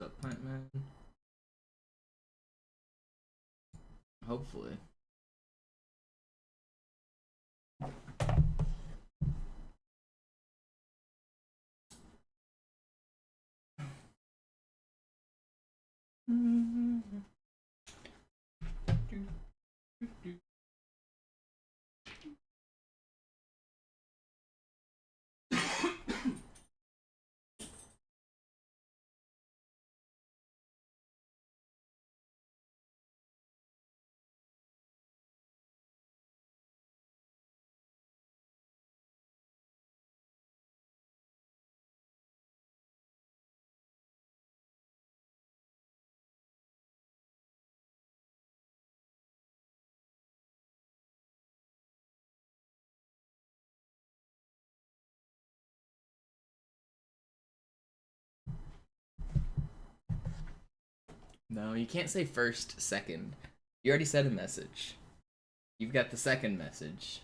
What's up, Plant Man? Hopefully. No, you can't say first, second. You already said a message. You've got the second message.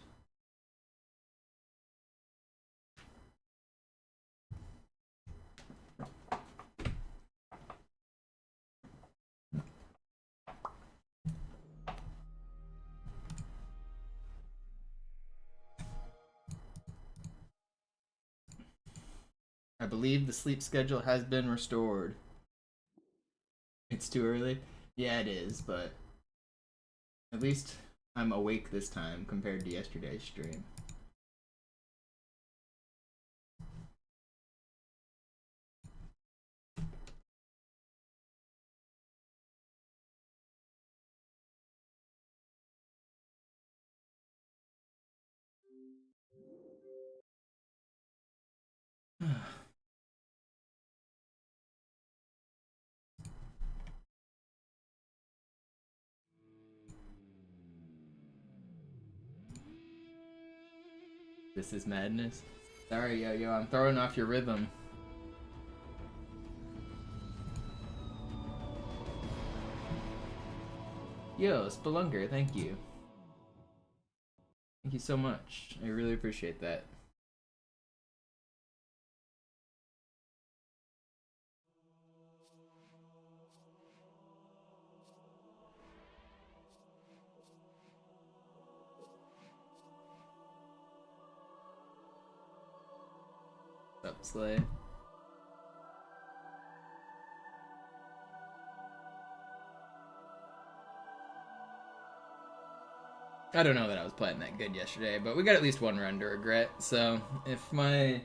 I believe the sleep schedule has been restored. It's too early? Yeah, it is, but at least I'm awake this time compared to yesterday's stream. This is madness. Sorry, yo, I'm throwing off your rhythm. Yo, Spelunker, thank you. Thank you so much. I really appreciate that. What's up, Slay? I don't know that I was playing that good yesterday, but we got at least one run to regret, so if my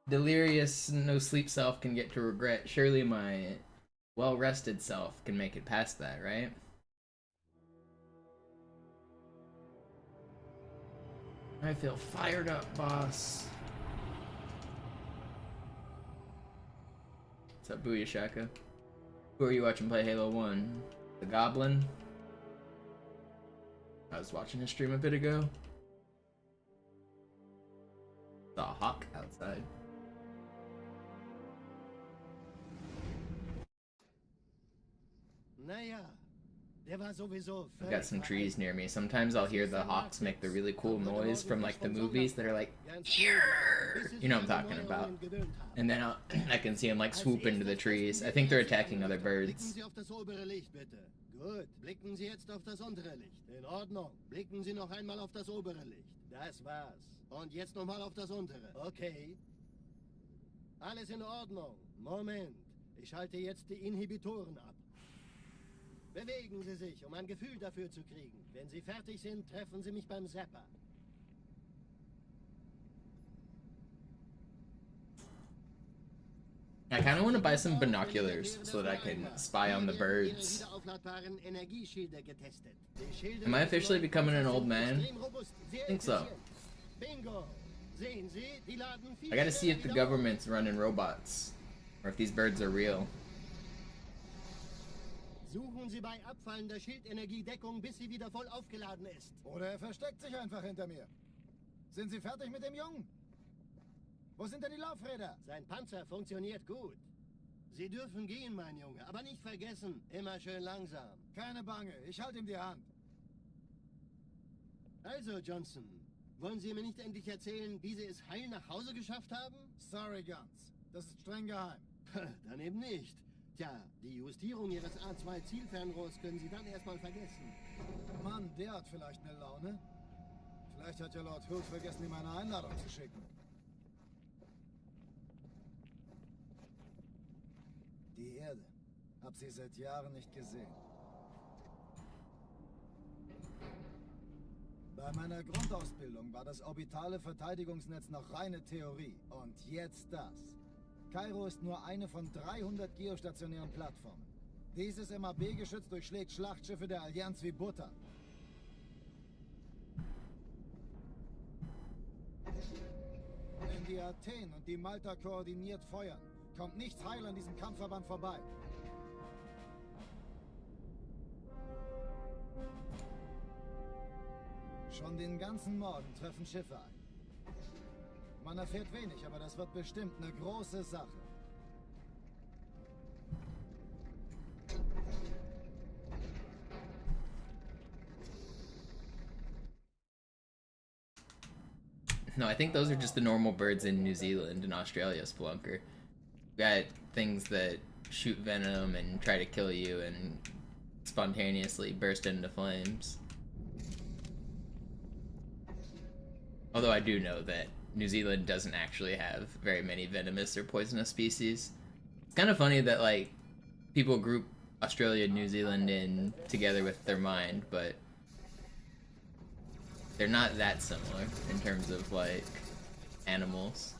delirious, no sleep self can get to regret, surely my well-rested self can make it past that, right? I feel fired up, boss. What's up, Booyah Shaka? Who are you watching play Halo 1? The Goblin? I was watching his stream a bit ago. Saw a hawk outside. I've got some trees near me. Sometimes I'll hear the hawks make the really cool noise from like the movies that are like, here! You know what I'm talking about. And then I can see them like swoop into the trees. I think they're attacking other birds. Gut, blicken Sie jetzt auf das untere Licht. In Ordnung. Blicken Sie noch einmal auf das obere Licht. Das war's. Und jetzt nochmal auf das untere. Okay. Alles in Ordnung. Moment. Ich schalte jetzt die Inhibitoren ab. Bewegen Sie sich, um ein Gefühl dafür zu kriegen. Wenn Sie fertig sind, treffen Sie mich beim Zapper. I kind of want to buy some binoculars so that I can spy on the birds. Am I officially becoming an old man? I think so. I gotta see if the government's running robots, or if these birds are real. Suchen Sie bei abfallender Schildenergiedeckung, bis sie wieder voll aufgeladen ist. Oder versteckt sich einfach hinter mir. Sind Sie fertig mit dem Jungen? Wo sind denn die Laufräder? Sein Panzer funktioniert gut. Sie dürfen gehen, mein Junge, aber nicht vergessen, immer schön langsam. Keine Bange, ich halte ihm die Hand. Also, Johnson, wollen Sie mir nicht endlich erzählen, wie Sie es heil nach Hause geschafft haben? Sorry, Guns. Das ist streng geheim. Dann eben nicht. Tja, die Justierung Ihres A2-Zielfernrohrs können Sie dann erstmal vergessen. Mann, der hat vielleicht eine Laune. Vielleicht hat ja Lord Hood vergessen, ihm eine Einladung zu schicken. Die Erde. Hab sie seit Jahren nicht gesehen. Bei meiner Grundausbildung war das orbitale Verteidigungsnetz noch reine Theorie. Und jetzt das. Cairo ist nur eine von 300 geostationären Plattformen. Dieses MAB-Geschütz durchschlägt Schlachtschiffe der Allianz wie Butter. Wenn die Athen und die Malta koordiniert feuern, kommt nichts heil an diesem Kampfverband vorbei. Schon den ganzen Morgen treffen Schiffe ein. Man erfährt wenig, aber das wird bestimmt eine große Sache. No, I think those are just the normal birds in New Zealand and Australia, Spelunker. Got things that shoot venom and try to kill you and spontaneously burst into flames. Although I do know that New Zealand doesn't actually have very many venomous or poisonous species. It's kind of funny that, like, people group Australia and New Zealand in together with their mind, but they're not that similar in terms of, like, animals.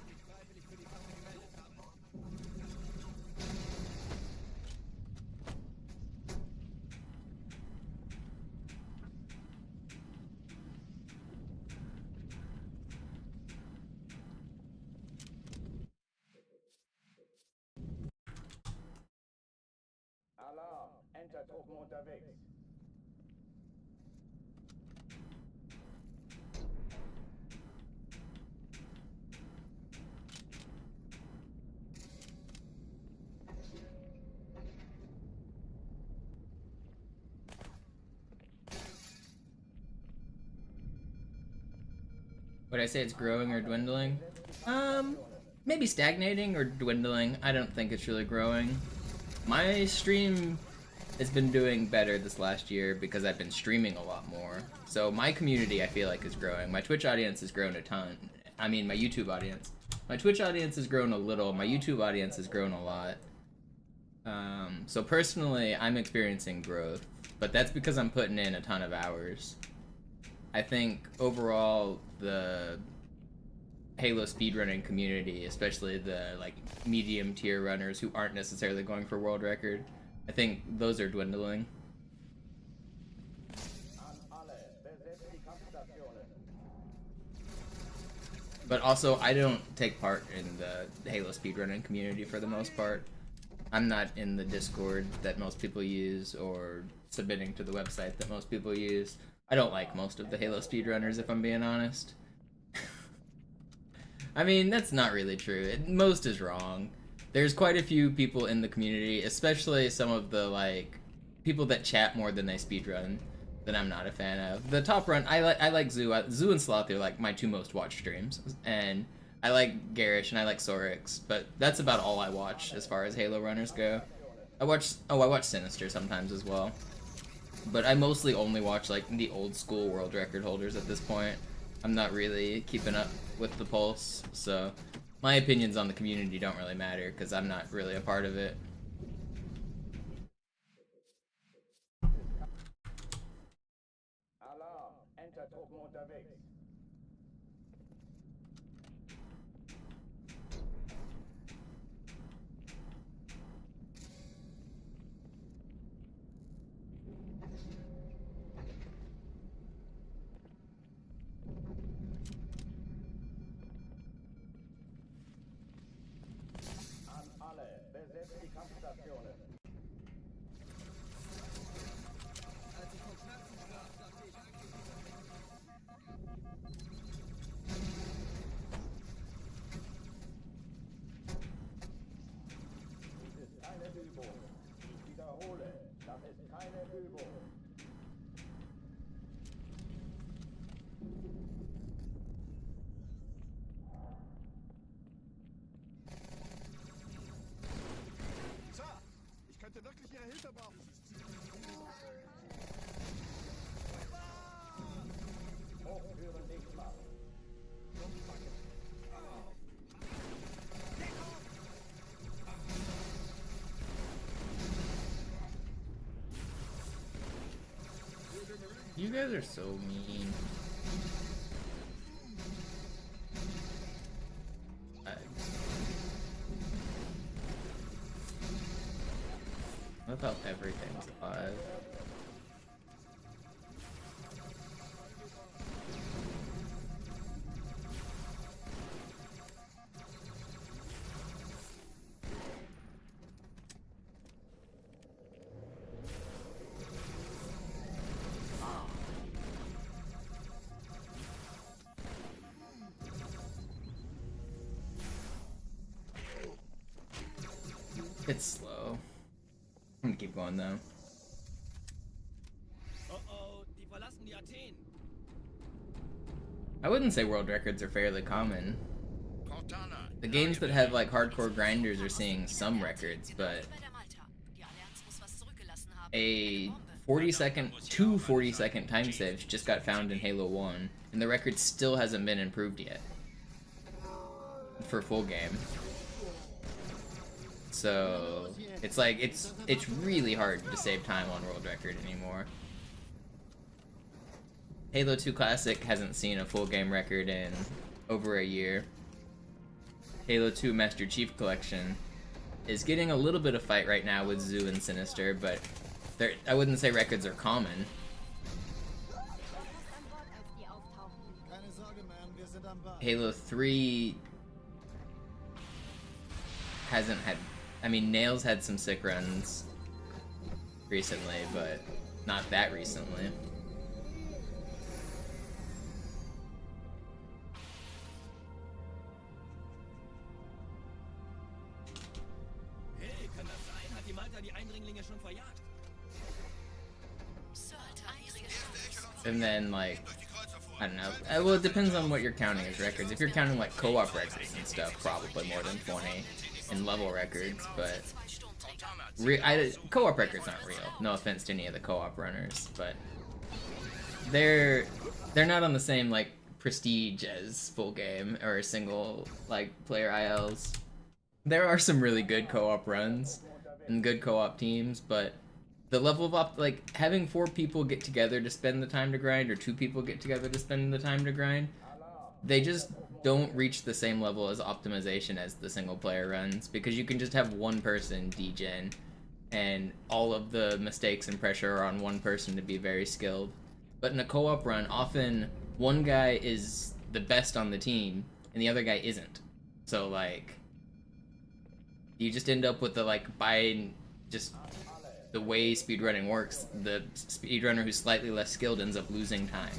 Alarm! Entertruppen unterwegs. Would I say it's growing or dwindling? Maybe stagnating or dwindling. I don't think it's really growing. My stream has been doing better this last year because I've been streaming a lot more. So my community, I feel like, is growing. My Twitch audience has grown a ton. I mean, my YouTube audience. My Twitch audience has grown a little. My YouTube audience has grown a lot. So personally, I'm experiencing growth, but that's because I'm putting in a ton of hours. I think overall, the Halo speedrunning community, especially the like medium tier runners who aren't necessarily going for world record, I think those are dwindling. But also, I don't take part in the Halo speedrunning community for the most part. I'm not in the Discord that most people use or submitting to the website that most people use. I don't like most of the Halo speedrunners, if I'm being honest. I mean, that's not really true. Most is wrong. There's quite a few people in the community, especially some of the, like, people that chat more than they speedrun, that I'm not a fan of. The top run, I like Zoo. Zoo and Sloth are, like, my two most watched streams. And I like Garish and I like Sorix, but that's about all I watch as far as Halo runners go. I watch Sinister sometimes as well. But I mostly only watch, like, the old school world record holders at this point. I'm not really keeping up with the pulse, so my opinions on the community don't really matter because I'm not really a part of it. Alarm! Entertruppen unterwegs. Besetzt die Kampfstationen. Dies ist keine Übung. Ich wiederhole, das ist keine Übung. You guys are so mean. I thought everything's alive. It's slow. I'm gonna keep going though. Die verlassen die Athen. I wouldn't say world records are fairly common. The games that have like hardcore grinders are seeing some records, but a 40-second, two 40-second time saves just got found in Halo 1, and the record still hasn't been improved yet for full game. So it's like it's really hard to save time on world record anymore. Halo 2 Classic hasn't seen a full game record in over a year. Halo 2 Master Chief Collection is getting a little bit of fight right now with Zoo and Sinister, but I wouldn't say records are common. Halo 3 hasn't had... I mean, Nails had some sick runs recently, but not that recently. Hey, kann das sein? Hat die Malta die Eindringlinge schon verjagt? And then, like, I don't know. Well, it depends on what you're counting as records. If you're counting, like, co-op records and stuff, probably more than 20 in level records, but co-op records aren't real. No offense to any of the co-op runners, but they're not on the same, like, prestige as full game or single, like, player ILs. There are some really good co-op runs and good co-op teams, but the level of like having 4 people get together to spend the time to grind, or 2 people get together to spend the time to grind, they just don't reach the same level as optimization as the single player runs, because you can just have one person degen and all of the mistakes and pressure are on one person to be very skilled. But in a co-op run, often one guy is the best on the team and the other guy isn't. So like you just end up with the, like, by just the way speedrunning works, the speedrunner who's slightly less skilled ends up losing time.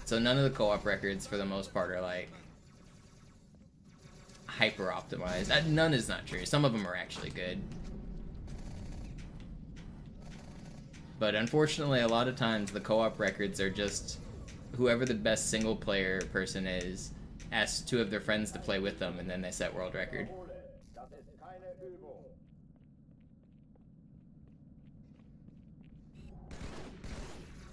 So none of the co-op records, for the most part, are, like, hyper-optimized. None is not true. Some of them are actually good. But unfortunately, a lot of times, the co-op records are just whoever the best single-player person is asks 2 of their friends to play with them, and then they set world record.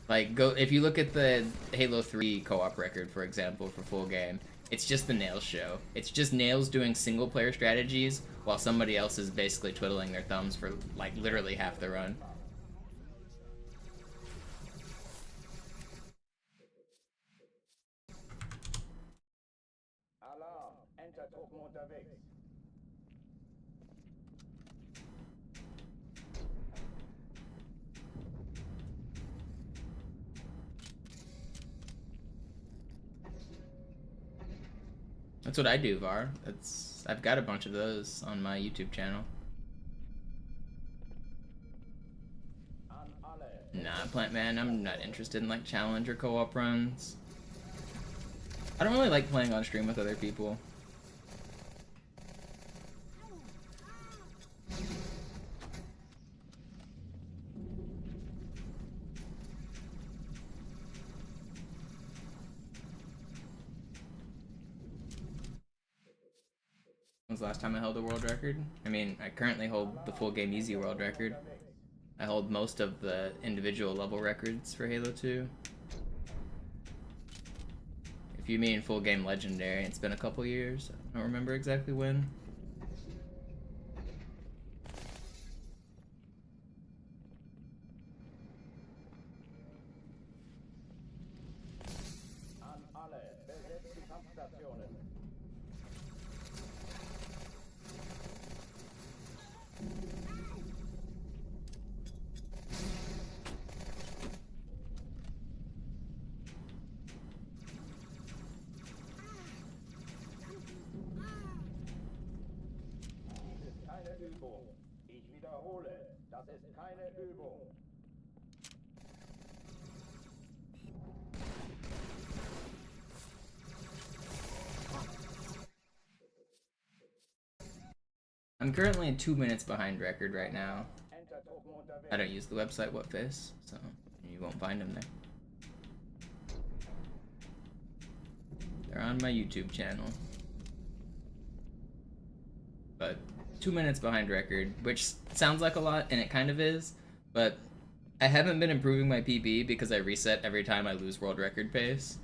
Like, if you look at the Halo 3 co-op record, for example, for full game, it's just the Nails show. It's just Nails doing single-player strategies while somebody else is basically twiddling their thumbs for, like, literally half the run. Alarm! Entertruppen unterwegs. That's what I do, Var. I've got a bunch of those on my YouTube channel. Nah, Plant Man, I'm not interested in, like, challenge or co-op runs. I don't really like playing on stream with other people. When was the last time I held a world record? I mean, I currently hold the full game easy world record. I hold most of the individual level records for Halo 2. If you mean full game legendary, it's been a couple years. I don't remember exactly when. Technikstationen. Dies ist keine Übung. Ich wiederhole, das ist keine Übung. I'm currently 2 minutes behind record right now. Entertruppen unterwegs. I don't use the website Whatface, so you won't find them there. They're on my YouTube channel. But 2 minutes behind record, which sounds like a lot, and it kind of is, but I haven't been improving my PB because I reset every time I lose world record pace.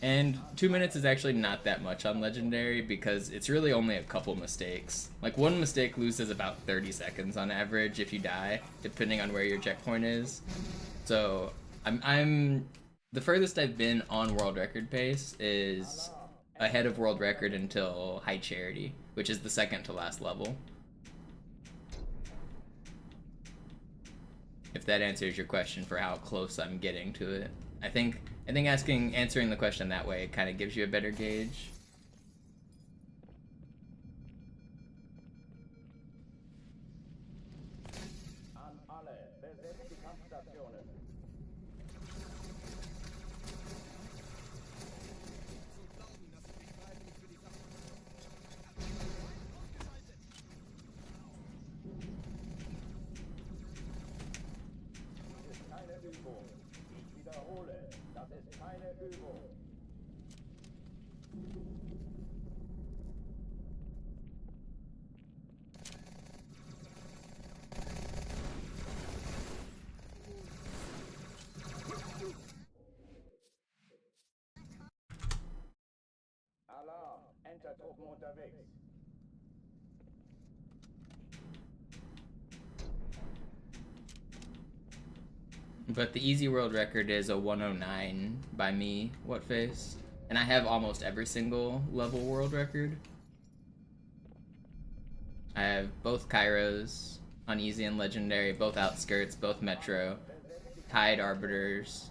And 2 minutes is actually not that much on Legendary because it's really only a couple mistakes. Like, one mistake loses about 30 seconds on average if you die, depending on where your checkpoint is. So, I'm the furthest I've been on world record pace is ahead of world record until High Charity, which is the second to last level. If that answers your question for how close I'm getting to it. I think answering the question that way kind of gives you a better gauge. An alle, besetzt die Kampfstationen. Dies ist keine Übung. Ich wiederhole, das ist keine Übung. Alarm, Entertruppen unterwegs. But the easy world record is a 109 by me, Whatface. And I have almost every single level world record. I have both Cairos on easy and legendary, both outskirts, both metro, tied arbiters,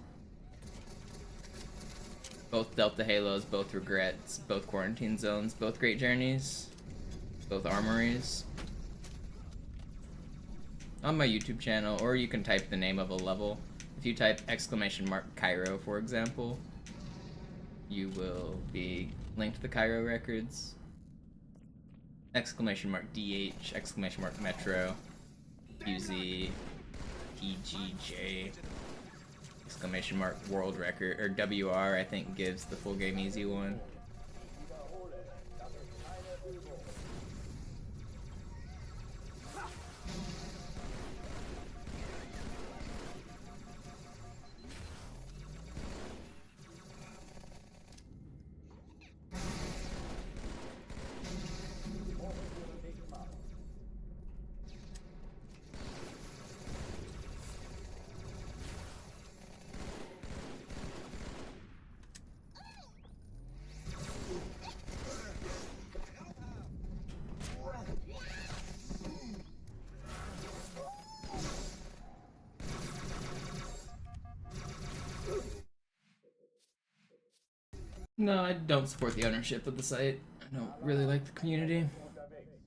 both Delta Halos, both regrets, both quarantine zones, both great journeys, both armories. On my YouTube channel, or you can type the name of a level. If you type !Cairo, for example, you will be linked to the Cairo records. !DH, !Metro, UZ, TGJ, !World Record, or WR, I think gives the full game easy one. Wiederhole, das ist keine Übung. No, I don't support the ownership of the site. I don't really like the community. Unterwegs.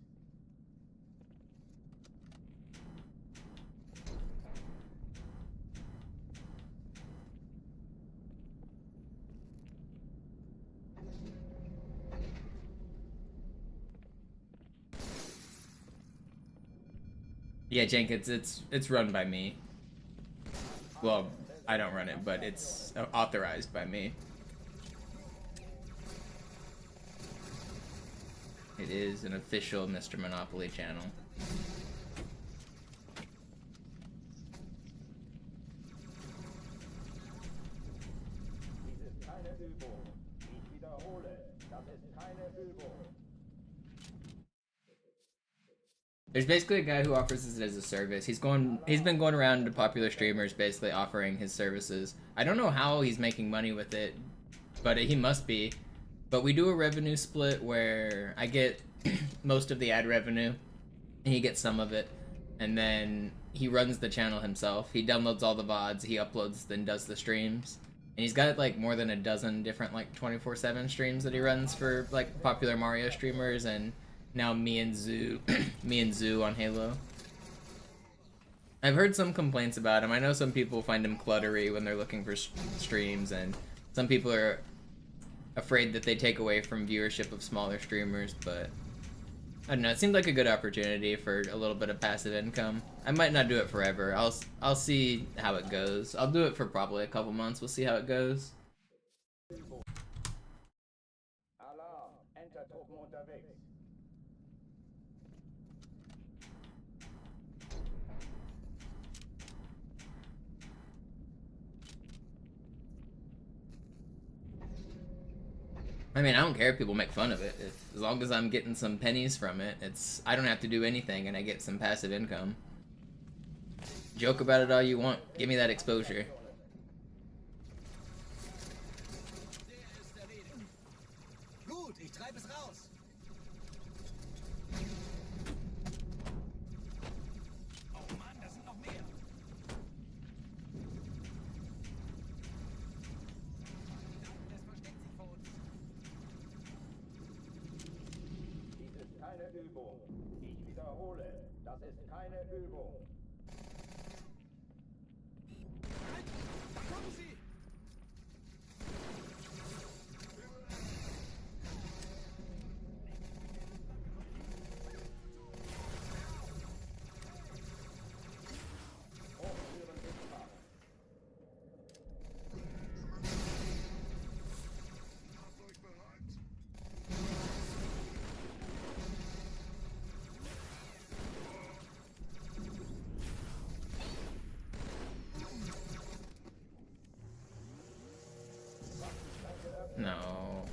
Yeah, Jenkins, it's run by me. Well, I don't run it, but it's authorized by me. It is an official MisterMonopoli channel. Dies ist keine Übung. Ich wiederhole, das ist keine Übung. There's basically a guy who offers it as a service. He's been going around to popular streamers basically offering his services. I don't know how he's making money with it, but he must be. But we do a revenue split where I get most of the ad revenue, and he gets some of it, and then he runs the channel himself. He downloads all the VODs, he uploads, then does the streams. And he's got like more than a dozen different like 24/7 streams that he runs for like popular Mario streamers, and now me and Zoo on Halo. I've heard some complaints about him. I know some people find him cluttery when they're looking for streams, and some people are afraid that they take away from viewership of smaller streamers, but I don't know, it seemed like a good opportunity for a little bit of passive income. I might not do it forever. I'll see how it goes. I'll do it for probably a couple months. We'll see how it goes. Alarm, Entertruppen unterwegs. I mean, I don't care if people make fun of it. As long as I'm getting some pennies from it, I don't have to do anything and I get some passive income. Joke about it all you want. Give me that exposure. Gut, ich treibe es raus. Oh Mann, da sind noch mehr. Das versteckt sich vor uns. Dies ist keine Übung. Ich wiederhole, das ist keine Übung. Da kommen sie! No.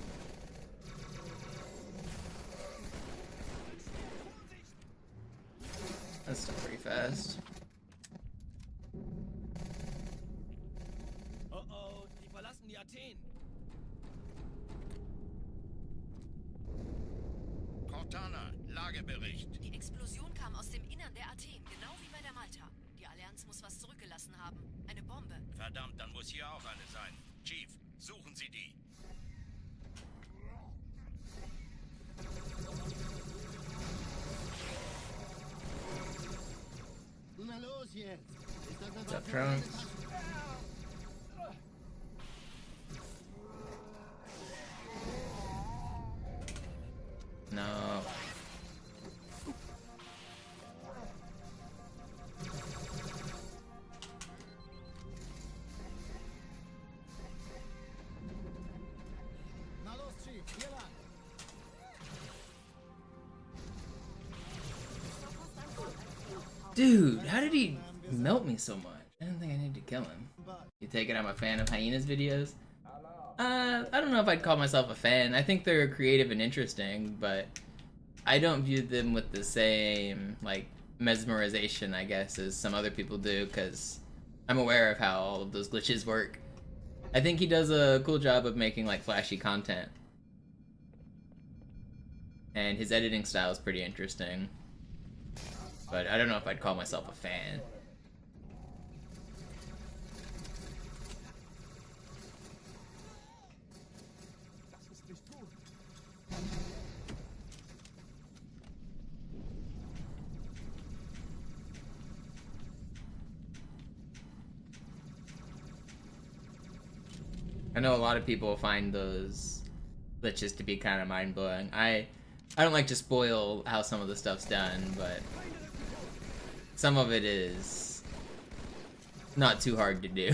That's still pretty fast. Oh oh, die verlassen die Athen. Cortana, Lagebericht. Die Explosion kam aus dem Innern der Athen, genau wie bei der Malta. Die Allianz muss was zurückgelassen haben. Eine Bombe. Verdammt, dann muss hier auch eine sein. Chief, suchen Sie die. Na los jetzt! Ist das What's up, eine Trunks? No. Na los, Chief, hier lang. Dude, how did he melt me so much? I didn't think I needed to kill him. You take it I'm a fan of Hyena's videos? I don't know if I'd call myself a fan. I think they're creative and interesting, but I don't view them with the same, like, mesmerization, I guess, as some other people do, because I'm aware of how all of those glitches work. I think he does a cool job of making, like, flashy content. And his editing style is pretty interesting. But I don't know if I'd call myself a fan. Das ist nicht gut. I know a lot of people find those glitches to be kind of mind-blowing. I don't like to spoil how some of the stuff's done, but some of it is not too hard to do.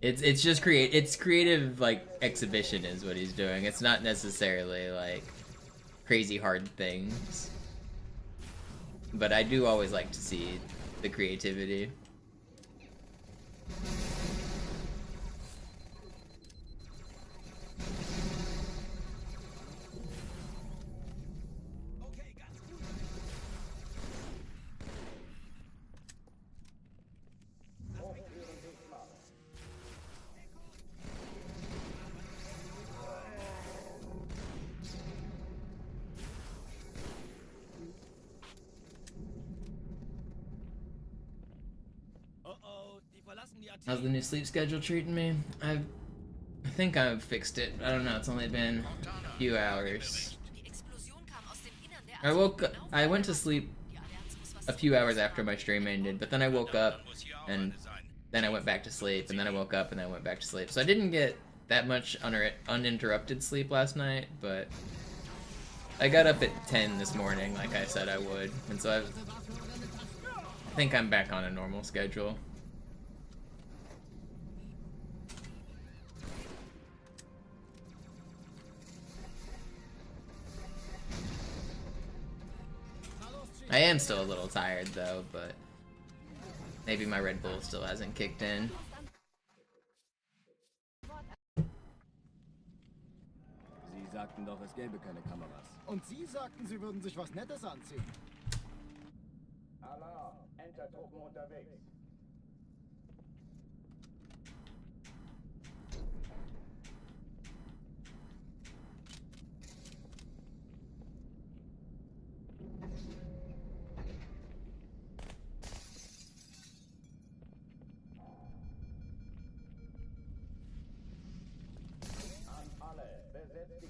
It's just creative, like, exhibition is what he's doing. It's not necessarily like crazy hard things. But I do always like to see the creativity. Okay, ganz gut. How's the new sleep schedule treating me? I think I've fixed it. I don't know, it's only been a few hours. Die Explosion kam aus dem Innern der I went to sleep Die Allianz muss was a few hours after my stream ended, but then I woke up and then I went back to sleep, and then I woke up and then I went back to sleep. So I didn't get that much uninterrupted sleep last night, but I got up at 10 this morning like I said I would, and so I think I'm back on a normal schedule. I am still a little tired though, but maybe my Red Bull still hasn't kicked in. Sie sagten doch, es gäbe keine Kameras. Und Sie sagten, Sie würden sich was Nettes anziehen. Alarm! Entertruppen unterwegs.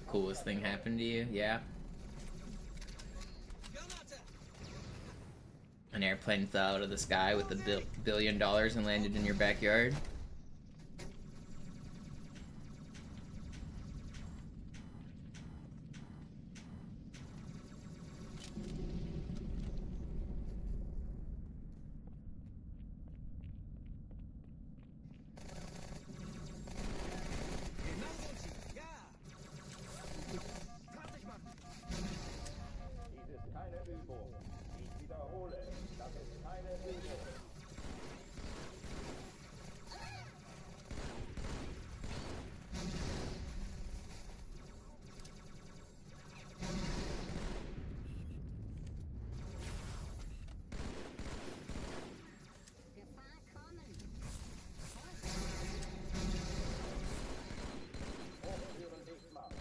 Coolest thing happened to you? Yeah. An airplane fell out of the sky with $1 billion and landed in your backyard? Dies ist keine Übung. Ich wiederhole, das ist keine Übung. Hochtüren dicht machen.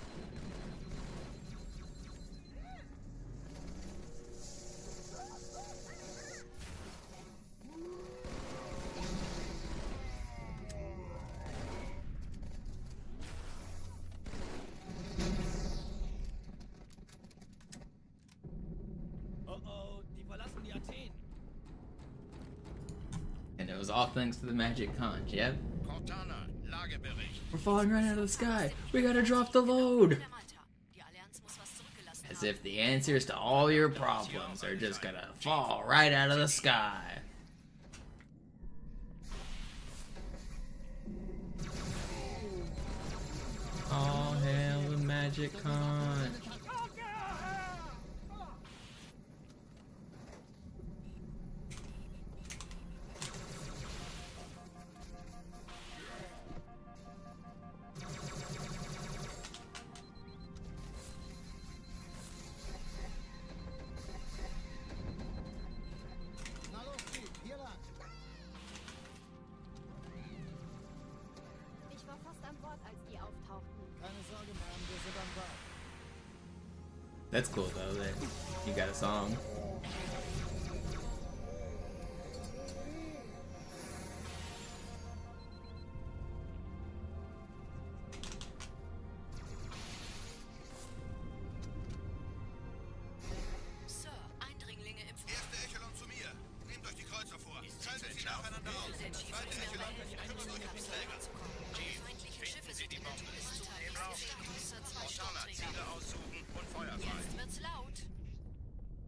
And it was all thanks to the magic conch, yep. Cortana, Lagebericht. We're falling right out of the sky. We gotta drop the load. der Malta. Die Allianz muss was zurückgelassen As haben. if the answers to all your problems are just gonna fall right out of the sky. All hail the magic conch. Na los, Steve, hier lang. Ich war fast an Bord, als die auftauchten. Keine Sorge, Mann, wir sind am Bord. That's cool though that you got a song. Sir, Eindringlinge im Erste Echelon zu mir. Nehmt euch die Kreuzer vor. Teilt sie nacheinander auf. Zweite Echelon, schützt euch auf die Träger. Chief, finden Sie die Bombe. Cortana, Ziele aussuchen und Feuer frei. Jetzt wird's laut.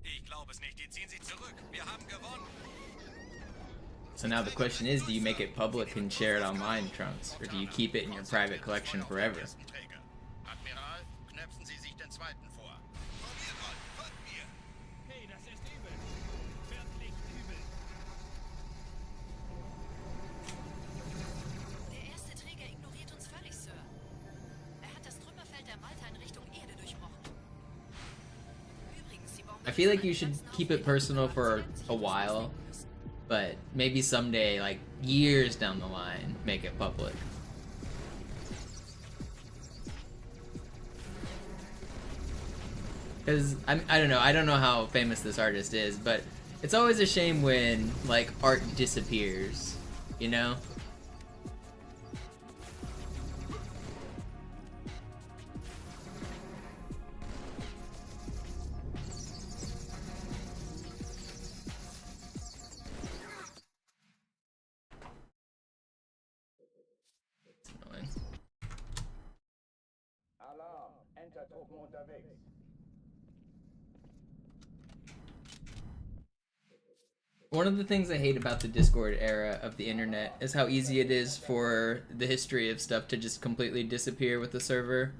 Ich glaube es nicht. Die ziehen sie zurück. Wir haben gewonnen. So now the question is, do you make it public and share it online, Trunks? Or do you keep it in your private collection forever? Ersten Träger. Admiral, knöpfen Sie sich den zweiten vor. Vor mir, Mann. Folgt mir. Hey, das ist übel. Wirklich übel. Der erste Träger ignoriert uns völlig, Sir. Er hat das Trümmerfeld der Malta in Richtung Erde durchbrochen. Übrigens, die Bombe I feel like you should keep it personal for a while, but maybe someday, like years down the line, make it public. Because I don't know how famous this artist is, but it's always a shame when like art disappears, you know? Enter-Truppen unterwegs. One of the things I hate about the Discord era of the internet is how easy it is for the history of stuff to just completely disappear with the server.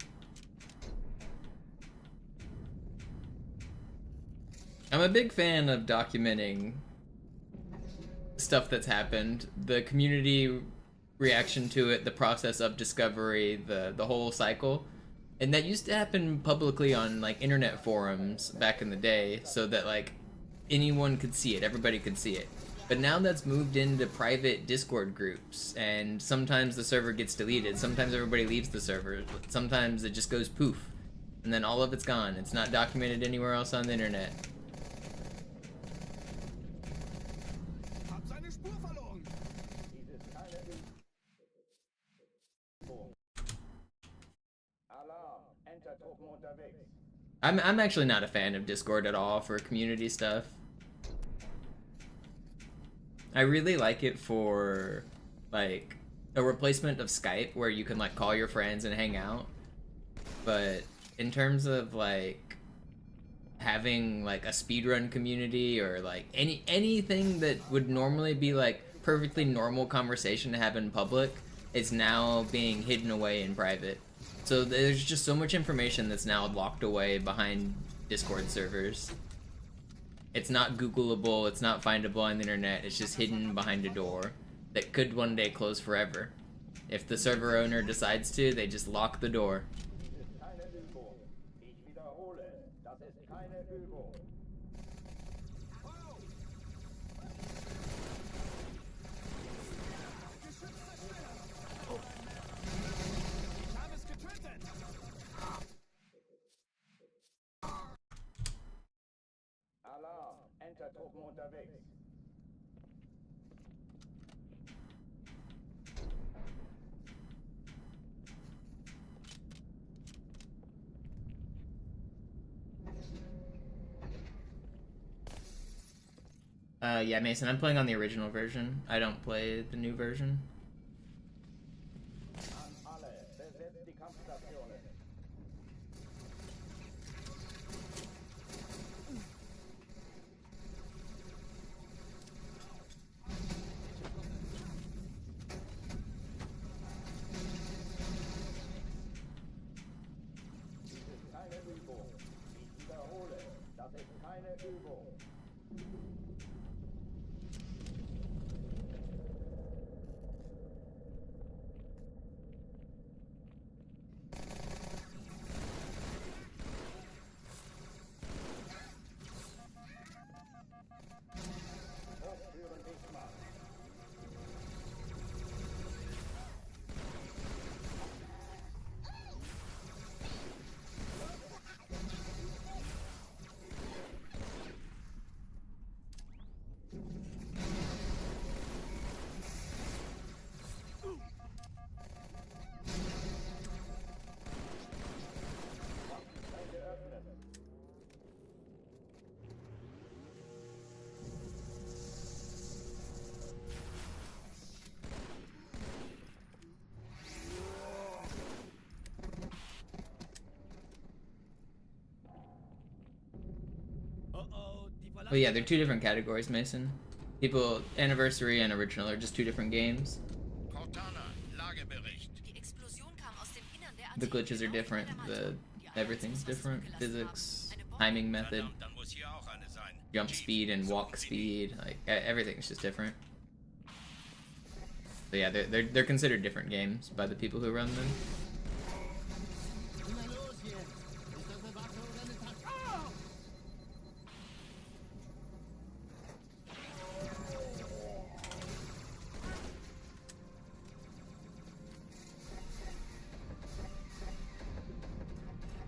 I'm a big fan of documenting stuff that's happened, the community reaction to it, the process of discovery, the whole cycle. And that used to happen publicly on like internet forums back in the day, so that like anyone could see it, everybody could see it. But now that's moved into private Discord groups, and sometimes the server gets deleted, sometimes everybody leaves the server, sometimes it just goes poof, and then all of it's gone. It's not documented anywhere else on the internet. Alarm! Enter-Truppen unterwegs. I'm actually not a fan of Discord at all for community stuff. I really like it for like a replacement of Skype where you can like call your friends and hang out. But in terms of like having like a speedrun community or like anything that would normally be like perfectly normal conversation to have in public, it's now being hidden away in private. So there's just so much information that's now locked away behind Discord servers. It's not Googleable, it's not findable on the internet, it's just hidden behind a door that could one day close forever. If the server owner decides to, they just lock the door. Dies ist keine Übung. Ich wiederhole, das ist keine Übung. Alarm! Enter-Truppen unterwegs. Yeah, Mason, I'm playing on the original version. I don't play the new version. An alle, besetzt die Kampfstationen. Dies ist keine Übung. Ich wiederhole, das ist keine Übung. Hochführen dich mal. Oh yeah, they're two different categories, Mason. People, Anniversary and Original are just two different games. Cortana, Lagebericht. Die Explosion kam aus dem Innern der The AT, glitches are genau wie different, bei der the Malta. Die everything's Allianz muss was different, zurückgelassen physics, haben. Eine Bombe. timing method, Verdammt, dann muss hier auch eine sein. jump Chief, speed and walk suchen Sie die. speed, like everything's just different. So yeah, they're considered different games by the people who run them. Na los jetzt! Ist das eine Waffe oder eine Taste?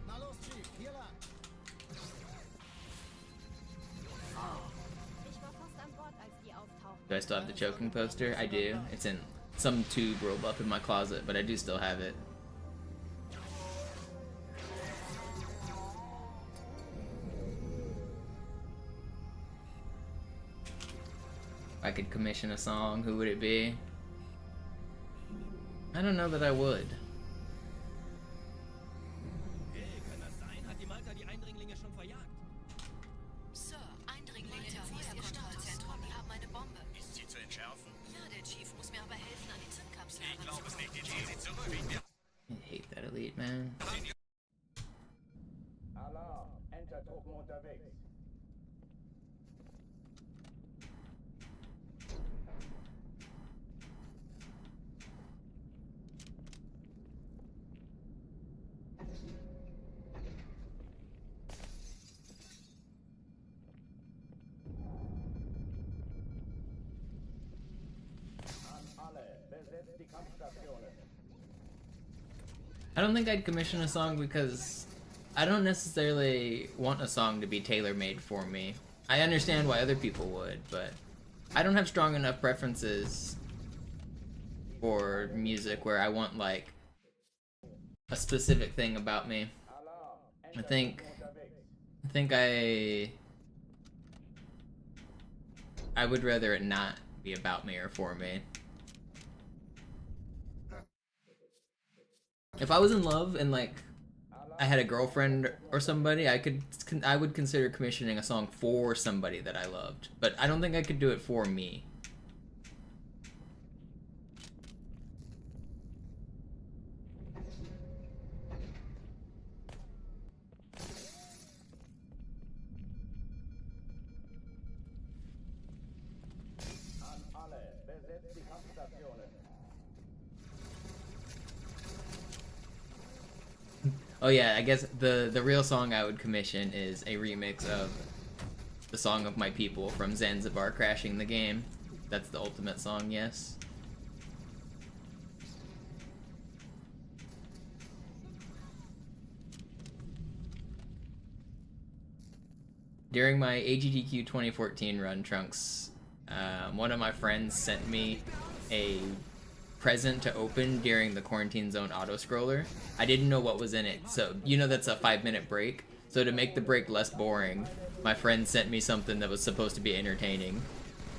Na los, Chief, hier lang. Ich war fast an Bord, als die auftauchten. Do I still have the choking poster? I do. It's in some tube rolled up in my closet, but I do still have it. If I could commission a song, who would it be? I don't know that I would. I don't think I'd commission a song because I don't necessarily want a song to be tailor-made for me. I understand why other people would, but I don't have strong enough preferences for music where I want like a specific thing about me. I think I would rather it not be about me or for me. If I was in love and like I had a girlfriend or somebody, I would consider commissioning a song for somebody that I loved, but I don't think I could do it for me. Oh yeah, I guess the real song I would commission is a remix of the Song of My People from Zanzibar Crashing the Game. That's the ultimate song, yes. During my AGDQ 2014 run, Trunks, one of my friends sent me a present to open during the quarantine zone auto scroller. I didn't know what was in it, so you know that's a 5-minute break. So to make the break less boring, my friend sent me something that was supposed to be entertaining.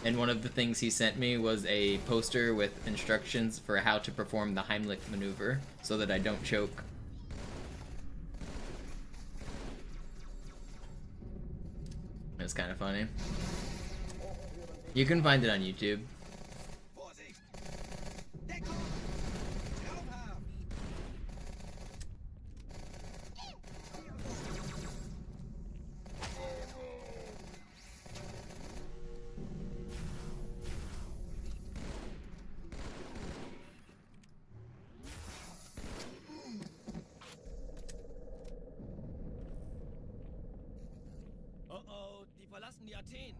And one of the things he sent me was a poster with instructions for how to perform the Heimlich maneuver so that I don't choke. It was kind of funny. You can find it on YouTube. Die Athen.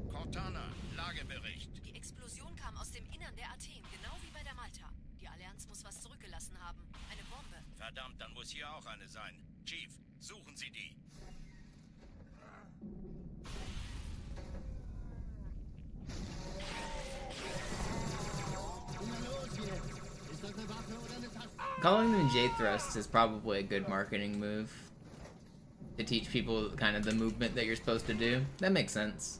Cortana, Lagebericht. Die Explosion kam aus dem Innern der Athen, genau wie bei der Malta. Die Allianz muss was zurückgelassen haben. Eine Bombe. Verdammt, dann muss hier auch eine sein. Chief, suchen Sie die. Calling them J-thrusts is probably a good marketing move. To teach people kind of the movement that you're supposed to do. That makes sense.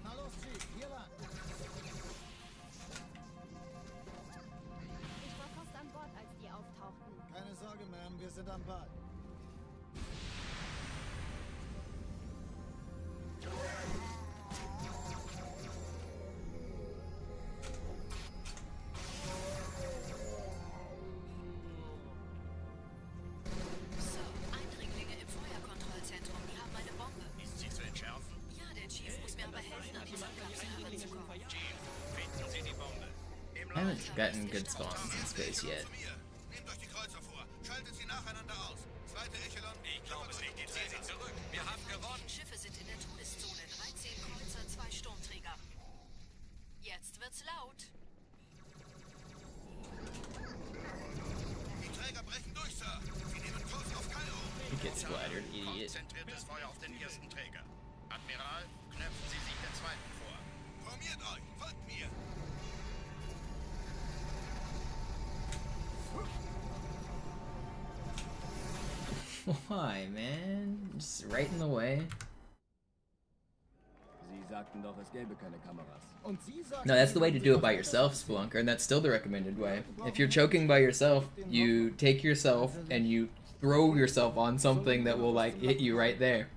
Na los, Chief, hier lang. Ich war fast an Bord, als die auftauchten. Keine Sorge, Ma'am, wir sind am Ball. I haven't gotten good spawns in space yet. Nehmt euch die Kreuzer vor. Schaltet sie nacheinander aus. Zweite Echelon. Ich glaube es nicht. Ich ziehe sie zurück. Wir haben gewonnen. Schiffe sind in der Todeszone. 13 Kreuzer, 2 Sturmträger. Jetzt wird's laut. Die Träger brechen durch, Sir. Sie nehmen Kurs auf Cairo. You get splattered, idiot. Konzentriertes Feuer auf den ersten Träger. Admiral, knöpfen Sie sich den zweiten vor. Formiert euch. Folgt mir. Why, man? Just right in the way. Sie sagten doch, es gäbe keine Kameras. Und Sie sagen, No, that's the way to do it by yourself, Spelunker, and that's still the recommended way. If you're choking by yourself, you take yourself and you throw yourself on something that will, like, hit you right there.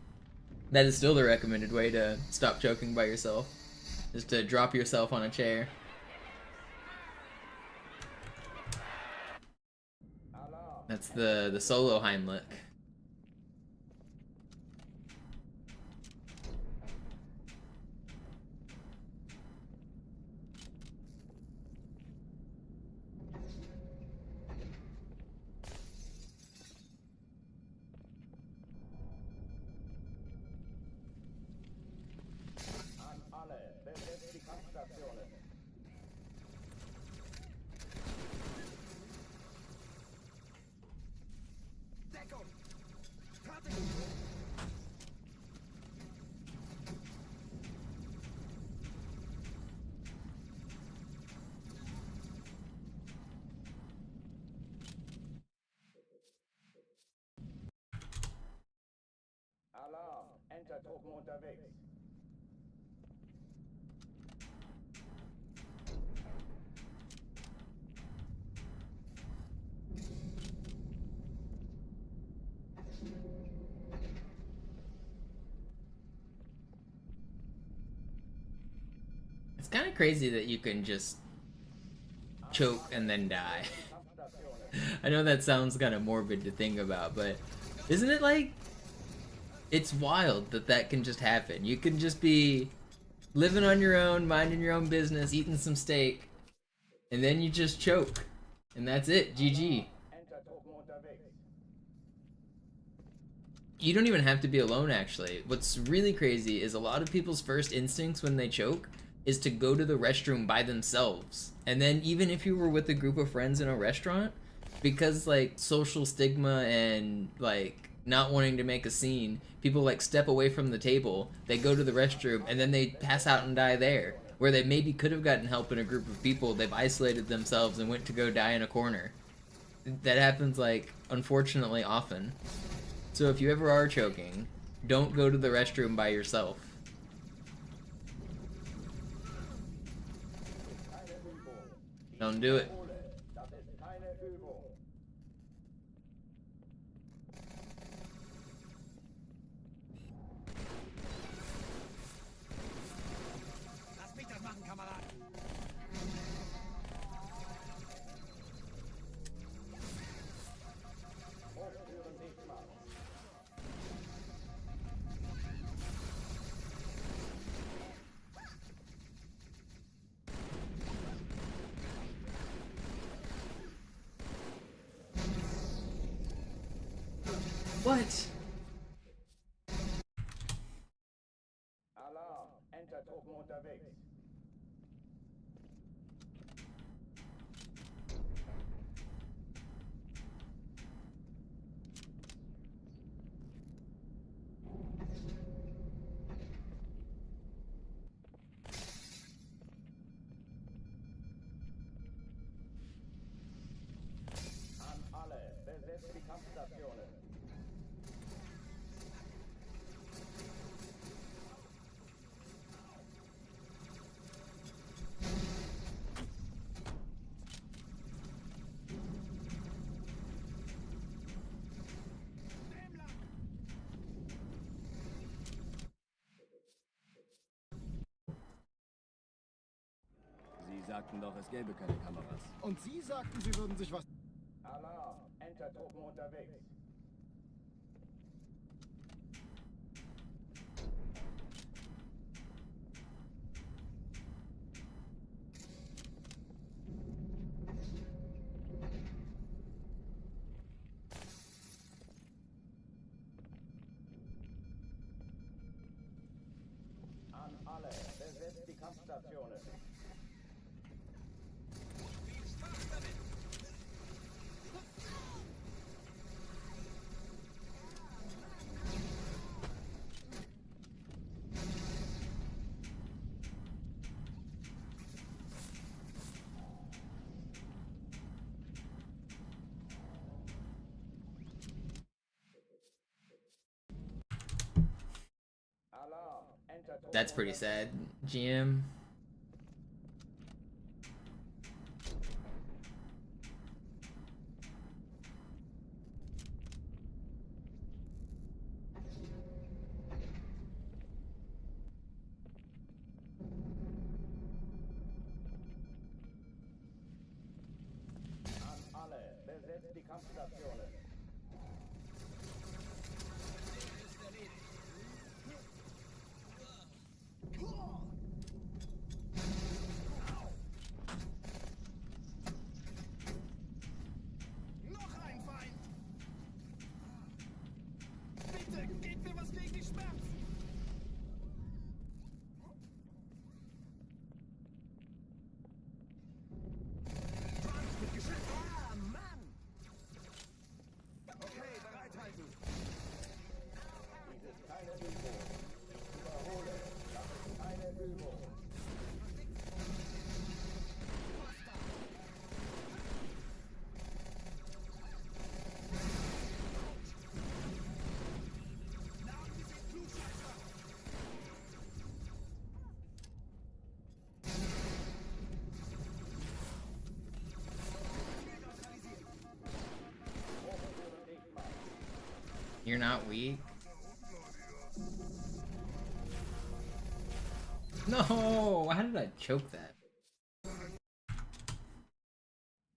That is still the recommended way to stop choking by yourself, is to drop yourself on a chair. That's the solo Heimlich. unterwegs. It's kind of crazy that you can just choke and then die. I know that sounds kind of morbid to think about, but isn't it like, it's wild that that can just happen. You can just be living on your own, minding your own business, eating some steak, and then you just choke. And that's it, GG. You don't even have to be alone, actually. What's really crazy is a lot of people's first instincts when they choke is to go to the restroom by themselves. And then even if you were with a group of friends in a restaurant, because like social stigma and like not wanting to make a scene, people like step away from the table, they go to the restroom, and then they pass out and die there. Where they maybe could have gotten help in a group of people, they've isolated themselves and went to go die in a corner. That happens, like, unfortunately often. So if you ever are choking, don't go to the restroom by yourself. Don't do it. What? Alarm, Enter-Truppen unterwegs. An alle, besetzt die Kampfstationen. Sie sagten doch, es gäbe keine Kameras. Und Sie sagten, Sie würden sich was... Alarm, Enter-Truppen unterwegs. An alle, besetzt die Kampfstationen. Alarm, Enter-Truppen That's pretty sad, GM. An alle, besetzt die Kampfstationen. Noch ein Feind! Bitte, gebt mir was gegen die Schmerzen! Ah, Mann! You're not weak? No! How did I choke that?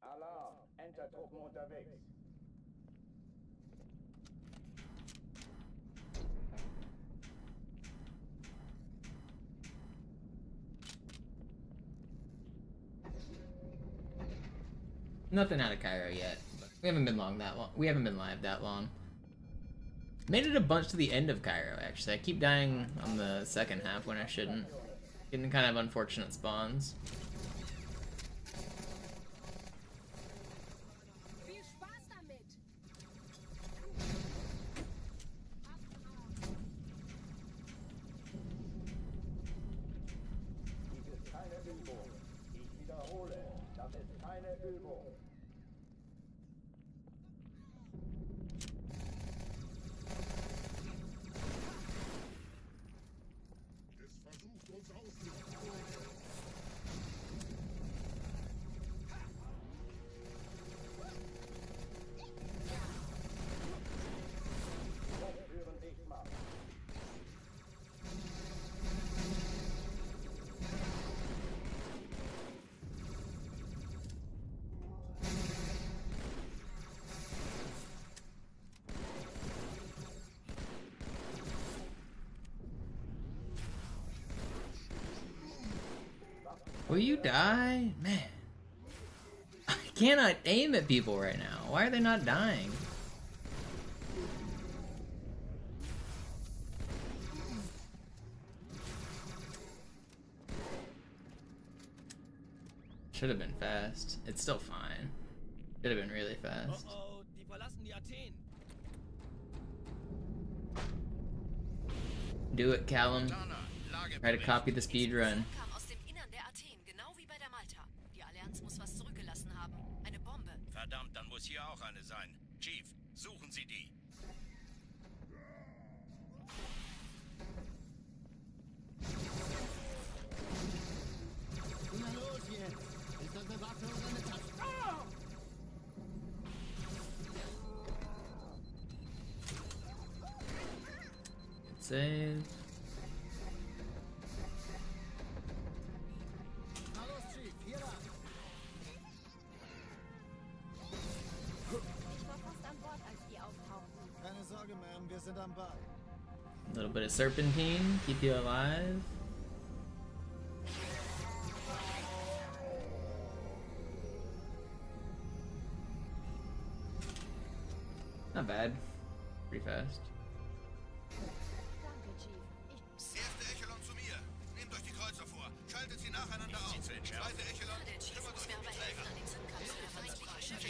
Alarm! Enter-Truppen unterwegs. Nothing out of Cairo yet. But we haven't been We haven't been live that long. Made it a bunch to the end of Cairo, actually. I keep dying on the second half when I shouldn't. Getting kind of unfortunate spawns. Viel Spaß damit! Dies ist keine Übung. Ich wiederhole, das ist keine Übung. Türen dicht machen. Will you die? Man. I cannot aim at people right now. Why are they not dying? Should have been fast. It's still fine. Should have been really fast. Oh, die verlassen die Athen. Do it, Callum. Try to copy the speedrun. Kam aus dem Innern der Athen, genau wie bei der Malta. Die Allianz muss was zurückgelassen haben. Eine Bombe. Verdammt, dann muss hier auch eine sein. Chief, suchen Sie die. Na los jetzt! Ist das eine Waffe oder eine Taste? Good save. Na los, Chief, hier lang. Ich war fast an Bord, als die auftauchten. Keine Sorge, Ma'am, wir sind am Ball. A little bit of serpentine, keep you alive. Not bad. Pretty fast. Danke, Chief. Erste Echelon zu mir. Nehmt euch die Kreuzer vor. Schaltet sie nacheinander auf. Zweite Echelon, Der Chief kümmert muss euch mir um die aber helfen, Träger. an den Zündkapseln der feindlichen Schiffe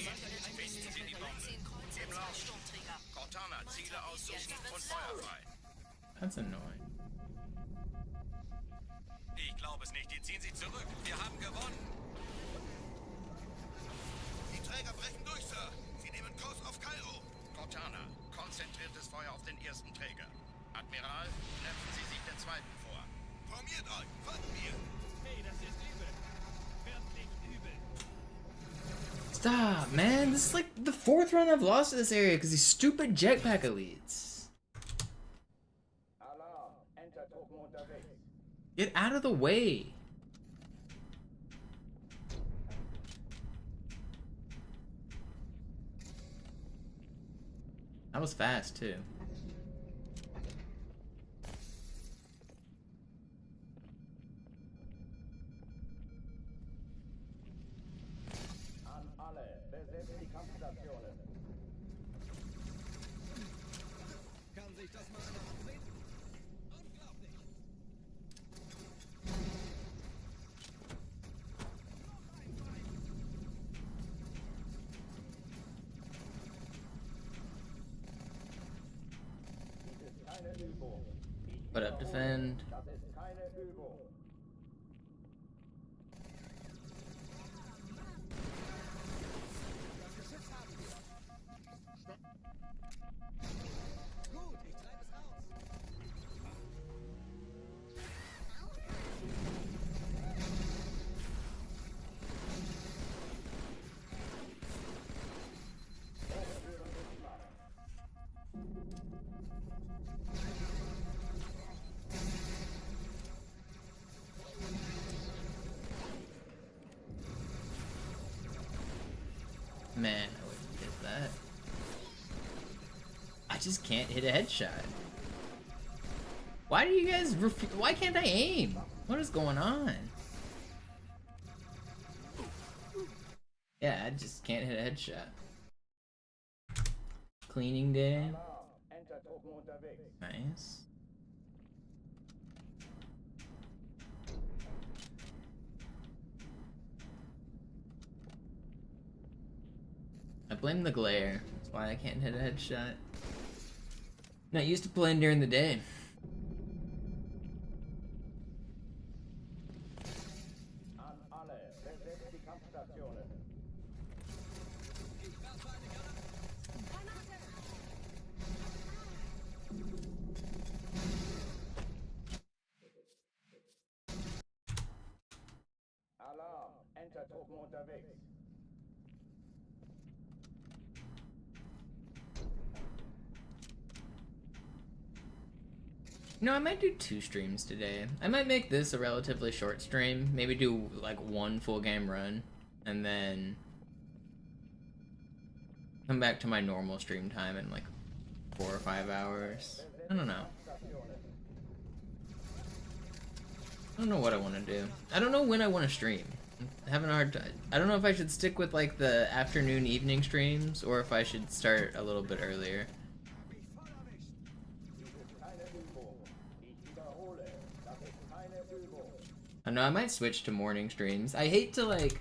Festen Sie die Bombe. 10 Kreuzer, 2 Sturmträger. Cortana, Ziele aussuchen und Feuer frei. That's annoying. Ich glaube es nicht. Die ziehen sich zurück. Wir haben gewonnen. Die Träger brechen durch, Sir. Sie nehmen Kurs auf Cairo. Cortana, konzentriertes Feuer auf den ersten Träger. Admiral, knöpfen Sie sich den zweiten vor. Formiert euch. Folgt mir. Hey, das ist übel. Wirklich übel. Stop, man. This is like the 4th run I've lost to this area because these stupid jetpack elites. Alarm! Enter-Truppen unterwegs. Get out of the way. That was fast too. An alle, besetzt die Kampfstationen. Kann sich das mal einer ansehen? Unglaublich! Dies ist keine Übung. Ich Put up, defend. Das ist keine Übung. Gut, ich treibe es aus. Türen dicht machen. that? I just can't hit a headshot. Why do you guys why can't I aim? What is going on? Yeah, I just can't hit a headshot. Cleaning day. Nice. I blame the glare. That's why I can't hit a headshot. Not used to playing during the day. Alarm, Enter-Truppen unterwegs. No, I might do 2 streams today. I might make this a relatively short stream. Maybe do like 1 full game run and then come back to my normal stream time in like 4 or 5 hours. I don't know. I don't know what I want to do. I don't know when I want to stream. I'm having a hard time. I don't know if I should stick with like the afternoon, evening streams or if I should start a little bit earlier. I know I might switch to morning streams. I hate to like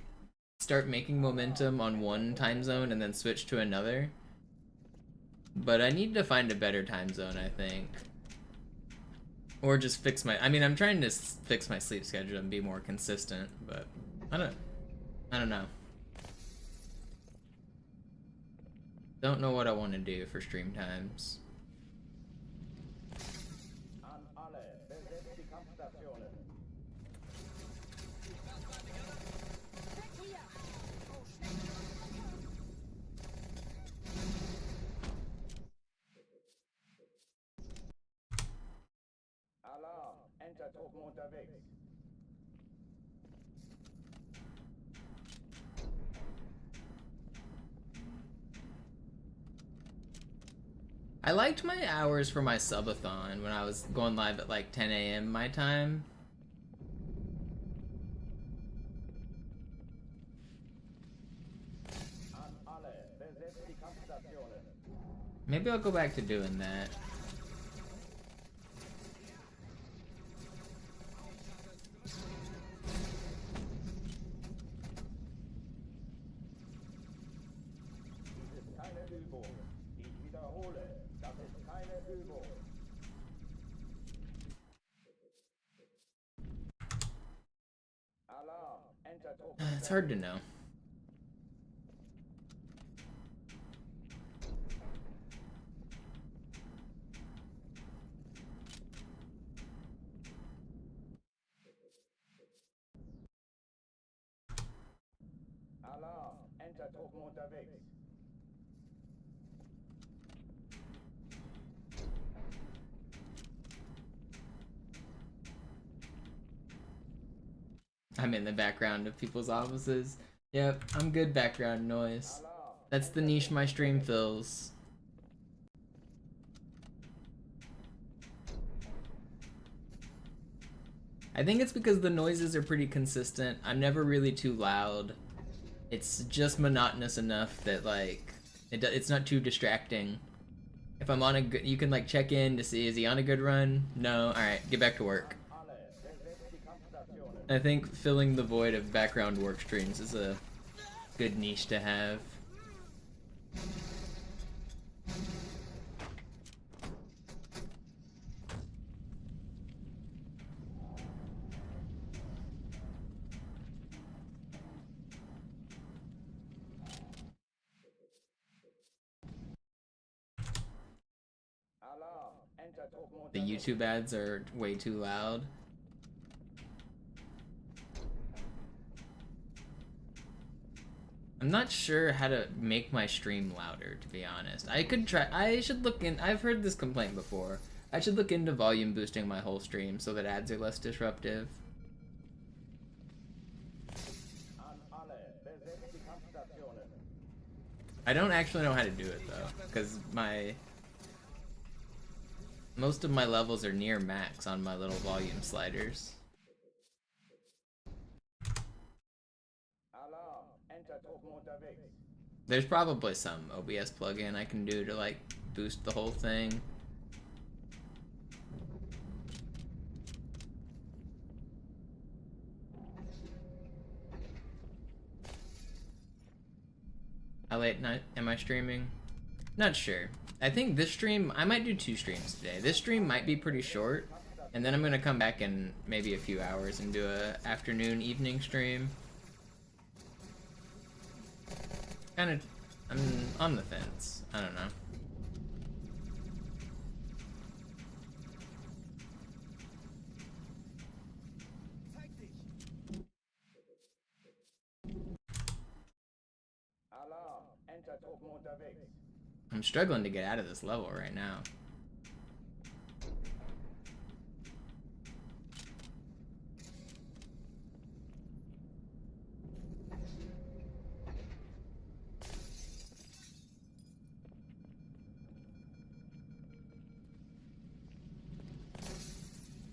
start making momentum on one time zone and then switch to another. But I need to find a better time zone, I think. Or just fix my, I mean, I'm trying to fix my sleep schedule and be more consistent, but I don't know. Don't know what I want to do for stream times. Alarm, Enter-Truppen unterwegs. I liked my hours for my subathon when I was going live at like 10 a.m. my time. Maybe I'll go back to doing that. It's hard to know. Alarm, Enter-Truppen unterwegs. I'm in the background of people's offices. Yep, I'm good background noise. That's the niche my stream fills. I think it's because the noises are pretty consistent. I'm never really too loud. It's just monotonous enough that like it's not too distracting. If I'm on a good, you can like check in to see, is he on a good run? No. All right, get back to work. I think filling the void of background work streams is a good niche to have. The YouTube ads are way too loud. I'm not sure how to make my stream louder, to be honest. I could try. I should look in. I've heard this complaint before. I should look into volume boosting my whole stream so that ads are less disruptive. I don't actually know how to do it though, because most of my levels are near max on my little volume sliders. Alarm! Enter-Truppen unterwegs. There's probably some OBS plugin I can do to like boost the whole thing. How late night am I streaming? Not sure. I think this stream, I might do 2 streams today. This stream might be pretty short, and then I'm gonna come back in maybe a few hours and do a afternoon, evening stream. I'm on the fence. I don't know. Alarm! Enter-Truppen unterwegs. I'm struggling to get out of this level right now.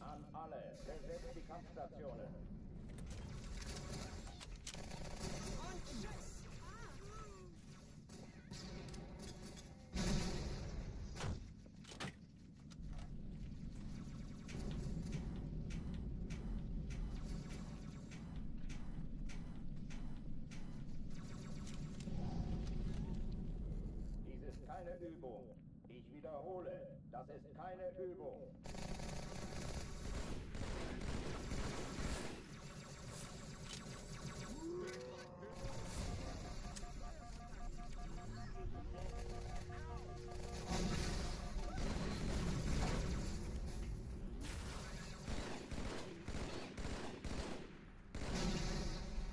An alle, besetzt die Kampfstationen. Dies ist keine Übung. Ich wiederhole, das ist keine Übung.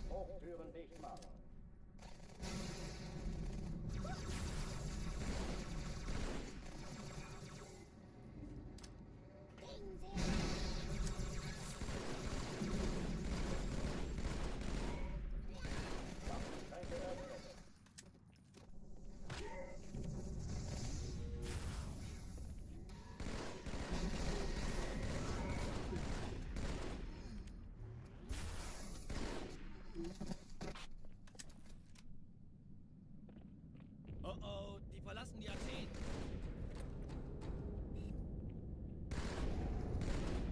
Hochtüren dicht machen. Oh oh, die verlassen die Athen.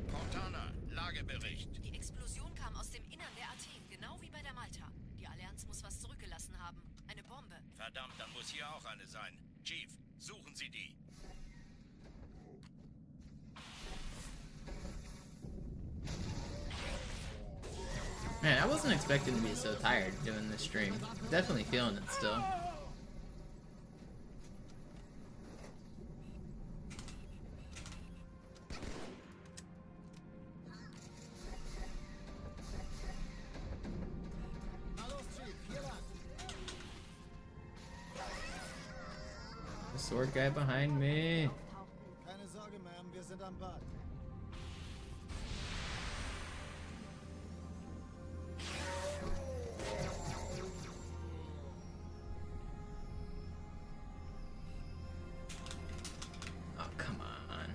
Cortana, Lagebericht. Die Explosion kam aus dem Innern der Athen, genau wie bei der Malta. Die Allianz muss was zurückgelassen haben. Eine Bombe. Verdammt, dann muss hier auch eine sein. Chief, suchen Sie die. Man, I wasn't expecting to be so tired doing this stream. Definitely feeling it still. Na los, Chief, hier lang. The sword guy behind me. Keine Sorge, Ma'am, wir sind am Bad. Oh, come on.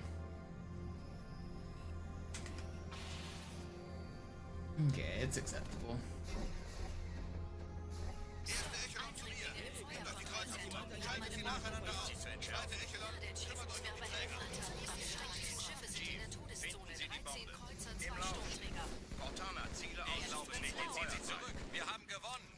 Okay, it's acceptable. Erste Echelon zu mir. Nehmt euch die Kreuzer vor. Schaltet sie nacheinander auf. Zweite Echelon, kümmert euch um die Träger. Schiffe sind in der Todeszone. Finden Sie die 13 Bombe. Kreuzer, Im 2 Lauf. Sturmträger. Cortana, Ziele auslaufen. Zieht sie zurück. Wir haben gewonnen.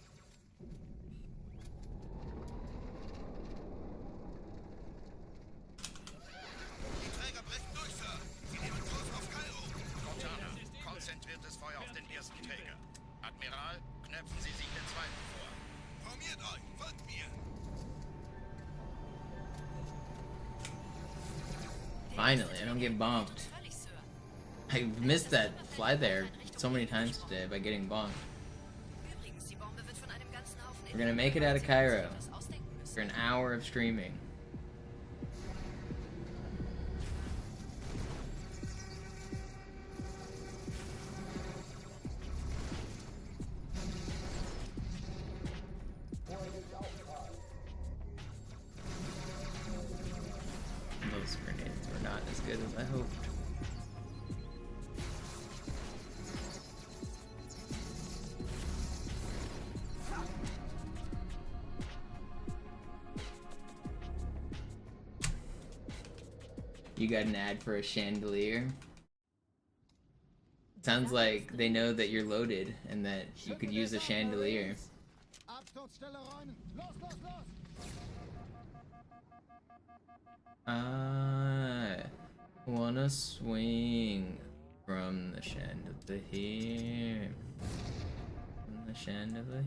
Die Träger brechen durch, Sir. Sie nehmen Kurs auf Cairo. Cortana, konzentriertes Feuer auf den ersten Träger. Admiral, knöpfen Sie sich den zweiten vor. Formiert euch, folgt mir. Finally, I don't get bonked. Völlig, Sir. I missed that fly there so many times today by getting bonked. Übrigens, die Bombe wird von einem ganzen Haufen We're gonna make it out of Cairo etwas ausdenken müssen. for an hour of streaming. those grenades were not as good as I hoped. You got an ad for a chandelier? Sounds like they know that you're loaded and that you could use a chandelier. I wanna swing from the chandelier. From the chandelier.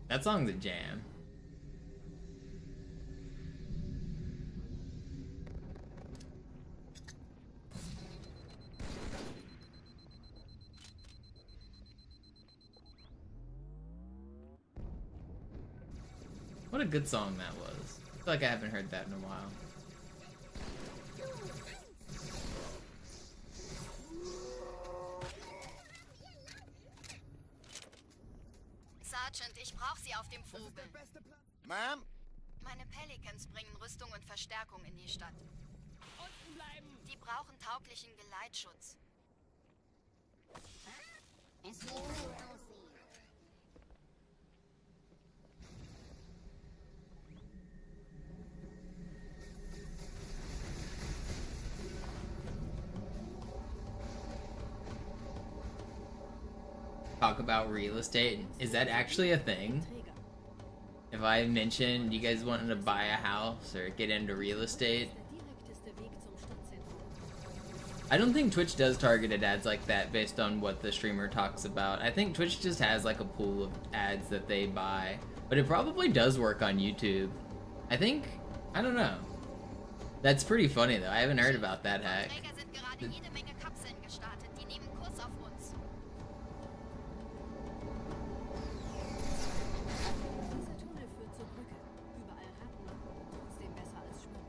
That song's a jam. What a good song that was. I feel like I haven't heard that in a while. Sergeant, ich brauche Sie auf dem Vogel. Ma'am? Meine Pelicans bringen Rüstung und Verstärkung in die Stadt. Unten bleiben. Die brauchen tauglichen Geleitschutz. Es wird gut aussehen. Talk about real estate. Is that actually a thing? If I mentioned you guys wanted to buy a house or get into real estate, I don't think Twitch does targeted ads like that based on what the streamer talks about. I think Twitch just has like a pool of ads that they buy, but it probably does work on YouTube. I don't know. That's pretty funny though. I haven't heard about that hack. Träger sind gerade jede Menge Kapseln gestartet. Die nehmen Kurs auf uns. Dieser Tunnel führt zur Brücke. Überall Ratten, trotzdem besser als Schwimmen.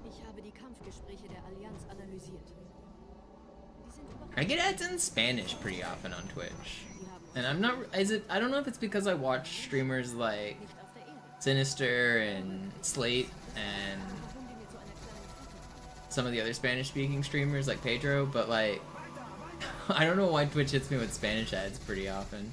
Ich habe die Kampfgespräche der Allianz analysiert. Die sind überraschend. I get ads in Spanish pretty often on Twitch. And I'm not, I don't know if it's because I watch streamers like Nicht auf der Erde. Sinister and Slate and Warum wir mit so einer kleinen Flotte? some of the other Spanish speaking streamers like Pedro, but like, I don't know why Twitch hits me with Spanish ads pretty often.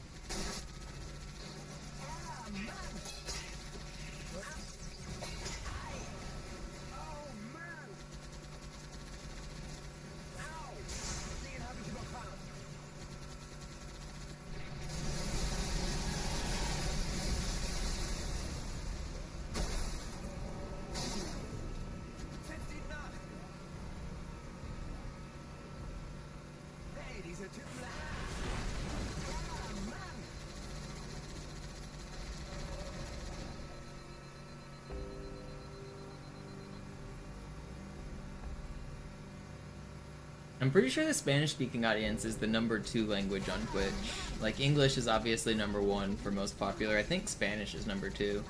I'm pretty sure the Spanish-speaking audience is the #2 language on Twitch. Like, English is obviously #1 for most popular. I think Spanish is #2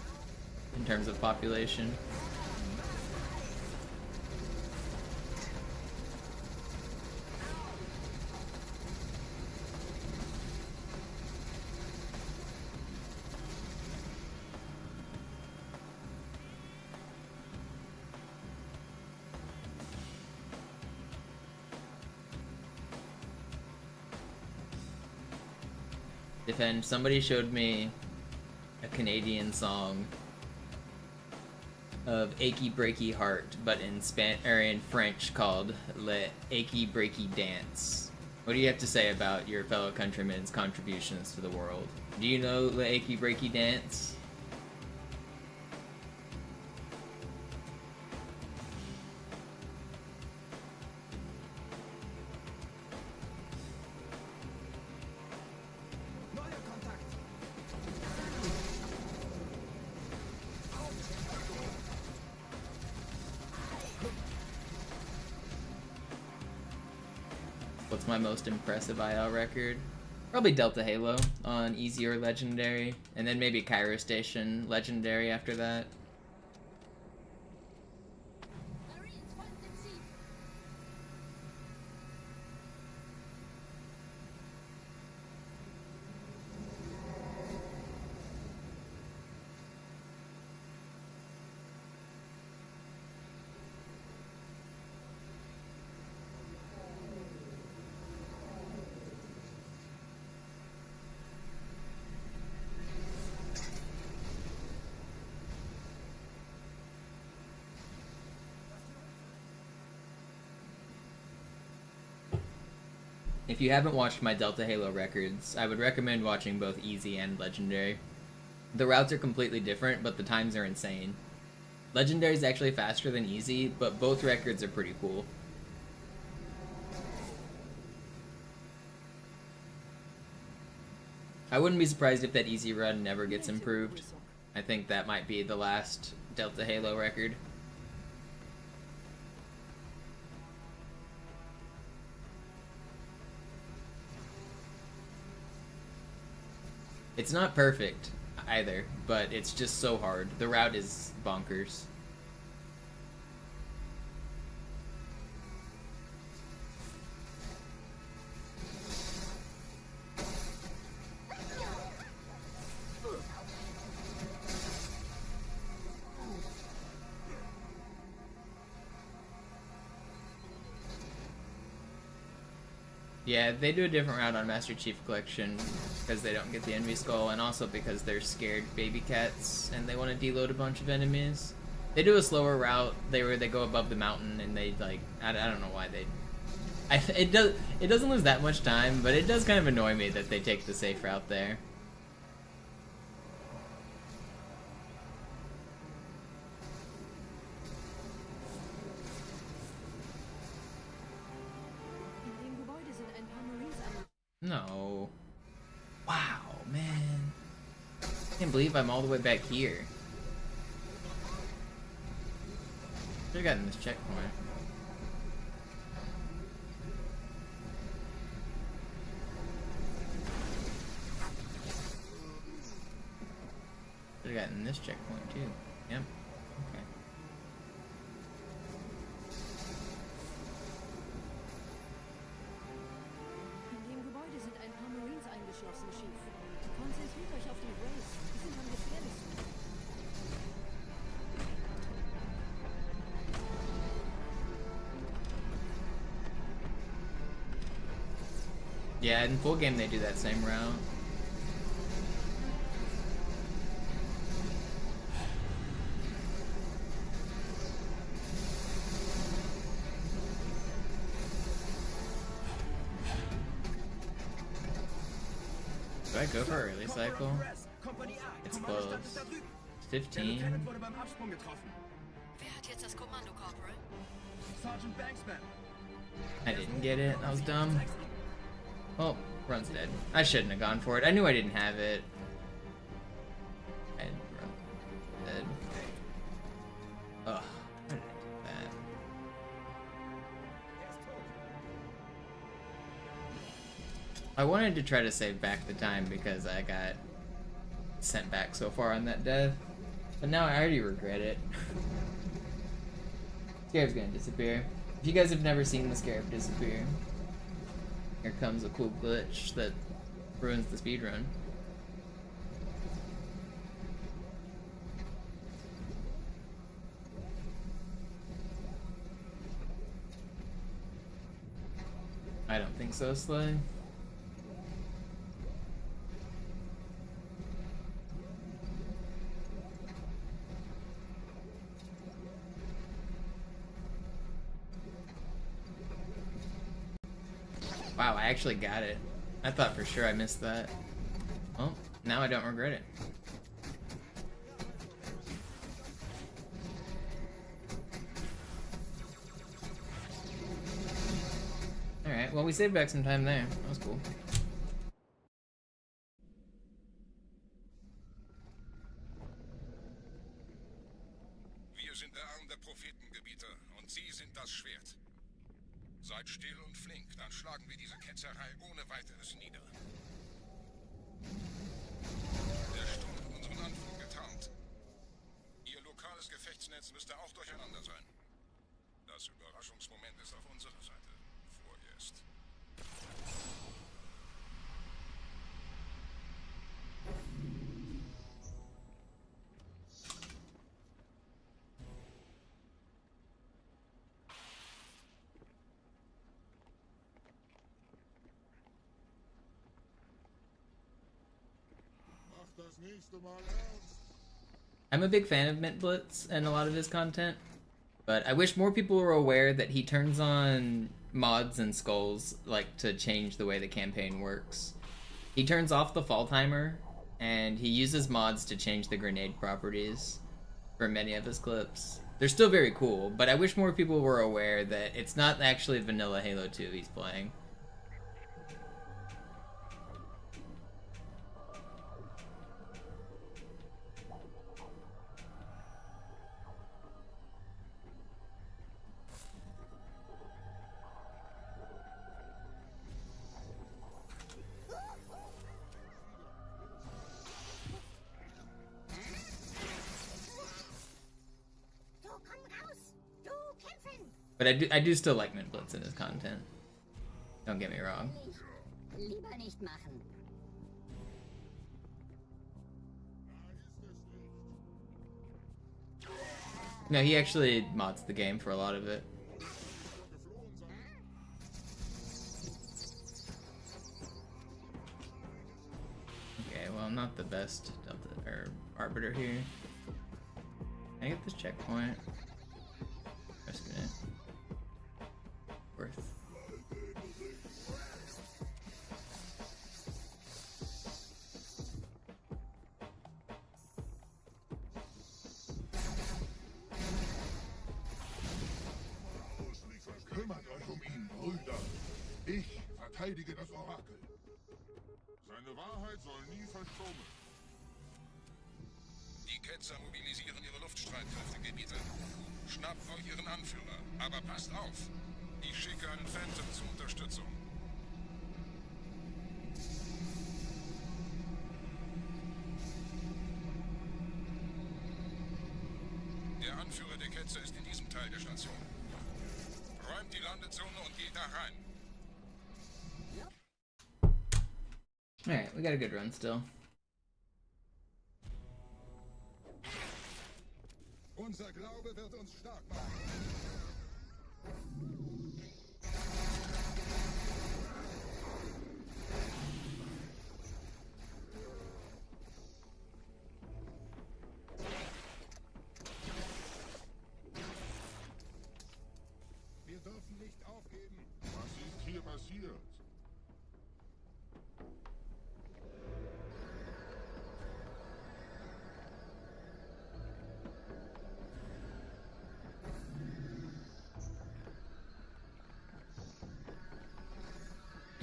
in terms of population. Defend. Somebody showed me a Canadian song of Achy Breaky Heart, but in in French called Le Achy Breaky Dance. What do you have to say about your fellow countrymen's contributions to the world? Do you know Le Achy Breaky Dance? What's my most impressive IL record? Probably Delta Halo on Easy or Legendary, and then maybe Cairo Station Legendary after that. If you haven't watched my Delta Halo records, I would recommend watching both Easy and Legendary. The routes are completely different, but the times are insane. Legendary is actually faster than Easy, but both records are pretty cool. I wouldn't be surprised if that Easy run never gets improved. I think that might be the last Delta Halo record. It's not perfect either, but it's just so hard. The route is bonkers. Yeah, they do a different route on Master Chief Collection because they don't get the Envy Skull, and also because they're scared baby cats and they want to deload a bunch of enemies. They do a slower route. They go above the mountain and they like I don't know why they. It doesn't lose that much time, but it does kind of annoy me that they take the safe route there. No. Wow, man. I can't believe I'm all the way back here. Should've gotten this checkpoint. Should've gotten this checkpoint too. Yep. Okay. Konzentriert euch auf die Race. Die sind am gefährlichsten. Yeah, in full game they do that same route. Do I go for early cycle? It's close. 15. Wer hat jetzt das Kommando, Corporal? I didn't get it. That was dumb. Oh, run's dead. I shouldn't have gone for it. I knew I didn't have it. And run dead. Ugh. Why did I do that? I wanted to try to save back the time because I got sent back so far on that death. But now I already regret it. Scarab's gonna disappear. If you guys have never seen the Scarab disappear, here comes a cool glitch that ruins the speedrun. I don't think so, Slay. Wow, I actually got it. I thought for sure I missed that. Well, now I don't regret it. Alright, well we saved back some time there. That was cool. Wir sind der Arm der Prophetengebieter und Sie sind das Schwert. Seid still und flink, dann schlagen wir diese Ketzerei ohne weiteres nieder. Der Sturm hat unseren Anflug getarnt. Ihr lokales Gefechtsnetz müsste auch durcheinander sein. Das Überraschungsmoment ist auf unserer Seite. Vorerst. I'm a big fan of Mint Blitz and a lot of his content, but I wish more people were aware that he turns on mods and skulls like to change the way the campaign works. He turns off the fall timer, and he uses mods to change the grenade properties for many of his clips. They're still very cool, but I wish more people were aware that it's not actually vanilla Halo 2 he's playing. But I do still like Blitz in his content. Don't get me wrong. Lieber nicht machen. No, he actually mods the game for a lot of it. Okay, well, I'm not the best Delta or Arbiter here. Can I get this checkpoint? Risking it. Worth. Kümmert euch ihn, Brüder. Ich verteidige das Orakel. Seine Wahrheit soll nie verstummen. Die Ketzer mobilisieren ihre Luftstreitkräftegebiete. Schnappt euch ihren Anführer, aber passt auf. Ich schicke einen Phantom zur Unterstützung. Der Anführer der Ketzer ist in diesem Teil der Station. Räumt die Landezone und geht da rein. Alright, we got a good run still. Unser Glaube wird uns stark machen. Wir dürfen nicht aufgeben. Was ist hier passiert?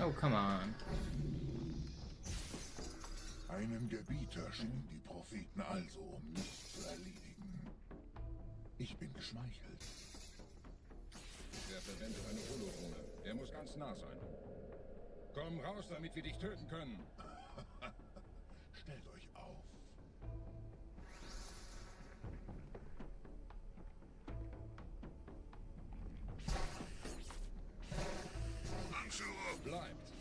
Oh, come on. Einen Gebieter schicken die Propheten also, um mich zu erledigen. Ich bin geschmeichelt. Der verwendet eine Holodrohne. Der muss ganz nah sein. Komm raus, damit wir dich töten können. Stellt euch auf. Anführer! Bleibt.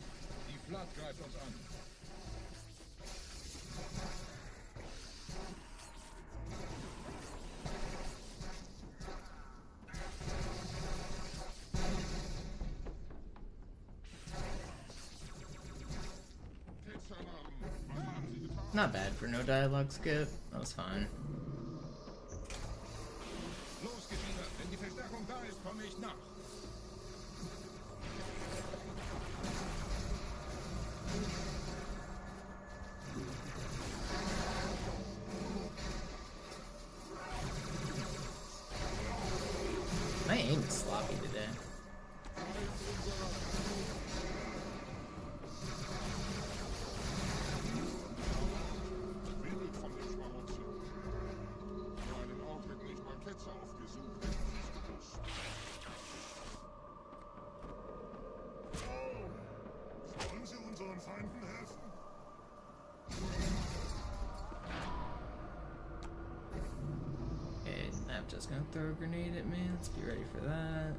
Die Flat greift uns an. Not bad for no dialogue skip. That was fine. Los, Gebieter. Wenn die Verstärkung da ist, komme ich nach. My aim is sloppy today. Okay, I'm just gonna throw a grenade at me. Let's be ready for that.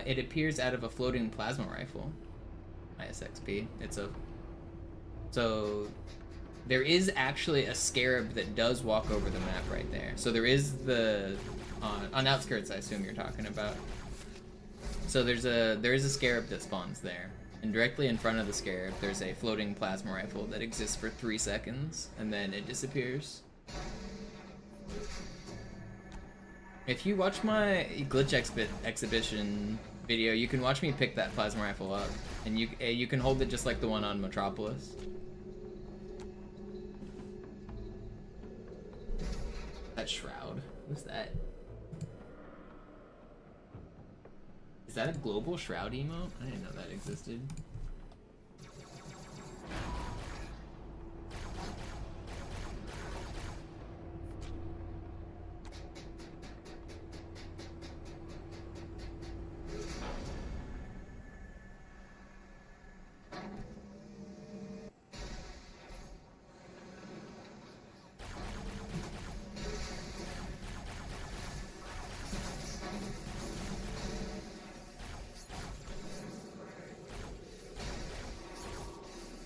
It appears out of a floating plasma rifle. ISXP. So there is actually a Scarab that does walk over the map right there. So there is the on outskirts, I assume you're talking about. So there is a Scarab that spawns there, and directly in front of the Scarab there's a floating plasma rifle that exists for 3 seconds and then it disappears. If you watch my glitch exhibition video, you can watch me pick that plasma rifle up, and you can hold it just like the one on Metropolis. That shroud. What's that? Is that a global shroud emote? I didn't know that existed.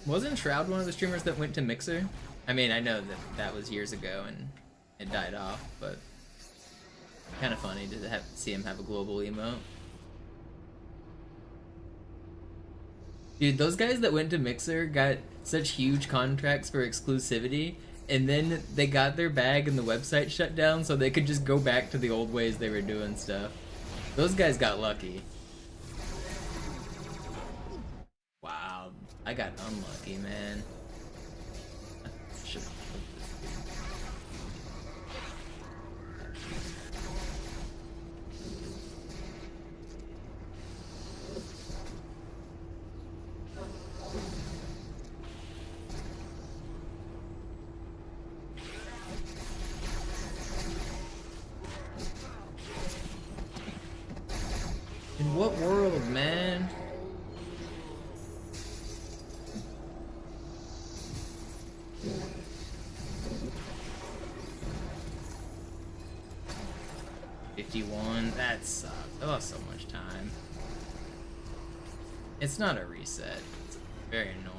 Wasn't Shroud one of the streamers that went to Mixer? I mean, I know that was years ago and it died off, but kind of funny to see him have a global emote. Dude, those guys that went to Mixer got such huge contracts for exclusivity, and then they got their bag and the website shut down so they could just go back to the old ways they were doing stuff. Those guys got lucky. I got unlucky, man. In what world, man? That sucked. Oh, so much time. It's not a reset. It's very annoying.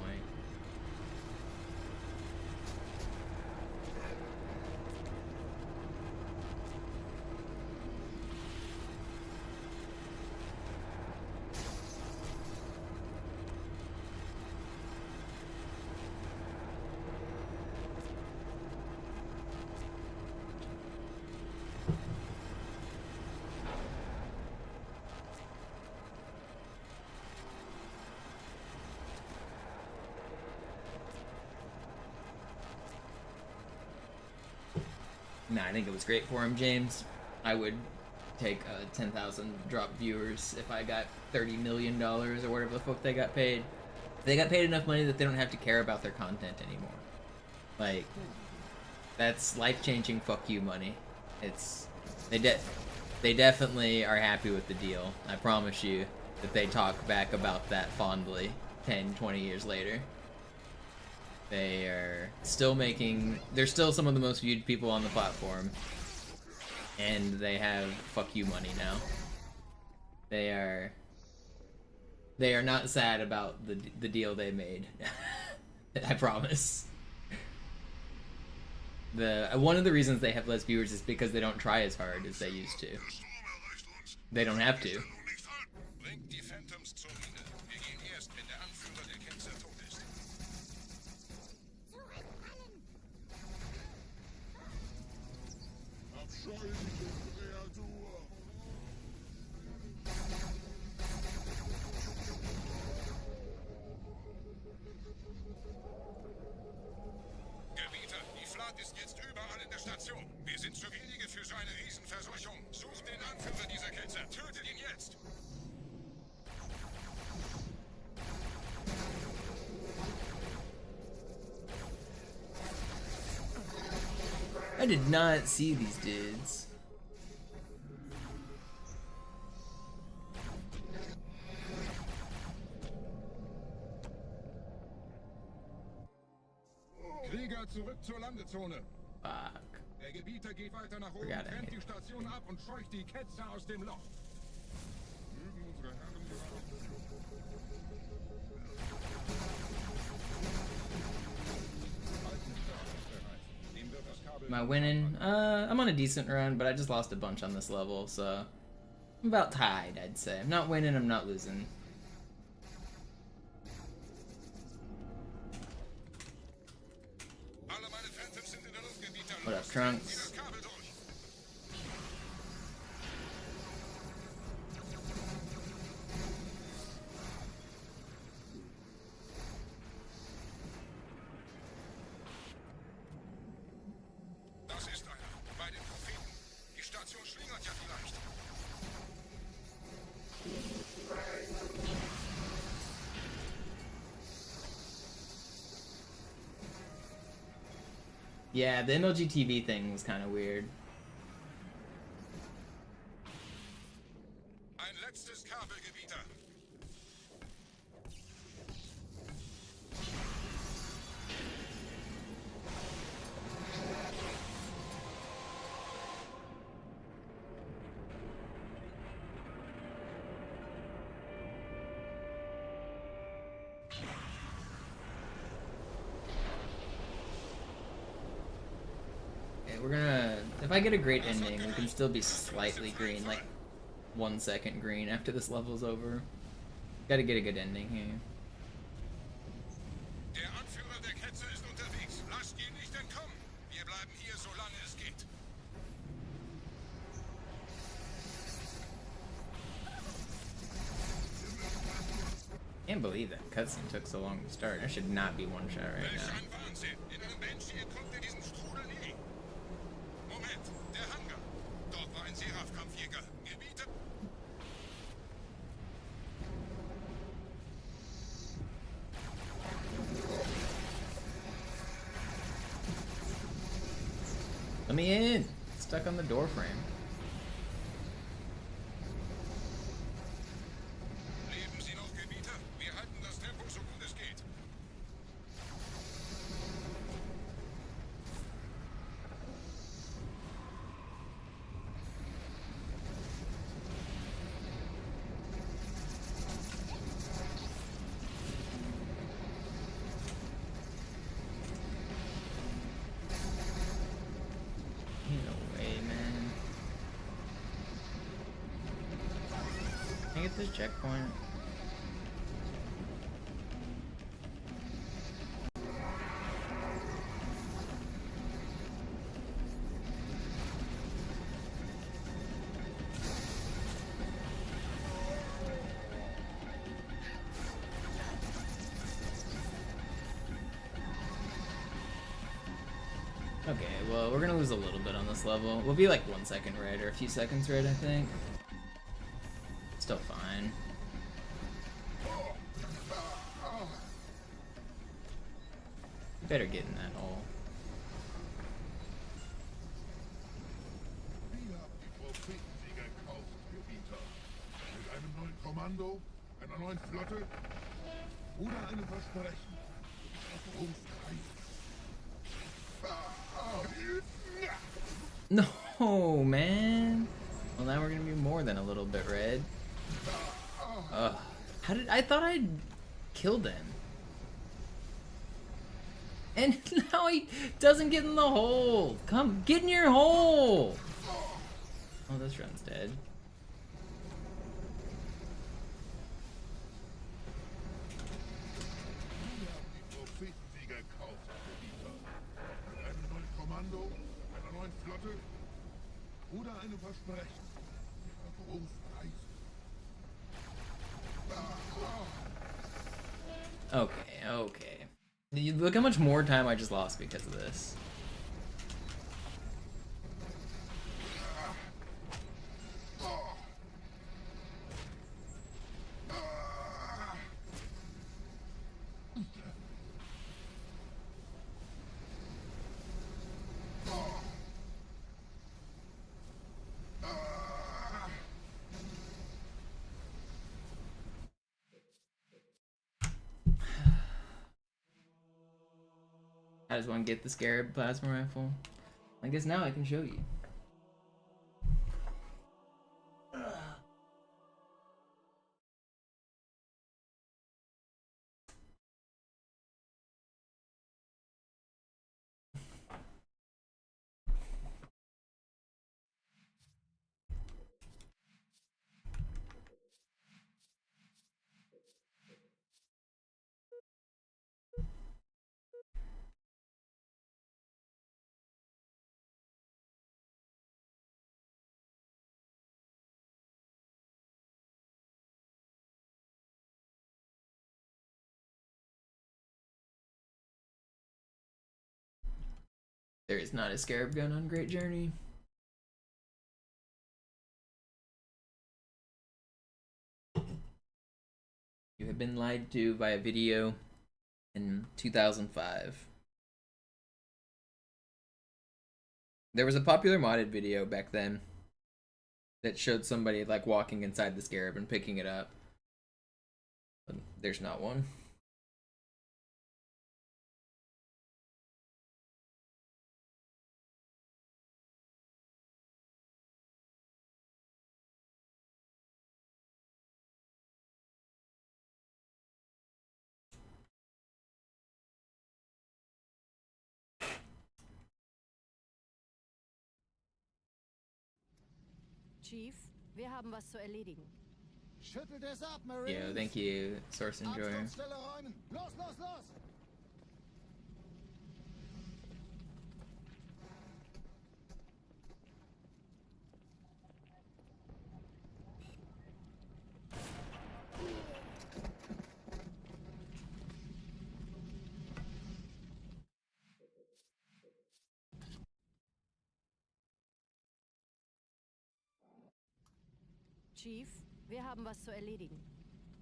Nah, I think it was great for him, James. I would take 10,000 drop viewers if I got $30 million or whatever the fuck they got paid. They got paid enough money that they don't have to care about their content anymore. Like, that's life-changing fuck you money. They definitely are happy with the deal. I promise you that they talk back about that fondly 10, 20 years later. They are still they're still some of the most viewed people on the platform, and they have fuck you money now. They are not sad about the deal they made. I promise. One of the reasons they have less viewers is because they don't try as hard as they used to. They don't have to. Ist jetzt überall in der Station. Wir sind zu wenige für so eine Riesenverseuchung. Sucht den Anführer dieser Ketzer. Tötet ihn jetzt. I did not see these dudes. Krieger, zurück zur Landezone. Fuck. Der Gebieter geht weiter nach oben, trennt die Station ab und scheucht die Ketzer aus dem Loch. Mögen Am I winning? I'm on a decent run, but I just lost a bunch on this level, so I'm about tied, I'd say. I'm not winning, I'm not losing. What up, Trunks? Das ist einer. Bei den Propheten. Die Station schlingert ja vielleicht. Yeah, the MLG thing was kind of weird. Ein letztes Kabelgebieter. We're gonna, if I get a great ending, we can still be slightly green, like 1 second green after this level's over. Gotta get a good ending here. Der Anführer der Ketze ist unterwegs. Lasst ihn nicht entkommen. Wir bleiben hier, solange es geht. Can't believe that cutscene took so long to start. I should not be one shot right Welch now. ein Wahnsinn. In einem Banshee entkommt ihr diesen Strudel nie. Moment, der Hangar. Dort war ein Seraph-Kampfjäger. Gebiete. Let me in! Stuck on the door frame. Leben Sie noch, Gebieter? Wir halten das Tempo so gut es geht. No way, man. Can I get this checkpoint? Okay, well, we're gonna lose a little bit on this level. We'll be like 1 second red, or a few seconds red, I think. Still fine. Better get in that hole. Wir haben die Prophetensieger gekauft, Gebieter. Mit einem neuen Kommando, einer neuen Flotte oder einem Versprechen. No, man. Well, now we're gonna be more than a little bit red. Ugh. How did I thought I'd killed him? And now he doesn't get in the hole. Come, get in your hole. Oh, this run's dead. Wir haben die Prophetensieger gekauft, Gebieter. Mit einem neuen Kommando, einer neuen Flotte oder einem Versprechen. Ihrer großen Reise. Okay, okay. Look how much more time I just lost because of this. I just want to get the Scarab plasma rifle. I guess now I can show you. There is not a Scarab gun on Great Journey. You have been lied to by a video in 2005. There was a popular modded video back then that showed somebody like walking inside the Scarab and picking it up. But there's not one. Chief, wir haben was zu erledigen. Schüttelt es ab, Marines! Yo, thank you, Source Enjoyer. Absturzstelle räumen! Los, los, los! Chief, wir haben was zu erledigen.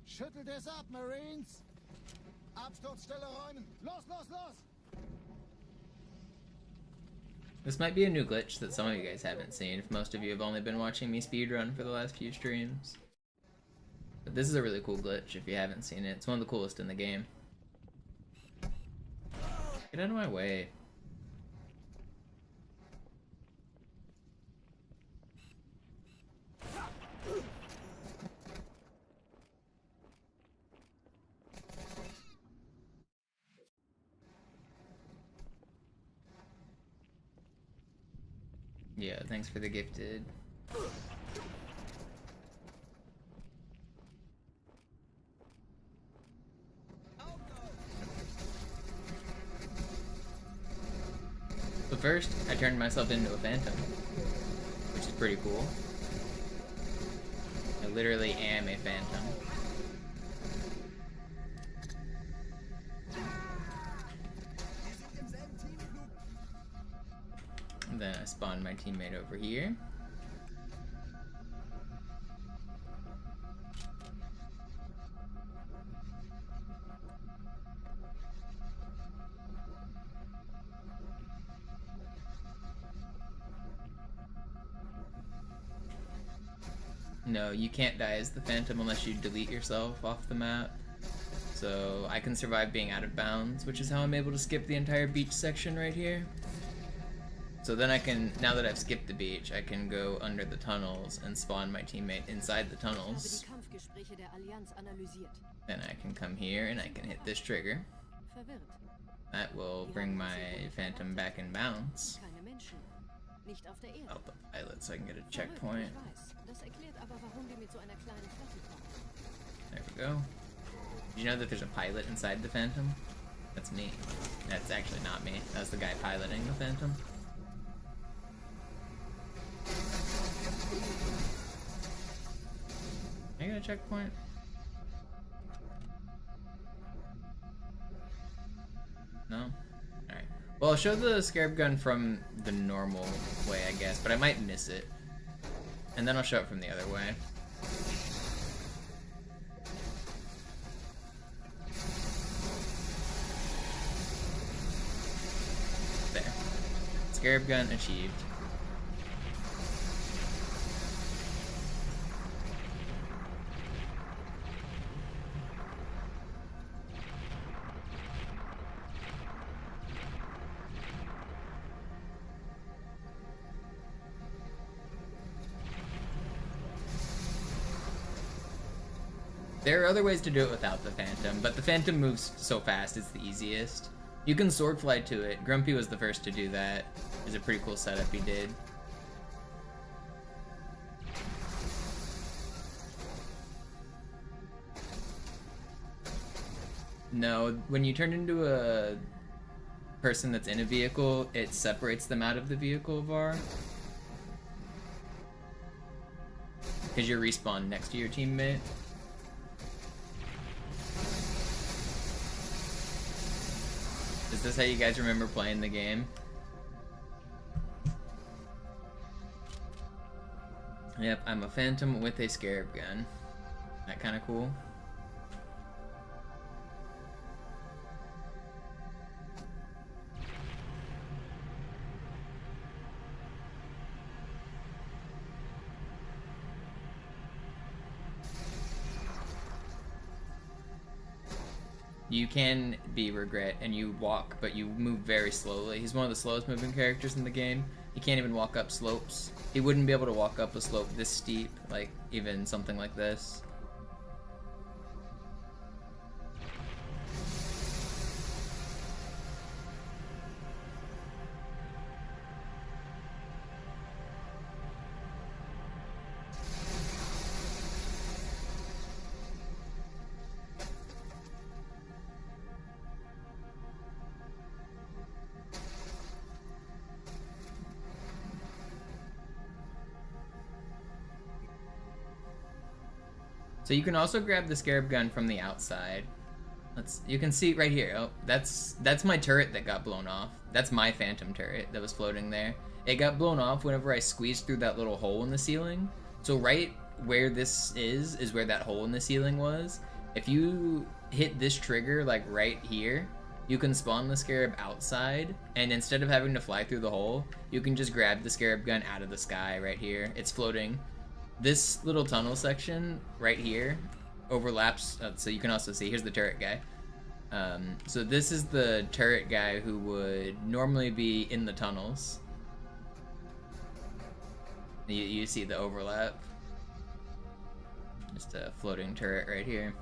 Schüttelt es ab, Marines! Absturzstelle räumen! Los, los, los! This might be a new glitch that some of you guys haven't seen, if most of you have only been watching me speedrun for the last few streams. But this is a really cool glitch if you haven't seen it. It's one of the coolest in the game. Get out of my way. Yeah, thanks for the gifted. But first, I turned myself into a phantom, which is pretty cool. I literally am a phantom. And then I spawned my teammate over here. No, you can't die as the Phantom unless you delete yourself off the map. So I can survive being out of bounds, which is how I'm able to skip the entire beach section right here. So then I can, now that I've skipped the beach, I can go under the tunnels and spawn my teammate inside the tunnels. Then I can come here and I can hit this trigger. That will bring my Phantom back in bounds. Out the pilot so I can get a checkpoint. There we go. Did you know that there's a pilot inside the Phantom? That's me. That's actually not me. That's the guy piloting the Phantom. Can I get a checkpoint? No? Alright. Well, I'll show the Scarab gun from the normal way, I guess, but I might miss it. And then I'll show it from the other way. There. Scarab gun achieved. There are other ways to do it without the Phantom, but the Phantom moves so fast it's the easiest. You can sword fly to it. Grumpy was the first to do that. It was a pretty cool setup he did. No, when you turn into a person that's in a vehicle, it separates them out of the vehicle var. Because you're respawned next to your teammate. Is this how you guys remember playing the game? Yep, I'm a phantom with a scarab gun. That kind of cool. You can be Regret and you walk, but you move very slowly. He's one of the slowest moving characters in the game. He can't even walk up slopes. He wouldn't be able to walk up a slope this steep, like even something like this. So you can also grab the Scarab gun from the outside. You can see right here. Oh, that's my turret that got blown off. That's my phantom turret that was floating there. It got blown off whenever I squeezed through that little hole in the ceiling. So right where this is where that hole in the ceiling was. If you hit this trigger like right here, you can spawn the Scarab outside, and instead of having to fly through the hole, you can just grab the Scarab gun out of the sky right here. It's floating. This little tunnel section right here overlaps, so you can also see, here's the turret guy. So this is the turret guy who would normally be in the tunnels. You see the overlap. Just a floating turret right here.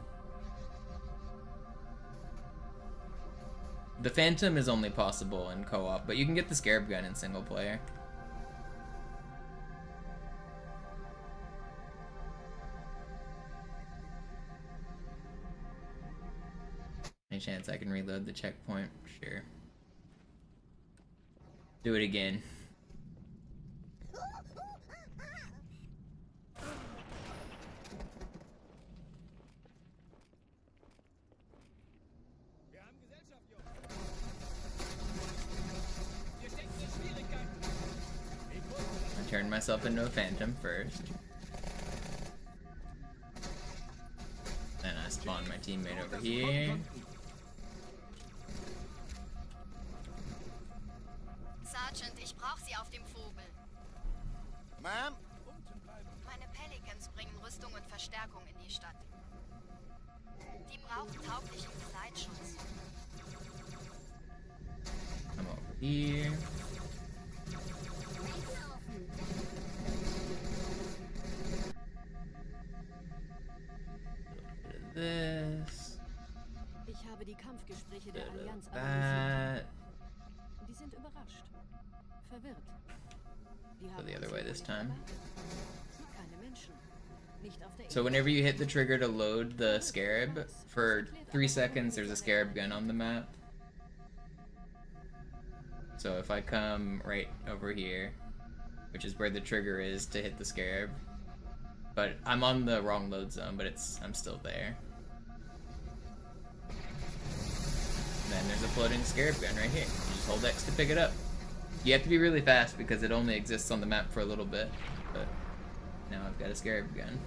The Phantom is only possible in co-op, but you can get the Scarab gun in single player. Any chance I can reload the checkpoint? Sure. Do it again. I turned myself into a phantom first. Then I spawned my teammate over here. Sergeant, ich brauche Sie auf dem Vogel. Ma'am? Meine Pelicans bringen Rüstung und Verstärkung in die Stadt. Die brauchen tauglichen Geleitschutz. Come over here. This. Ich habe die Kampfgespräche der Allianz That. analysiert. Die sind überrascht. Verwirrt. Die Go haben the other uns way wohl this nicht time. erwartet. Keine Menschen. Nicht auf der So whenever you hit the trigger to load the Scarab, for 3 seconds there's a Scarab gun on the map. So if I come right over here, which is where the trigger is to hit the Scarab, but I'm on the wrong load zone, but I'm still there. Then there's a floating Scarab gun right here. You just hold X to pick it up. You have to be really fast because it only exists on the map for a little bit, but now I've got a Scarab gun.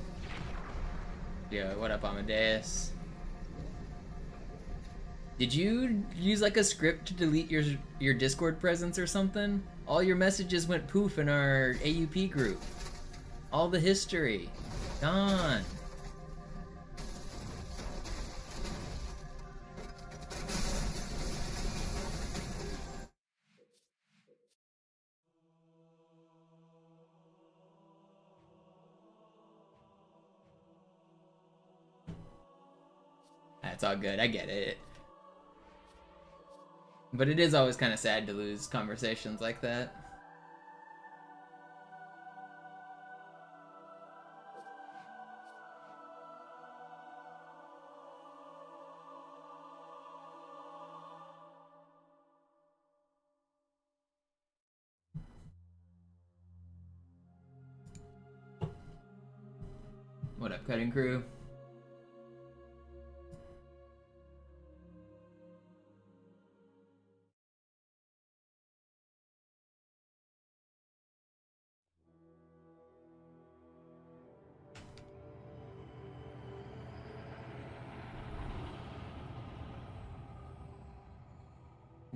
Yo, what up, Amadeus? Did you use like a script to delete your Discord presence or something? All your messages went poof in our AUP group. All the history. Gone. That's all good, I get it. But it is always kind of sad to lose conversations like that. What up, cutting crew?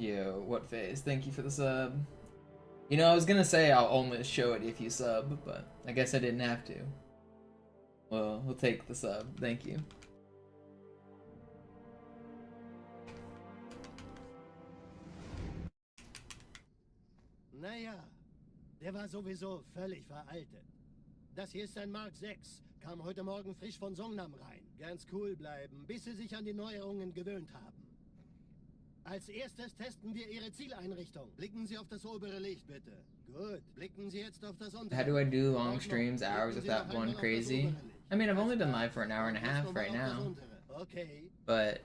Yo, what phase? Thank you for the sub. You know, I was gonna say I'll only show it if you sub, but I guess I didn't have to. Well, we'll take the sub. Thank you. Naja, der war sowieso völlig veraltet. Das hier ist ein Mark 6. Kam heute Morgen frisch von Songnam rein. Ganz cool bleiben, bis Sie sich an die Neuerungen gewöhnt haben. Als erstes testen wir Ihre Zieleinrichtung. Blicken Sie auf das obere Licht, bitte. Gut. Blicken Sie jetzt auf das untere. How do I do long streams, hours without going crazy? I mean, I've only been live for an hour and a half right now. Okay. But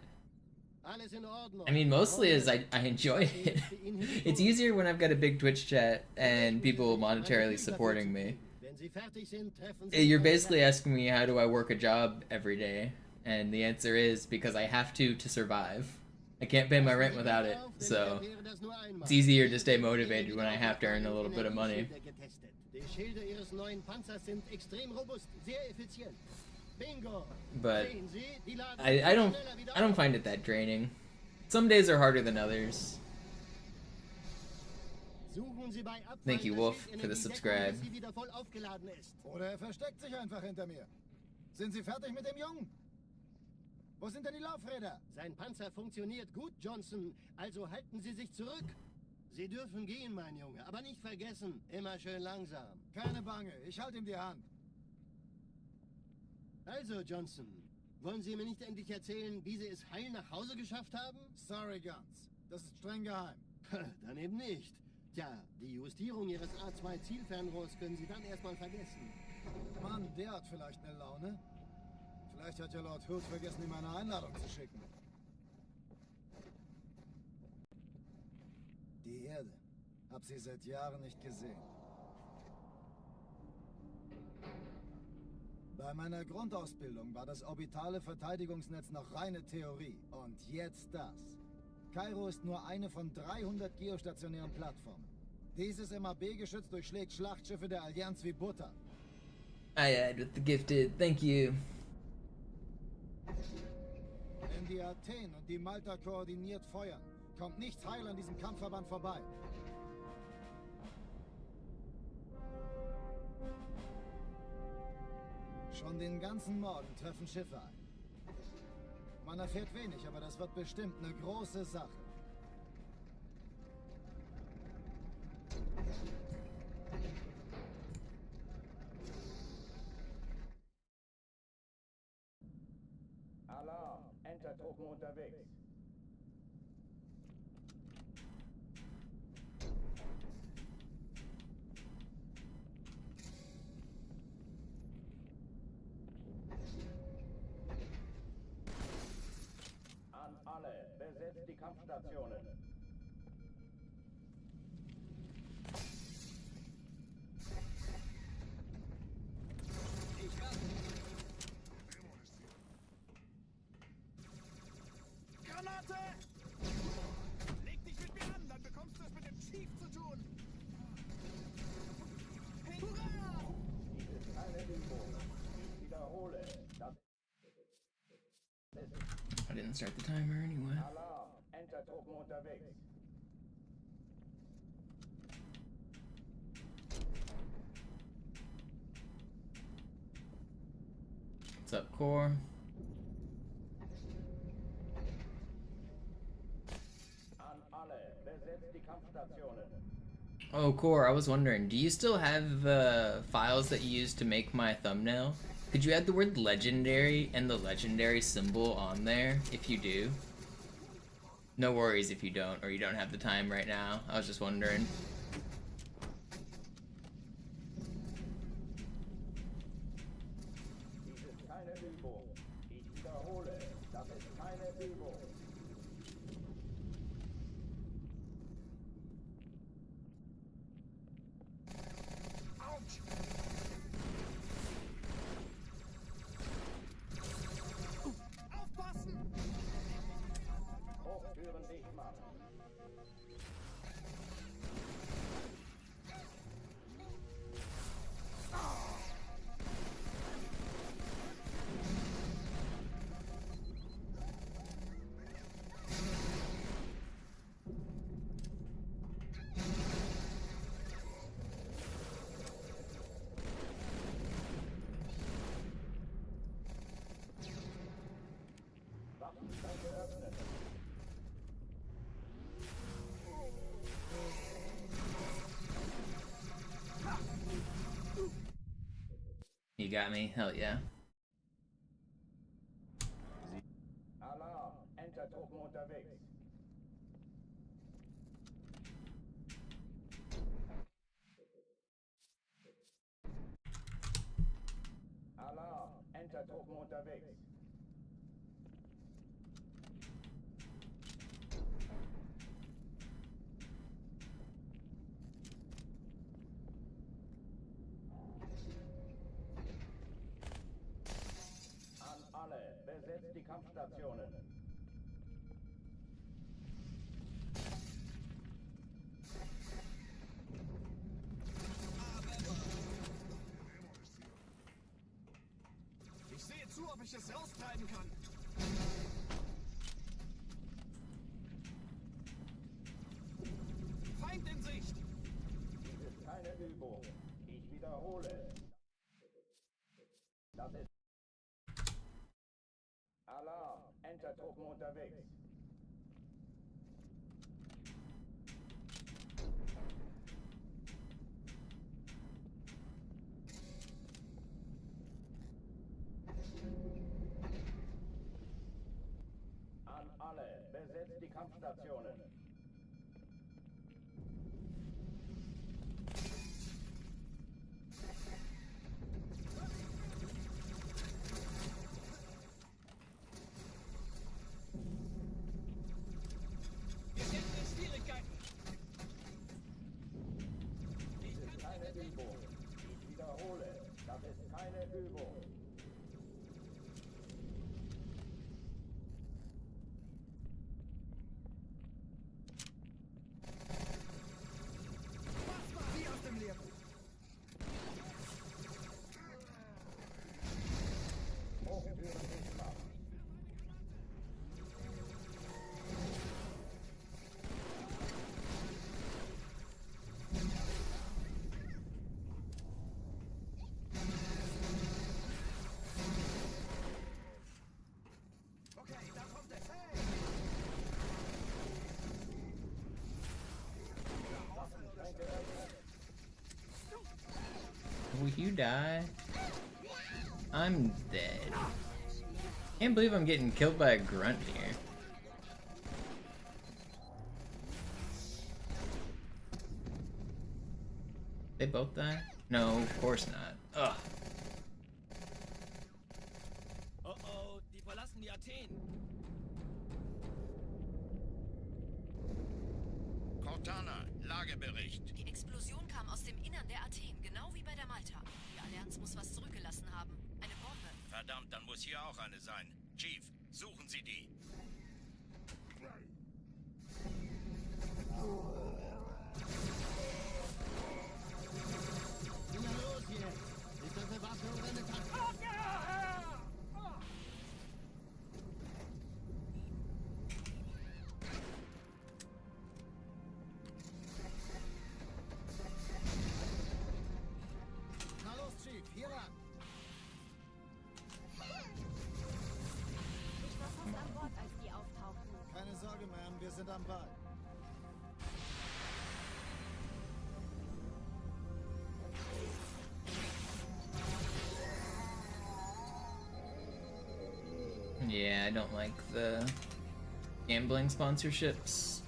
Alles in Ordnung. I mean, mostly is I enjoy it. It's easier when I've got a big Twitch chat and people monetarily supporting me. Wenn Sie fertig sind, treffen Sie You're basically asking me how do I work a job every day, and the answer is because I have to survive. I can't pay my rent without it, so it's easier to stay motivated when I have to earn a little bit of money. Die Schilde Ihres neuen Panzers sind extrem robust, sehr effizient. Bingo. But Sehen Sie, die laden I don't schneller wieder I don't auf. find it that draining. Some days are harder than others. Suchen Sie bei Abfall Thank you, das Wolf, Schild for the Energiedeckung, subscribe. bis sie wieder voll aufgeladen ist. Oder er versteckt sich einfach hinter mir. Sind Sie fertig mit dem Jungen? Wo sind denn die Laufräder? Sein Panzer funktioniert gut, Johnson. Also halten Sie sich zurück. Sie dürfen gehen, mein Junge. Aber nicht vergessen, immer schön langsam. Keine Bange, ich halte ihm die Hand. Also, Johnson, wollen Sie mir nicht endlich erzählen, wie Sie es heil nach Hause geschafft haben? Sorry, Guns. Das ist streng geheim. Dann eben nicht. Tja, die Justierung Ihres A2-Zielfernrohrs können Sie dann erstmal vergessen. Mann, der hat vielleicht eine Laune. Vielleicht hat ja Lord Hood vergessen, ihm eine Einladung zu schicken. Die Erde. Hab sie seit Jahren nicht gesehen. Bei meiner Grundausbildung war das orbitale Verteidigungsnetz noch reine Theorie. Und jetzt das. Cairo ist nur eine von 300 geostationären Plattformen. Dieses MAB-Geschütz durchschlägt Schlachtschiffe der Allianz wie Butter. I add with the gifted. Thank you. Wenn die Athen und die Malta koordiniert feuern, kommt nichts heil an diesem Kampfverband vorbei. Schon den ganzen Morgen treffen Schiffe ein. Man erfährt wenig, aber das wird bestimmt eine große Sache. Alarm! Entertruppen unterwegs. An alle, besetzt die Kampfstationen. Granate! Leg dich mit mir an, dann bekommst du es mit dem Chief zu tun. Hey, hurra! Dies ist keine Übung. Ich wiederhole. Das I didn't start the timer anyway. Alarm! Entertruppen unterwegs. What's up, Core? An alle, besetzt die Kampfstationen. Oh, Core, I was wondering, do you still have files that you used to make my thumbnail? Could you add the word legendary and the legendary symbol on there if you do? No worries if you don't, or you don't have the time right now. I was just wondering. Dies ist keine Übung. Ich wiederhole. Das ist keine Übung. Aufpassen! Hochtüren dicht machen. you got me. Hell yeah. Alarm, Enter-Truppen unterwegs. Alarm, Enter-Truppen unterwegs. An alle, besetzt die Kampfstationen. Ich sehe zu, ob ich es raustreiben kann. Feind in Sicht. Dies ist keine Übung. Ich wiederhole. Das ist Alarm, Enter-Truppen unterwegs. An alle, besetzt die Kampfstationen. Wir sind in Schwierigkeiten. Dies ist keine Übung. Ich wiederhole, das ist keine Übung. Wie aus dem Lehrbuch. Hochführen ist Macht. Okay, da kommt es. Hey! Will you die? I'm dead. Can't believe I'm getting killed by a grunt here. They both die? No, of course not. Ugh. Oh oh, die verlassen die Athen. Cortana, Lagebericht. Die Explosion kam aus dem Innern der Athen, genau wie bei der Malta. Die Allianz muss was zurückgelassen haben. Eine Bombe. Verdammt, dann muss hier auch eine sein. Chief, suchen Sie die. Na los jetzt! Ist das eine Waffe oder eine Taktik? Na los, Chief, hier lang. Ich war fast an Bord, als die auftauchten. Keine Sorge, Ma'am, wir sind am Ball. Yeah, I don't like the gambling sponsorships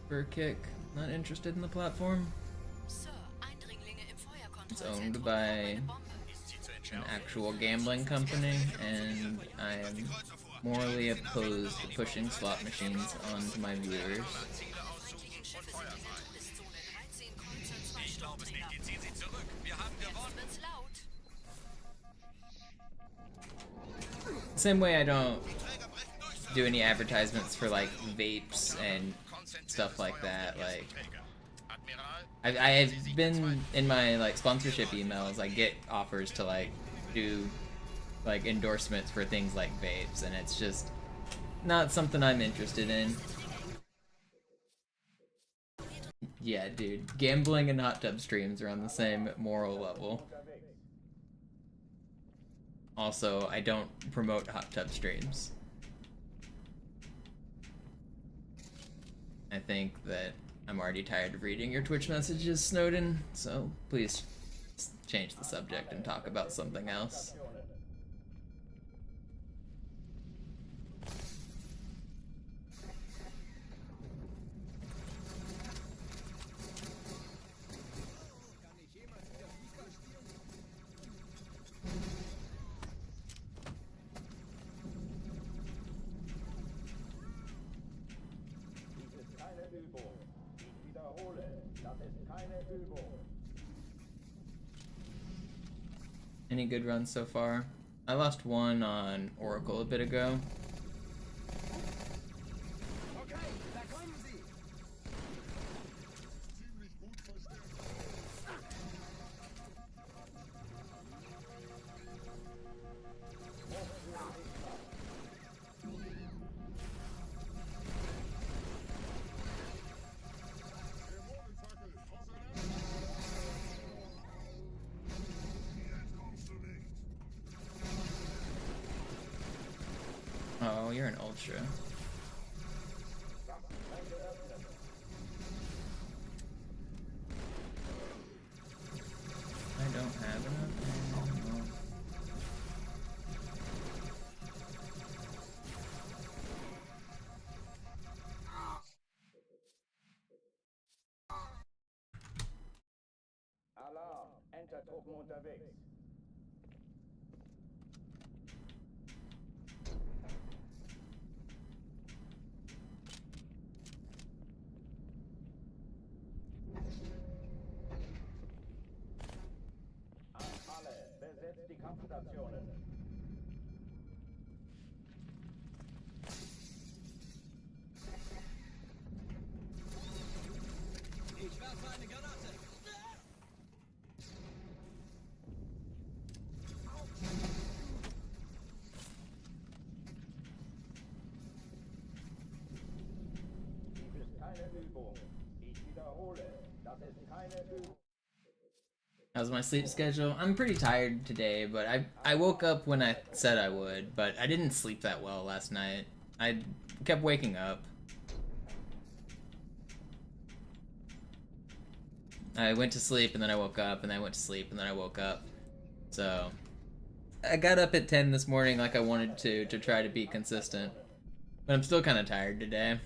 for a kick. Not interested in the platform. Sir, Eindringlinge im It's Feuerkontrollzentrum owned haben by eine Bombe. Ist sie zu an entschärfen? actual gambling company, and I am morally opposed to pushing slot machines onto my viewers. Ziele aussuchen Feindliche und Schiffe Feuer sind in der frei. Todeszone. 13 Kreuzer, 2 Ich glaube es nicht, Sturmträger. jetzt ziehen Sie zurück. Wir haben gewonnen. Jetzt wird's laut. Same way I don't do any advertisements for like vapes and stuff like that. Like Admiral, I've been in my like sponsorship emails. I get offers to like do like endorsements for things like vapes, and it's just not something I'm interested in. Yeah, dude, gambling and hot tub streams are on the same moral level. Also, I don't promote hot tub streams. I think that I'm already tired of reading your Twitch messages, Snowden, so please change the subject and talk about something else. Any good runs so far? I lost one on Oracle a bit ago. Oh, you're an ultra. I don't have enough ammo. Alarm! Enter-Truppen unterwegs. Besetzt die Kampfstationen. Ich werfe eine Granate. Dies ist keine Übung. Ich wiederhole, das ist keine Übung. How's my sleep schedule? I'm pretty tired today, but I woke up when I said I would, but I didn't sleep that well last night. I kept waking up. I went to sleep and then I woke up and then I went to sleep and then I woke up. So I got up at 10 this morning like I wanted to try to be consistent. But I'm still kind of tired today.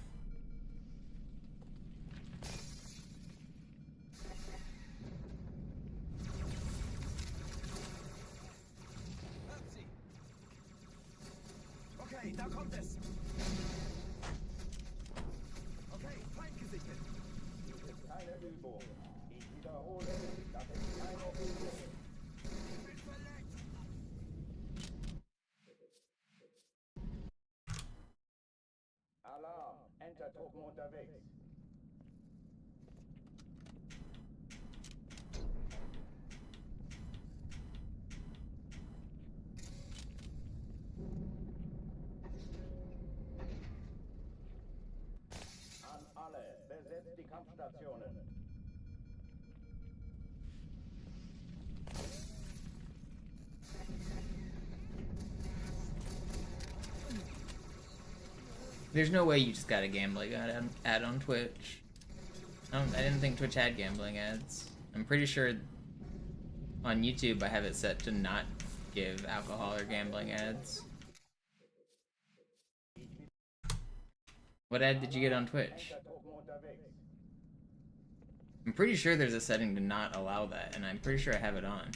Okay, da kommt es. Okay, Feind gesichtet. Dies ist keine Übung. Ich wiederhole, das ist keine Übung. Ich bin verletzt. Alarm! Enter-Truppen unterwegs. An alle, besetzt die Kampfstationen. There's no way you just got a gambling ad on Twitch. I didn't think Twitch had gambling ads. I'm pretty sure on YouTube I have it set to not give alcohol or gambling ads. What ad did you get on Twitch? Enter-Truppen unterwegs. I'm pretty sure there's a setting to not allow that, and I'm pretty sure I have it on.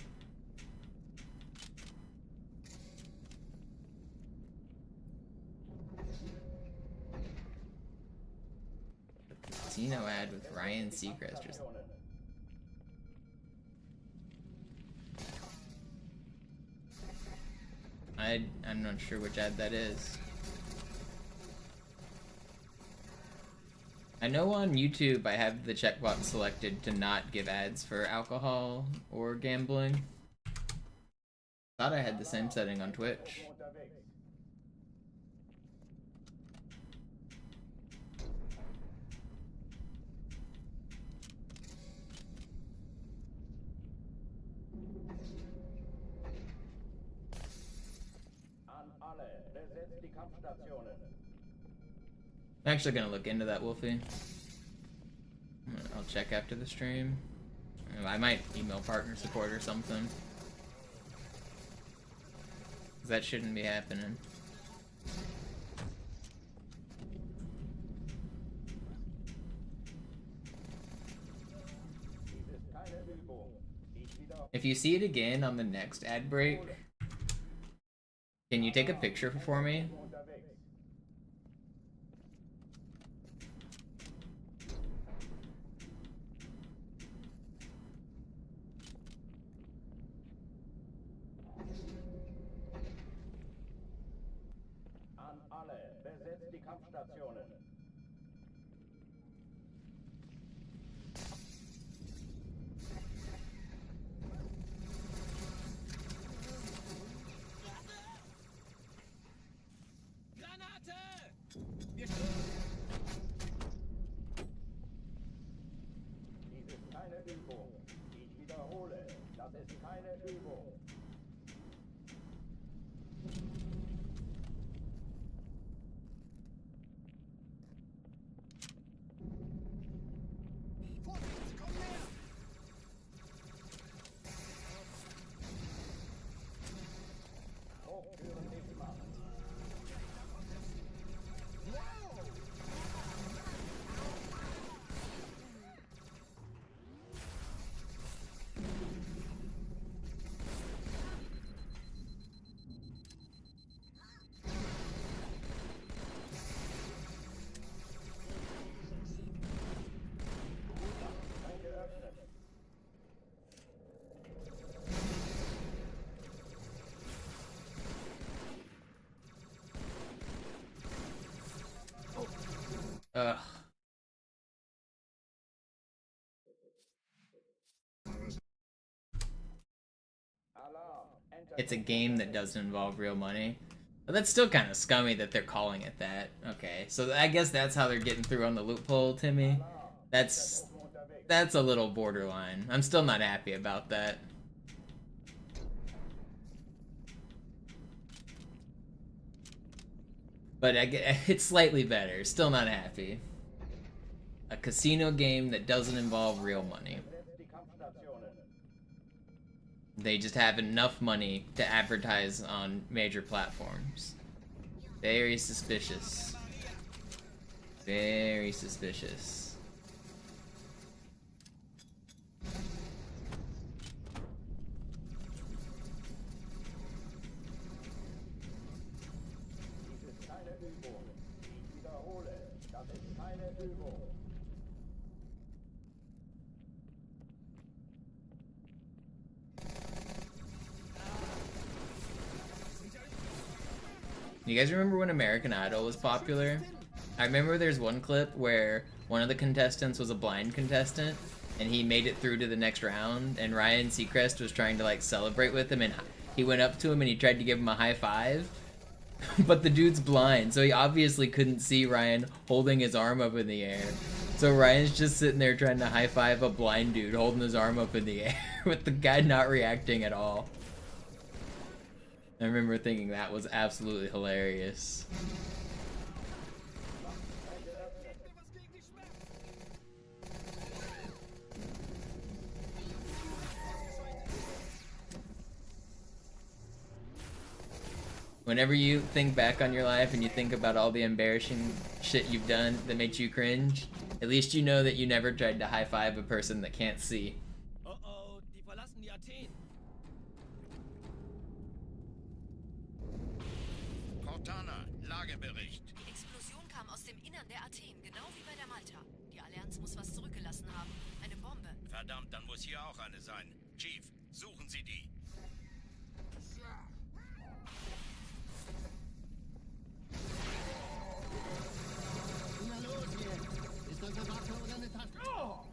Casino ad with Ryan Seacrest or something. I'm not sure which ad that is. I know on YouTube I have the checkbox selected to not give ads for alcohol or gambling. Thought I had the same setting on Twitch. Unterwegs. An alle, besetzt die Kampfstationen. I'm actually gonna look into that, Wolfie. I'll check after the stream. I might email partner support or something. That shouldn't be happening. If you see it again on the next ad break, can you take a picture for me? Ugh. It's a game that doesn't involve real money. But that's still kind of scummy that they're calling it that. Okay, so I guess that's how they're getting through on the loophole, Timmy. That's a little borderline. I'm still not happy about that. But it's slightly better. Still not happy. A casino game that doesn't involve real money. They just have enough money to advertise on major platforms. Very suspicious. Very suspicious. You guys remember when American Idol was popular? I remember there's one clip where one of the contestants was a blind contestant and he made it through to the next round, and Ryan Seacrest was trying to like celebrate with him, and he went up to him and he tried to give him a high five, but the dude's blind, so he obviously couldn't see Ryan holding his arm up in the air. So Ryan's just sitting there trying to high five a blind dude holding his arm up in the air with the guy not reacting at all. I remember thinking that was absolutely hilarious. Whenever you think back on your life and you think about all the embarrassing shit you've done that makes you cringe, at least you know that you never tried to high-five a person that can't see. Oh, die verlassen die Athen. Cortana, Lagebericht. Die Explosion kam aus dem Innern der Athen, genau wie bei der Malta. Die Allianz muss was zurückgelassen haben. Eine Bombe. Verdammt, dann muss hier auch eine sein. Chief, suchen Sie die. Na los jetzt! Ist das eine Waffe oder eine Taste? Oh!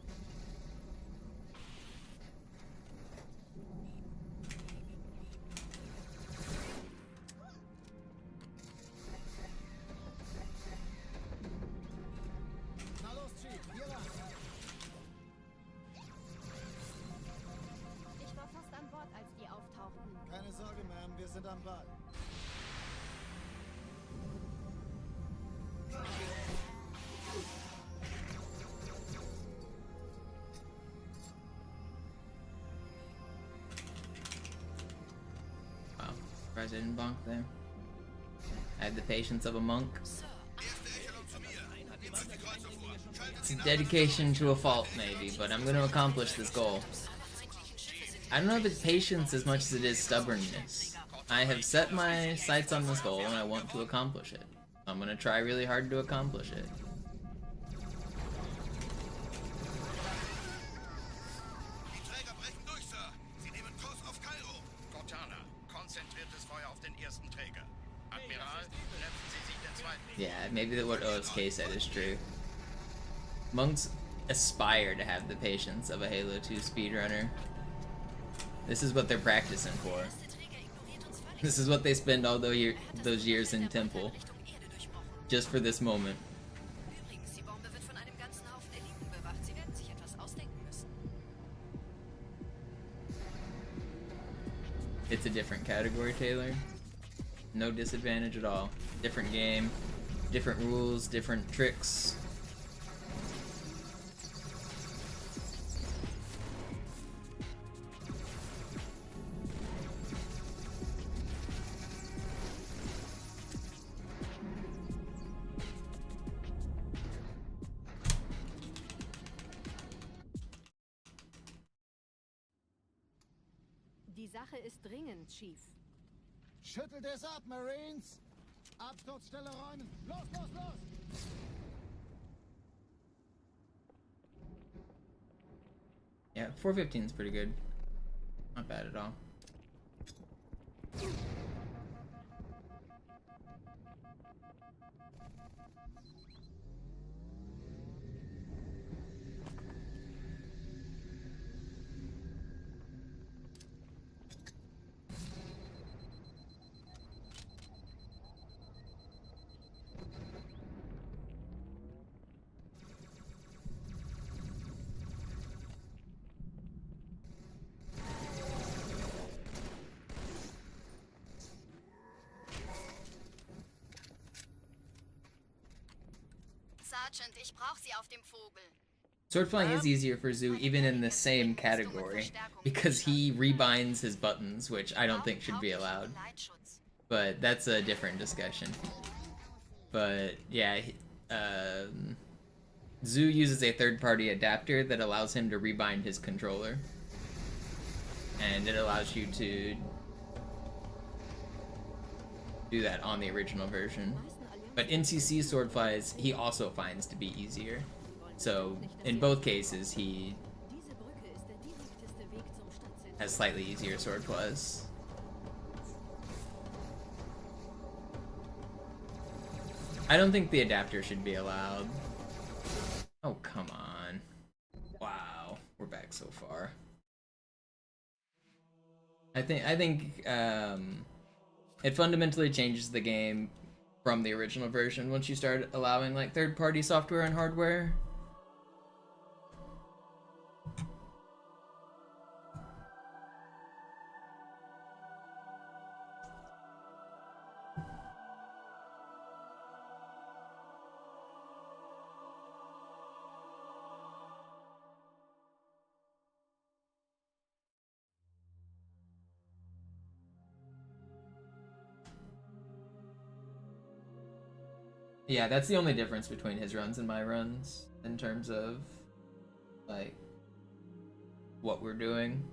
Na los, Chief, hier lang. Ich war fast an Bord, als die auftauchten. Keine Sorge, Ma'am, wir sind am Ball. surprised I didn't bonk there. I had the patience of a monk. It's a dedication to a fault, maybe, but I'm gonna accomplish this goal. I don't know if it's patience as much as it is stubbornness. I have set my sights on this goal and I want to accomplish it. I'm gonna try really hard to accomplish it. Die Träger brechen durch, Sir. Sie nehmen Kurs auf Cairo. Cortana, konzentriertes Feuer auf den ersten Träger. Admiral, knöpfen Sie sich den zweiten. Yeah, maybe what OSK said is true. Monks aspire to have the patience of a Halo 2 speedrunner. This is what they're practicing for. This is what they spend all those years in Temple. Just for this moment. Übrigens, die Bombe wird von einem ganzen Haufen Eliten bewacht. Sie werden sich etwas ausdenken müssen. It's a different category, Taylor. No disadvantage at all. Different game, different rules, different tricks. Die Sache ist dringend, Chief. Schüttelt es ab, Marines! Absturzstelle räumen! Los, los, los! Yeah, 415 is pretty good. Not bad at all. Sergeant, ich brauche Sie auf dem Vogel. Sword flying is easier for Zoo even in the same category, because he rebinds his buttons, which I don't think should be allowed. But that's a different discussion. But yeah, Zoo uses a third-party adapter that allows him to rebind his controller. And it allows you to do that on the original version. But NCC sword flies, he also finds to be easier. So, in both cases, he has slightly easier sword flies. I don't think the adapter should be allowed. Oh, come on. Wow, we're back so far. I think it fundamentally changes the game from the original version once you start allowing like third-party software and hardware. Yeah, that's the only difference between his runs and my runs in terms of like what we're doing.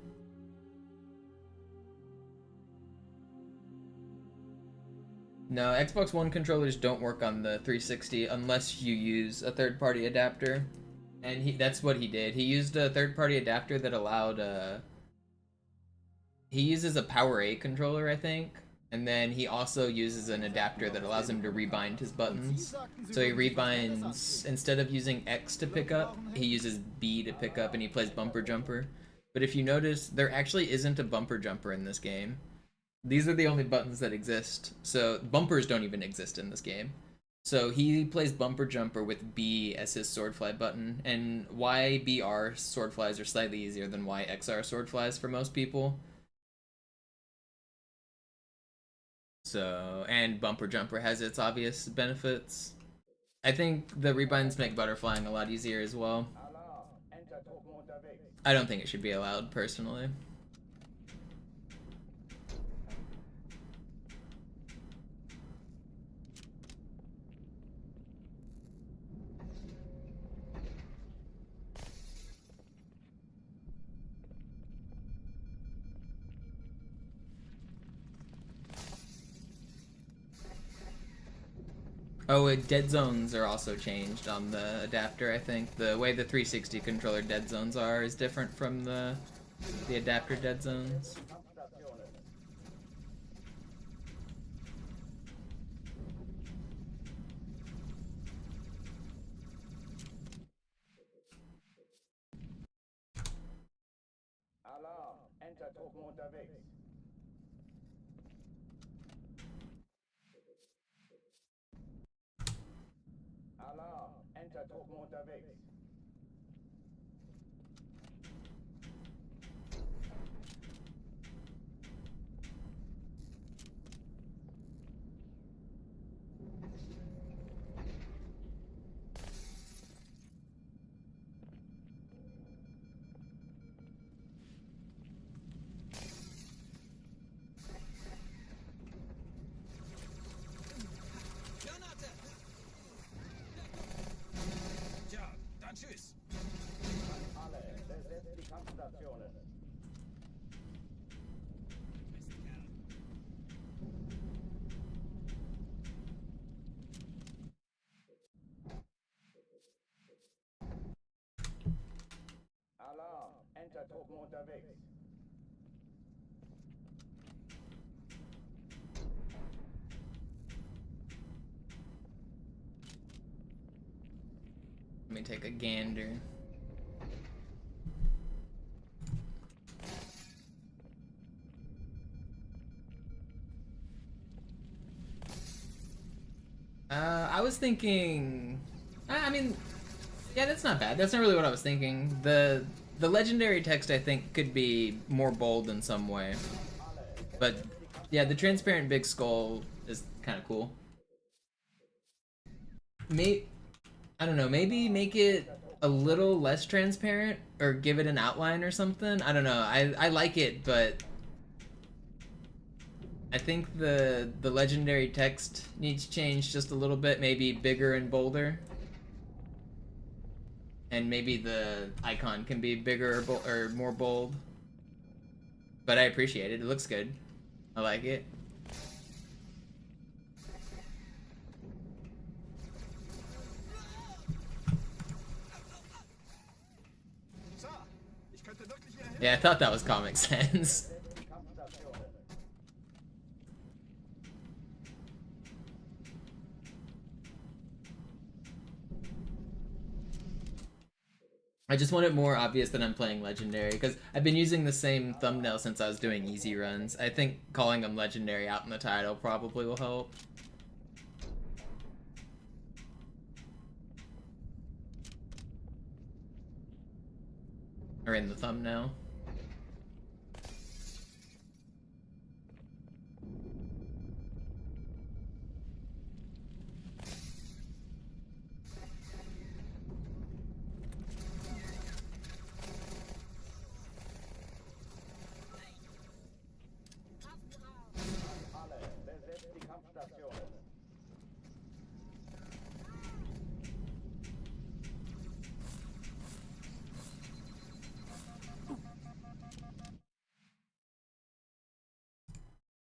No, Xbox One controllers don't work on the 360 unless you use a third-party adapter. And that's what he did. He used a third-party adapter that allowed he uses a Power 8 controller, I think. And then he also uses an adapter that allows him to rebind his buttons. So he rebinds, instead of using X to pick up, he uses B to pick up, and he plays bumper jumper. But if you notice, there actually isn't a bumper jumper in this game. These are the only buttons that exist. So bumpers don't even exist in this game. So he plays bumper jumper with B as his swordfly button, and YBR swordflies are slightly easier than YXR swordflies for most people. So, and bumper jumper has its obvious benefits. I think the rebinds make butterflying a lot easier as well. I don't think it should be allowed, personally. Oh, dead zones are also changed on the adapter, I think. The way the 360 controller dead zones are is different from the adapter dead zones. Alarm! Entertruppen unterwegs. Alarm! Entertruppen unterwegs. Granate! Tja, dann tschüss. Alle, besetzt die Kampfstationen. Alarm! Entertruppen unterwegs. Let me take a gander. I was thinking. I mean, yeah, that's not bad. That's not really what I was thinking. The legendary text I think could be more bold in some way, but yeah, the transparent big skull is kind of cool. I don't know. Maybe make it a little less transparent, or give it an outline or something. I don't know. I like it, but I think the legendary text needs changed just a little bit, maybe bigger and bolder. And maybe the icon can be bigger or more bold. But I appreciate it. It looks good. I like it. Yeah, I thought that was Comic Sans. I just want it more obvious that I'm playing Legendary, because I've been using the same thumbnail since I was doing easy runs. I think calling them Legendary out in the title probably will help. Or in the thumbnail.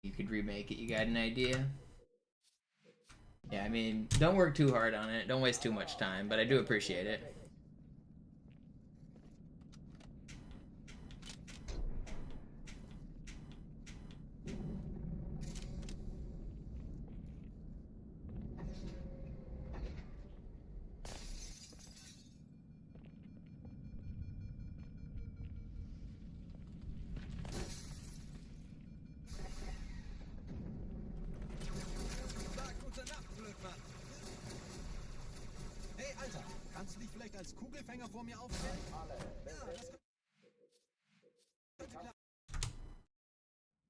You could remake it, you got an idea? Yeah, I mean, don't work too hard on it, don't waste too much time, but I do appreciate it. Hey, Alter, kannst du dich vielleicht als Kugelfänger vor mir aufstellen?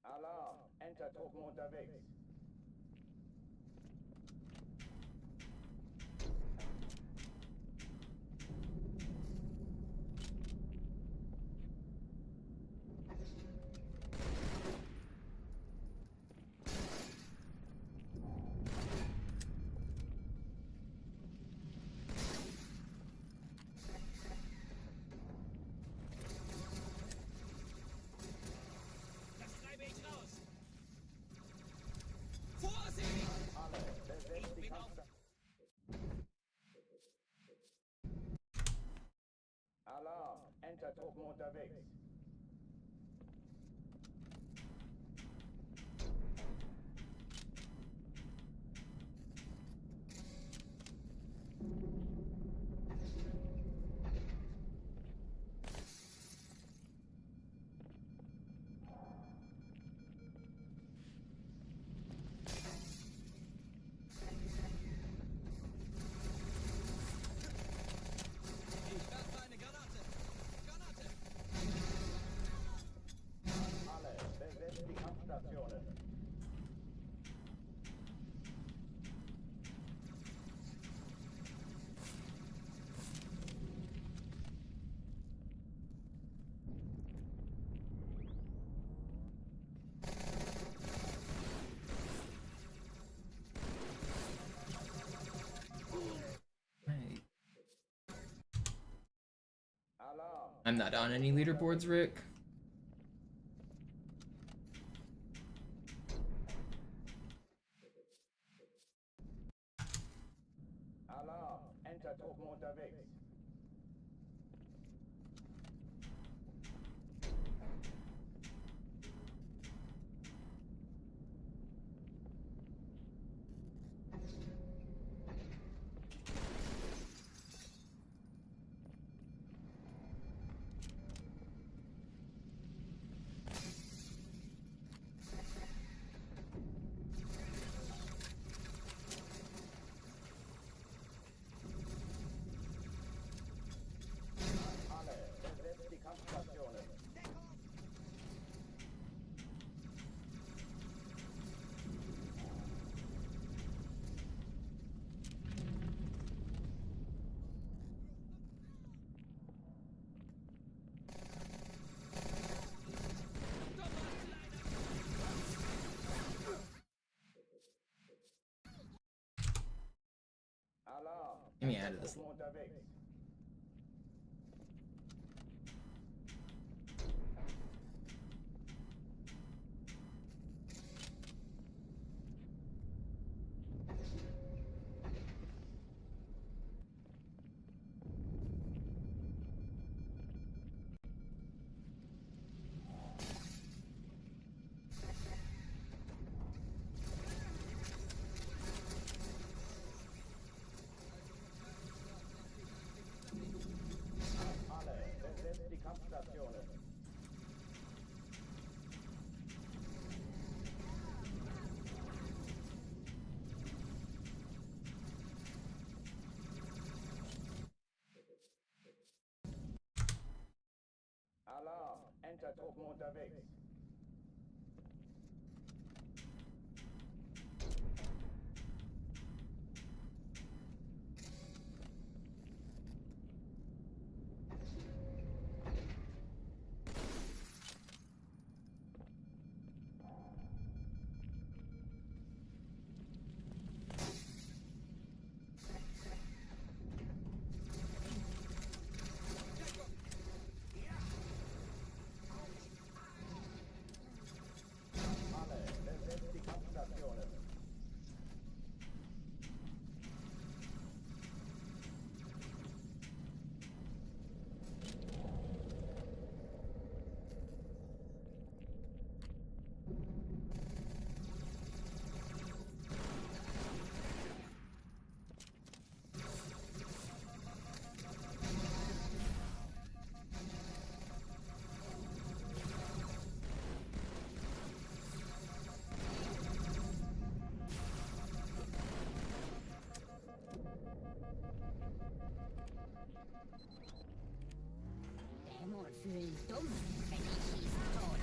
Alarm! Entertruppen unterwegs. Das treibe ich raus. Enter-Truppen unterwegs. I'm not on any leaderboards, Rick. Alarm! Enter-Truppen unterwegs. Get me out of this. Alarm! Enter-Truppen unterwegs. Dämon fühlen dumm, wenn ich hieß tot.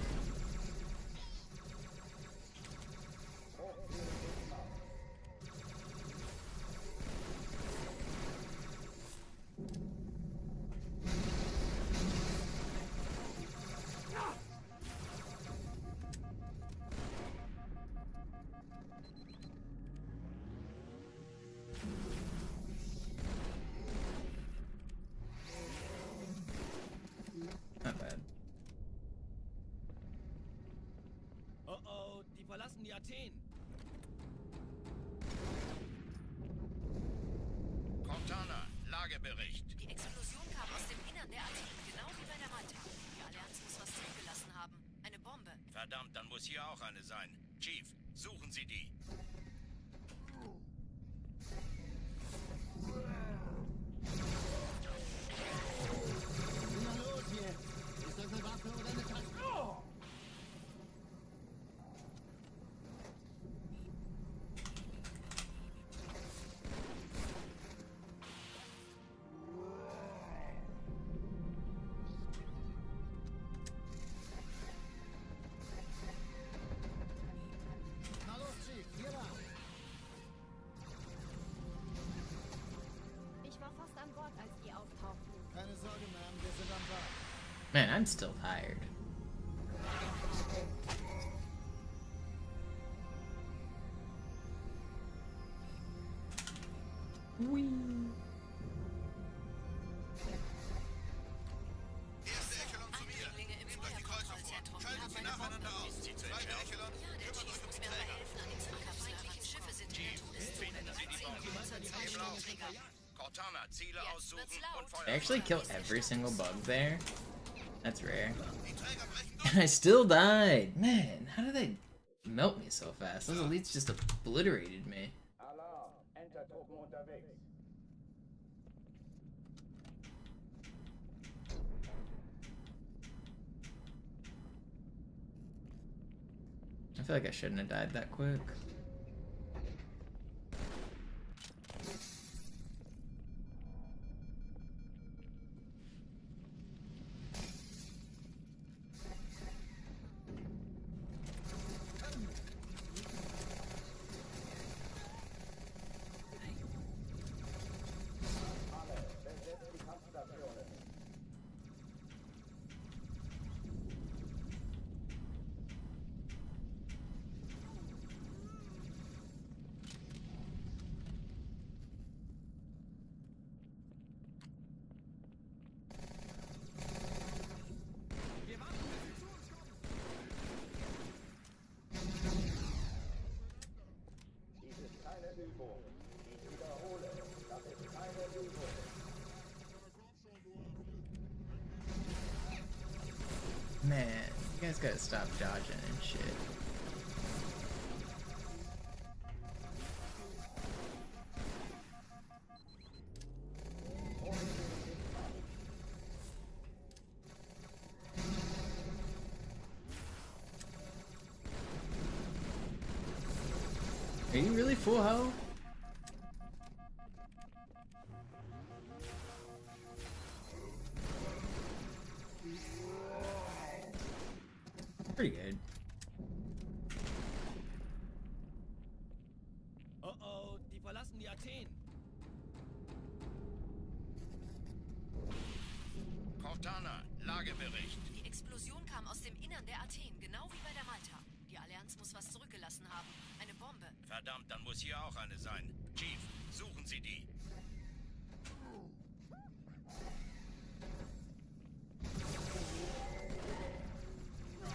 Not bad. Oh, die verlassen die Athen. Cortana, Lagebericht. Die Explosion kam aus dem Innern der Athen, genau wie bei der Malta. muss hier auch eine sein. Chief, suchen Sie die. Na los jetzt! Ist das eine Waffe oder eine Taste? Na los, Chief, hier lang. Ich war fast an Bord, als die auftauchten. Keine Sorge, Ma'am, wir sind am Bord. Man, I'm still tired. Whee. Erste Echelon zu mir. Eindringlinge im Nehmt euch die Kreuzer vor. Feuerprotokoll. Schaltet sie nacheinander aus. Zweite Echelon, Ja, der kümmert euch Chief um muss die mir dabei Träger. helfen, an den Anker feindlichen Schiffe sind in der Todeszone. Finden Sie die Bomben. Träger. Cortana, Ziele Jetzt aussuchen wird's laut. und Feuer. I actually kill every single bug there. That's rare. Die Träger brechen durch. And I still died. Man, how did they melt me so fast? Those elites just obliterated me. Alarm! Entertruppen unterwegs. I feel like I shouldn't have died that quick. Besetzt die Kampfstationen. Dies ist keine Übung. Ich wiederhole, das ist keine Übung. Man, you guys gotta stop dodging and shit. Are you really full health? Pretty good. Oh oh, die verlassen die Athen. Cortana, Lagebericht. Die Explosion kam aus dem Innern der Athen, genau wie bei der Malta. Die Allianz muss was zurückgelassen haben. Eine Bombe. Verdammt, dann muss hier auch eine sein. Chief, suchen Sie die.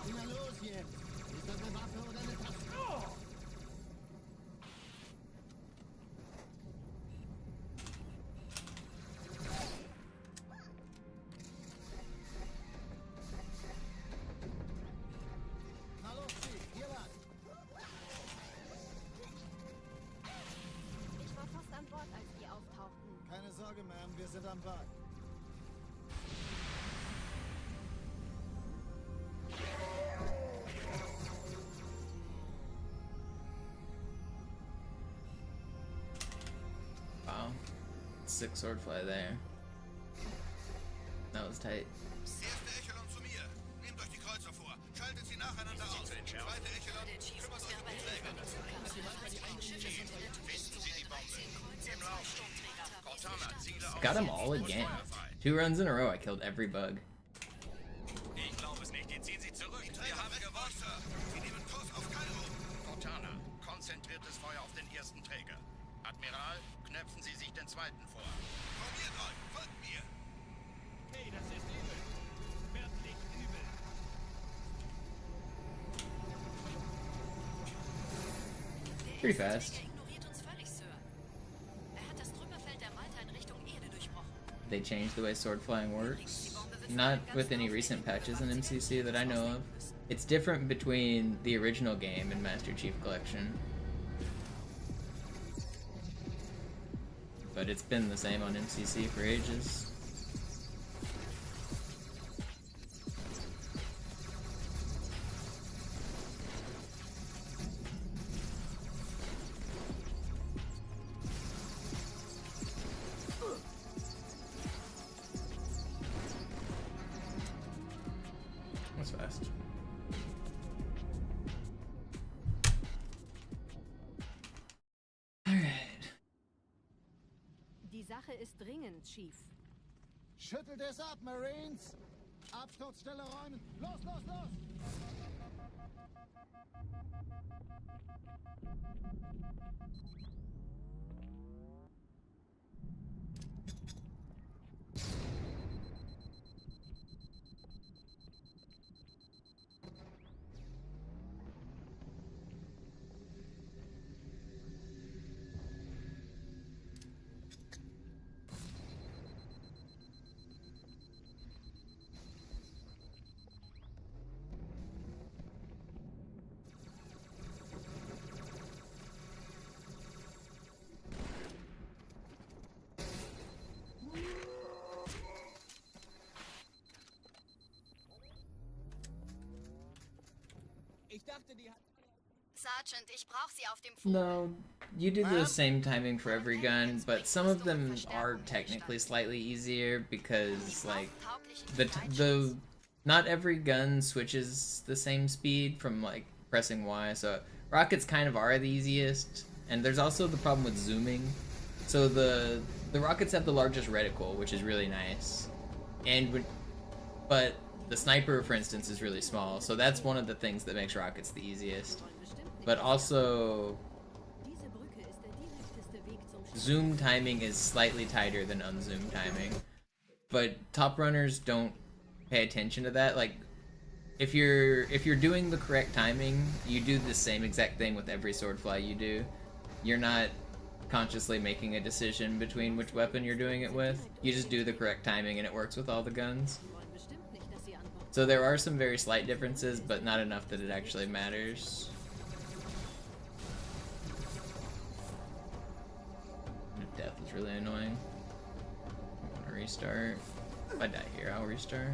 Na los jetzt! Ist das eine Waffe oder eine Taste? Na los, Chief, hier lang. Ich war fast an Bord, als die auftauchten. Keine Sorge, Ma'am, wir sind am Bord. Wow. Sick swordfly there. That was tight. Erste Echelon zu mir. Nehmt euch die Kreuzer vor. Schaltet sie nacheinander aus. Zweite Echelon, Der Chief kümmert muss euch mir um dabei die Träger. helfen, an den Anker feindlichen Schiffe sind in der Finden Sie die Bombe. 13 Kreuzer, Im 2 Lauf. Sturmträger. Cortana, Ziele Got them aussuchen all und again. Feuer frei. 2 runs in a row, I killed every bug. Ich glaube es nicht. Jetzt ziehen Sie zurück. Wir haben gewonnen. Sie nehmen Kurs auf Cairo. Cortana, konzentriertes Feuer auf den ersten Träger. Admiral, knöpfen Sie sich den zweiten vor. Formiert euch. Folgt mir. Hey, das ist übel. Wirklich übel. Pretty fast. Der ignoriert uns völlig, Sir. Er hat das Trümmerfeld der Malta in Richtung Erde durchbrochen. They changed the way sword flying Die works. Bombe not with any recent patches in MCC that I know of. It's different between the original game and Master Chief Collection. But it's been the same on MCC for ages. That's fast. Die Sache ist dringend, Chief. Schüttelt es ab, Marines! Absturzstelle räumen! Los, los, los! Ich dachte, die hat... Sergeant, ich brauche sie auf dem Foto. No, you do the same timing for every gun, but some of them are technically slightly easier because, like, the not every gun switches the same speed from, like, pressing Y, so rockets kind of are the easiest, and there's also the problem with zooming. So the rockets have the largest reticle, which is really nice, but the sniper, for instance, is really small, so that's one of the things that makes rockets the easiest. But also, zoom timing is slightly tighter than unzoom timing. But top runners don't pay attention to that. Like, if you're doing the correct timing, you do the same exact thing with every swordfly you do. You're not consciously making a decision between which weapon you're doing it with. You just do the correct timing and it works with all the guns. So there are some very slight differences, but not enough that it actually matters. Death is really annoying. I want to restart. If I die here, I'll restart.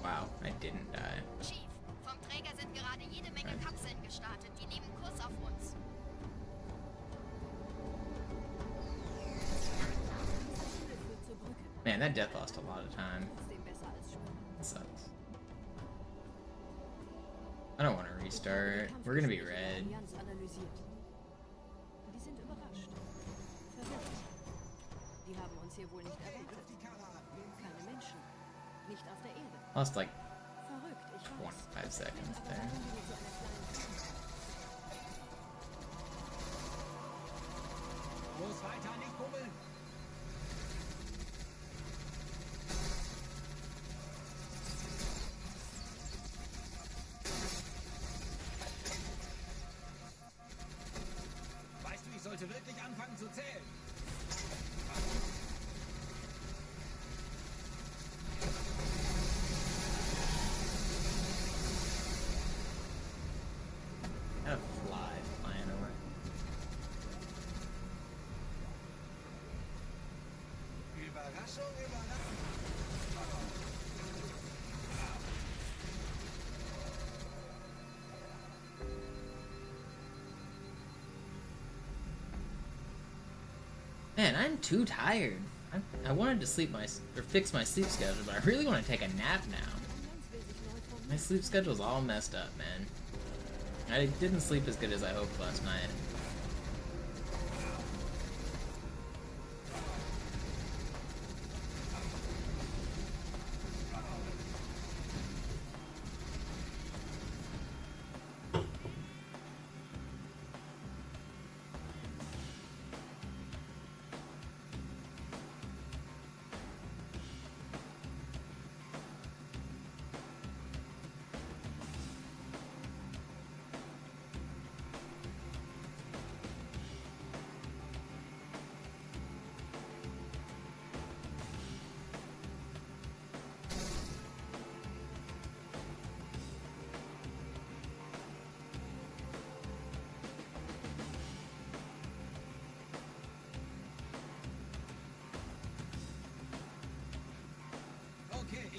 Wow, I didn't die. Chief, vom Träger sind gerade jede Menge Kapseln gestartet. Die nehmen Kurs auf uns. Man, that death lost a lot of time. That sucks. I don't want to restart. We're gonna be red. Lost like 25 seconds there. Los weiter, nicht bummeln! Weißt du, ich sollte wirklich anfangen zu zählen. A fly flying away. Überraschung, Überraschung. Man, I'm too tired. I wanted to sleep fix my sleep schedule, but I really want to take a nap now. My sleep schedule's all messed up, man. I didn't sleep as good as I hoped last night.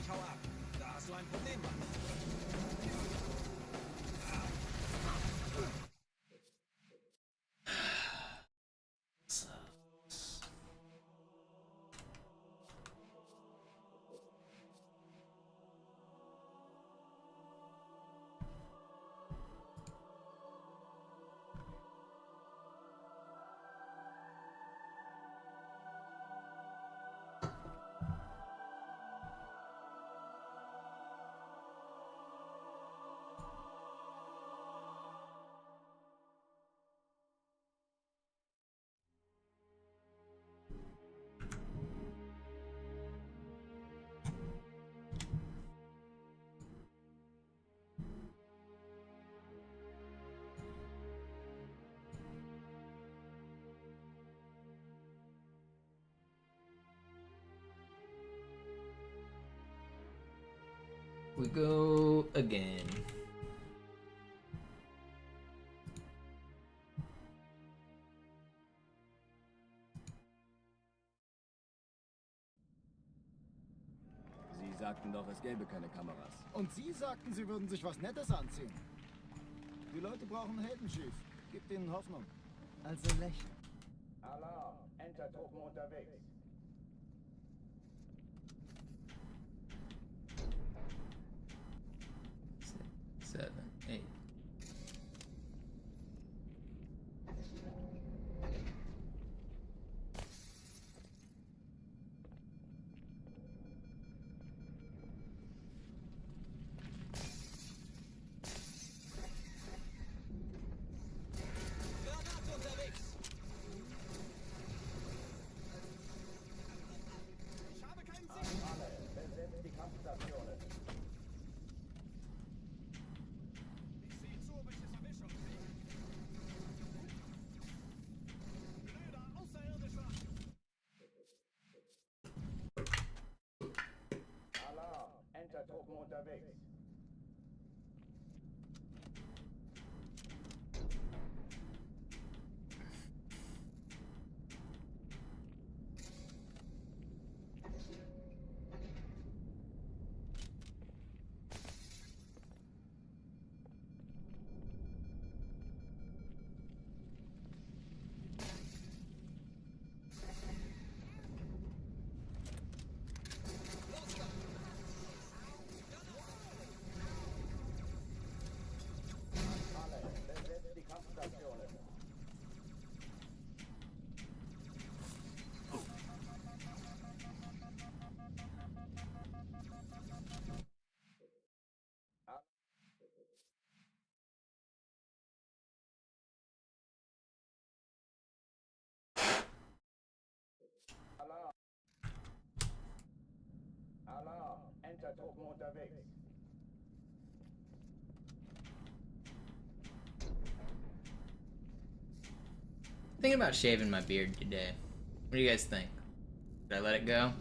Ich hau ab. Da hast du ein Problem, Mann. We go again. Sie sagten doch, es gäbe keine Kameras. Und Sie sagten, Sie würden sich was Nettes anziehen. Die Leute brauchen Helden, Chief. Gibt ihnen Hoffnung. Also lächeln. Alarm! Entertruppen unterwegs. 7, 8. Entertruppen unterwegs. Alarm! Alarm! Entertruppen unterwegs. Thinking about shaving my beard today. What do you guys think? Should I let it go?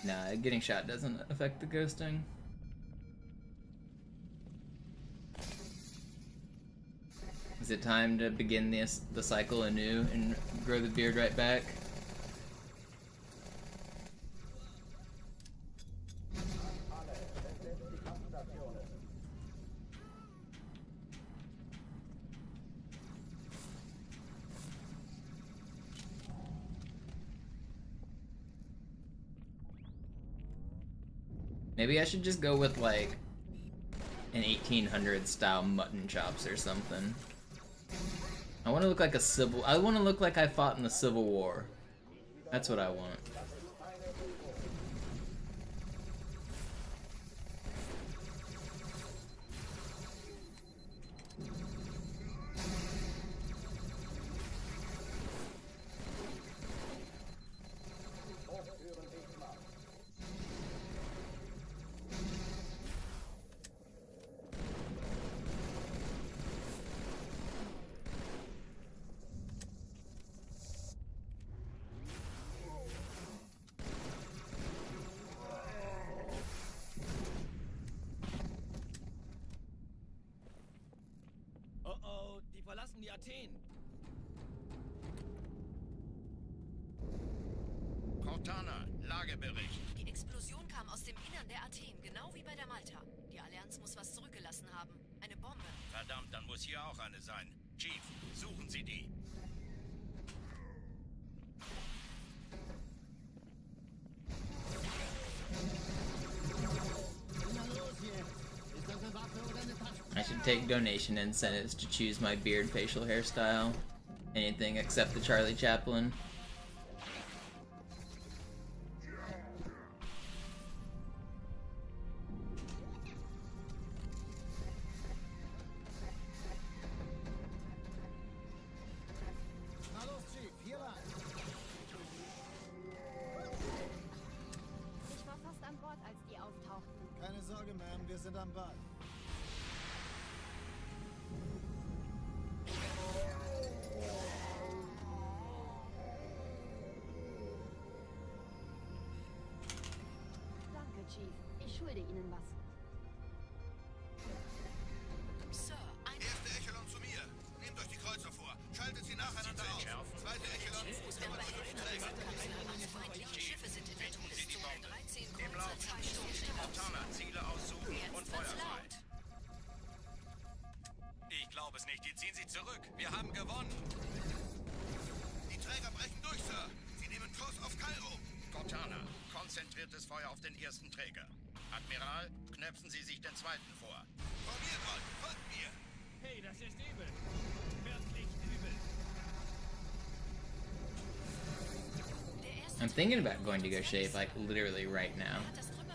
Nah, getting shot doesn't affect the ghosting. Is it time to begin the cycle anew and grow the beard right back? Maybe I should just go with like an 1800s style mutton chops or something. I want to look like I want to look like I fought in the Civil War. That's what I want. verlassen die Athen. Cortana, Lagebericht. Die Explosion kam aus dem Innern der Athen, genau wie bei der Malta. Die Allianz muss was zurückgelassen haben. Eine Bombe. Verdammt, dann muss hier auch eine sein. Chief, suchen Sie die. I should take donation incentives to choose my beard facial hairstyle. Anything except the Charlie Chaplin. Na los, Chief, hier lang. Ich war fast an Bord, als die auftauchten. Keine Sorge, Ma'am, wir sind am Ball. Danke, Chief. Ich schulde Ihnen was. Sir, Erste Echelon zu mir. Nehmt euch die Kreuzer vor. Schaltet sie nacheinander auf. Zweite Echelon, muss mir dabei helfen, die Kapsel. Alle feindlichen Schiffe sind in der Todeszone. 13 Im Kreuzer, Lauf. 2 Sturmschiffe. Montana, Ziele aussuchen und Jetzt wird's feuerfrei. laut. Ich glaube es nicht. Die ziehen sie zurück. Wir haben gewonnen. Die Träger brechen durch, Sir. Sie nehmen Kurs auf Cairo. Cortana, konzentriertes Feuer auf den ersten Träger. Admiral, knöpfen Sie sich den zweiten vor. Formiert euch, folgt mir. Hey, das ist übel. Wirklich übel. I'm thinking about going to go shave, like, literally right now.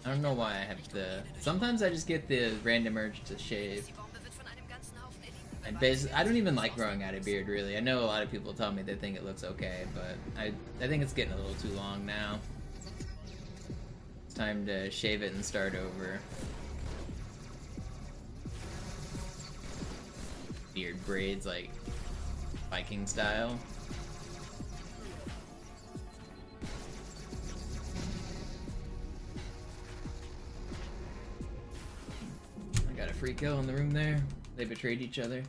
I don't know why I have the... Sometimes I just get the random urge to shave. Die Bombe wird von einem ganzen Haufen Eliten And I don't even like growing out a beard, really. I know a lot of people tell me they think it looks okay, but I think it's getting a little too long now. It's time to shave it and start over. Beard braids, like, Viking style. I got a free kill in the room there. They betrayed each other.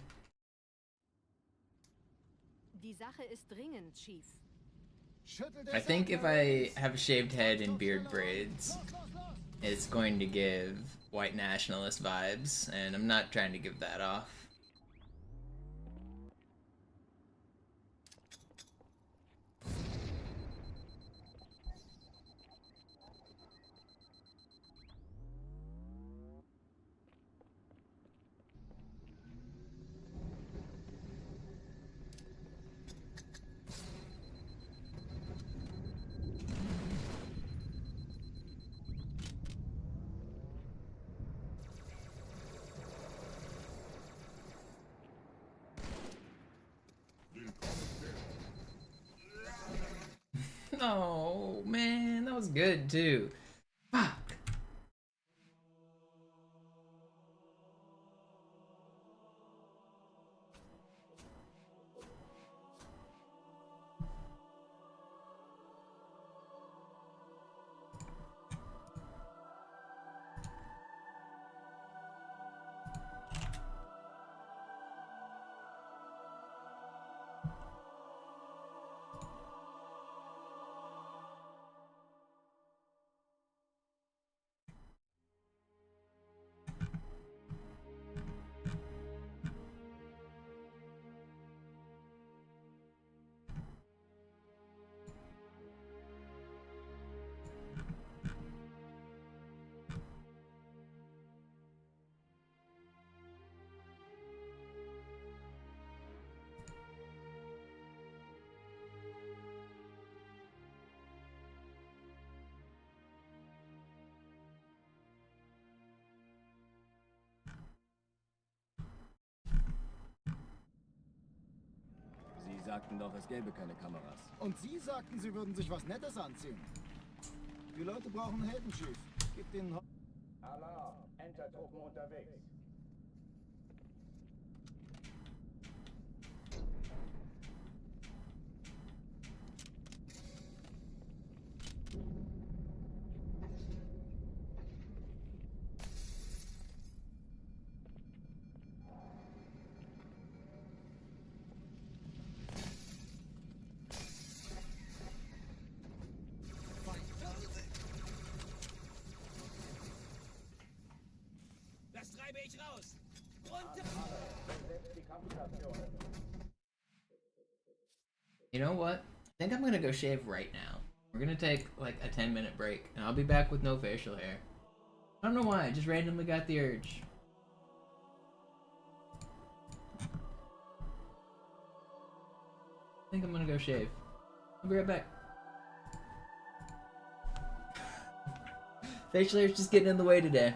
Die Sache ist dringend, Chief. I think if I have a shaved head and beard braids, it's going to give white nationalist vibes, and I'm not trying to give that off. Oh man, that was good too. Fuck. Sie sagten doch, es gäbe keine Kameras. Und Sie sagten, Sie würden sich was Nettes anziehen. Die Leute brauchen Helden, Chief. Gib denen... Alarm! Entertruppen unterwegs. You know what? I think I'm gonna go shave right now. We're gonna take like a 10-minute break, and I'll be back with no facial hair. I don't know why, I just randomly got the urge. I think I'm gonna go shave. I'll be right back. Facial hair's just getting in the way today.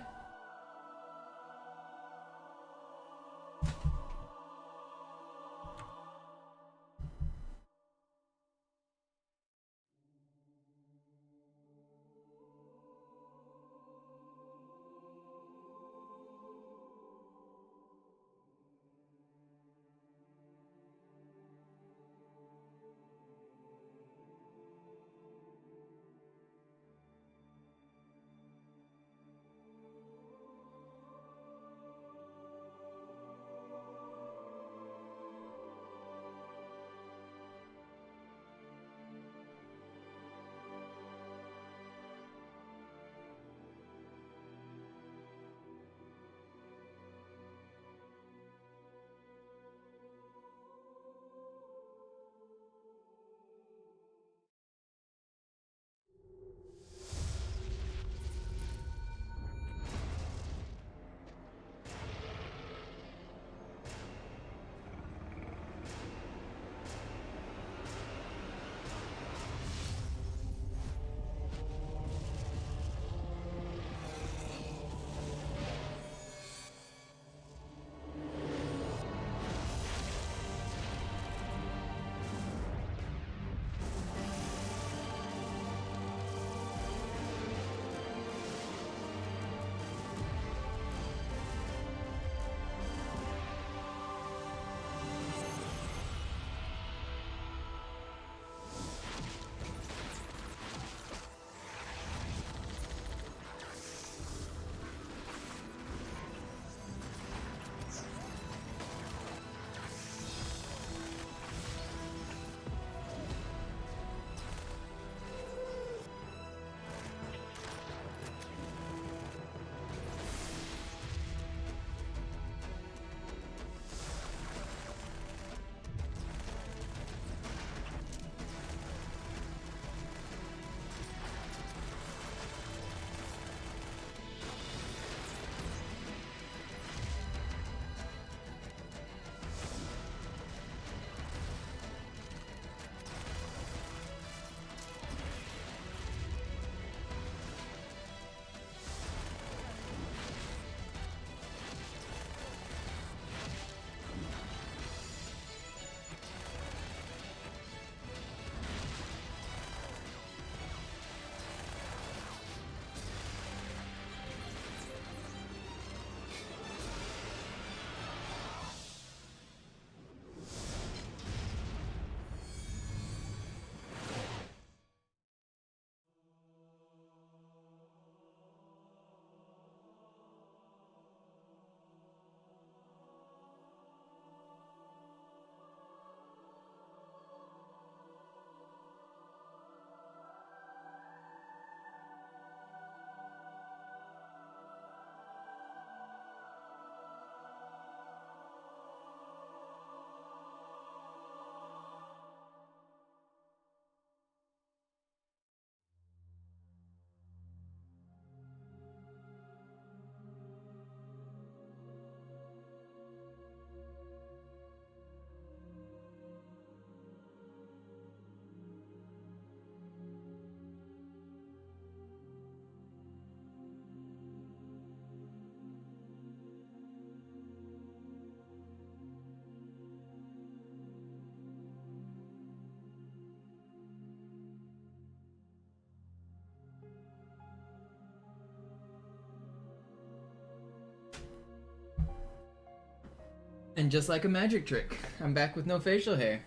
And just like a magic trick, I'm back with no facial hair.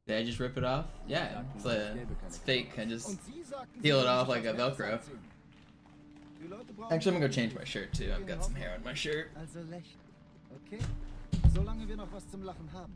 Did I just rip it off? Yeah, it's fake. I just peel it off like a Velcro. Die Leute brauchen Actually, I'm gonna go change my shirt too. I've got some hair on my shirt. Also lächeln. Okay? Solange wir noch was zum Lachen haben.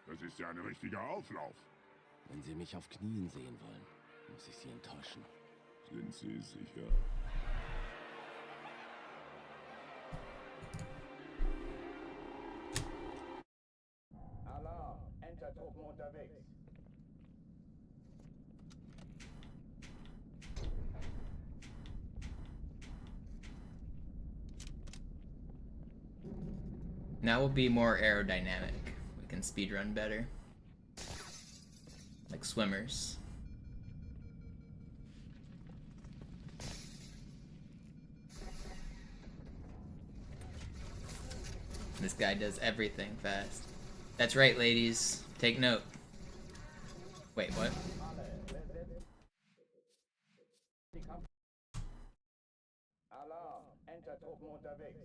Das ist ja ein richtiger Auflauf. Wenn Sie mich auf Knien sehen wollen, muss ich Sie enttäuschen. Sind Sie sicher? Alarm! Entertruppen unterwegs. Now we'll be more aerodynamic. We can speedrun better. Like swimmers. This guy does everything fast. That's right, ladies. Take note. Wait, what? Alarm! Entertruppen unterwegs.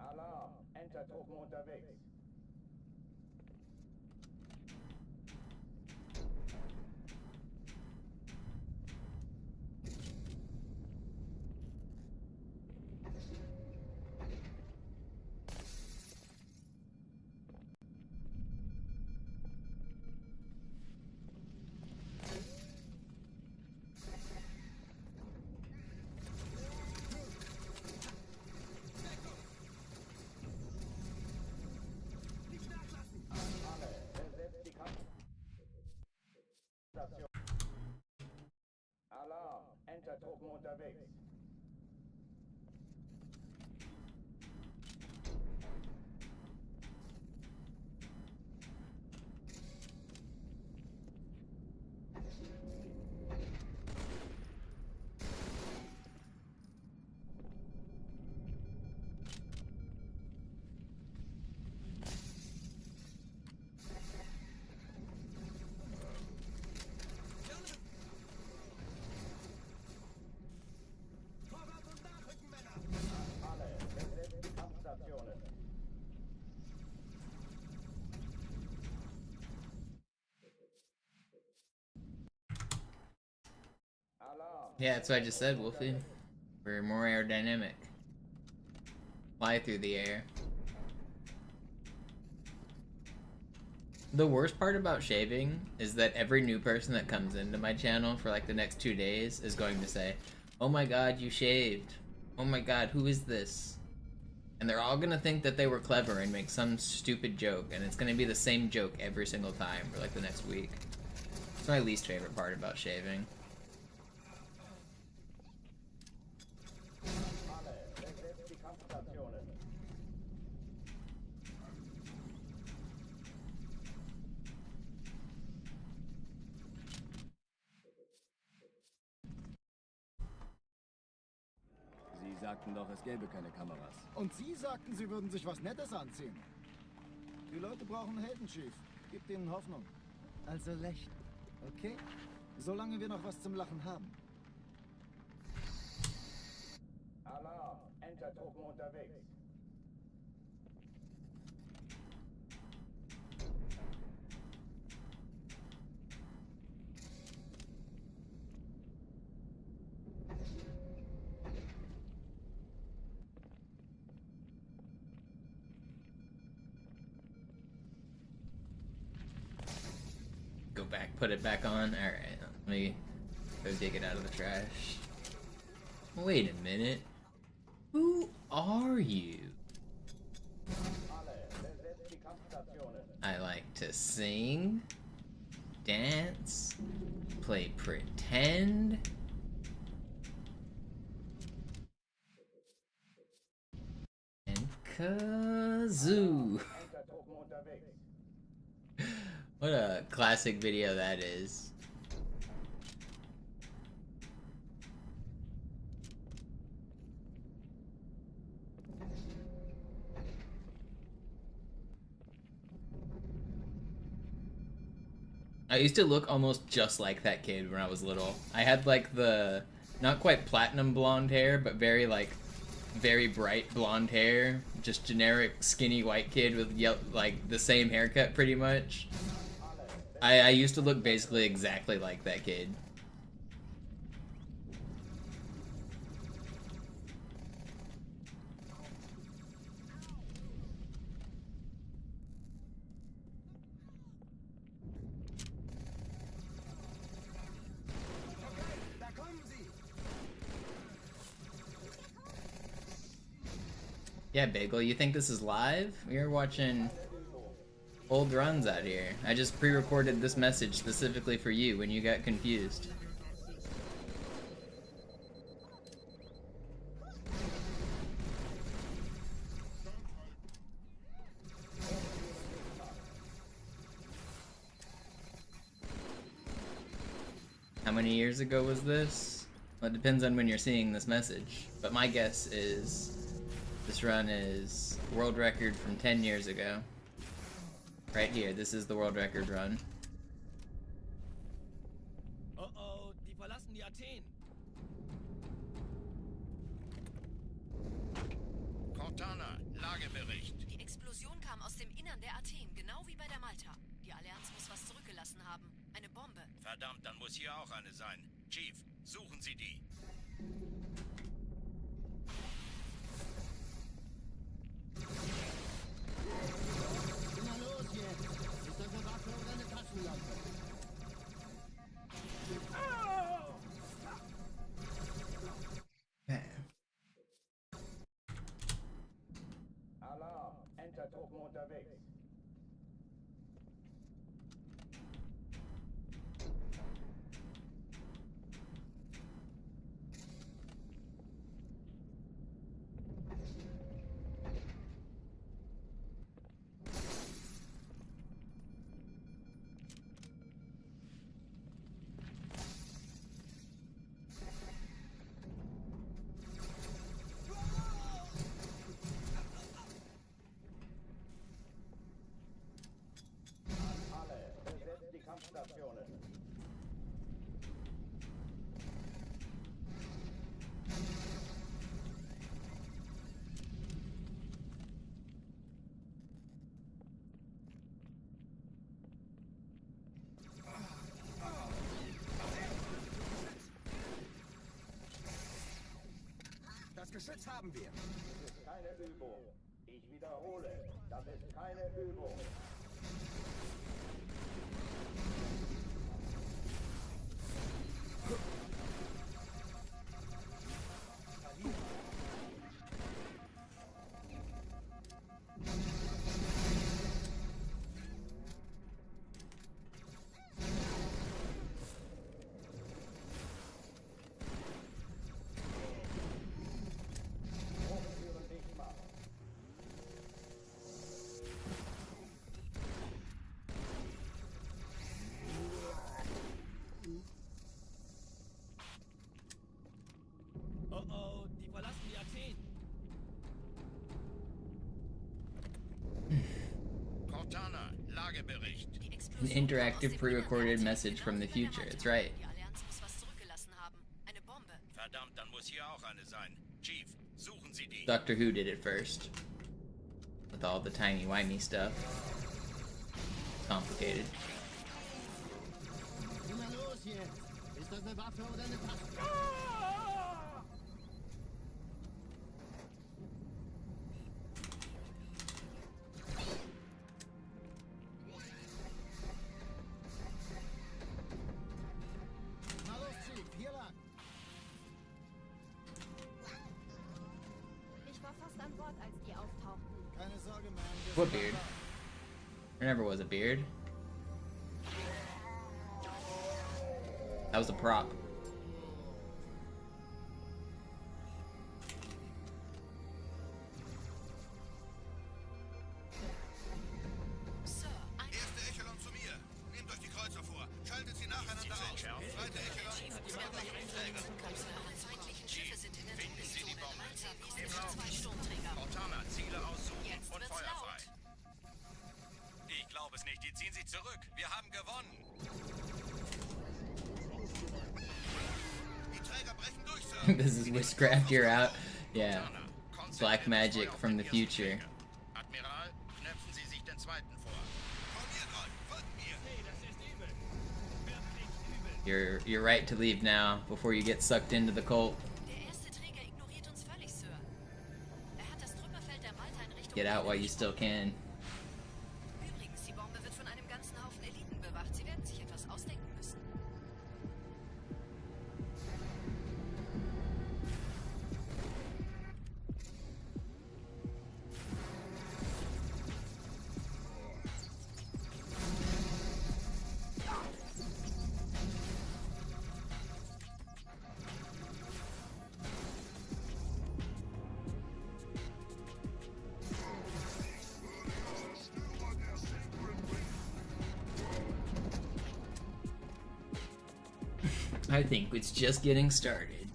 Alarm! Entertruppen unterwegs. Alarm! Entertruppen unterwegs. Yeah, that's what I just said, Wolfie. We're more aerodynamic. Fly through the air. The worst part about shaving is that every new person that comes into my channel for like the next 2 days is going to say, "Oh my god, you shaved. Oh my god, who is this?" And they're all gonna think that they were clever and make some stupid joke, and it's gonna be the same joke every single time for like the next week. It's my least favorite part about shaving. Sie sagten doch, es gäbe keine Kameras. Und Sie sagten, Sie würden sich was Nettes anziehen. Die Leute brauchen Helden, Chief. Gibt ihnen Hoffnung. Also lächeln. Okay? Solange wir noch was zum Lachen haben. Alarm! Entertruppen unterwegs. Go back, put it back on. Alright, let me go dig it out of the trash. Wait a minute. Who are you? I like to sing, dance, play pretend, and kazoo. What a classic video that is. I used to look almost just like that kid when I was little. I had like the, not quite platinum blonde hair, but very like, very bright blonde hair. Just generic skinny white kid with like the same haircut pretty much. I used to look basically exactly like that kid. Yeah, Bagel, you think this is live? We're watching old runs out here. I just pre-recorded this message specifically for you when you got confused. How many years ago was this? Well, it depends on when you're seeing this message, but my guess is this run is world record from 10 years ago. Right here, this is the world record run. Oh, die verlassen die Athen. Cortana, Lagebericht. Die Explosion kam aus dem Innern der Athen, genau wie bei der Malta. Die Allianz muss was zurückgelassen haben. Eine Bombe. Verdammt, dann muss hier auch eine sein. Chief, suchen Sie die. Na los jetzt! Ist das eine Waffe oder eine Taschenlampe? Alarm! Entertruppen unterwegs. Kampfstationen. Das Geschütz haben wir. Das ist keine Übung. Ich wiederhole, das ist keine Übung. Oh, die verlassen die Athen. Cortana, Lagebericht. An interactive pre-recorded message from the future. It's right. Die Allianz muss was zurückgelassen haben. Eine Bombe. Verdammt, dann muss hier auch eine sein. Chief, suchen Sie die. Doctor Who did it first. With all the timey-wimey stuff. Complicated. Na los jetzt! Ist das eine Waffe oder eine Taschenlampe? Hier lang. Ich war What beard? There never was a beard. That was a prop. Erste Echelon zu mir. Nehmt euch die Kreuzer vor. Schaltet sie nacheinander aus. Zweite Echelon. Feindlichen Schiffe sind in der Tunnelzone. Im 2 Sturmträger. Cortana, Ziele aussuchen Jetzt und wird's Feuer laut. frei. Ich glaube es nicht. Die ziehen sich zurück. Wir haben gewonnen. Die Träger brechen durch, Sir. This is witchcraft, you're out. Yeah. Black magic from the future. Admiral, knöpfen Sie sich den zweiten vor. Formiert euch. Folgt mir. Hey, das ist übel. Wirklich übel. You're right to leave now before you get sucked into the cult. Der erste Träger ignoriert uns völlig, Sir. Hat das Trümmerfeld der Malta in Richtung... Get out while you still can. Übrigens, die Bombe wird von einem ganzen Haufen Eliten bewacht. Sie werden sich etwas ausdenken müssen. I think it's just getting started.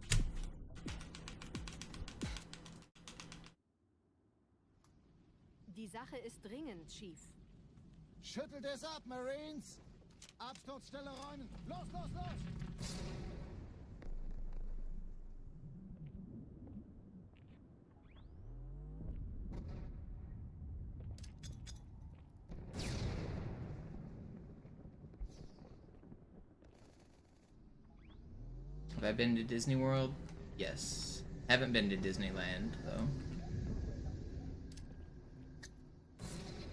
Die Sache ist dringend, Chief. Schüttelt es ab, Marines! Absturzstelle räumen! Los, los, los! Have I been to Disney World? Yes. Haven't been to Disneyland, though.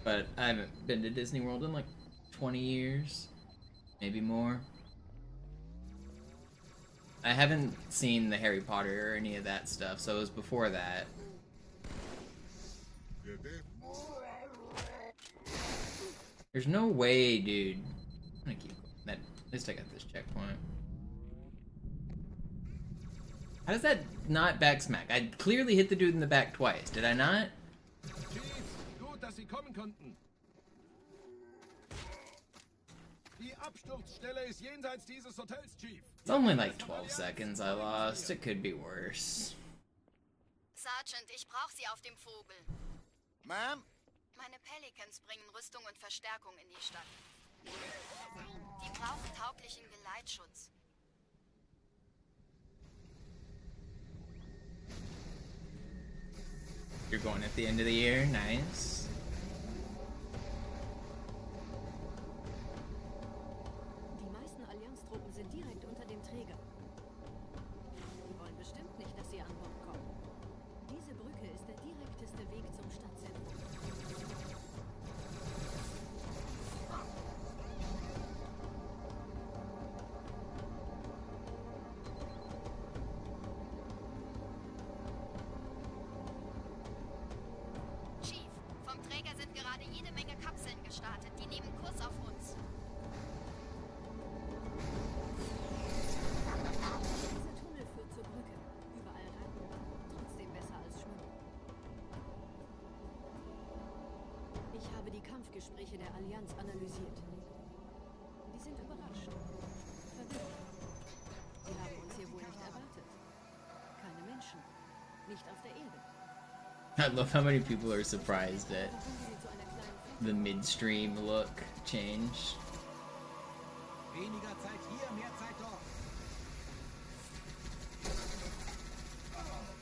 But I haven't been to Disney World in like 20 years. Maybe more. I haven't seen the Harry Potter or any of that stuff, so it was before that. There's no way, dude. I'm gonna keep that. At least I got this checkpoint. How does that not back smack? I clearly hit the dude in the back twice. Did I not? Chief, gut, dass Sie kommen konnten. Die Absturzstelle ist jenseits dieses Hotels, Chief. It's only like 12 seconds I lost. It could be worse. Sergeant, ich brauche Sie auf dem Vogel. Ma'am? Meine Pelicans bringen Rüstung und Verstärkung in die Stadt. Die brauchen tauglichen Geleitschutz. You're going at the end of the year. Nice. Die meisten Allianztruppen sind direkt unter dem Träger. Die wollen bestimmt nicht, dass sie an Bord kommen. Diese Brücke ist der direkteste Weg zum Stadtzentrum. Chief, vom Träger sind gerade jede Menge Kapseln gestartet. Die nehmen Kurs auf uns. Dieser Tunnel führt zur Brücke. Überall reiten. Trotzdem besser als schwimmen. Ich habe die Kampfgespräche der Allianz analysiert. Die sind überrascht. Verwirrt. Sie haben uns hier wohl nicht erwartet. Keine Menschen. Nicht auf der Erde. I love how many people are surprised at the midstream look change. Weniger Zeit hier, mehr Zeit dort.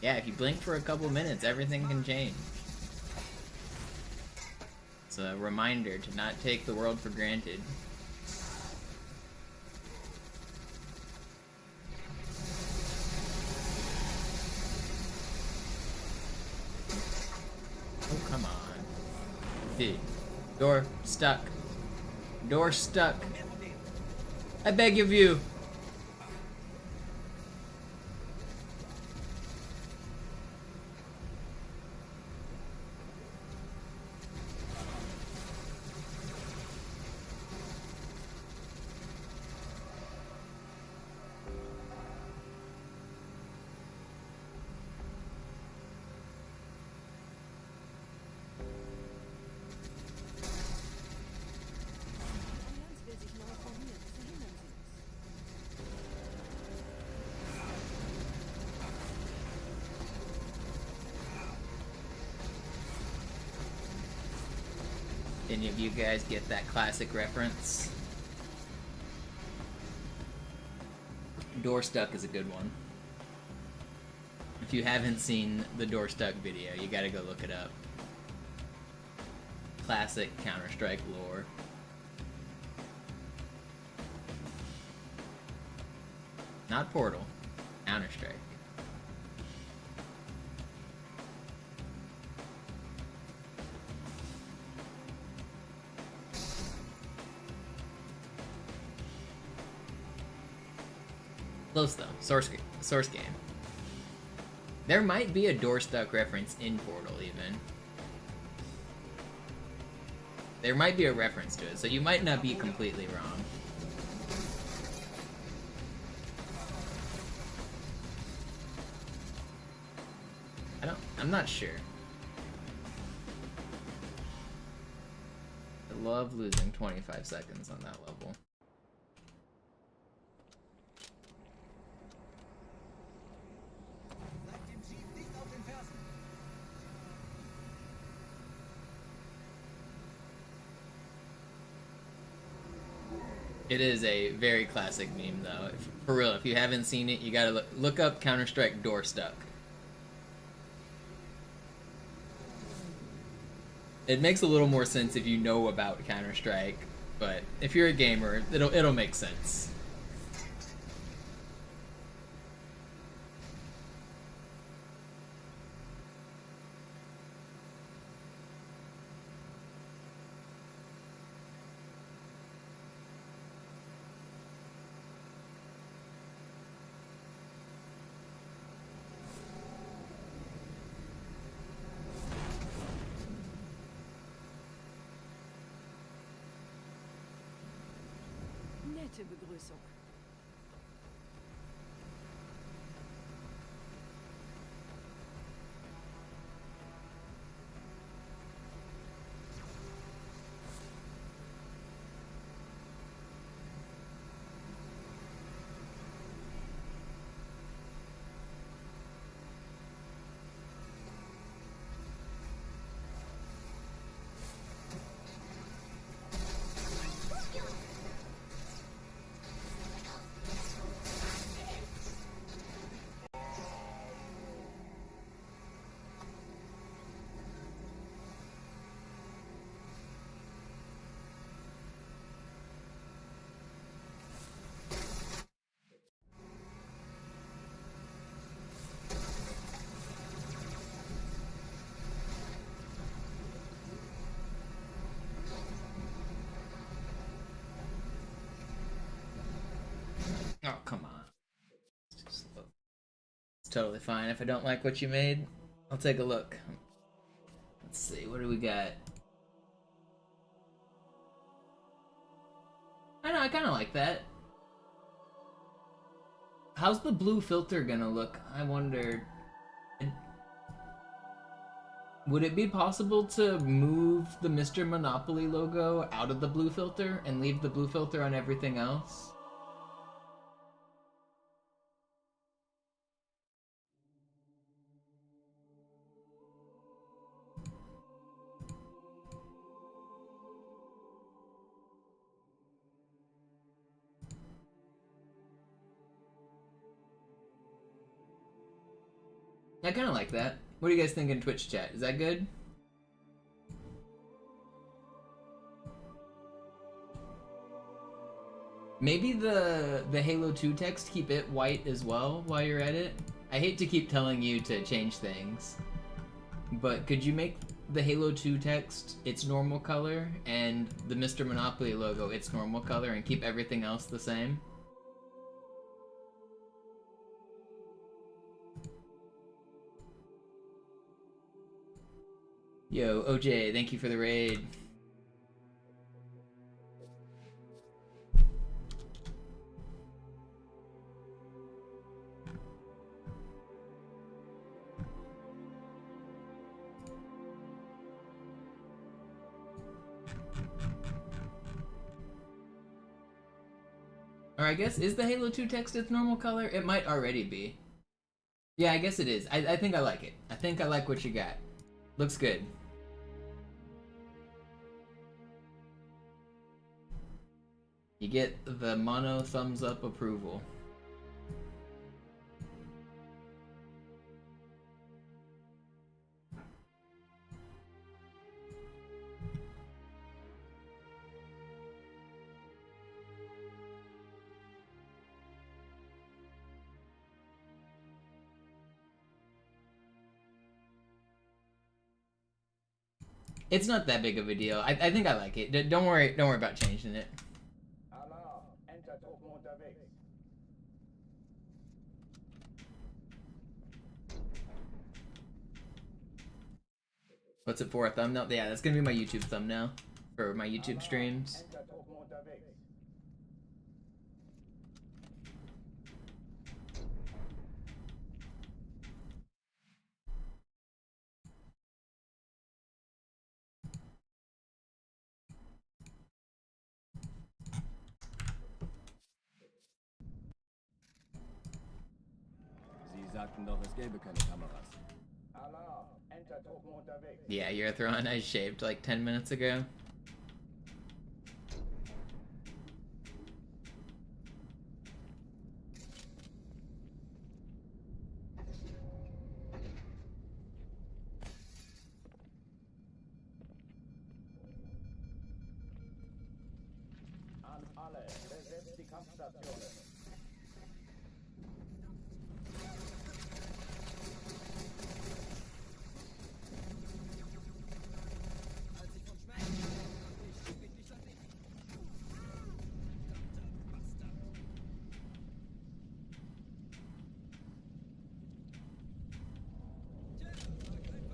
Yeah, if you blink for a couple minutes, everything can change. It's a reminder to not take the world for granted. Oh, come on. Dude. Door stuck. Door stuck. I beg of you. Any of you guys get that classic reference? Door stuck is a good one. If you haven't seen the door stuck video, you gotta go look it up. Classic Counter-Strike lore. Not Portal, Counter-Strike. Close though, source game. There might be a door stuck reference in Portal even. There might be a reference to it, so you might not be completely wrong. I'm not sure. I love losing 25 seconds on that level. It is a very classic meme, though. For real, if you haven't seen it, you gotta look up Counter-Strike door stuck. It makes a little more sense if you know about Counter-Strike, but if you're a gamer, it'll make sense. Nette Begrüßung. Oh, come on. It's totally fine. If I don't like what you made, I'll take a look. Let's see, what do we got? I know, I kind of like that. How's the blue filter gonna look? I wonder. Would it be possible to move the MisterMonopoli logo out of the blue filter and leave the blue filter on everything else? I kind of like that. What do you guys think in Twitch chat? Is that good? Maybe the Halo 2 text, keep it white as well while you're at it. I hate to keep telling you to change things, but could you make the Halo 2 text its normal color and the MisterMonopoli logo its normal color and keep everything else the same? Yo, OJ, thank you for the raid. Or I guess, is the Halo 2 text its normal color? It might already be. Yeah, I guess it is. I think I like it. I think I like what you got. Looks good. You get the mono thumbs up approval. It's not that big of a deal. I think I like it. Don't worry about changing it. Alarm, Entertruppen unterwegs. What's it for, a thumbnail? Yeah, that's gonna be my YouTube thumbnail for my YouTube streams. Entertruppen unterwegs. Sie sagten doch, es gäbe keine Kameras. Alarm, Entertruppen unterwegs. Yeah, Urethron, I shaved like 10 minutes ago. An alle, besetzt die Kampfstationen.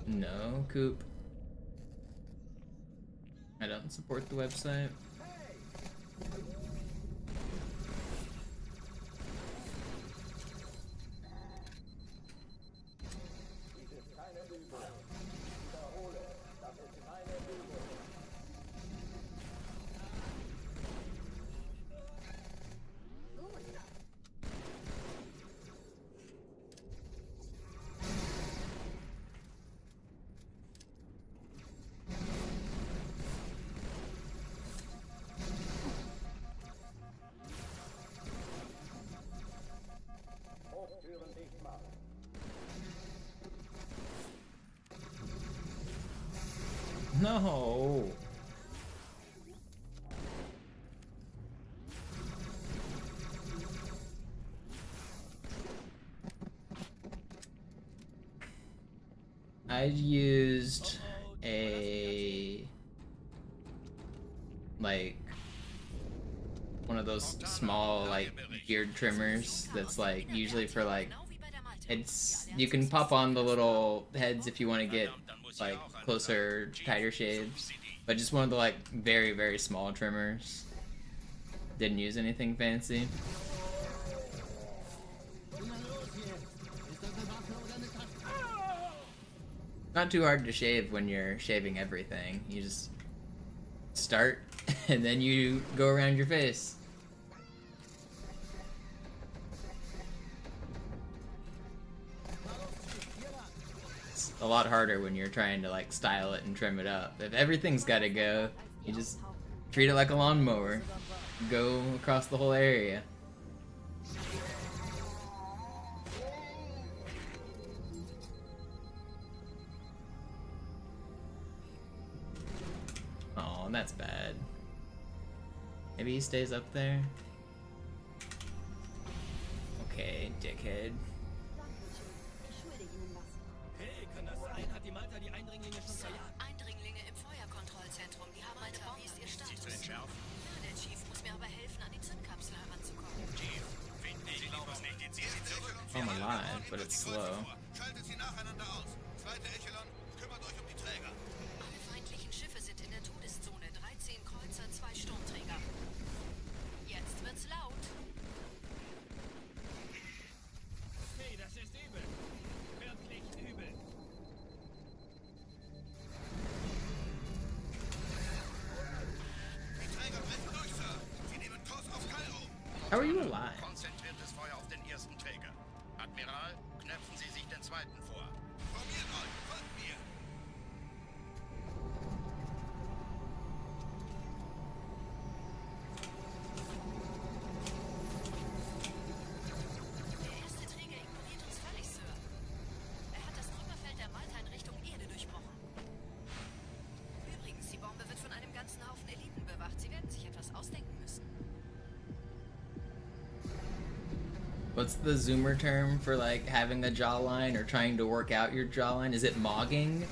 No, Coop. I don't support the website. Dies ist keine Übung. Ich wiederhole, das ist keine Übung. Hochtüren dicht machen. No. I used a like one of those small like beard trimmers that's like usually for like it's you can pop on the little heads if you want to get like closer, tighter shaves, but just one of the like very small trimmers. Didn't use anything fancy. Not too hard to shave when you're shaving everything. You just start and then you go around your face. It's a lot harder when you're trying to like style it and trim it up. If everything's gotta go, you just treat it like a lawnmower. Go across the whole area. Oh, that's bad. Maybe he stays up there? Okay, dickhead. Hey, kann das sein? Hat die Malta die Eindringlinge schon verjagt? Eindringlinge im Feuerkontrollzentrum. Die haben Malta, wie ist ihr Status? Ja, der Chief muss mir aber helfen, an die Zündkapsel heranzukommen. Chief, finden Sie lieber nicht die Ziele. I'm alive, but it's slow. Schaltet sie nacheinander aus. Zweite Echelon, kümmert euch um die Träger. Alle feindlichen Schiffe sind in der Todeszone. 13 Kreuzer, 2 Sturmträger. Jetzt wird's laut. Hey, das ist übel. Wirklich übel. Die Träger brechen durch, Sir. Sie nehmen Kurs auf Cairo. How are you alive? Konzentriertes Feuer auf den ersten Träger. Admiral, knöpfen Sie sich den zweiten vor. Formiert euch, folgt mir. what's the Zoomer term for like having a jawline or trying to work out your jawline? Is it mogging?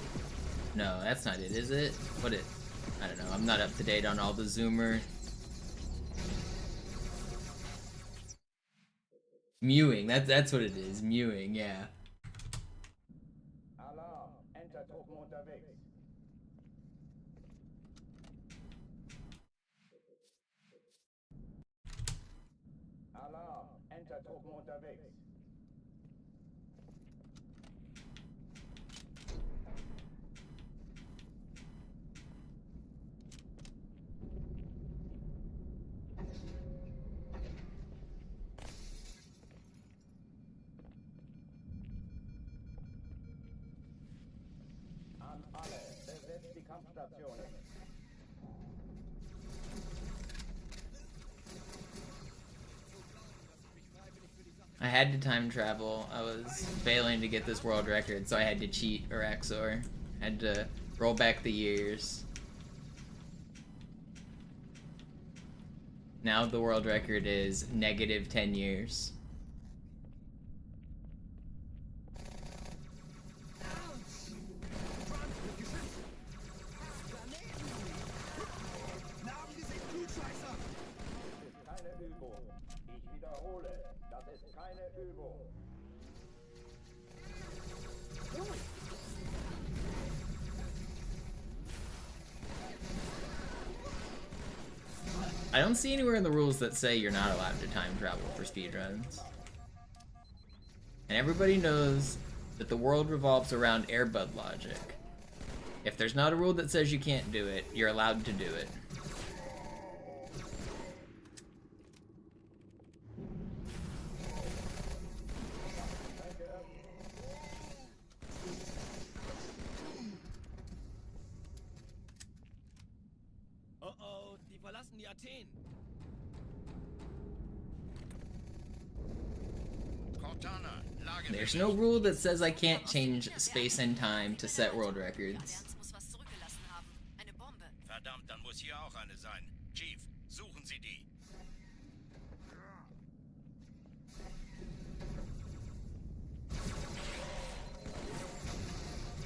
No, that's not it, is it? I don't know, I'm not up to date on all the Zoomer. Mewing, that's what it is, mewing, yeah. Alarm, Entertruppen unterwegs. Alarm, Entertruppen unterwegs. An alle, besetzt die Kampfstationen. I had to time travel. I was failing to get this world record, so I had to cheat or XOR. Had to roll back the years. Now the world record is negative 10 years. I don't see anywhere in the rules that say you're not allowed to time travel for speedruns. And everybody knows that the world revolves around Airbud logic. If there's not a rule that says you can't do it, you're allowed to do it. Oh, die verlassen die Athen. There's no rule that says I can't change space and time to set world records. Verdammt, dann muss hier auch eine sein. Chief, suchen Sie die.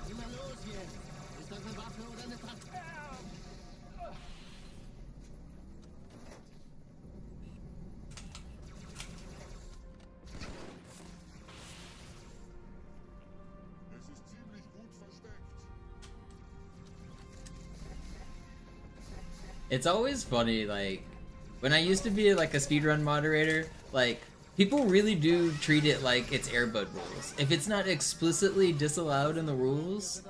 Na los jetzt! Ist das eine Waffe oder eine Tasse? Es ist ziemlich gut versteckt. It's always funny, like, when I used to be like a speedrun moderator, like, people really do treat it like it's Airbud rules. If it's not explicitly disallowed in the rules,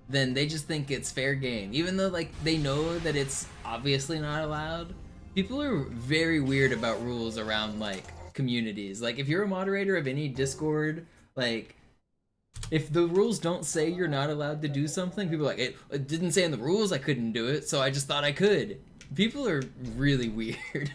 then they just think it's fair game. Even though, like, they know that it's obviously not allowed. People are very weird about rules around, like, communities. Like, if you're a moderator of any Discord, like, if the rules don't say you're not allowed to do something, people are like, it didn't say in the rules I couldn't do it, so I just thought I could. People are really weird.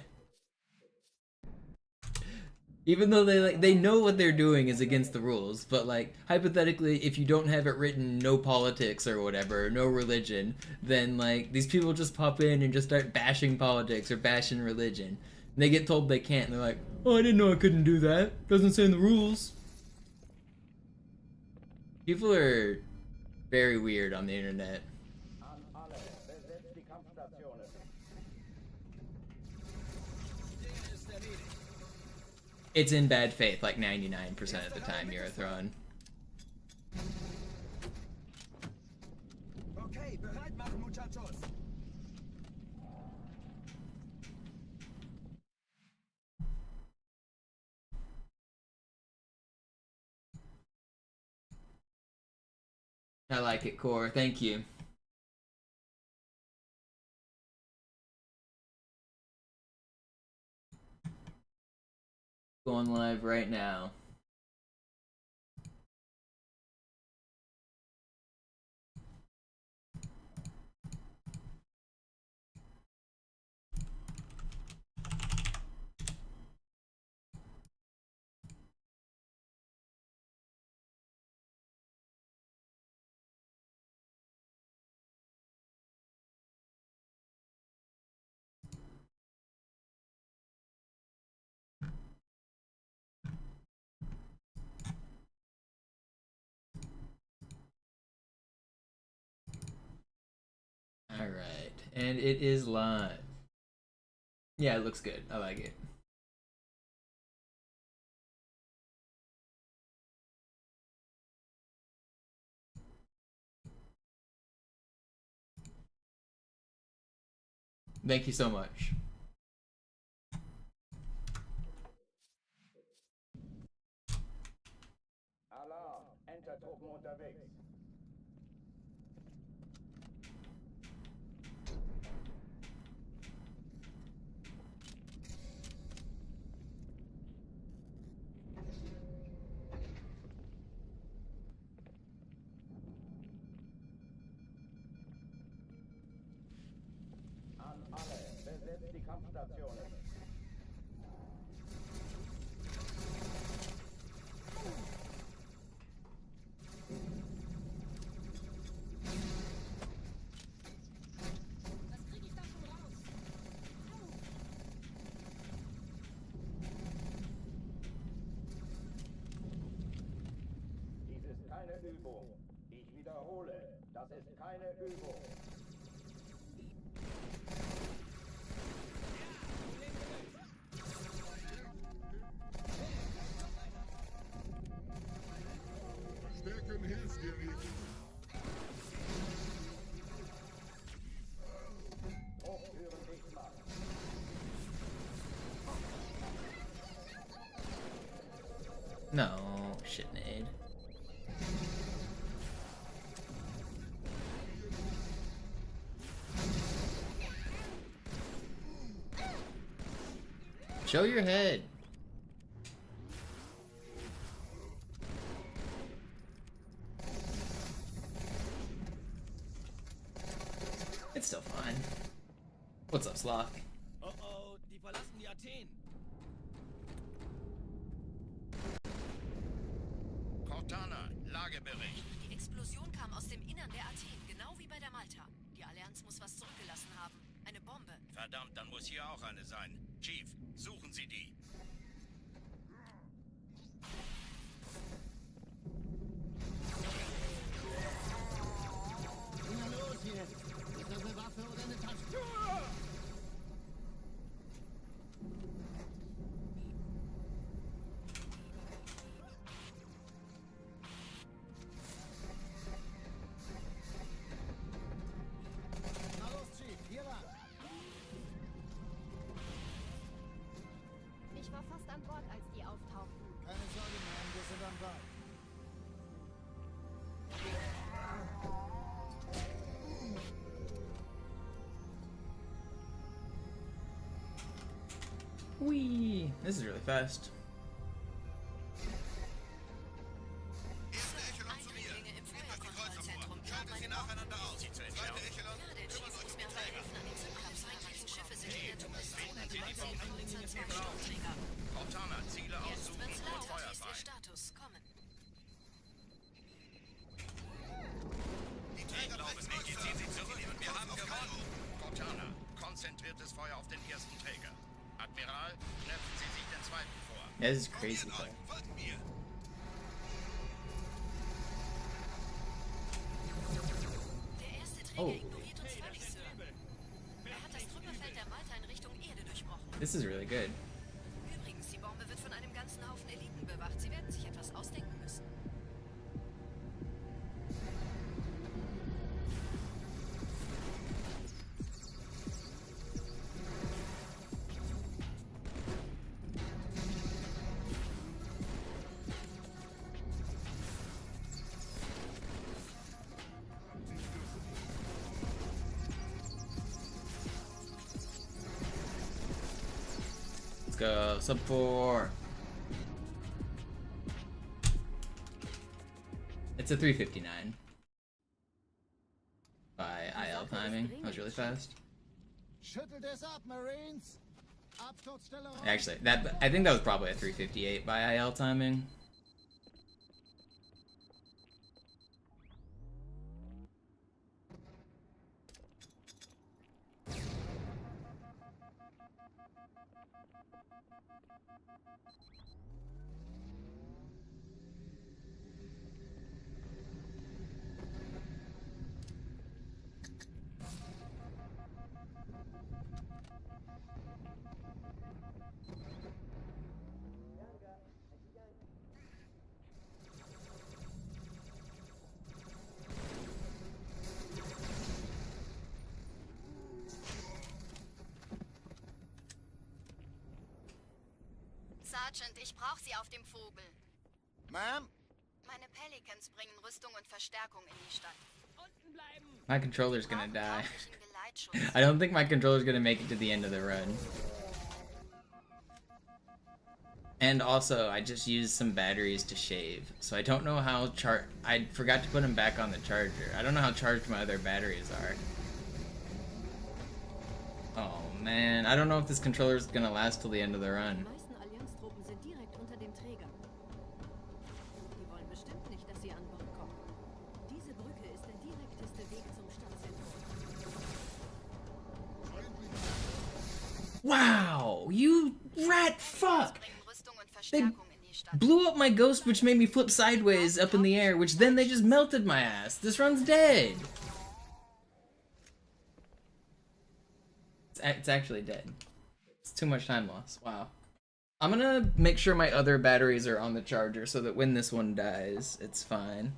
Even though they know what they're doing is against the rules, but like, hypothetically, if you don't have it written no politics or whatever, no religion, then like, these people just pop in and just start bashing politics or bashing religion. And they get told they can't, and they're like, oh, I didn't know I couldn't do that. Doesn't say in the rules. People are very weird on the internet. An alle, besetzt die Kampfstationen. It's in bad faith like 99% of the time you're throwing. Okay, bereit machen, muchachos. I like it, Core. Thank you. Going live right now. And it is live. Yeah, it looks good. I like it. Thank you so much. Alarm! Entertruppen unterwegs. An alle, besetzt die Kampfstationen. Dies ist keine Übung. Ich wiederhole, das ist keine Übung. Verstärken Hilfsgerät. Hochtüren dicht machen. No, shit, nade. Show your head. It's still fine. What's up, Sloth? Oh oh, die verlassen die Athen. Cortana, Lagebericht. Die Explosion kam aus dem Innern der Athen, genau wie bei der Malta. Die Allianz muss was zurückgelassen haben. Eine Bombe. Verdammt, dann muss hier auch eine sein. Chief, suchen Sie die. Na los jetzt! Ist das eine Waffe oder eine Tastatur? Na los, Chief, hier lang. Ich war fast an Bord, als die auftauchten. Keine Sorge, Mann, wir sind am Ball. Whee! This is really fast. Erste Echelon zu mir. Eindringlinge im Nehmt euch die Kreuzer vor. Feuerkontrollzentrum. Schaltet sie nacheinander aus. Zweite Echelon, Ja, der kümmert Chief euch muss um mir die aber Träger. helfen, an den Zündkapseln heranzukommen. Schiffe sind in der Tunnelzone. Finden Sie die Die Bomben. Panzer 2 Sturmträger. Cortana, Ziele Jetzt aussuchen wird's und laut. Wie ist Ihr feuerfrei. Status? Kommen. Die Träger glauben nicht, die ziehen sich zurück. Wir haben gewonnen. Cortana, konzentriertes Feuer auf den ersten Träger. Admiral, knöpfen Sie sich den zweiten vor. Yeah, this is crazy. Probiert euch, folgt mir. Der erste Träger Oh. ignoriert uns völlig, Sir. Er hat das Trümmerfeld der Malta in Richtung Erde durchbrochen. This is really good. Übrigens, die Bombe wird von einem ganzen Haufen Eliten bewacht. Sie werden sich etwas ausdenken müssen. Let's go. Sub 4. It's a 359. By IL timing. That was really fast. Schüttelt es ab, Marines. Absturzstelle raus. Actually, I think that was probably a 358 by IL timing. Sergeant, ich brauche Sie auf dem Vogel. Ma'am? Meine Pelicans bringen Rüstung und Verstärkung in die Stadt. My controller's gonna die. Tauglichen Geleitschutz. I don't think my controller's gonna make it to the end of the run. And also, I just used some batteries to shave, so I don't know how I forgot to put them back on the charger. I don't know how charged my other batteries are. Oh man, I don't know if this controller's gonna last till the end of the run. Die meisten Allianztruppen sind direkt unter dem Träger. Die wollen bestimmt nicht, dass sie an Bord kommen. Diese Brücke ist der direkteste Weg zum Stadtzentrum. Wow, you rat fuck! Bringen Rüstung und They Verstärkung in die Stadt. blew up my ghost, which made me flip sideways up in the air, which then they just melted my ass. This run's dead. It's actually dead. It's too much time loss. Wow. I'm gonna make sure my other batteries are on the charger so that when this one dies, it's fine.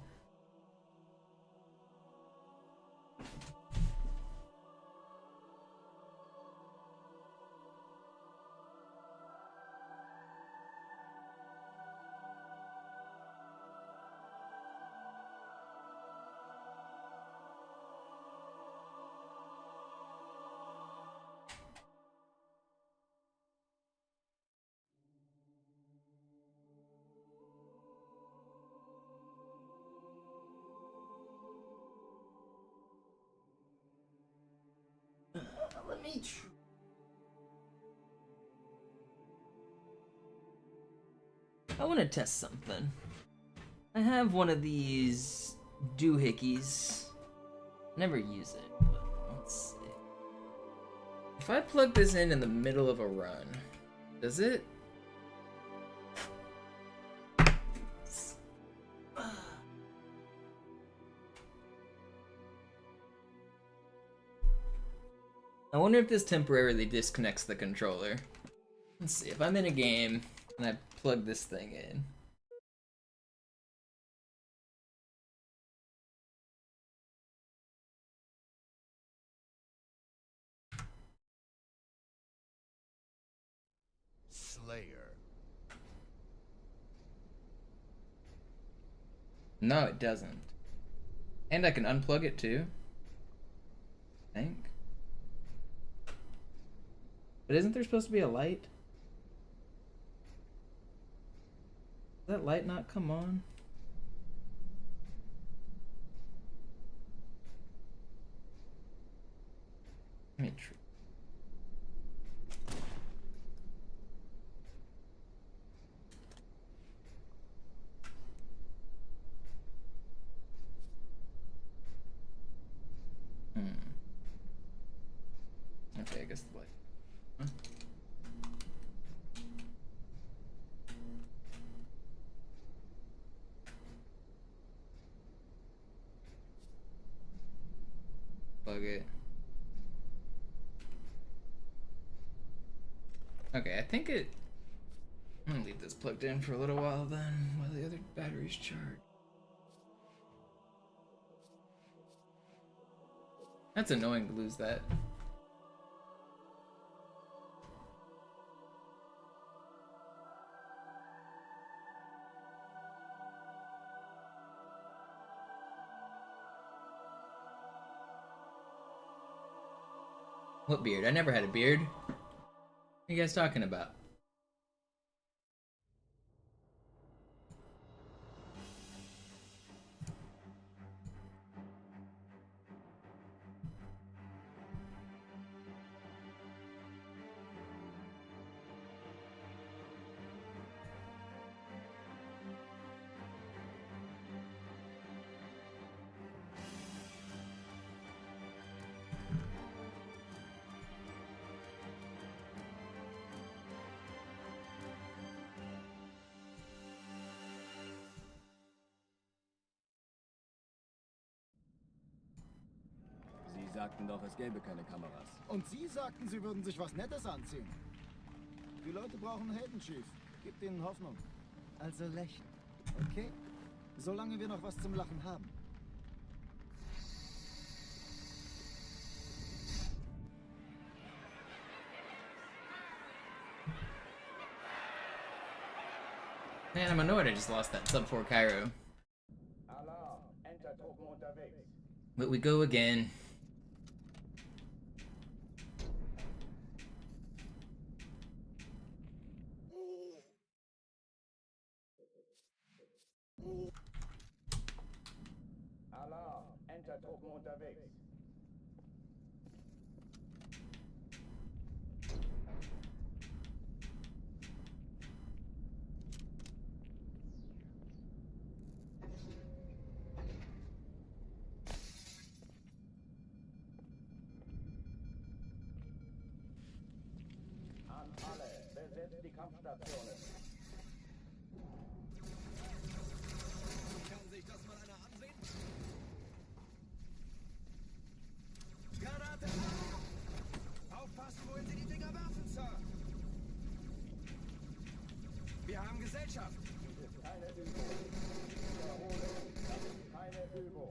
Let me I want to test something. I have one of these doohickeys. Never use it, but let's see. If I plug this in the middle of a run, does it? I wonder if this temporarily disconnects the controller. Let's see, if I'm in a game and I plug this thing in. Slayer. No, it doesn't. And I can unplug it too, I think. But isn't there supposed to be a light? Does that light not come on? Let me try. Okay, I guess the light. Huh? Plug it. Okay, I think it... I'm gonna leave this plugged in for a little while then, while the other battery's charged. That's annoying to lose that. What beard? I never had a beard. What are you guys talking about? Sie sagten doch, es gäbe keine Kameras. Und Sie sagten, Sie würden sich was Nettes anziehen. Die Leute brauchen Helden, Chief. Gebt ihnen Hoffnung. Also lächeln, okay? Solange wir noch was zum Lachen haben. Damn, I know I just lost that sub 4 Cairo. Alarm. Enter-Truppen unterwegs. But we go again. Alarm. Enter-Truppen unterwegs. An alle, besetzt die Kampfstationen. Kann sich das mal einer ansehen? Granate! Aufpassen, wohin Sie die Dinger werfen, Sir! Wir haben Gesellschaft! Dies ist keine Übung. Ich wiederhole, das ist keine Übung.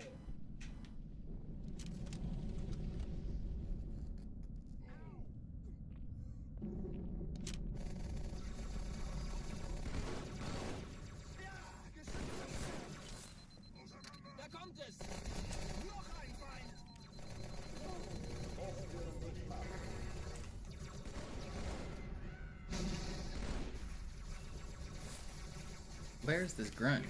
Da kommt es! Noch ein Feind! Where's this grunt?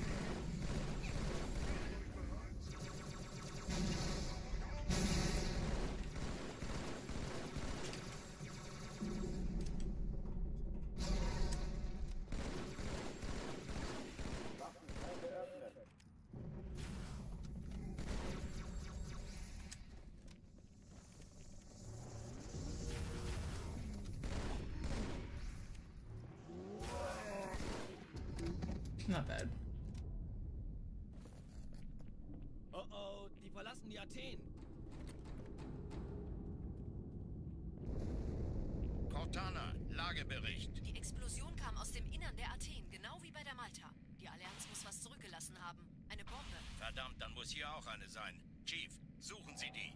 Not bad. Oh oh, die verlassen die Athen! Cortana, Lagebericht. Die Explosion kam aus dem Innern der Athen, genau wie bei der Malta. Die Allianz muss was zurückgelassen haben. Eine Bombe. Verdammt, dann muss hier auch eine sein. Chief, suchen Sie die.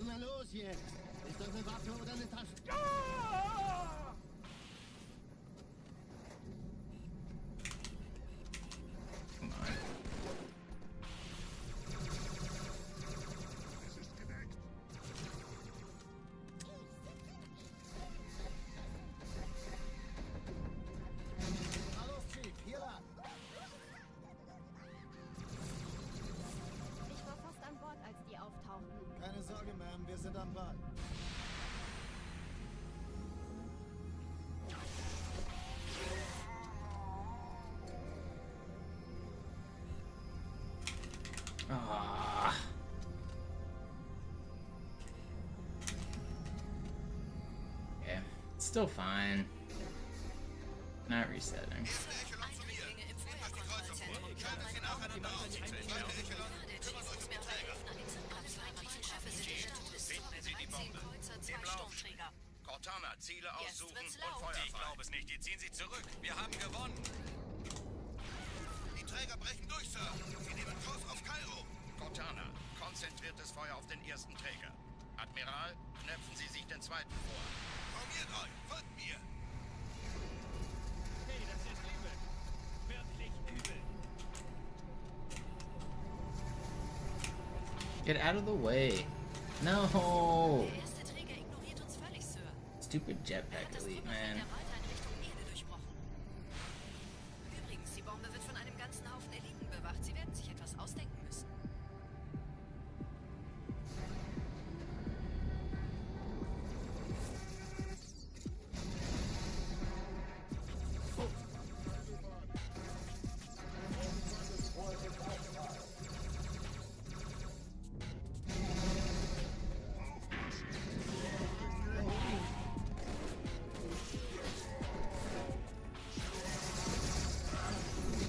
Na los jetzt! Ist das eine Waffe oder eine Tasche? Come on. Es ist gedeckt. Hallo, Chief, hier lang. Ich war fast an Bord, als die auftauchten. Keine Sorge, Ma'am, wir sind am Ball. Ah. Okay, still fine. Not resetting. Eindringlinge im Feuerkontrollzentrum. Die haben eine Bombe. Ja, der Chief muss mir aber helfen an den Zündkapseln. Die Schiffe sind in der Todeszone. Sie die 13 Bombe. Kreuzer, 2 Im Lauf. Sturmträger. Cortana, Ziele Jetzt aussuchen wird's und laut. Feuer Ich glaube es nicht. Die ziehen sie zurück. Wir haben gewonnen. Die Träger brechen durch, Sir. Sie nehmen Kurs auf Cairo. Cortana, konzentriertes Feuer auf den ersten Träger. Admiral, knöpfen Sie sich den zweiten vor. Formiert euch, folgt mir. Hey, das ist übel. Wirklich übel. Get out of the way. No. Der erste Träger ignoriert uns völlig, Sir. Stupid Er jetpack hat das elite, Tunnel von man. der Malta in Richtung Erde durchbrochen. Übrigens, die Bombe wird von einem ganzen Haufen Eliten bewacht. Sie werden sich etwas ausdenken müssen.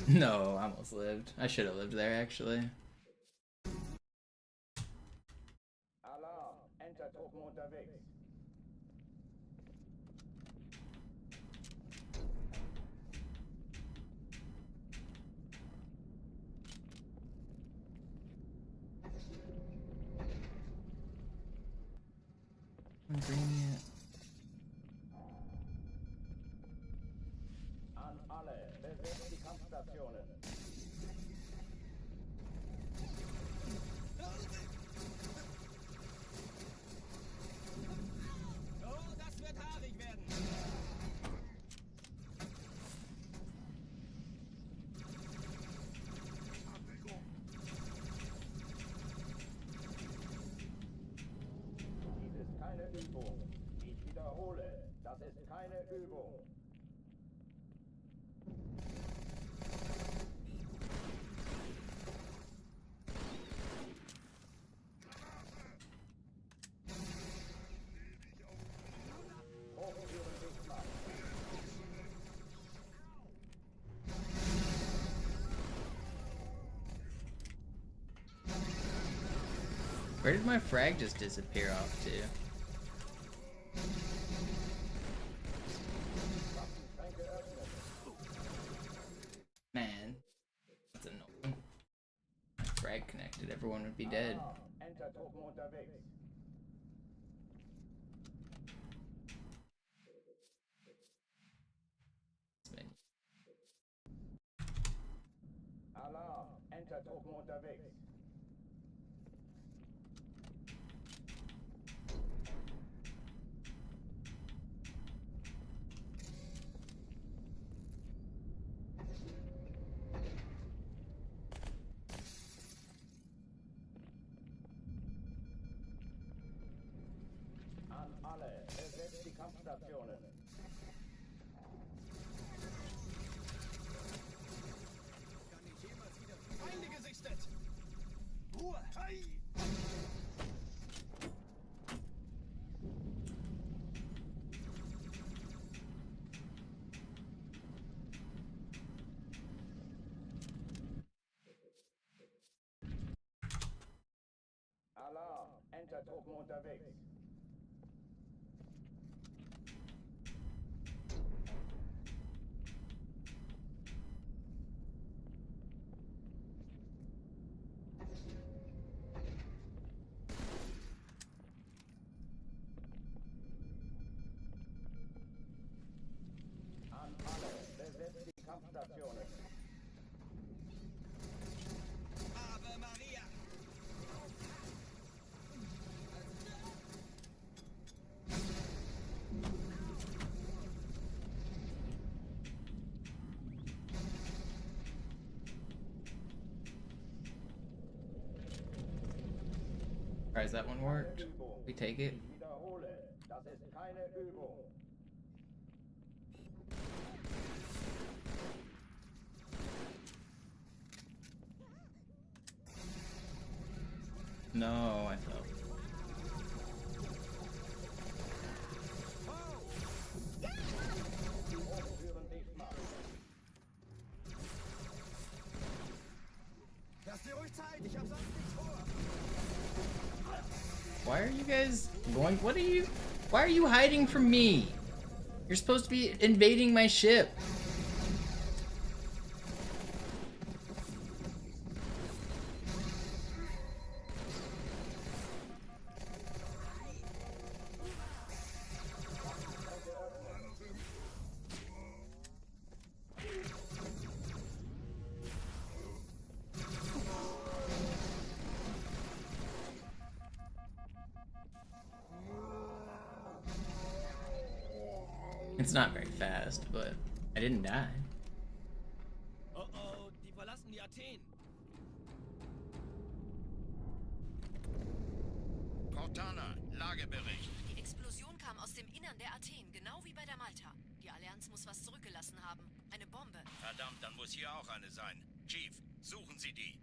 No, I almost lived. I should have lived there, actually. Alarm. Enter-Truppen unterwegs. Ingredient. An alle, besetzt die Kampfstationen. Oh, das wird haarig werden. Dies ist keine Übung. Ich wiederhole, das ist keine Übung. Where did my frag just disappear off to? Man, that's annoying. My frag connected, everyone would be dead. Enter Truppen unterwegs. Alarm, Enter Truppen unterwegs. An alle, besetzt die Kampfstationen. Feinde gesichtet. Ruhe. Hey. Alarm, Enter Truppen unterwegs. An alle, besetzt die Kampfstationen. Ave Maria. Alright, does that one work? We take it. Ich wiederhole, das ist keine Übung. No, I fell. Lass dir ruhig Zeit, ich hab sonst nichts vor. Why are you guys going? What are you? Why are you hiding from me? You're supposed to be invading my ship. It's not very fast, but I didn't die. Oh oh, die verlassen die Athen. Cortana, Lagebericht. Die Explosion kam aus dem Innern der Athen, genau wie bei der Malta. Die Allianz muss was zurückgelassen haben. Eine Bombe. Verdammt, dann muss hier auch eine sein. Chief, suchen Sie die.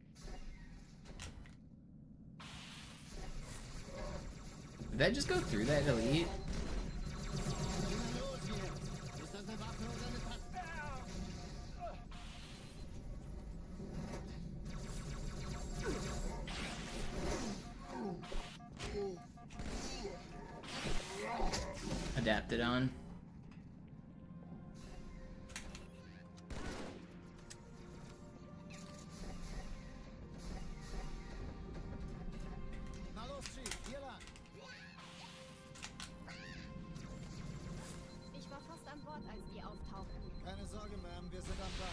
Did that just go through that elite? Adapted on. Na los, Chief, hier lang. Sorge, Ma'am, wir sind am Ball.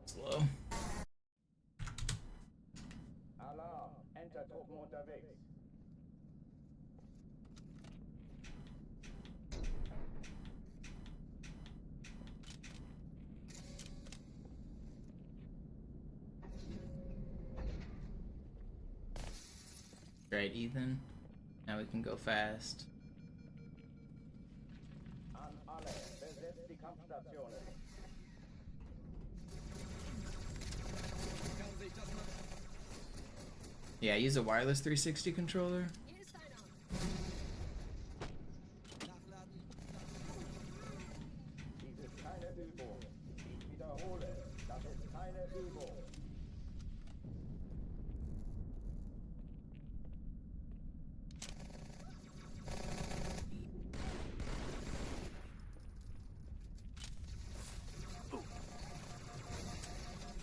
Slow. Alarm. Enter-Truppen unterwegs. Right, Ethan. Now we can go fast. An alle. Besetzt die Kampfstationen. Yeah, use a wireless 360 controller. Dies ist keine Übung. Ich wiederhole, das ist keine Übung.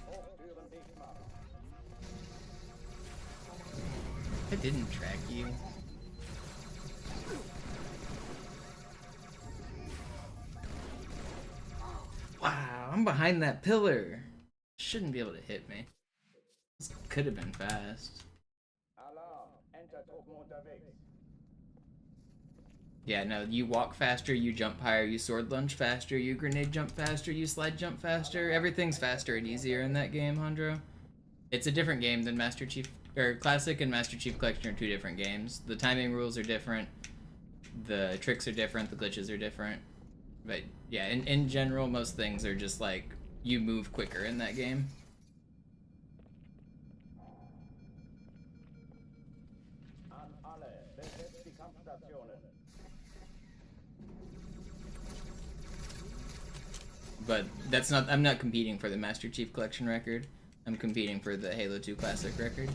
Hochtüren dicht machen. I didn't track you. Wow, I'm behind that pillar. Shouldn't be able to hit me. This could have been fast. Alarm. Enter-Truppen unterwegs. Yeah, no, you walk faster, you jump higher, you sword lunge faster, you grenade jump faster, you slide jump faster. Everything's faster and easier in that game, Hondro. It's a different game than Master Chief, or Classic and Master Chief Collection are two different games. The timing rules are different, the tricks are different, the glitches are different. But yeah, in general, most things are just like, you move quicker in that game. An alle. Besetzt die Kampfstationen. But that's not, I'm not competing for the Master Chief Collection record. I'm competing for the Halo 2 Classic record.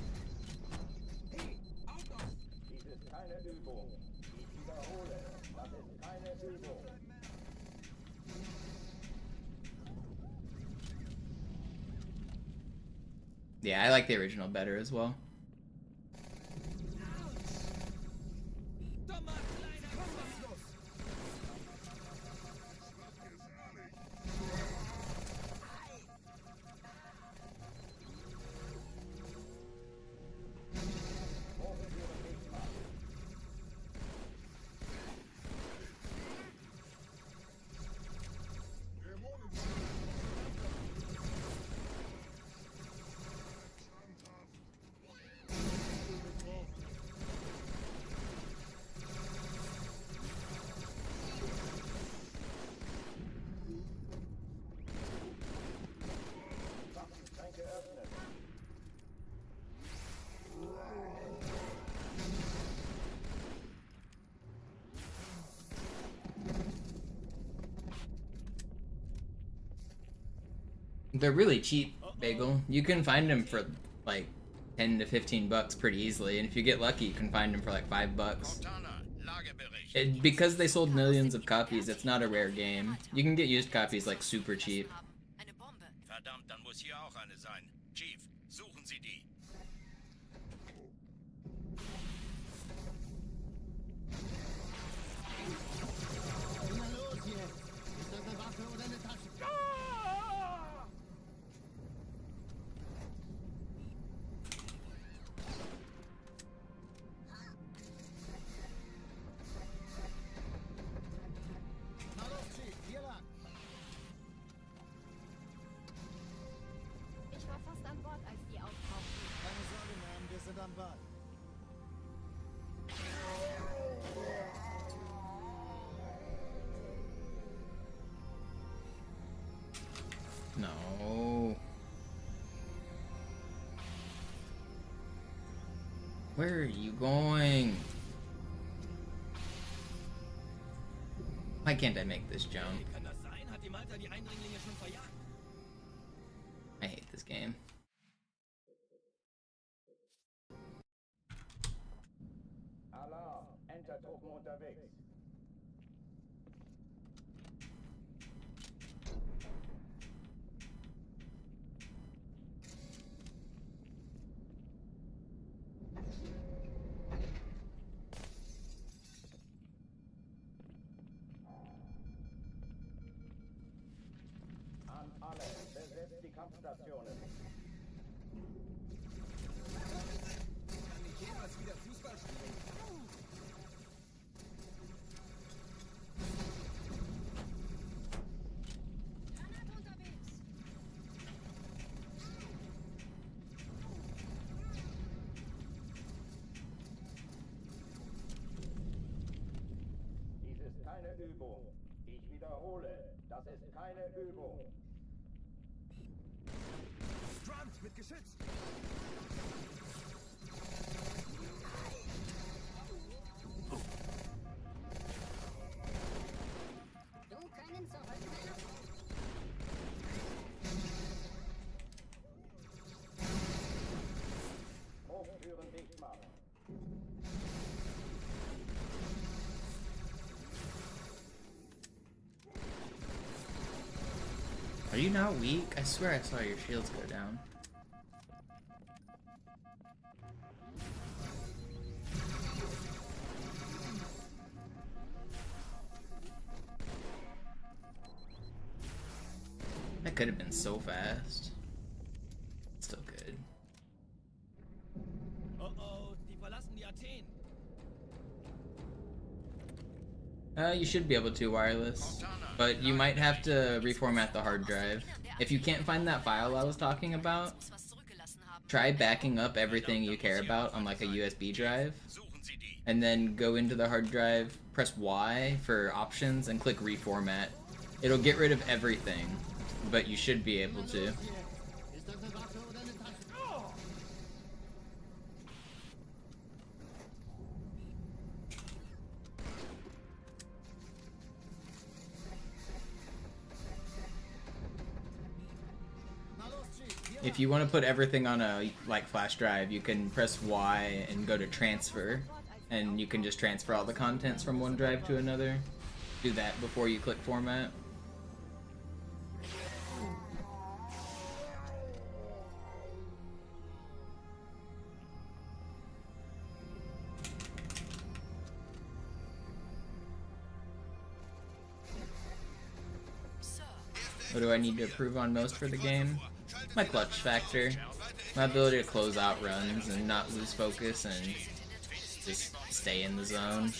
Dies ist keine Übung. Ich wiederhole, das ist keine Übung. Yeah, I like the original better as well. They're really cheap, Bagel. You can find them for like 10 to 15 bucks pretty easily, and if you get lucky, you can find them for like $5. Because they sold millions of copies, it's not a rare game. You can get used copies like super cheap. Verdammt, dann muss hier auch eine sein. Chief, suchen Sie die. Na los jetzt! Ist das eine Waffe oder eine Tasche? Na los, Chief, hier lang. Ich war fast an Bord, als die auftauchten. Keine Sorge, Ma'am, wir sind am Ball. No. Where are you going? Why can't I make this jump? Kann das sein? Hat die Malta die Eindringlinge schon verjagt? I hate this game. Alarm. Enter-Truppen unterwegs. Übung. Ich wiederhole, das ist keine Übung. Drums mit Geschütz! Du können zurück mehr. Hochtüren dicht machen. Are you not weak? I swear I saw your shields go down. That could have been so fast. Still good. Oh oh, die verlassen die Athen. You should be able to wireless, but you might have to reformat the hard drive. If you can't find that file I was talking about, try backing up everything you care about on like a USB drive, and then go into the hard drive, press Y for options, and click reformat. It'll get rid of everything, but you should be able to. If you want to put everything on a like flash drive, you can press Y and go to transfer, and you can just transfer all the contents from one drive to another. Do that before you click format. What do I need to improve on most for the game? My clutch factor, my ability to close out runs and not lose focus and just stay in the zone.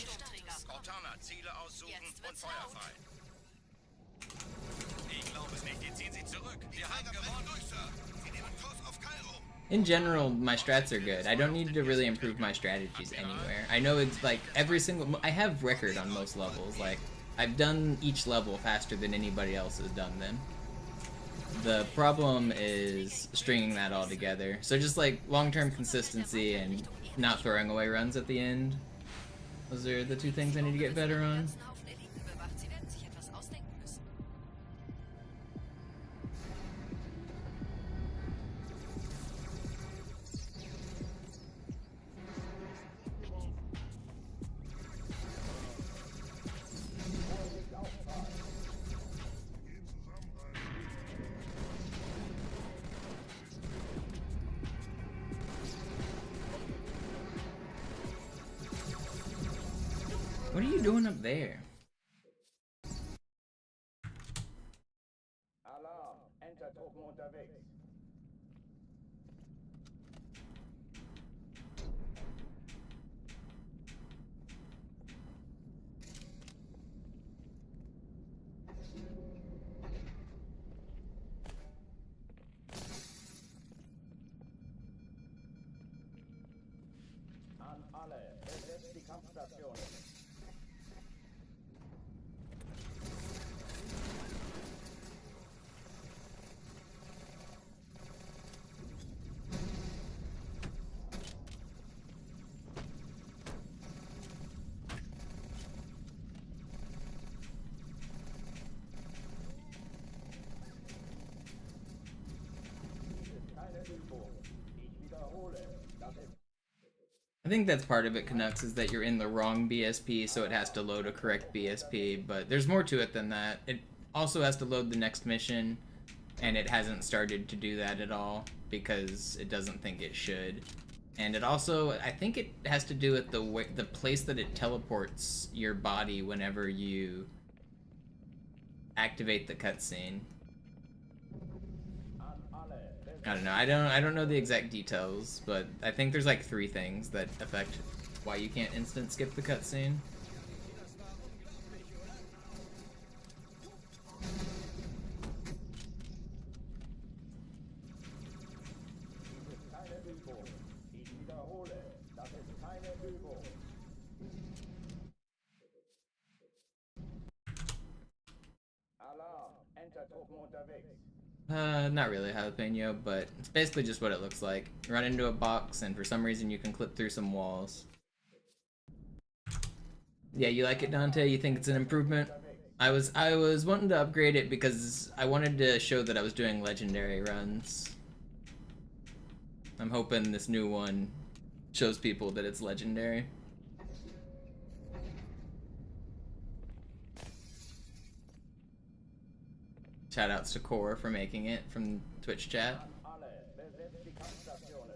In general, my strats are good. I don't need to really improve my strategies anywhere. I know it's like every single... I have record on most levels. Like, I've done each level faster than anybody else has done them. The problem is stringing that all together. So just like long-term consistency and not throwing away runs at the end. Those are the two things I need to get better on. What are you doing up there? Alarm, Entertruppen unterwegs. An alle, besetzt die Kampfstationen. I think that's part of it, Canucks, is that you're in the wrong BSP, so it has to load a correct BSP, but there's more to it than that. It also has to load the next mission, and it hasn't started to do that at all, because it doesn't think it should. And it also, I think it has to do with the place that it teleports your body whenever you activate the cutscene. I don't know. I don't know the exact details, but I think there's like 3 things that affect why you can't instant skip the cutscene. Enter-Truppen unterwegs. Not really jalapeno, but it's basically just what it looks like. You run into a box, and for some reason you can clip through some walls. Yeah, you like it, Dante? You think it's an improvement? I was wanting to upgrade it because I wanted to show that I was doing legendary runs. I'm hoping this new one shows people that it's legendary. Shoutouts to Core for making it from Twitch chat. Alle, besetzt die Kampfstationen.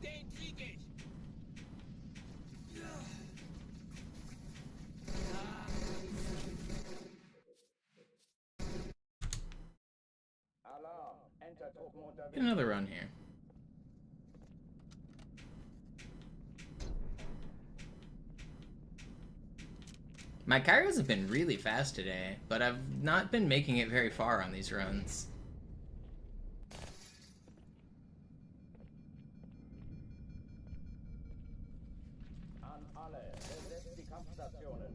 Den krieg ich! Alarm, Enter-Truppen unterwegs. Get another run here. My Cairos have been really fast today, but I've not been making it very far on these runs. An alle, besetzt die Kampfstationen.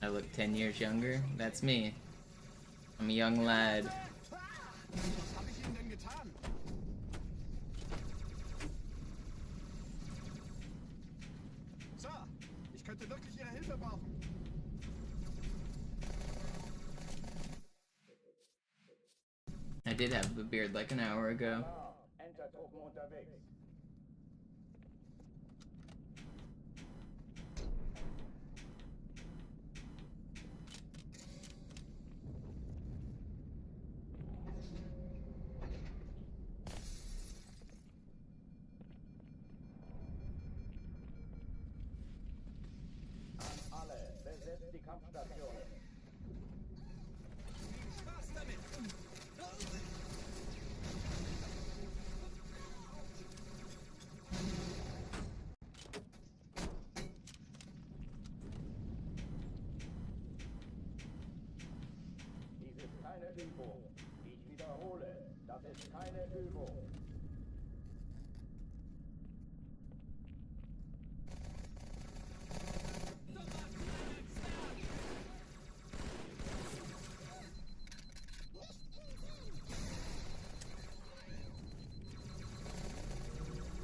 I look 10 years younger. That's me. I'm a young lad. Was habe ich Ihnen denn getan? Sir, ich könnte wirklich Ihre Hilfe brauchen. I did have a beard like an hour ago. Alarm, Enter-Truppen unterwegs. An alle, besetzt die Kampfstationen. Spaß damit! Dies ist keine Übung. Ich wiederhole, das ist keine Übung.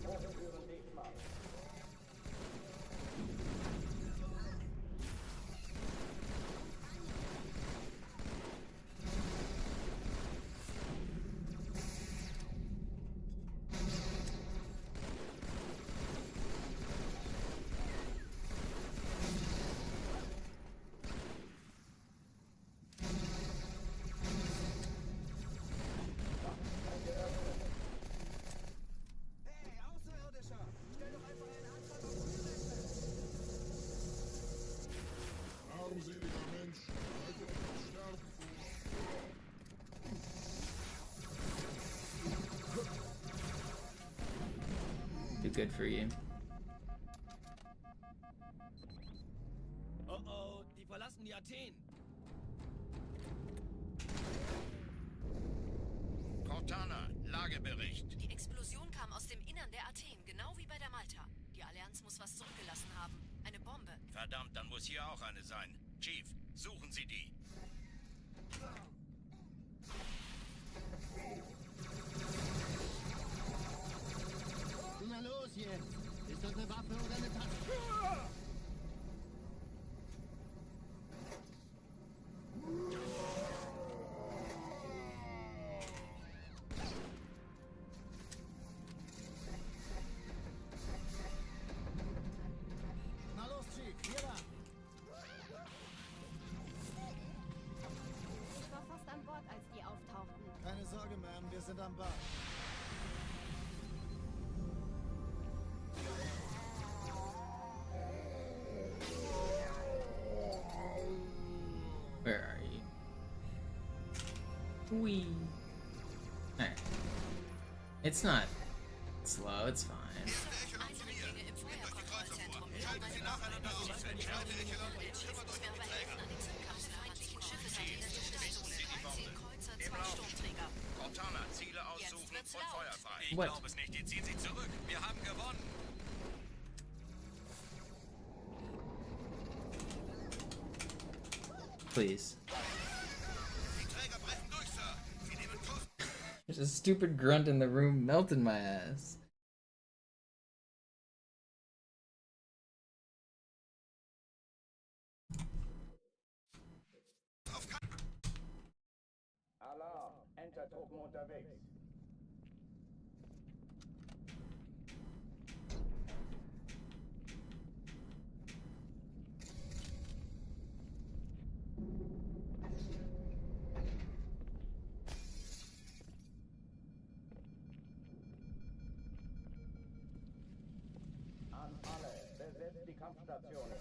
Hochführen diesmal. Hey, Außerirdischer! Stell doch einfach einen Antrag auf Umsätze! Armseliger Mensch, halte dich das Sterben vor. Too good for you. Oh oh, die verlassen die Athen. Cortana, Lagebericht. Die Explosion kam aus dem Innern der Athen, genau wie bei der Malta. Die Allianz muss was zurückgelassen haben. Eine Bombe. Verdammt, dann muss hier auch eine sein. Chief, suchen Sie die. Na los jetzt! Ist das eine Waffe oder eine Tasche? Na los, Chief, hier lang. Ich war fast an Bord, als die auftauchten. Keine Sorge, Ma'am, wir sind am Bad. Where are you? Wee. Alright. It's not slow, it's fine. Eindringlinge im Feuerkontrollzentrum. Kümmert euch um die Träger. Ich What? glaube es nicht. Jetzt ziehen Sie zurück. Wir haben gewonnen. Please. Die Träger brechen durch, Sir. Sie nehmen Kurs. There's a stupid grunt in the room melting my ass. Alarm. Enter-Truppen unterwegs. An alle. Besetzt die Kampfstationen.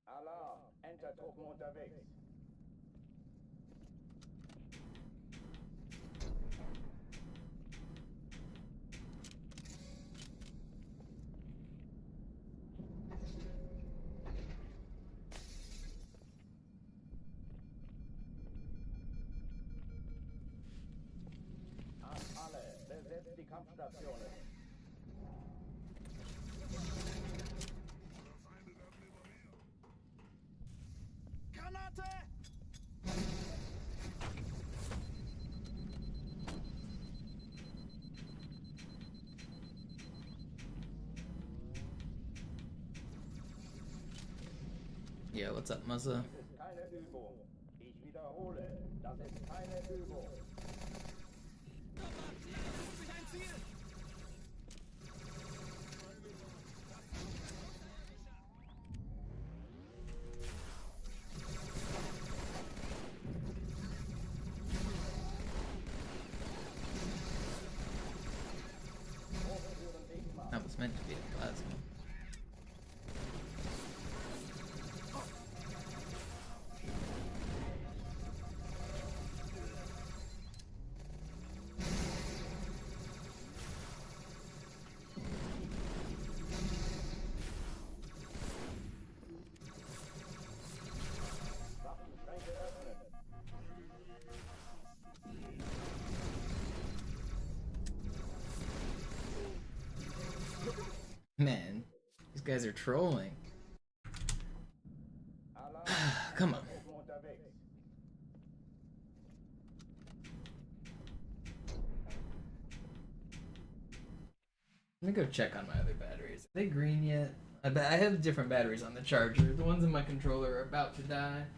Alarm. Enter-Truppen unterwegs. An alle. Besetzt die Kampfstationen. Granate! Yeah, what's up, Muza? Das ist keine Übung. Ich wiederhole, das ist keine Übung. Sucht sich ein Ziel! That was meant to be a plasma. Waffenschränke öffnen. Man, these guys are trolling. Alarm. Come on. Truppen unterwegs. Let me go check on my other batteries. Are they green yet? I have different batteries on the charger. The ones in my controller are about to die. Are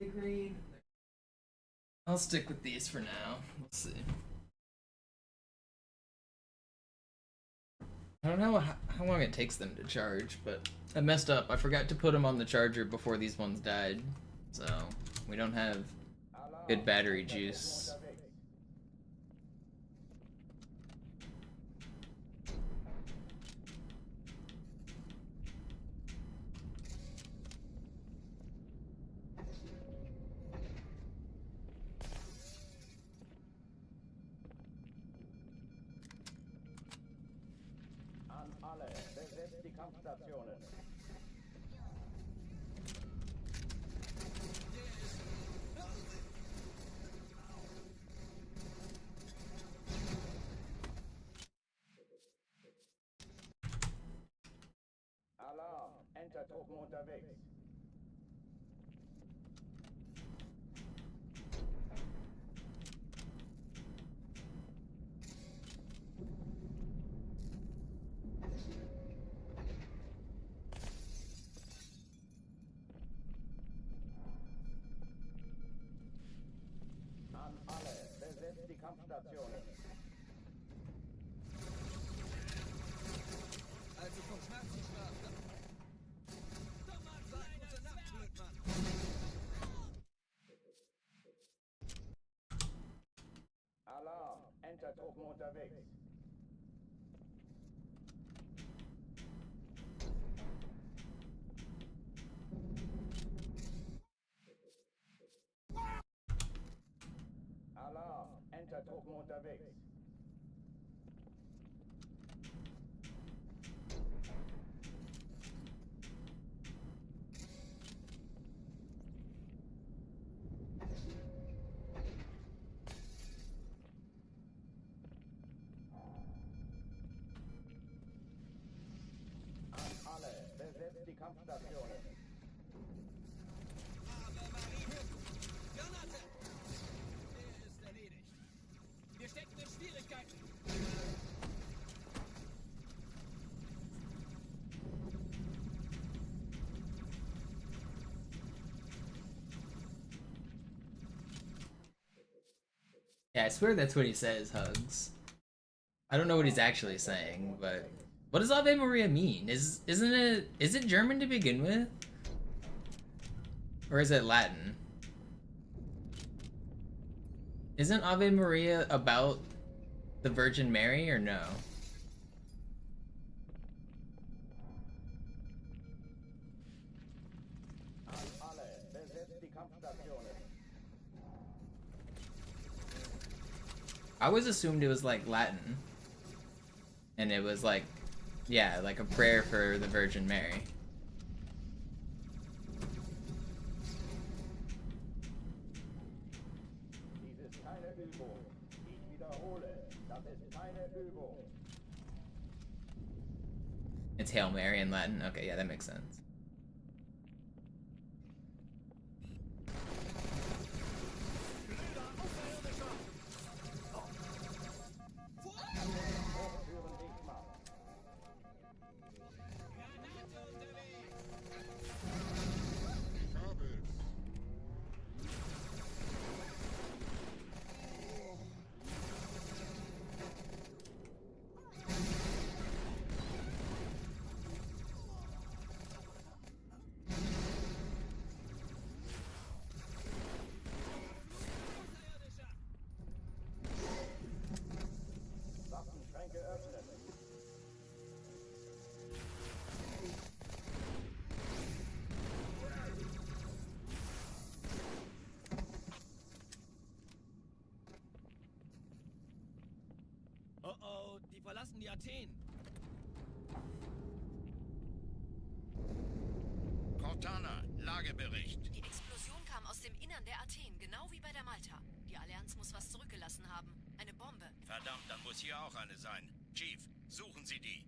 they green? I'll stick with these for now. Let's see. I don't know how long it takes them to charge, but I messed up. I forgot to put them on the charger before these ones died. So, we don't have good battery juice. An alle. Besetzt die Kampfstationen. Alarm. Enter-Truppen unterwegs. An alle. Besetzt die Kampfstationen. Also vom Schmerzensschlaf. Sag gute Nacht, Blödmann. Alarm. Enter-Truppen unterwegs. Alarm. Enter-Truppen unterwegs. Kampfstationen. Jonathan! Der ist erledigt. Wir stecken in Schwierigkeiten. Yeah, I swear that's what he says, Hugs. I don't know what he's actually saying, but what does Ave Maria mean? Is it German to begin with? Or is it Latin? Isn't Ave Maria about the Virgin Mary or no? Alle, besetzt die Kampfstationen. I always assumed it was like Latin. And it was like, yeah, like a prayer for the Virgin Mary. Dies ist keine Übung. Ich wiederhole, das ist keine Übung. It's Hail Mary in Latin? Okay, yeah, that makes sense. Waffenschränke öffnen. Oh oh, die verlassen die Athen. Cortana, Lagebericht. Die Explosion kam aus dem Innern der Athen, genau wie bei der Malta. Die Allianz muss was zurückgelassen haben. Eine Bombe. Verdammt, dann muss hier auch eine sein. Chief, suchen Sie die.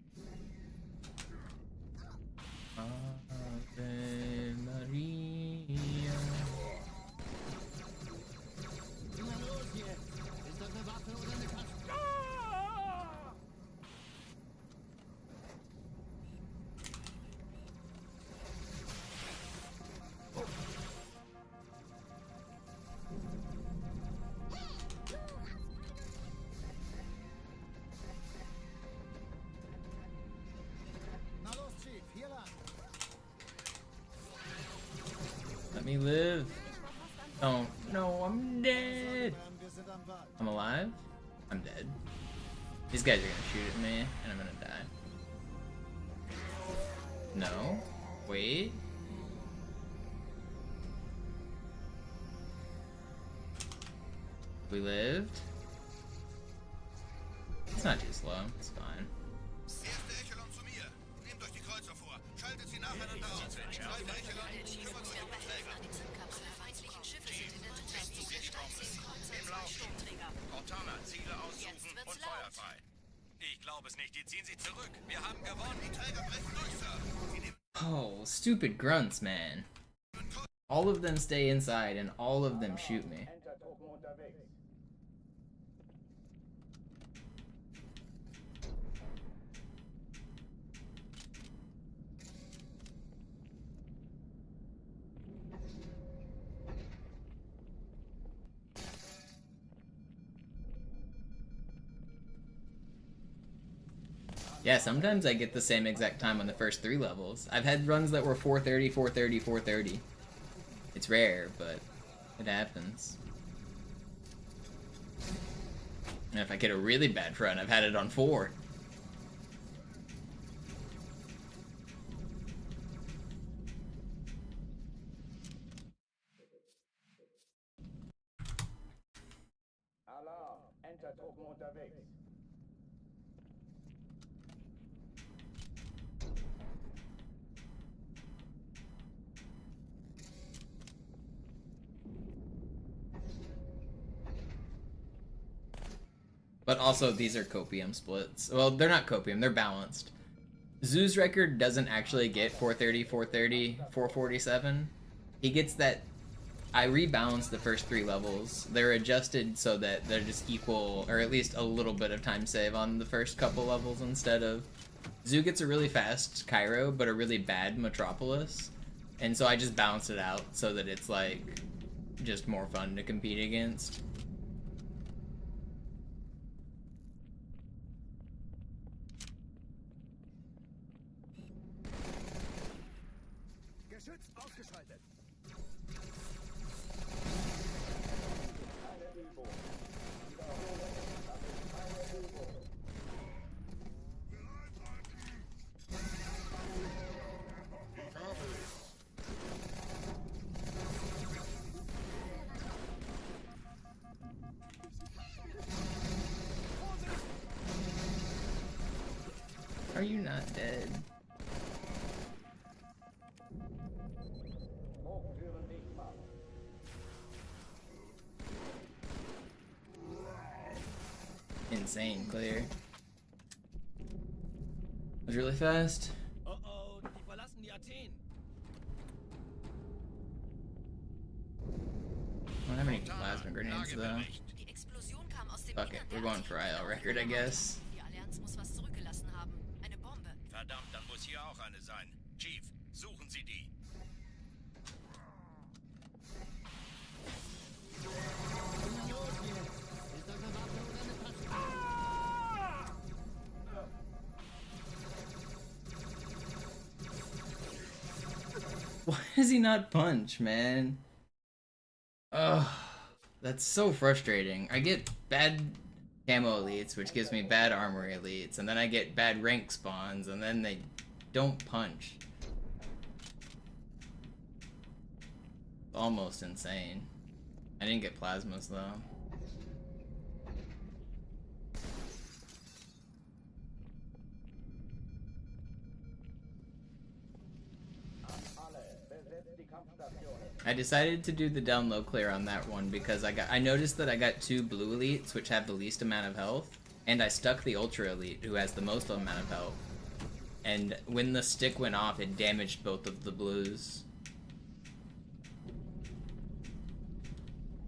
Ave Maria. Na los jetzt! Ist das eine Waffe oder eine Kaste? Na los, Chief, hier lang. Let me live. Oh, no, I'm dead. Wir sind am Ball. I'm alive? I'm dead. These guys are gonna shoot at me, and I'm gonna die. No. Wait. We lived. It's not too slow. It's fine. Erste Echelon zu mir. Nehmt euch die Kreuzer vor. Schaltet sie nacheinander auf. Zweite Echelon kümmert euch um die Träger. Die Zündkapsel der feindlichen Schiffe sind in der Südwestzone der Stadt. 10 Kreuzer, Im 2 Lauf. Sturmträger. Cortana, Ziele aussuchen Jetzt wird's und laut. Feuer frei. Ich glaube es nicht, die ziehen sie zurück. Wir haben gewonnen. Die Träger brechen durch, Sir. Sie nehmen Oh, stupid grunts, man. All of them stay inside and all of them shoot me. Entertruppen unterwegs. Yeah, sometimes I get the same exact time on the first 3 levels. I've had runs that were 4:30, 4:30, 4:30. It's rare, but it happens. And if I get a really bad run, I've had it on 4. Alarm, Entertruppen unterwegs. But also, these are copium splits. Well, they're not copium, they're balanced. Zoo's record doesn't actually get 430, 430, 447. He gets that. I rebalanced the first 3 levels. They're adjusted so that they're just equal, or at least a little bit of time save on the first couple levels instead of... Zoo gets a really fast Cairo, but a really bad Metropolis. And so I just balanced it out so that it's like just more fun to compete against. Geschütz ausgeschaltet. Are you not dead? Insane clear. Was really fast. Oh oh, die verlassen die Athen. I don't have any plasma grenades though. Die Explosion kam aus dem Fuck it, Innern we're der going for Athen. IL record, I guess. Die Allianz muss was zurückgelassen haben. Eine Bombe. Verdammt, dann muss hier auch eine sein. Chief, suchen Sie die. Why does he not punch, man? Ugh, that's so frustrating. I get bad camo elites, which gives me bad armor elites, and then I get bad rank spawns, and then they don't punch. Almost insane. I didn't get plasmas though. I decided to do the down low clear on that one because I noticed that I got 2 blue elites which have the least amount of health, and I stuck the ultra elite who has the most amount of health. And when the stick went off, it damaged both of the blues.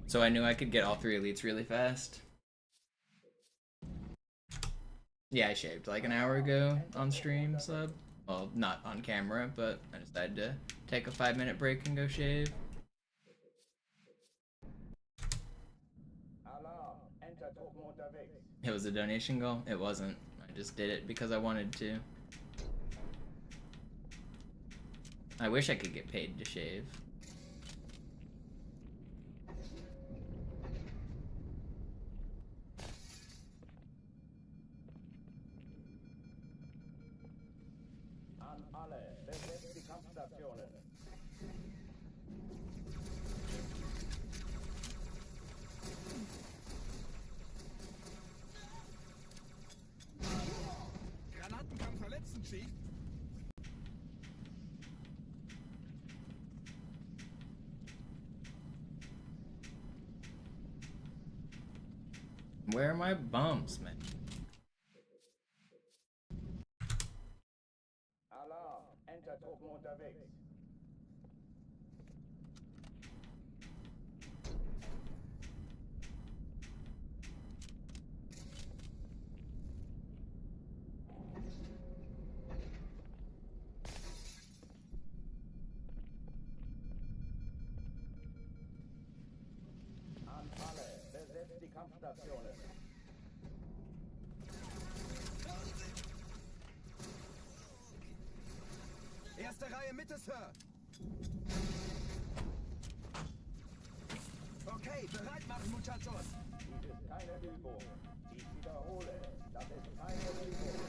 So I knew I could get all 3 elites really fast. Yeah, I shaved like an hour ago on stream, sub. Well, not on camera, but I decided to take a 5-minute break and go shave. It was a donation goal? It wasn't. I just did it because I wanted to. I wish I could get paid to shave. Granaten kann verletzen, Chief. Where are my bumps, man? Alarm, Enter-Truppen unterwegs. An alle, besetzt die Kampfstationen. Erste Reihe Mitte, Sir. Okay, bereit machen, Muchachos. Dies ist keine Übung. Ich wiederhole, das ist keine Übung.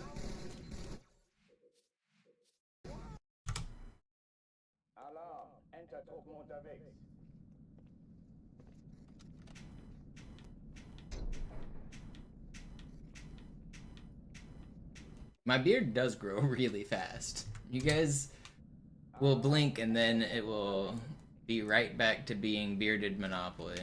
Alarm, Enter-Truppen unterwegs. My beard does grow really fast. You guys will blink and then it will be right back to being bearded Monopoly.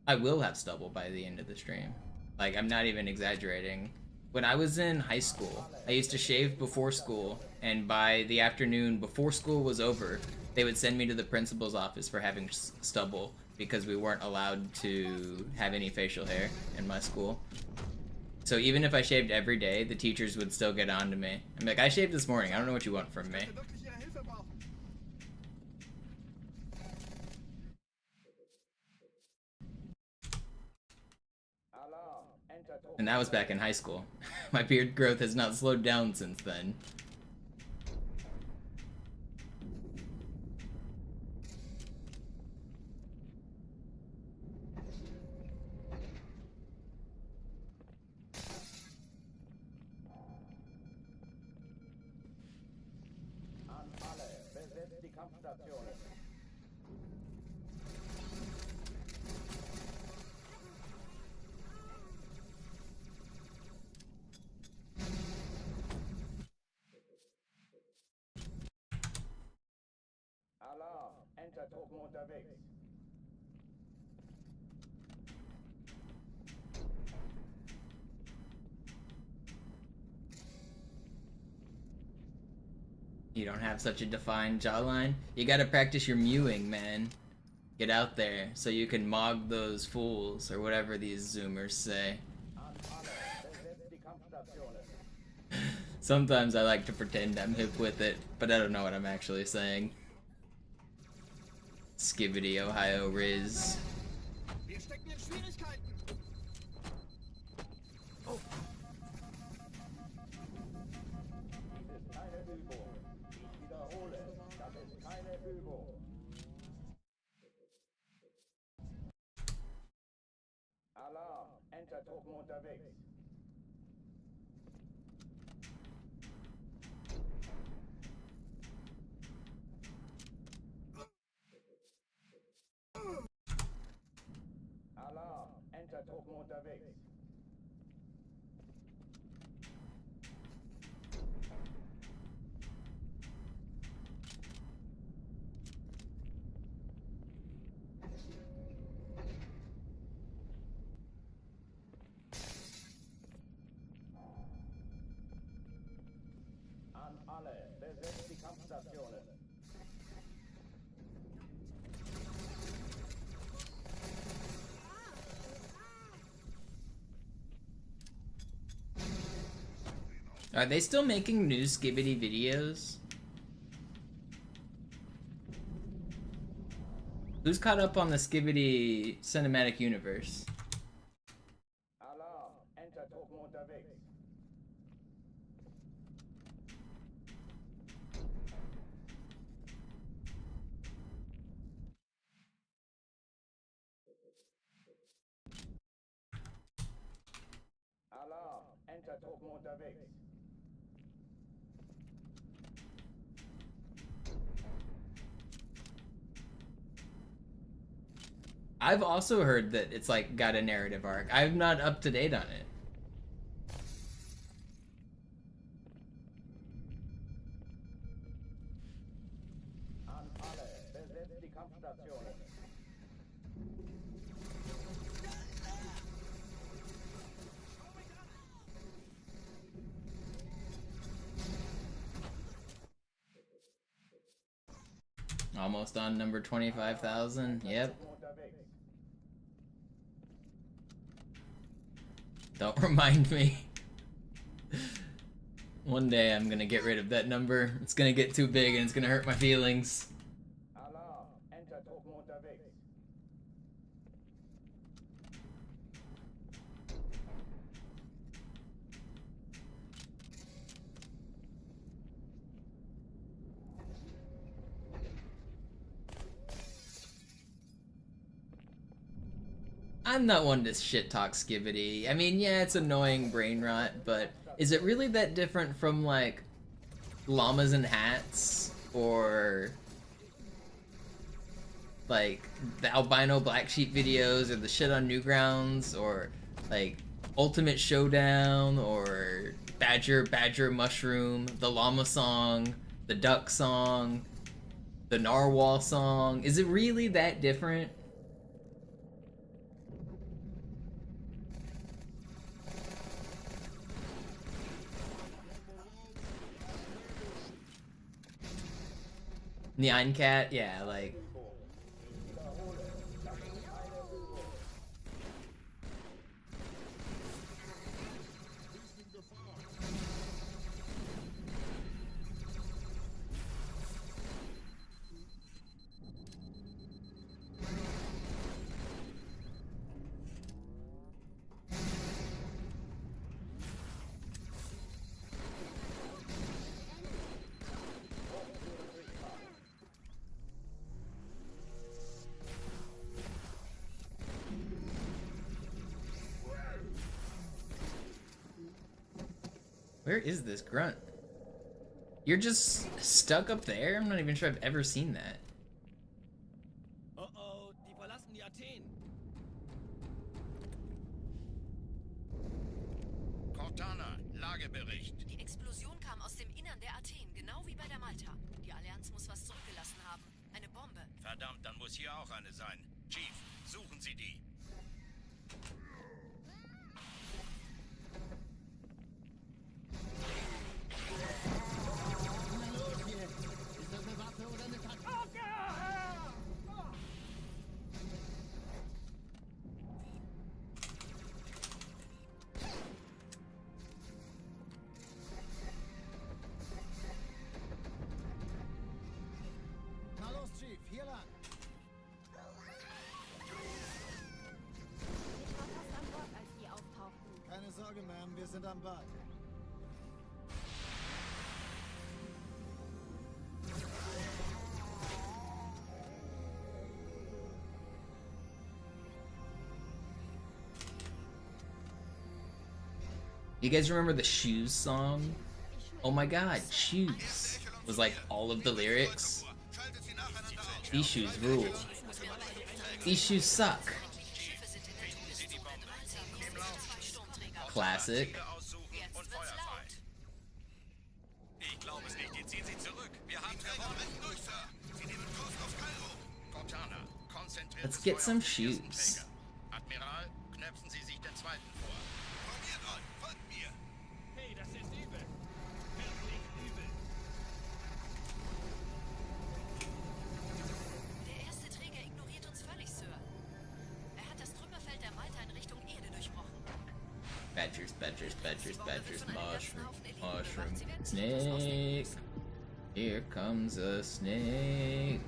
I will have stubble by the end of the stream. Like, I'm not even exaggerating. When I was in high school, I used to shave before school, and by the afternoon before school was over, they would send me to the principal's office for having stubble because we weren't allowed to have any facial hair in my school. So even if I shaved every day, the teachers would still get on to me. I'm like, I shaved this morning, I don't know what you want from me. And that was back in high school. My beard growth has not slowed down since then. An alle, besetzt die Kampfstationen. Alarm, Entertruppen unterwegs. You don't have such a defined jawline? You gotta practice your mewing, man. Get out there so you can mog those fools, or whatever these zoomers say. Sometimes I like to pretend I'm hip with it, but I don't know what I'm actually saying. Skibbity Ohio Riz. Wir stecken in Schwierigkeiten. Oh. Dies ist keine Übung. Ich wiederhole, das ist keine Übung. Alarm, Entertruppen unterwegs. Alarm, Entertruppen unterwegs. An alle, besetzt die Kampfstationen. Are they still making new Skibbity videos? Who's caught up on the Skibbity cinematic universe? Alarm, Entertruppen unterwegs. Alarm, Entertruppen unterwegs. I've also heard that it's like got a narrative arc. I'm not up to date on it. An alle, besetzt die Kampfstationen. Almost on number 25,000. Yep. Don't remind me. One day I'm gonna get rid of that number. It's gonna get too big and it's gonna hurt my feelings. Alarm, Entertruppen unterwegs. I'm not one to shit talk Skibbity. I mean, yeah, it's annoying brain rot, but is it really that different from like llamas and hats or like the albino black sheep videos or the shit on Newgrounds or like Ultimate Showdown or Badger Mushroom, the llama song, the duck song, the narwhal song? Is it really that different? Nyan Cat, yeah, like. Where is this grunt? You're just stuck up there? I'm not even sure I've ever seen that. Oh, die verlassen die Athen. Cortana, Lagebericht. Die Explosion kam aus dem Innern der Athen, genau wie bei der Malta. Die Allianz muss was zurückgelassen haben. Eine Bombe. Verdammt, dann muss hier auch eine sein. Chief, suchen Sie die. Ist das eine Waffe oder eine Taktik? Na los, Chief, hier lang. Ich war fast an Bord, als die auftauchten. Keine Sorge, Ma'am, wir sind am Ball. You guys remember the Shoes song? Oh my god, Shoes was like all of the lyrics. These shoes rule. These shoes suck. Classic. Ich glaube es nicht, die ziehen sich zurück. Wir haben gewonnen. Durch, Sir. Sie nehmen Kurs auf Cairo. Cortana, konzentriert. Let's get some shoes. Admiral, knöpfen Sie sich den zweiten vor. Probiert euch, folgt mir. Hey, das ist übel. Wirklich übel. Der erste Träger ignoriert uns völlig, Sir. Er hat das Trümmerfeld der Malta in Richtung Erde durchbrochen. Badgers, badgers, badgers, badgers, mushroom, mushroom, snake. Here comes a snake.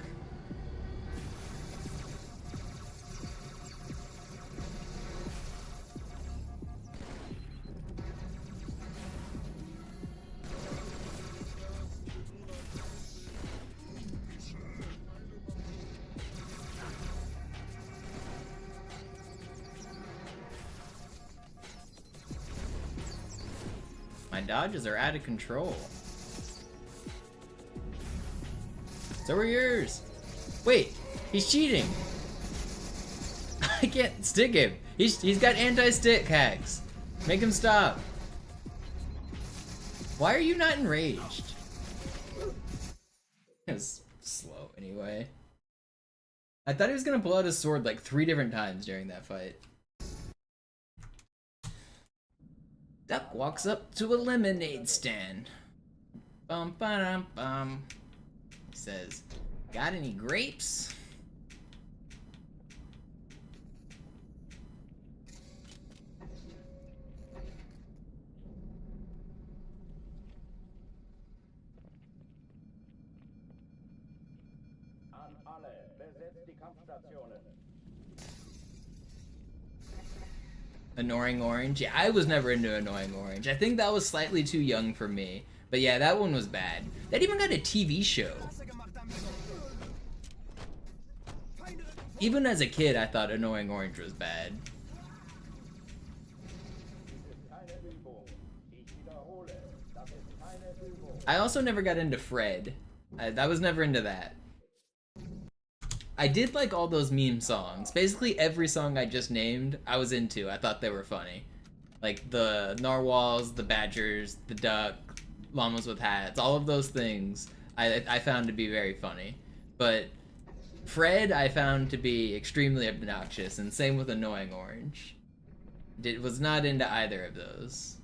My dodges are out of control. So are yours. Wait, he's cheating. I can't stick him. He's got anti-stick hacks. Make him stop. Why are you not enraged? It was slow anyway. I thought he was gonna pull out his sword like 3 different times during that fight. Duck walks up to a lemonade stand. Bum ba dum bum. He says, "Got any grapes?" An alle, besetzt die Kampfstationen. Annoying Orange? Yeah, I was never into Annoying Orange. I think that was slightly too young for me. But yeah, that one was bad. That even got a TV show. Even as a kid, I thought Annoying Orange was bad. I also never got into Fred. I was never into that. I did like all those meme songs. Basically every song I just named, I was into. I thought they were funny. Like the narwhals, the badgers, the duck, llamas with hats, all of those things I found to be very funny. But Fred I found to be extremely obnoxious, and same with Annoying Orange. Was not into either of those.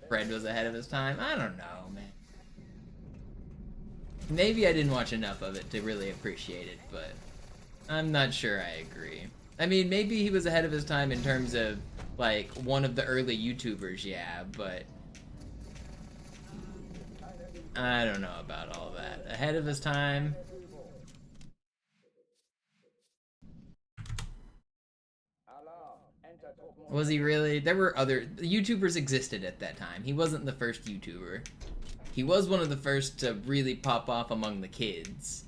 Fred was ahead of his time? I don't know, man. Maybe I didn't watch enough of it to really appreciate it, but I'm not sure I agree. I mean, maybe he was ahead of his time in terms of, like, one of the early YouTubers, yeah, but I don't know about all that. Ahead of his time? Was he really? There were other YouTubers existed at that time. He wasn't the first YouTuber. He was one of the first to really pop off among the kids.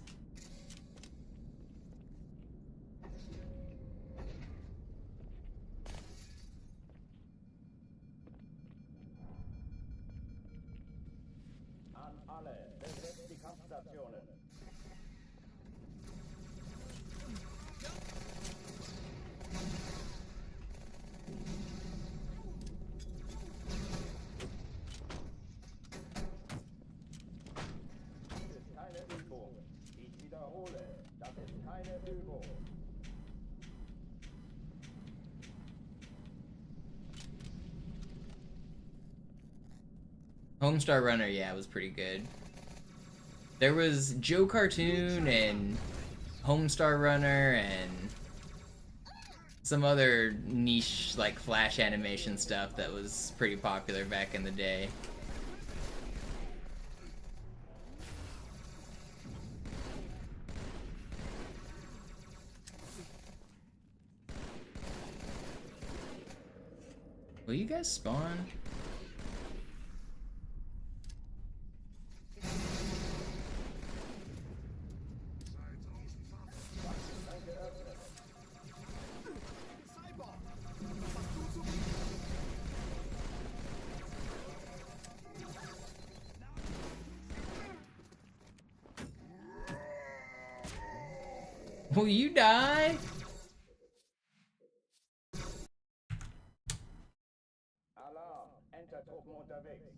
Homestar Runner, yeah, was pretty good. There was Joe Cartoon and Homestar Runner and some other niche, like, flash animation stuff that was pretty popular back in the day. Will you guys spawn? Will you die? Alarm! Enter-Truppen unterwegs.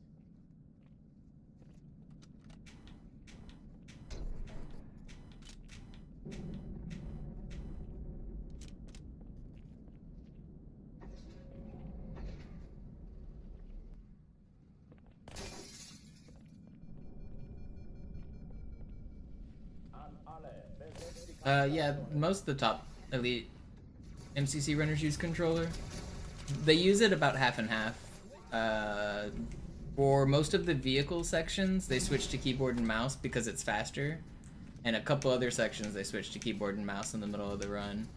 Yeah, most of the top elite MCC runners use controller. They use it about half and half. For most of the vehicle sections, they switch to keyboard and mouse because it's faster. And a couple other sections, they switch to keyboard and mouse in the middle of the run.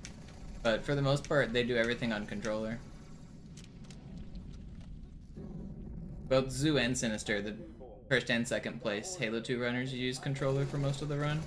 But for the most part, they do everything on controller. Both Zoo and Sinister, the first and second place Halo 2 runners, use controller for most of the run.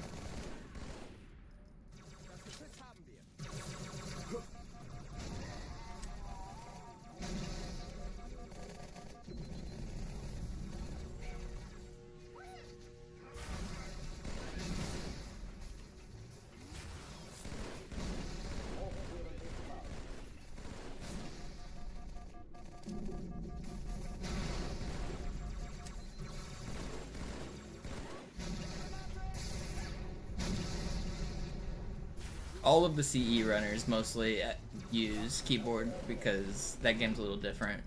All of the CE runners mostly use keyboard because that game's a little different.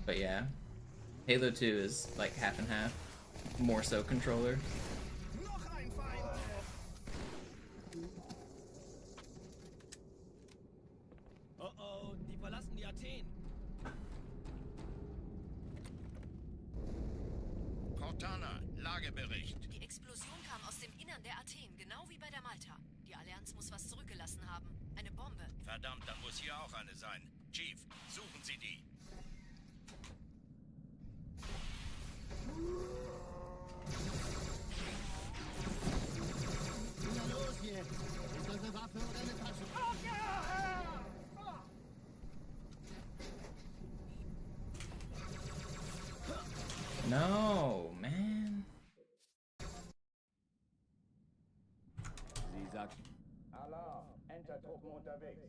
But yeah, Halo 2 is like half and half, more so controller. Oh, die verlassen die Athen. Cortana, Lagebericht. Die Explosion kam aus dem Innern der Athen, genau wie bei der Malta. Die Allianz muss was zurückgelassen haben. Eine Bombe. Verdammt, dann muss hier auch eine sein. Chief, suchen Sie die. Na los jetzt! Ist das eine Waffe oder eine Tasche? No, man. Sie sagt... Alarm! Enter-Truppen unterwegs.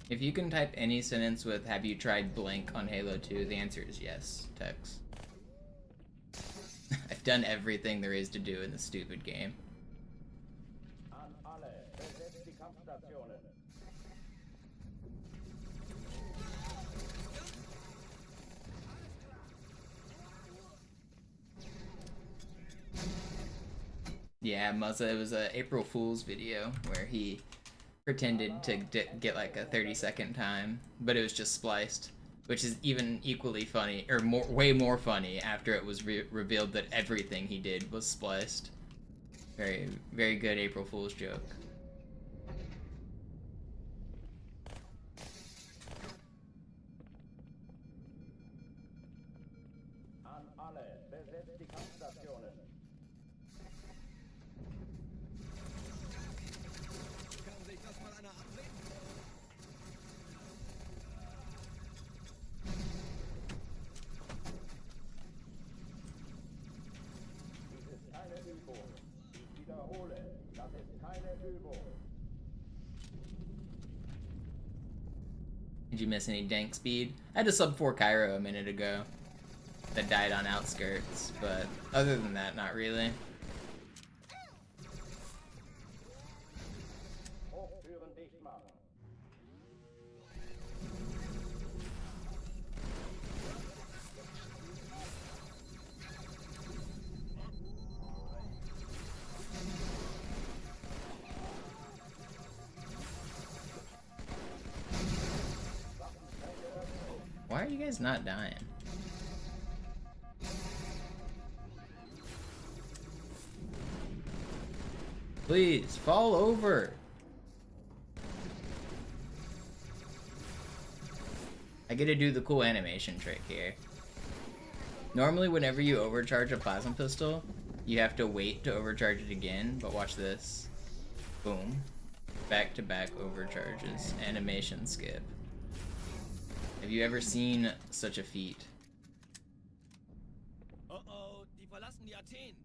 If you can type any sentence with "Have you tried blank" on Halo 2, the answer is yes, Tex. I've done everything there is to do in this stupid game. An alle, besetzt die Kampfstationen. Yeah, Muza, it was a April Fool's video where he pretended to get like a 30-second time, but it was just spliced, which is even equally funny, or way more funny after it was revealed that everything he did was spliced. Very, very good April Fool's joke. An alle, besetzt die Kampfstationen. Kann sich das mal einer ablegen? Dies ist keine Übung. Ich wiederhole, das ist keine Übung. Did you miss any dank speed? I had a sub 4 Cairo a minute ago that died on outskirts, but other than that, not really. Hochtüren dicht machen. Why are you guys not dying? Please, fall over! I get to do the cool animation trick here. Normally, whenever you overcharge a plasma pistol, you have to wait to overcharge it again, but watch this. Boom. Back-to-back overcharges. Animation skip. Have you ever seen such a feat? Oh, die verlassen die Athen.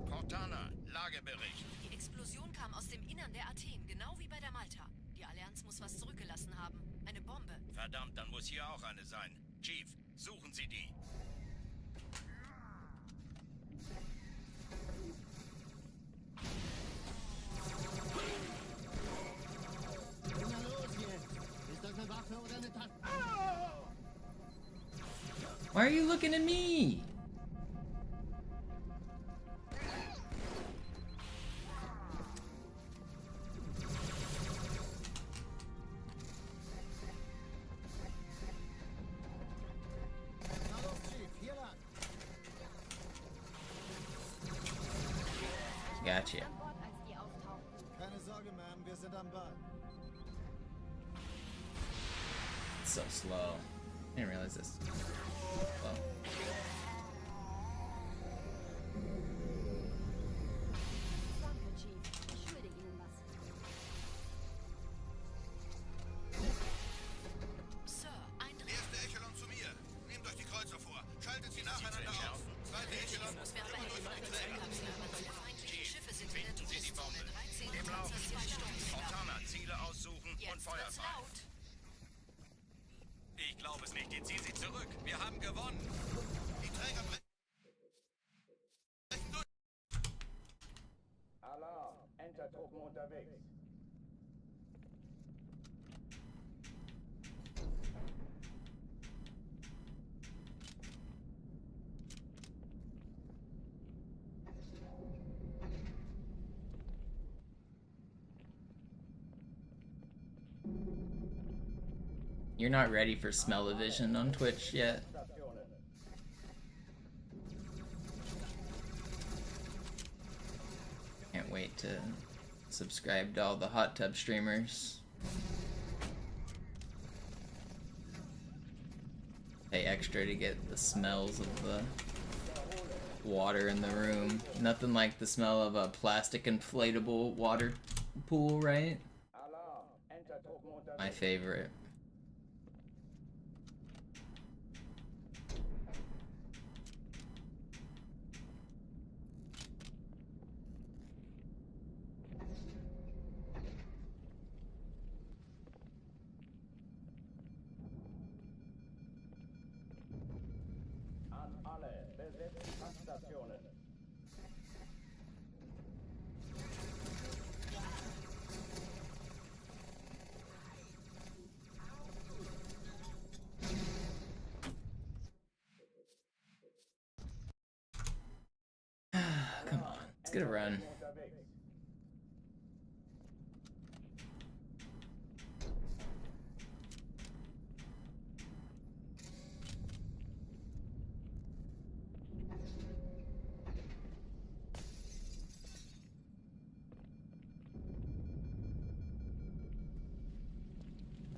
Cortana, Lagebericht. Die Explosion kam aus dem Innern der Athen, genau wie bei der Malta. Die Allianz muss was zurückgelassen haben. Eine Bombe. Verdammt, dann muss hier auch eine sein. Chief, suchen Sie die. Na los jetzt! Ist das eine Waffe oder eine Tasse? Why are you looking at me? Na los, Chief, hier lang. Gotcha. An Bord, als die auftauchten. Keine Sorge, Ma'am, wir sind am Ball. It's so slow. I didn't realize this. Slow. Danke, Chief. Ich schulde Ihnen was. Sir, Eindringling. Erste Echelon zu mir. Nehmt euch die Kreuzer vor. Schaltet sie nacheinander auf. Zweite Echelon, Muss wer kümmert euch um die Träger. Alle feindlichen Schiffe sind in der Finden Sie die Bombe. Druckzone. 13 Im Lauf. Panzer, 2 Sturmflotten. Cortana, Ziele aussuchen und Jetzt Feuer wird's frei. laut. Ich glaube es nicht. Jetzt ziehen Sie zurück. Wir haben gewonnen. Die Träger brechen durch. Alarm, Entertruppen unterwegs. You're not ready for smell-o-vision on Twitch yet. Stationen. Can't wait to subscribe to all the hot tub streamers. Pay extra to get the smells of the water in the room. Nothing like the smell of a plastic inflatable water pool, right? Alarm, Entertruppen unterwegs. My favorite. An alle, besetzt die Kampfstationen. get a run.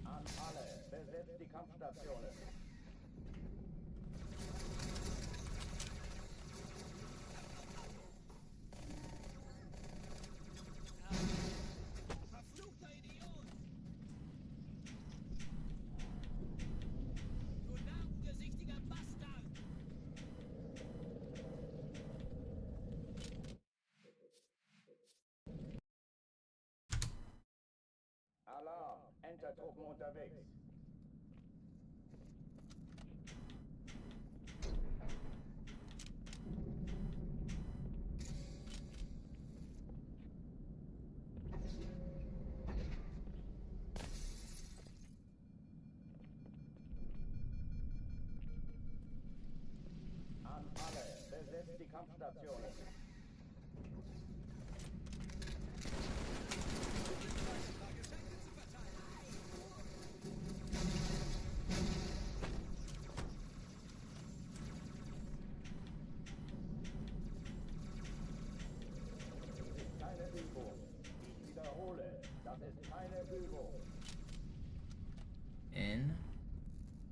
An alle, besetzt die Kampfstationen. Verfluchter Idiot! Du narrengesichtiger Bastard! Alarm, Entertruppen unterwegs. An alle, besetzt die Kampfstationen. Keine Übung. Ich wiederhole, das ist keine Übung. In.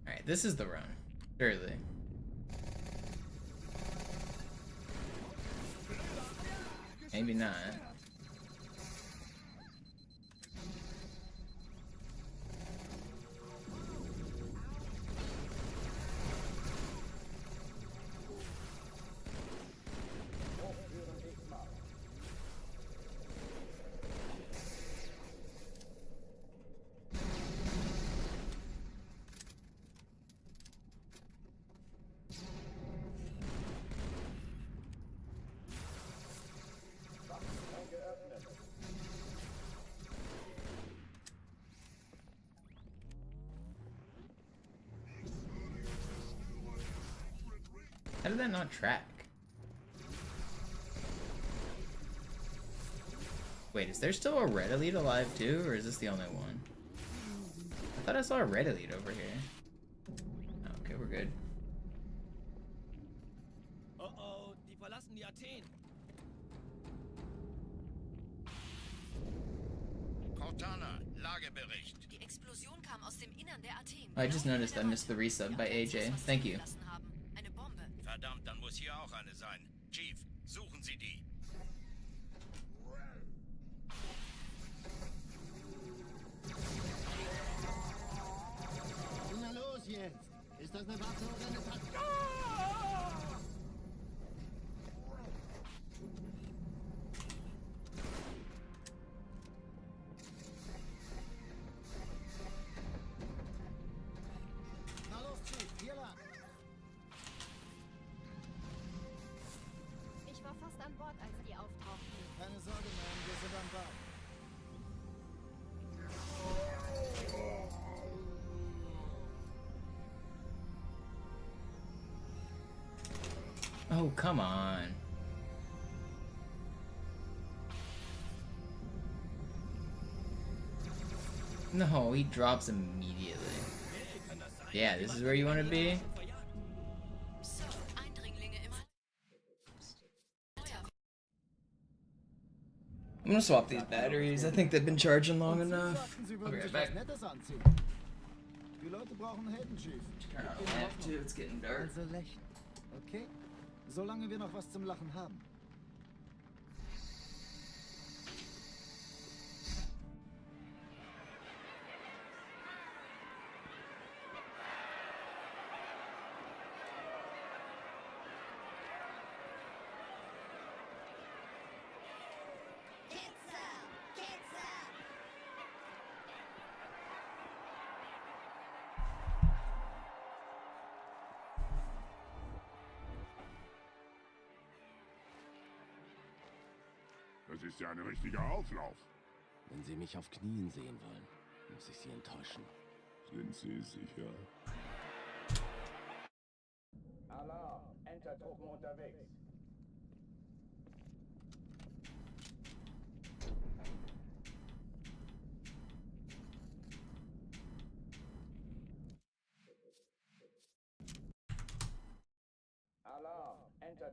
Alright, this is the run. Surely. Maybe not. How did that not track? Wait, is there still a red elite alive too, or is this the only one? I thought I saw a red elite over here. Oh, okay, we're good. Oh, die verlassen die Athen. Cortana, Lagebericht. Die Explosion kam aus dem Innern der Athen. I just noticed I missed the resub by AJ. Thank you. Eine Bombe. Verdammt, dann muss hier auch eine sein. Chief, suchen Sie die. Na los jetzt! Ist das eine Waffe oder eine Taktik? Na los, Chief, hier lang. Ich war fast an Bord, als die auftauchten. Keine Sorge, Mann, wir sind am Bau. Oh, come on. No, he drops immediately. Yeah, this is where you want to be? So, Eindringlinge im I'm gonna swap these batteries. I think they've been charging long enough. Sie I'll be würden right sich was back. Nettes anziehen. Die Leute brauchen Helden, Chief. I don't have to, it's getting dark. Also lächeln. Okay? Solange wir noch was zum Lachen haben. Das ist ja ein richtiger Auflauf. Wenn Sie mich auf Knien sehen wollen, muss ich Sie enttäuschen. Sind Sie sicher? Alarm, Entertruppen unterwegs.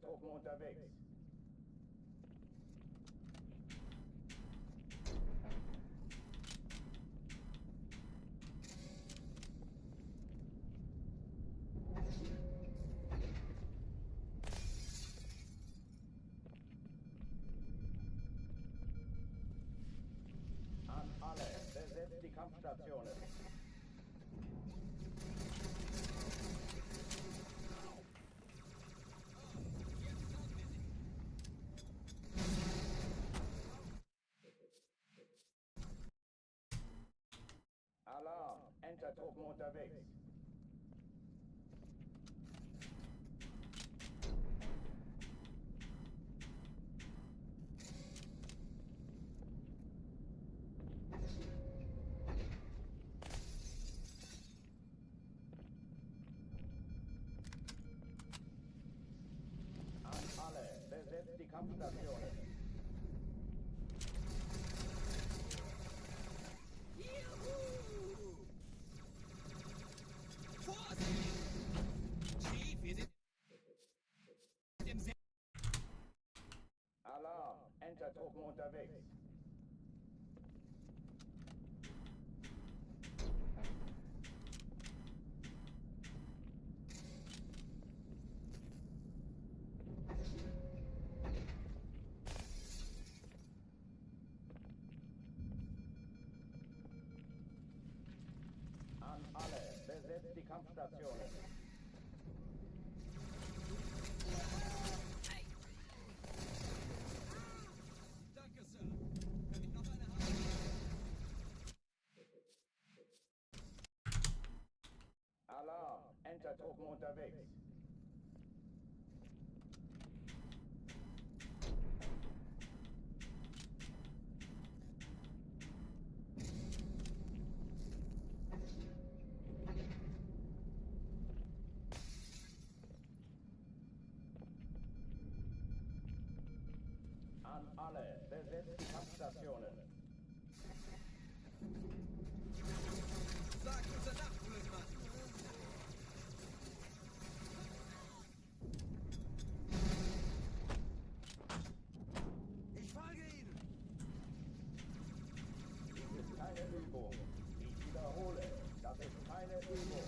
Enter-Truppen unterwegs. An alle, besetzt die Kampfstationen. Alarm, Enter-Truppen unterwegs. An alle, besetzt die Kampfstationen. Alarm, Enter-Truppen unterwegs. An alle, besetzt die Kampfstationen. Danke, Sir. Kann ich noch eine haben? Alarm, Enter-Truppen unterwegs. An alle, besetzt die Kampfstationen. Sagt unser Nachtbullenmann. Ich folge Ihnen. Dies ist keine Übung. Ich wiederhole, das ist keine Übung.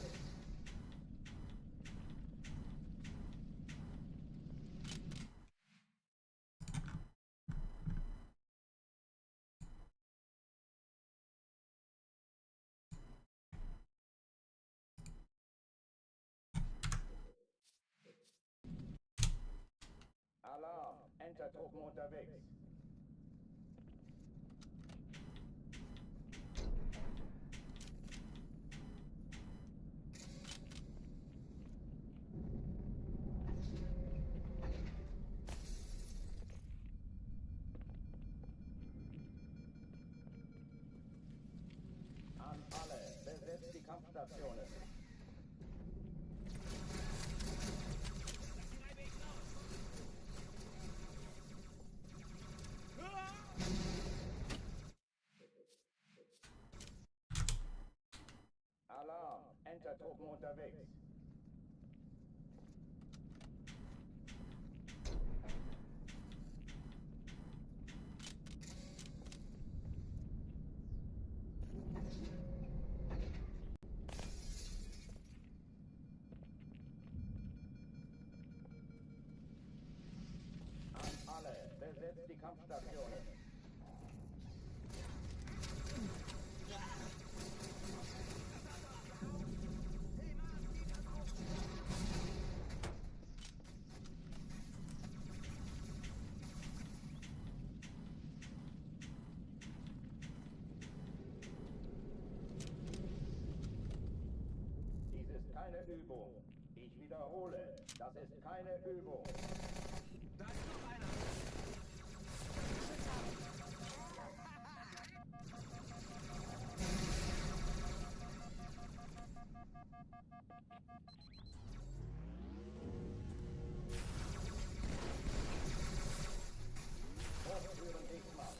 Alarm, Enter-Truppen unterwegs. An alle, besetzt die Kampfstationen. Alarm, Enter-Truppen unterwegs. An alle, besetzt die Kampfstationen. Dies ist keine Übung. Ich wiederhole, das ist keine Übung. Da ist noch einer. Hochführen X-Mann.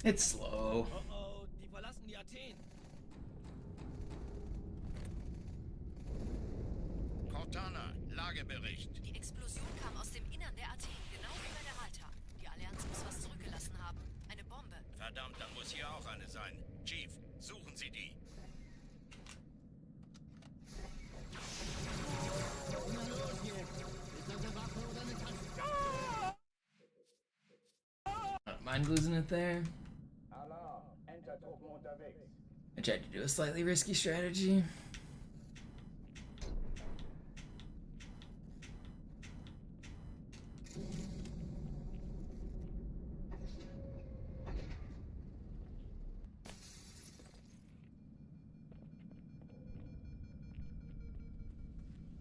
It's slow. Oh, die verlassen die Athen. Cortana, Lagebericht. Die Explosion kam aus dem Innern der Athen, genau über der Malta. Die Allianz muss was zurückgelassen haben. Eine Bombe. Verdammt, dann muss hier auch eine sein. Chief, suchen Sie die. I don't mind losing it there. Alarm. Entertruppen unterwegs. I tried to do a slightly risky strategy.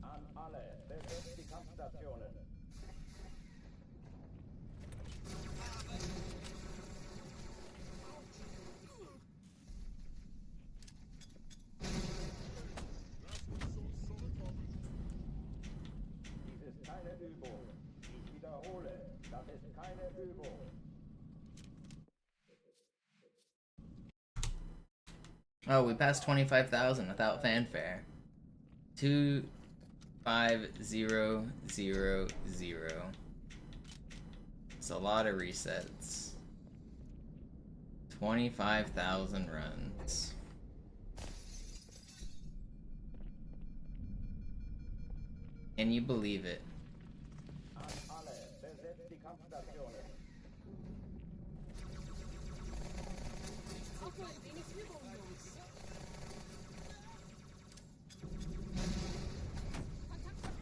An alle. Besetzt die Kampfstationen. Dies ist keine Übung. Ich wiederhole, das ist keine Übung. Oh, we passed 25,000 without fanfare. 25000. It's a lot of resets. 25,000 runs. Can you believe it? An alle. Besetzt die Kampfstationen. Auch nur ein wenig Übung, Jungs. Kontakt zur Au.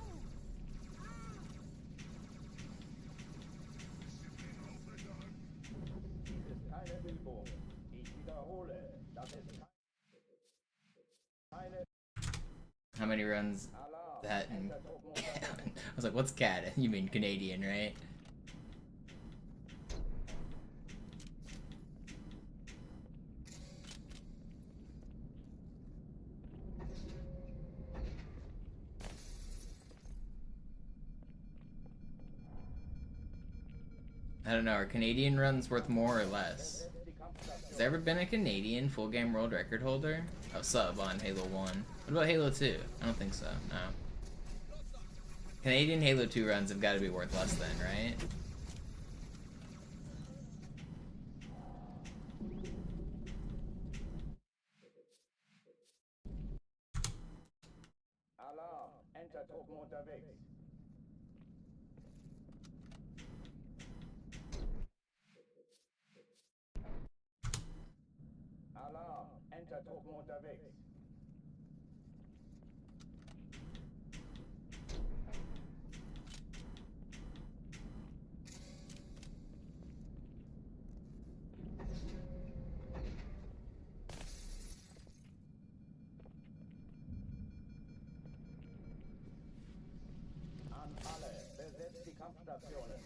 Dies ist keine Übung. Ich wiederhole, das ist keine... How many runs that? And I was like, what's CAD? You mean Canadian, right? I don't know, are Canadian runs worth more or less? Has there ever been a Canadian full game world record holder? Oh, sub on Halo 1. What about Halo 2? I don't think so, no. Canadian Halo 2 runs have got to be worth less then, right? Alarm. Entertruppen unterwegs. Alarm. Entertruppen unterwegs. An alle. Besetzt die Kampfstationen.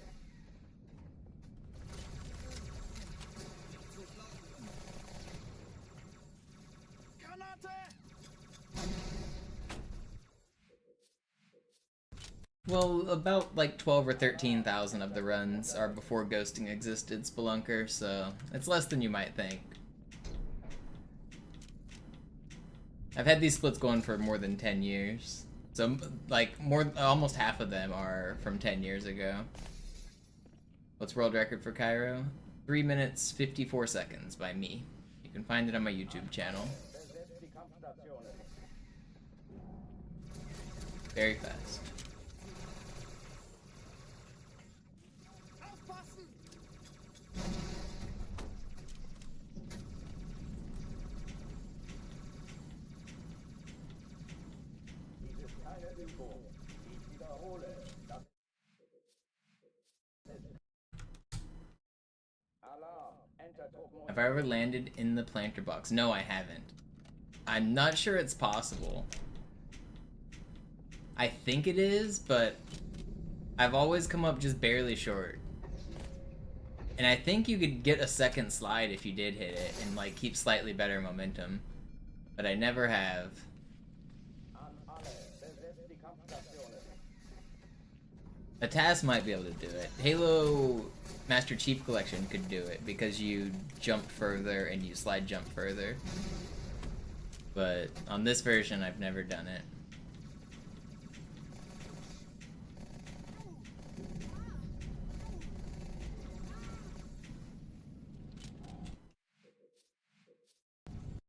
Well, about like 12 or 13,000 of the runs are before ghosting existed, Spelunker, so it's less than you might think. I've had these splits going for more than 10 years. So, like, almost half of them are from 10 years ago. What's world record for Cairo? 3 minutes, 54 seconds by me. You can find it on my YouTube channel. Very fast. Have I ever landed in the planter box? No, I haven't. I'm not sure it's possible. I think it is, but I've always come up just barely short. And I think you could get a second slide if you did hit it and like keep slightly better momentum. But I never have. A task might be able to do it. Halo Master Chief Collection could do it because you jump further and you slide jump further. But on this version, I've never done it.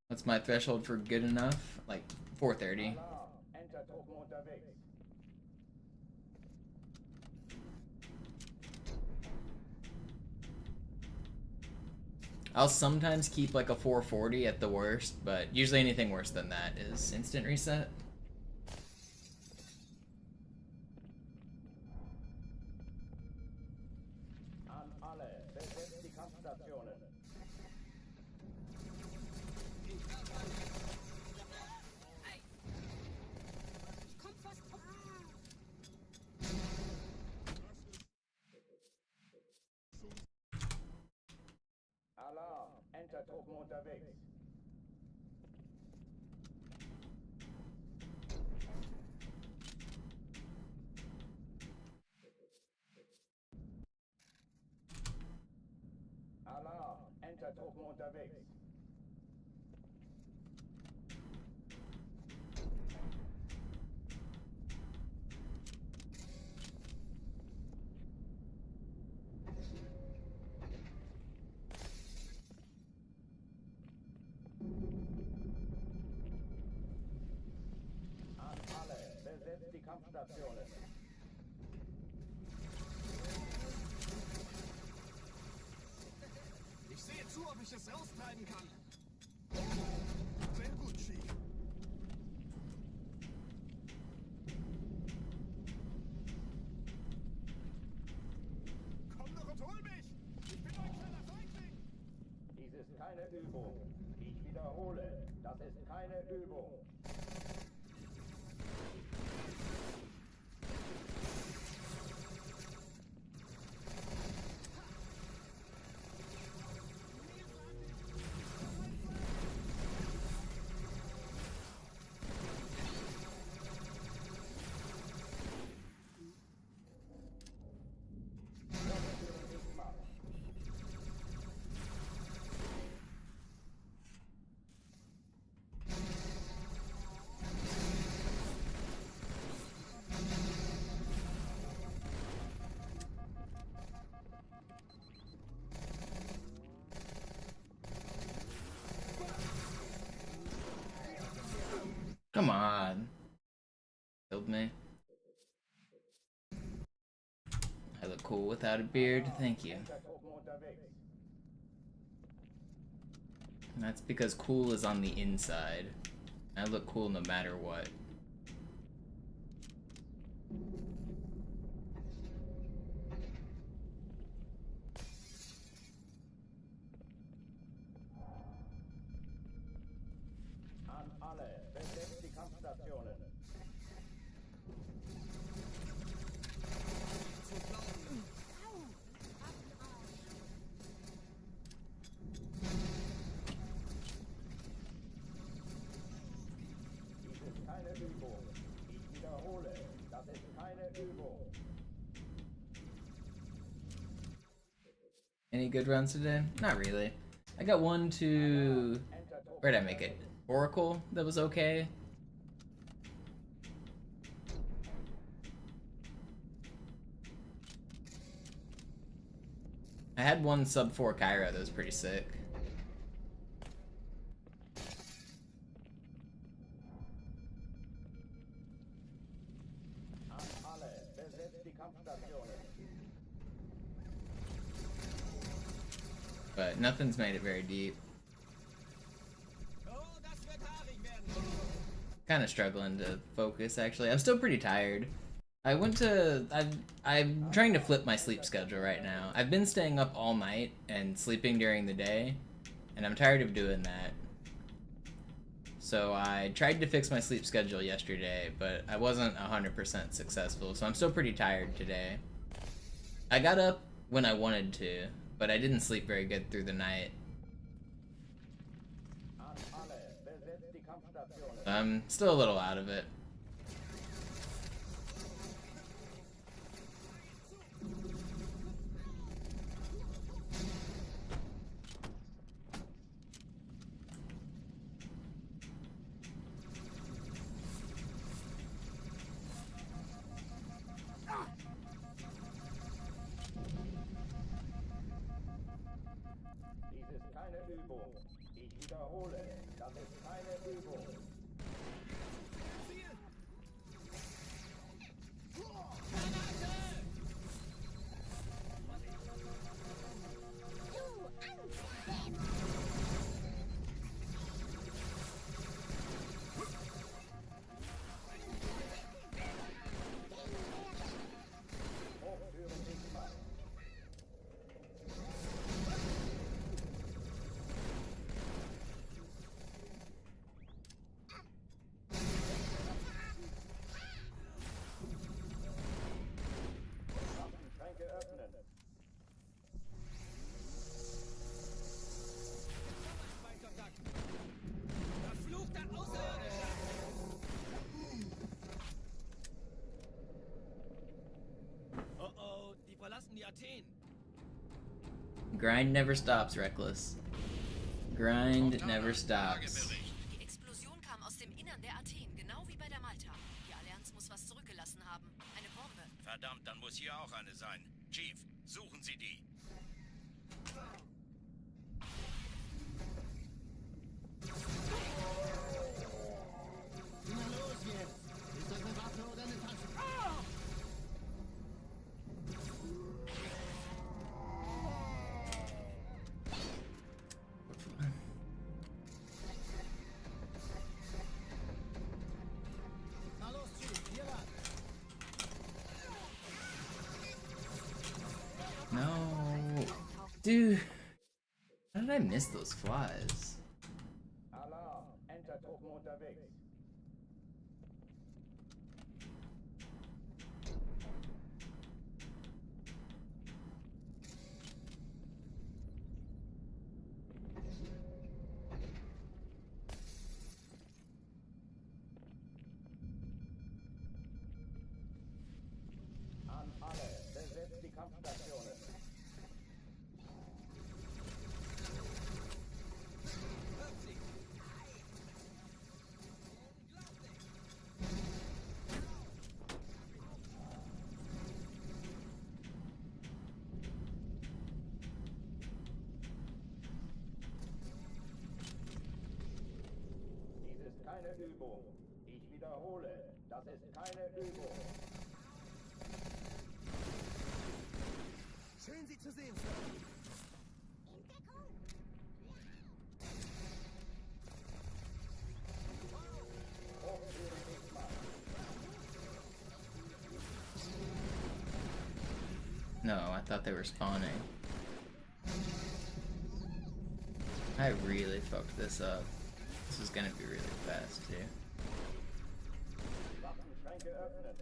What's my threshold for good enough? Like 430. I'll sometimes keep like a 440 at the worst, but usually anything worse than that is instant reset. Alarm, Entertruppen unterwegs. Alarm, Entertruppen unterwegs. Besetzt die Kampfstationen. Ich sehe zu, ob ich es raustreiben kann. Sehr gut, Chief. Komm doch und hol mich! Ich bin ein kleiner Feigling! Dies ist keine Übung. Ich wiederhole, das ist keine Übung. Come on. Killed me. I look cool without a beard. Thank you. That's because cool is on the inside. I look cool no matter what. An alle, besetzt die Kampfstationen. Dies ist keine Übung. Ich wiederhole, das ist keine Übung. Any good runs today? Not really. I got one to... Where did I make it? Oracle? That was okay. I had one sub 4 Cairo that was pretty sick. An alle, besetzt die Kampfstationen. But nothing's made it very deep. Kind of struggling to focus, actually. I'm still pretty tired. I'm trying to flip my sleep schedule right now. I've been staying up all night and sleeping during the day, and I'm tired of doing that. So I tried to fix my sleep schedule yesterday, but I wasn't 100% successful, so I'm still pretty tired today. I got up when I wanted to, but I didn't sleep very good through the night. I'm still a little out of it. Übung. Ich wiederhole, das ist keine Übung. Grind never stops, Reckless. Grind never stops. Die Explosion kam aus dem Innern der Athen, genau wie bei der Malta. Die Allianz muss was zurückgelassen haben. Eine Bombe. Verdammt, dann muss hier auch eine sein. Chief, suchen Sie die. Na los jetzt! Ist das eine Waffe oder eine Tasche? Na los, Chief, hier lang. No. Dude. How did I miss those flies? Alarm, Entertruppen unterwegs. An alle, besetzt die Kampfstationen. Dies ist keine Übung. Ich wiederhole, das ist keine Übung. Schön, Sie zu sehen, Sir. No, I thought they were spawning. I really fucked this up. This is gonna be really fast too. Waffenschränke öffnen.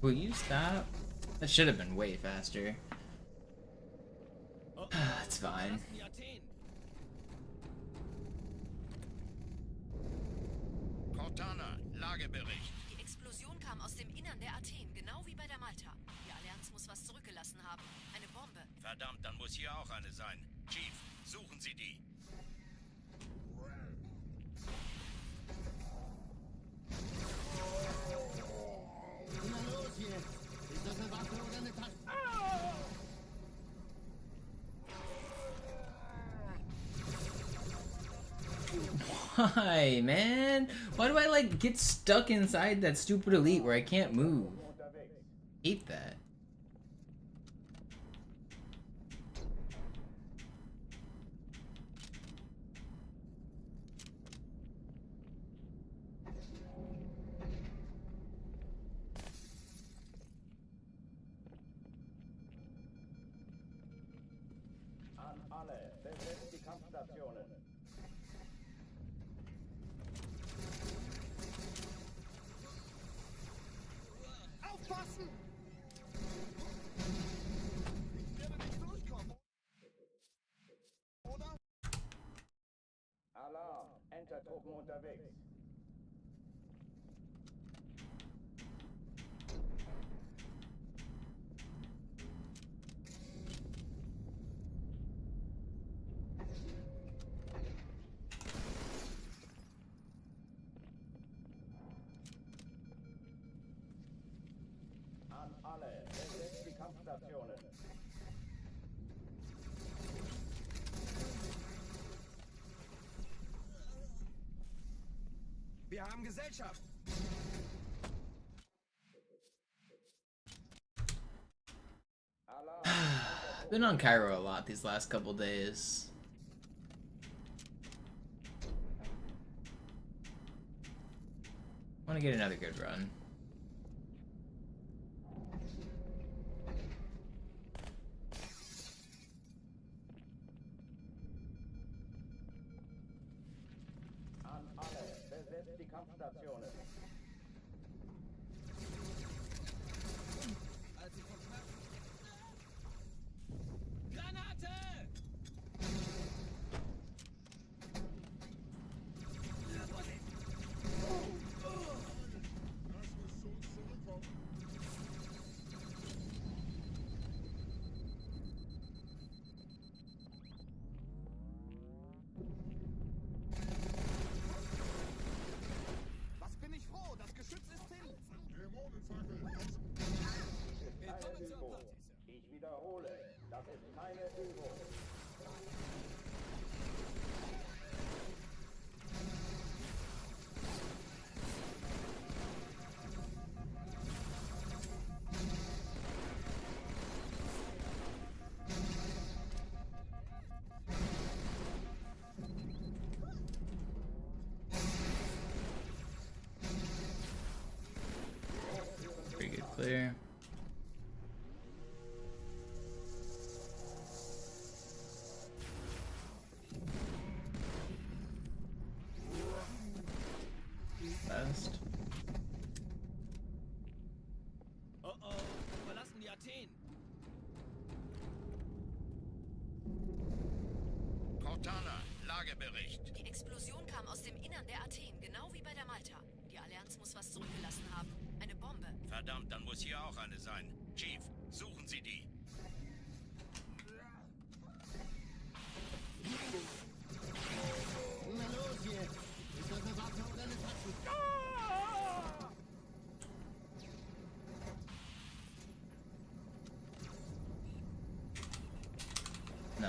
Will you stop? That should have been way faster. It's fine. Cortana, Lagebericht. Die Explosion kam aus dem Innern der Athen, genau wie bei der Malta. Die Allianz muss was zurückgelassen haben. Eine Bombe. Verdammt, dann muss hier auch eine sein. Chief, suchen Sie die. Na los jetzt! Ist das eine Waffe oder eine Tasche? Why, man? Why do I like get stuck inside that stupid elite where I can't move? Hate that. An alle, besetzt die Kampfstationen. Aufpassen! Ich werde nicht durchkommen. Oder? Alarm, Entertruppen unterwegs. alle, besetzt die Kampfstationen. Wir haben Gesellschaft. Been on Cairo a lot these last couple days. Want to get another good run. An alle, besetzt die Kampfstationen. Granate! Was bin ich froh, das Geschütz ist hin. Dämonenfackel, Keine Übung. Ich wiederhole, das ist keine Übung. Pretty good clear. Fast. Oh oh, verlassen die Athen. Cortana, Lagebericht. Die Explosion kam aus dem Innern der Athen, genau wie bei der Malta. Die Allianz muss was zurückgelassen haben. Eine Bombe. Verdammt, dann muss hier auch eine sein. Chief, suchen Sie die. Na los jetzt! Ist das eine Waffe oder eine Taxi? No.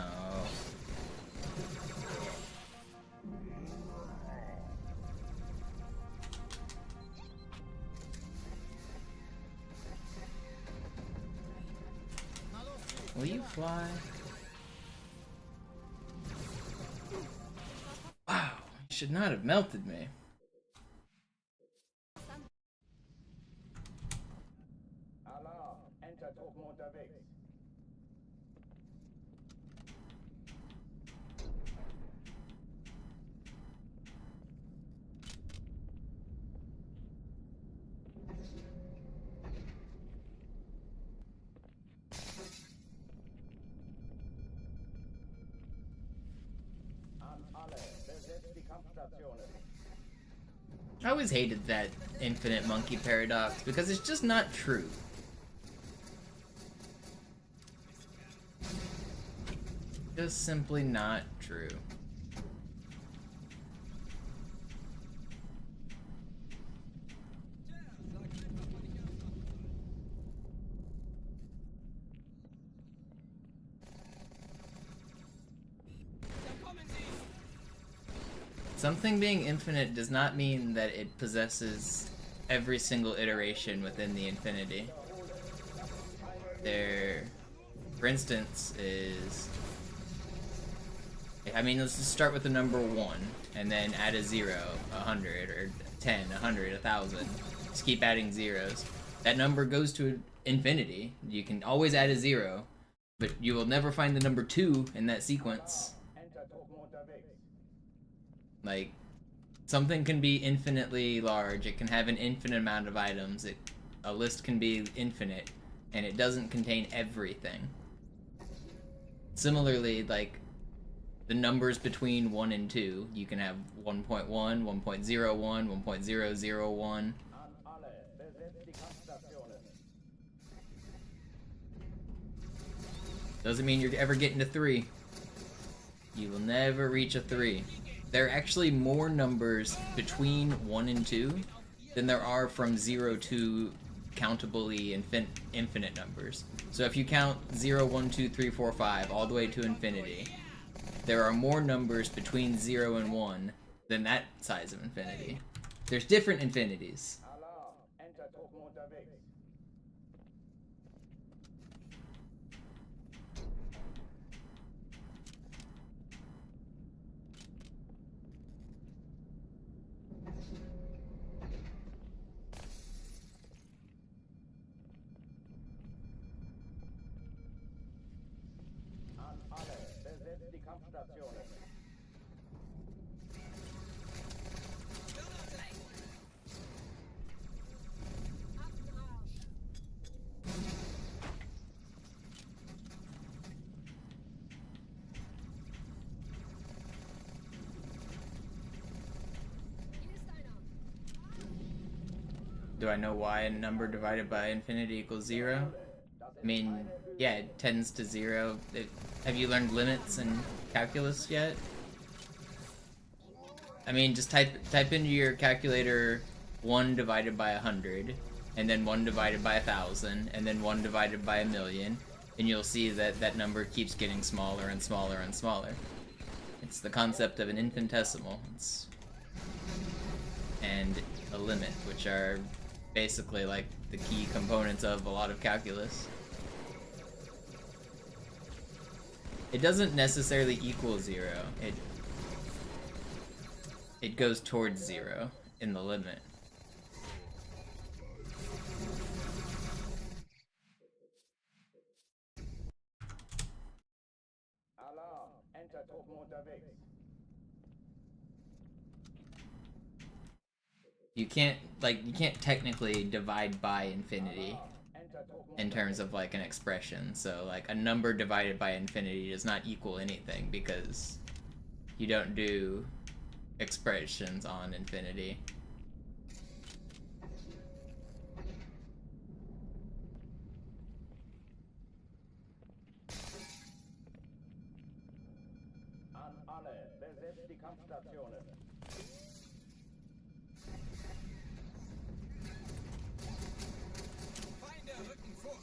Will you fly? Wow, you should not have melted me. Alarm, Entertruppen unterwegs. An alle, besetzt die Kampfstationen. I always hated that infinite monkey paradox because it's just not true. Just simply not true. Something being infinite does not mean that it possesses every single iteration within the infinity. There, for instance, is... I mean, let's just start with the number 1, and then add a 0, 100, or 10, 100, 1,000. Just keep adding zeros. That number goes to infinity. You can always add a 0, but you will never find the number 2 in that sequence. Like, something can be infinitely large, it can have an infinite amount of items, a list can be infinite, and it doesn't contain everything. Similarly, like, the numbers between 1 and 2, you can have 1.1, 1.01, 1.001. Doesn't mean you're ever getting to 3. You will never reach a 3. There are actually more numbers between 1 and 2 than there are from 0 to countably infinite numbers. So if you count 0, 1, 2, 3, 4, 5 all the way to infinity, there are more numbers between 0 and 1 than that size of infinity. There's different infinities. Alarm! Entertruppen unterwegs. An alle, besetzt die Kampfstationen. Do I know why a number divided by infinity equals 0? I mean, yeah, it tends to 0. Have you learned limits in calculus yet? I mean, just type into your calculator 1 divided by 100, and then 1 divided by 1,000, and then 1 divided by 1,000,000, and you'll see that that number keeps getting smaller and smaller and smaller. It's the concept of an infinitesimal. And a limit, which are basically like the key components of a lot of calculus. It doesn't necessarily equal 0. It goes towards 0 in the limit. Alarm! Entertruppen unterwegs. You can't technically divide by infinity in terms of like an expression. So like a number divided by infinity does not equal anything because you don't do expressions on infinity. An alle, besetzt die Kampfstationen. Feinde rücken vor.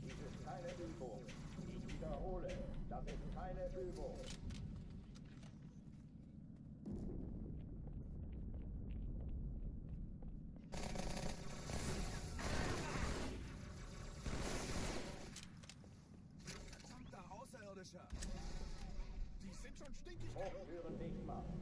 Dies ist keine Übung. Ich wiederhole, das ist keine Übung. Verdammter Außerirdischer. Die sind schon stinkig. Hochführen dicht machen.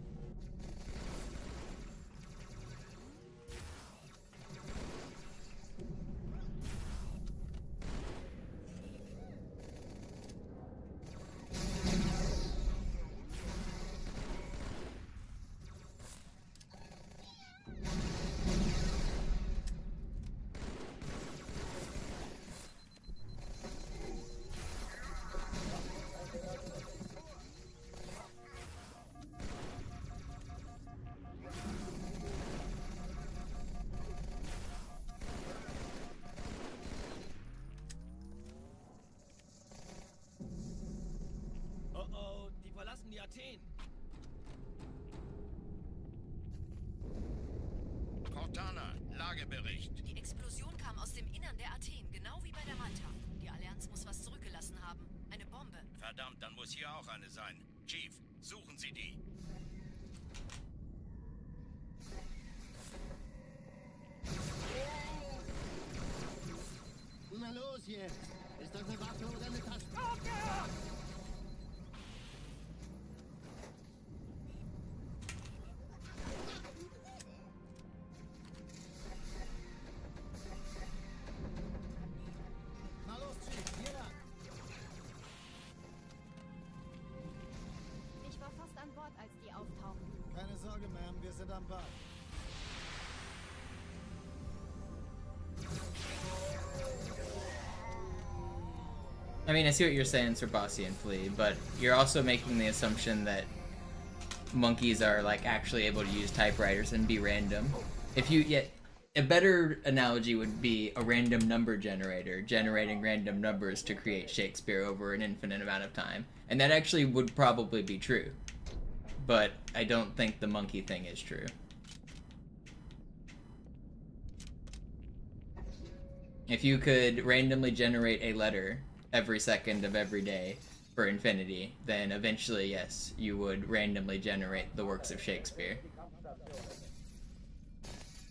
Oh oh, die verlassen die Athen. Cortana, Lagebericht. Die Explosion kam aus dem Innern der Athen, genau wie bei der Malta. Die Allianz muss was zurückgelassen haben. Eine Bombe. Verdammt, dann muss hier auch eine sein. Chief, suchen Sie die. Na los jetzt! Ist das eine Waffe oder eine Tasche? Na los, Chief, hier lang. Ich war fast an Bord, als die auftauchten. Keine Sorge, Ma'am, wir sind am Ball. I mean, I see what you're saying, Serbasi and Flea, but you're also making the assumption that monkeys are like actually able to use typewriters and be random. If you a better analogy would be a random number generator generating random numbers to create Shakespeare over an infinite amount of time. And that actually would probably be true. But I don't think the monkey thing is true. If you could randomly generate a letter every second of every day for infinity, then eventually, yes, you would randomly generate the works of Shakespeare.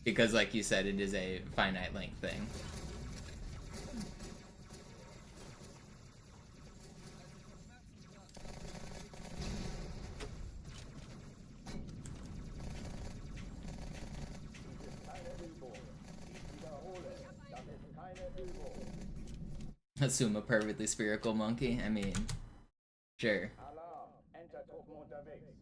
Because, like you said, it is a finite length thing. Assume a perfectly spherical monkey? I mean, sure. Alarm! Enter-Truppen unterwegs.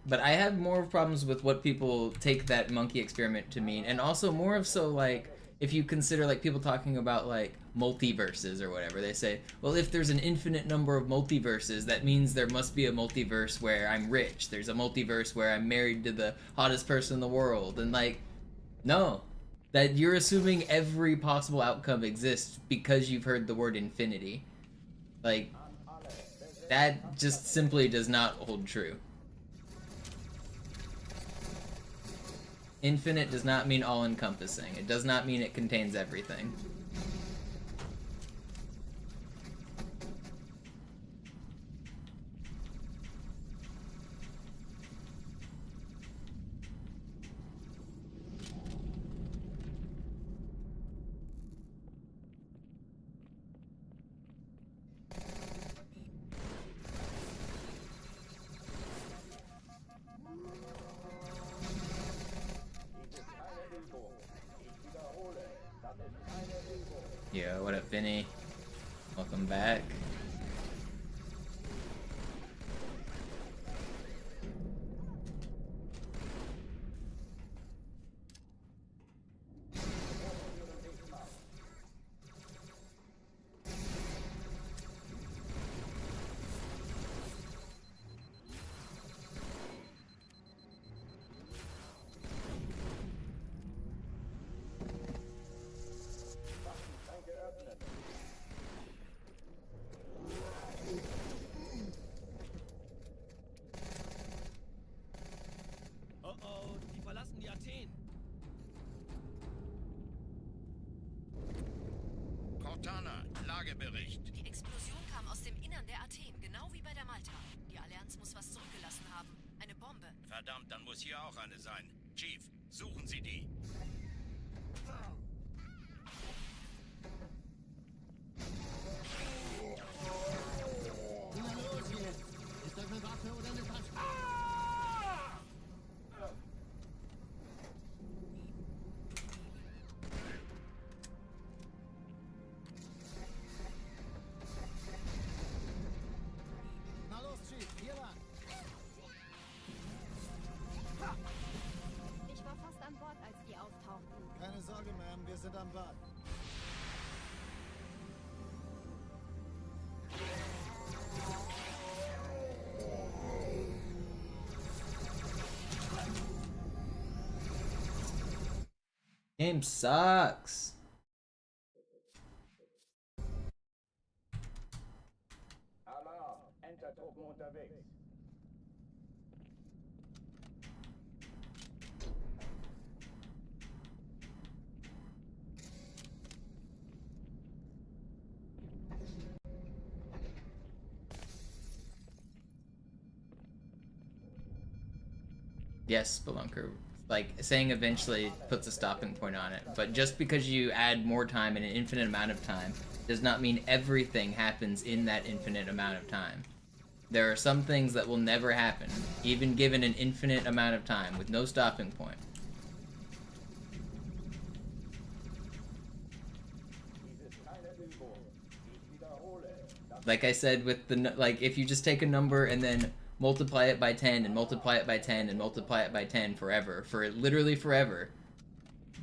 But I have more problems with what people take that monkey experiment to mean, and also more of so, like, if you consider, like, people talking about, like, multiverses or whatever, they say, well, if there's an infinite number of multiverses, that means there must be a multiverse where I'm rich, there's a multiverse where I'm married to the hottest person in the world, and, like, no. That you're assuming every possible outcome exists because you've heard the word infinity. Like, that just simply does not hold true. Infinite does not mean all-encompassing. It does not mean it contains everything. Yo, what up, Vinny? Welcome back. Lagebericht. Die Explosion kam aus dem Innern der Athen, genau wie bei der Malta. Die Allianz muss was zurückgelassen haben. Eine Bombe. Verdammt, dann muss hier auch eine sein. Chief, suchen Sie die. Na los jetzt! Ist das eine Waffe oder eine Tasche? Ich war fast an Bord, als die auftauchten. Keine Sorge, Ma'am, wir sind am Bad. Game sucks. Alarm! Enter-Truppen unterwegs. Yes, Spelunker. Like, saying eventually puts a stopping point on it, but just because you add more time and an infinite amount of time does not mean everything happens in that infinite amount of time. There are some things that will never happen, even given an infinite amount of time, with no stopping point. Like I said, with the, like, if you just take a number and then multiply it by 10 and multiply it by 10 and multiply it by 10 forever, for literally forever,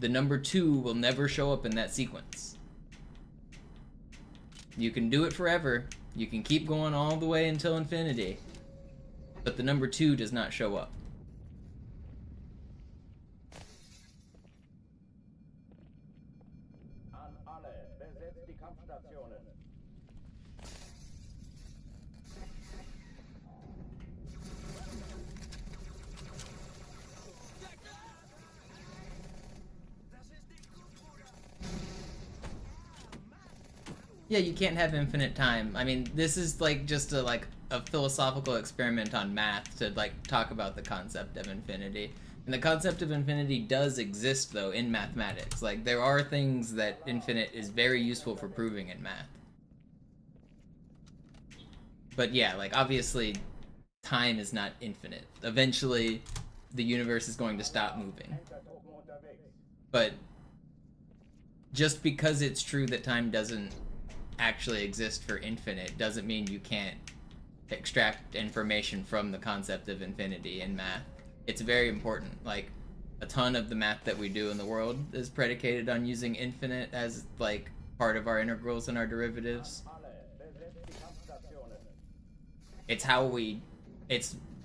the number 2 will never show up in that sequence. You can do it forever. You can keep going all the way until infinity. but the number 2 does not show up. An alle, besetzt die Kampfstationen. Yeah, you can't have infinite time. I mean, this is like just a philosophical experiment on math to like talk about the concept of infinity. And the concept of infinity does exist though in mathematics. Like there are things that infinite is very useful for proving in math. But yeah, like obviously time is not infinite. Eventually the universe is going to stop moving. But just because it's true that time doesn't actually exist for infinite doesn't mean you can't extract information from the concept of infinity in math. It's very important. Like a ton of the math that we do in the world is predicated on using infinite as like part of our integrals and our derivatives. It's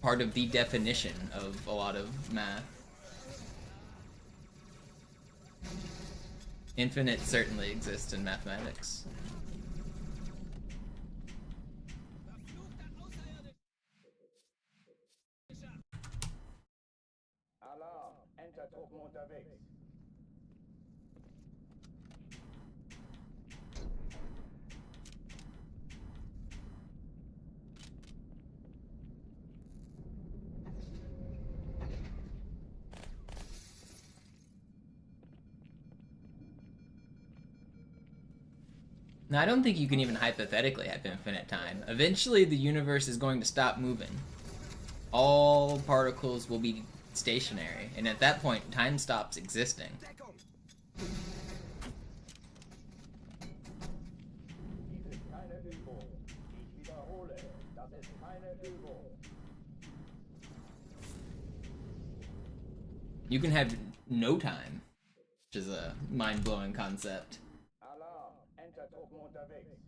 part of the definition of a lot of math. Infinite certainly exists in mathematics. Alarm, Entertruppen unterwegs. Now, I don't think you can even hypothetically have infinite time. Eventually, the universe is going to stop moving. All particles will be stationary, and at that point, time stops existing. Dies ist keine Übung. Ich wiederhole, das ist keine Übung. You can have no time, which is a mind-blowing concept. Alarm, Entertruppen unterwegs.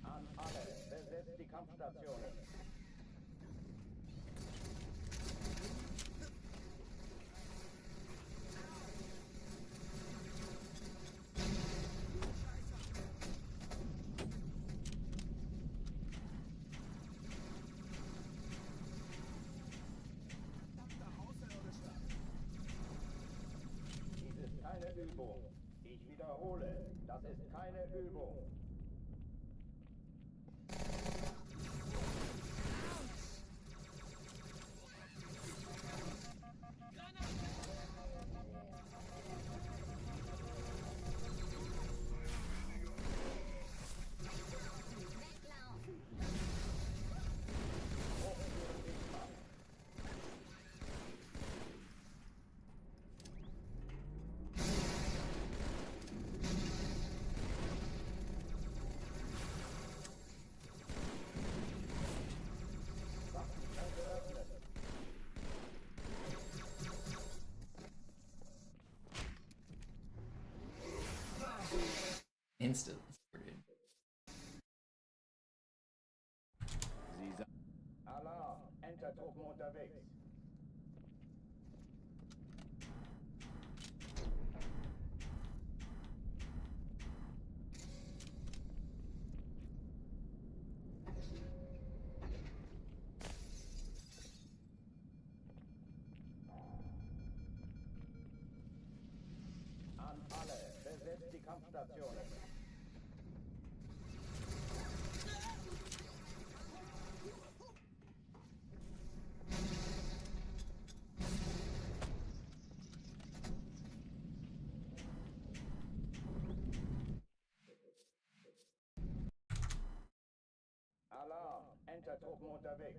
An alle, besetzt die Kampfstationen. Dies ist keine Übung. Ich wiederhole, das ist keine Übung. Instant. Alarm, Entertruppen unterwegs. An alle, besetzt die Kampfstationen. Alarm, Entertruppen unterwegs.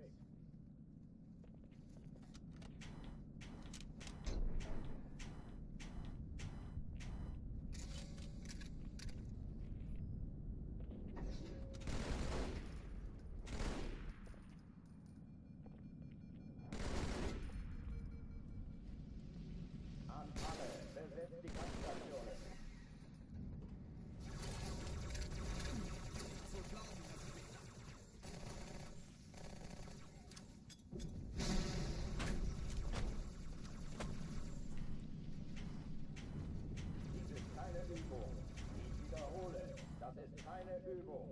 ist keine Übung.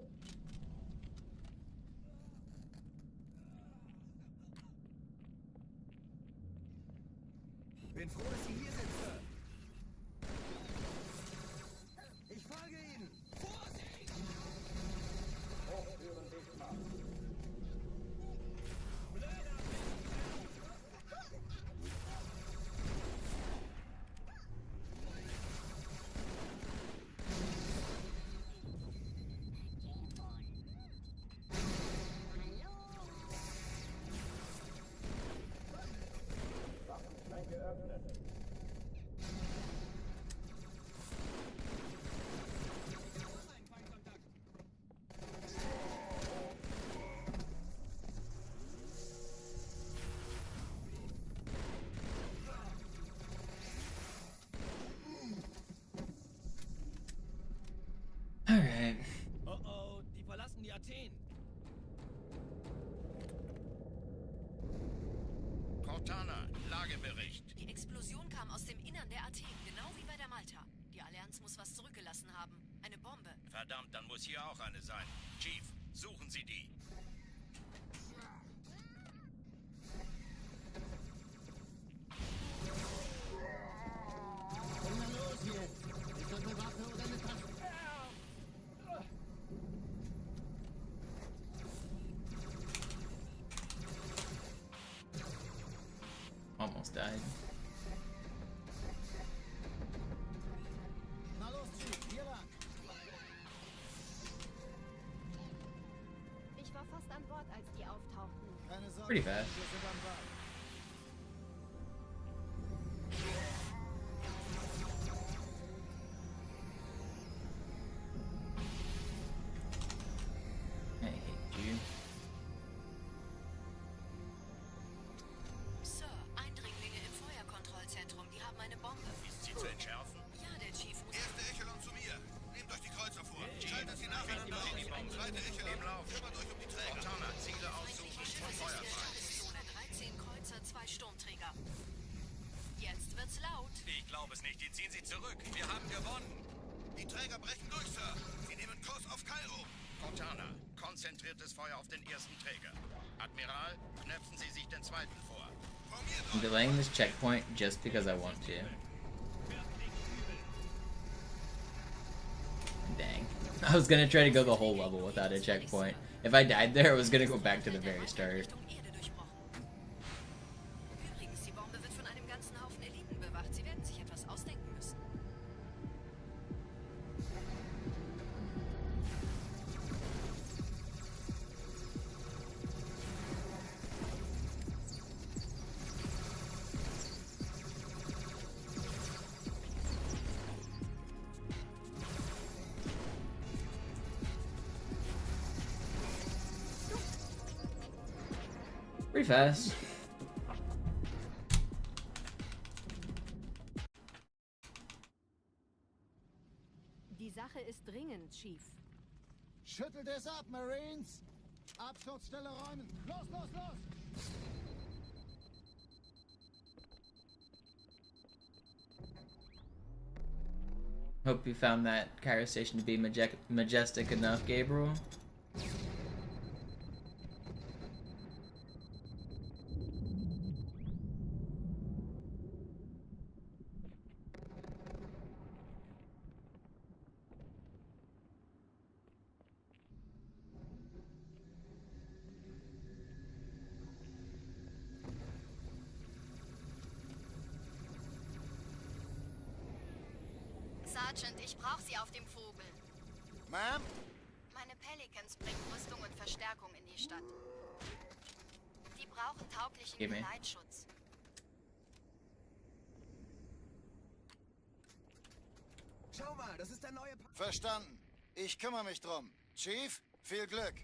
Bin froh, dass Sie hier sind, Sir. Ich folge Ihnen. Vorsicht! Hochführen sichtbar. Waffenschränke öffnen. Alright. Oh oh, die verlassen die Athen. Cortana, Lagebericht. Die Explosion kam aus dem Innern der Athen, genau wie bei der Malta. Die Allianz muss was zurückgelassen haben. Eine Bombe. Verdammt, dann muss hier auch eine sein. Chief, suchen Sie die. Na los jetzt! Ist das eine Waffe oder eine Tasche? Almost died. Na los, Chief, hier lang. Ich war fast an Bord, als die auftauchten. Keine Sorge, Pretty fast. wir sind am Ball. I hate you. Sir, Eindringlinge im Feuerkontrollzentrum. Die haben eine Bombe. Ist sie zu entschärfen? Ja, der Chief muss... Erste Echelon zu mir. Nehmt euch die Kreuzer vor. Schaltet sie nacheinander aus. Zweite Echelon, kümmert euch um die Träger. Cortana, Ziele aussuchen Feindliche und Schiffe Feuer sind frei. in der Stadtzone. 13 Kreuzer, 2 Sturmträger. Jetzt wird's laut. Ich glaube es nicht. Die ziehen sie zurück. Wir haben gewonnen. Die Träger brechen durch, Sir. Sie nehmen Kurs auf Cairo. Cortana, konzentriertes Feuer auf den ersten Träger. Admiral, knöpfen Sie sich den zweiten vor. I'm delaying this checkpoint just because I want to. Dang. I was gonna try to go the whole level without a checkpoint. If I died there, I was gonna go back to the very start. Richtung Erde durchbrochen. Übrigens, die Bombe wird von einem ganzen Haufen Eliten bewacht. Sie werden sich etwas ausdenken müssen. Pretty fast. Die Sache ist dringend, Chief. Schüttelt es ab, Marines! Absturzstelle räumen! Los, los, los! Hope you found that Cairo station to be majestic enough, Gabriel. Sergeant, ich brauche Sie auf dem Vogel. Ma'am? Meine Pelicans bringen Rüstung und Verstärkung in die Stadt. Die brauchen tauglichen Gib mir. Geleitschutz. Schau mal, das ist der neue... Verstanden. Ich kümmere mich drum. Chief, viel Glück.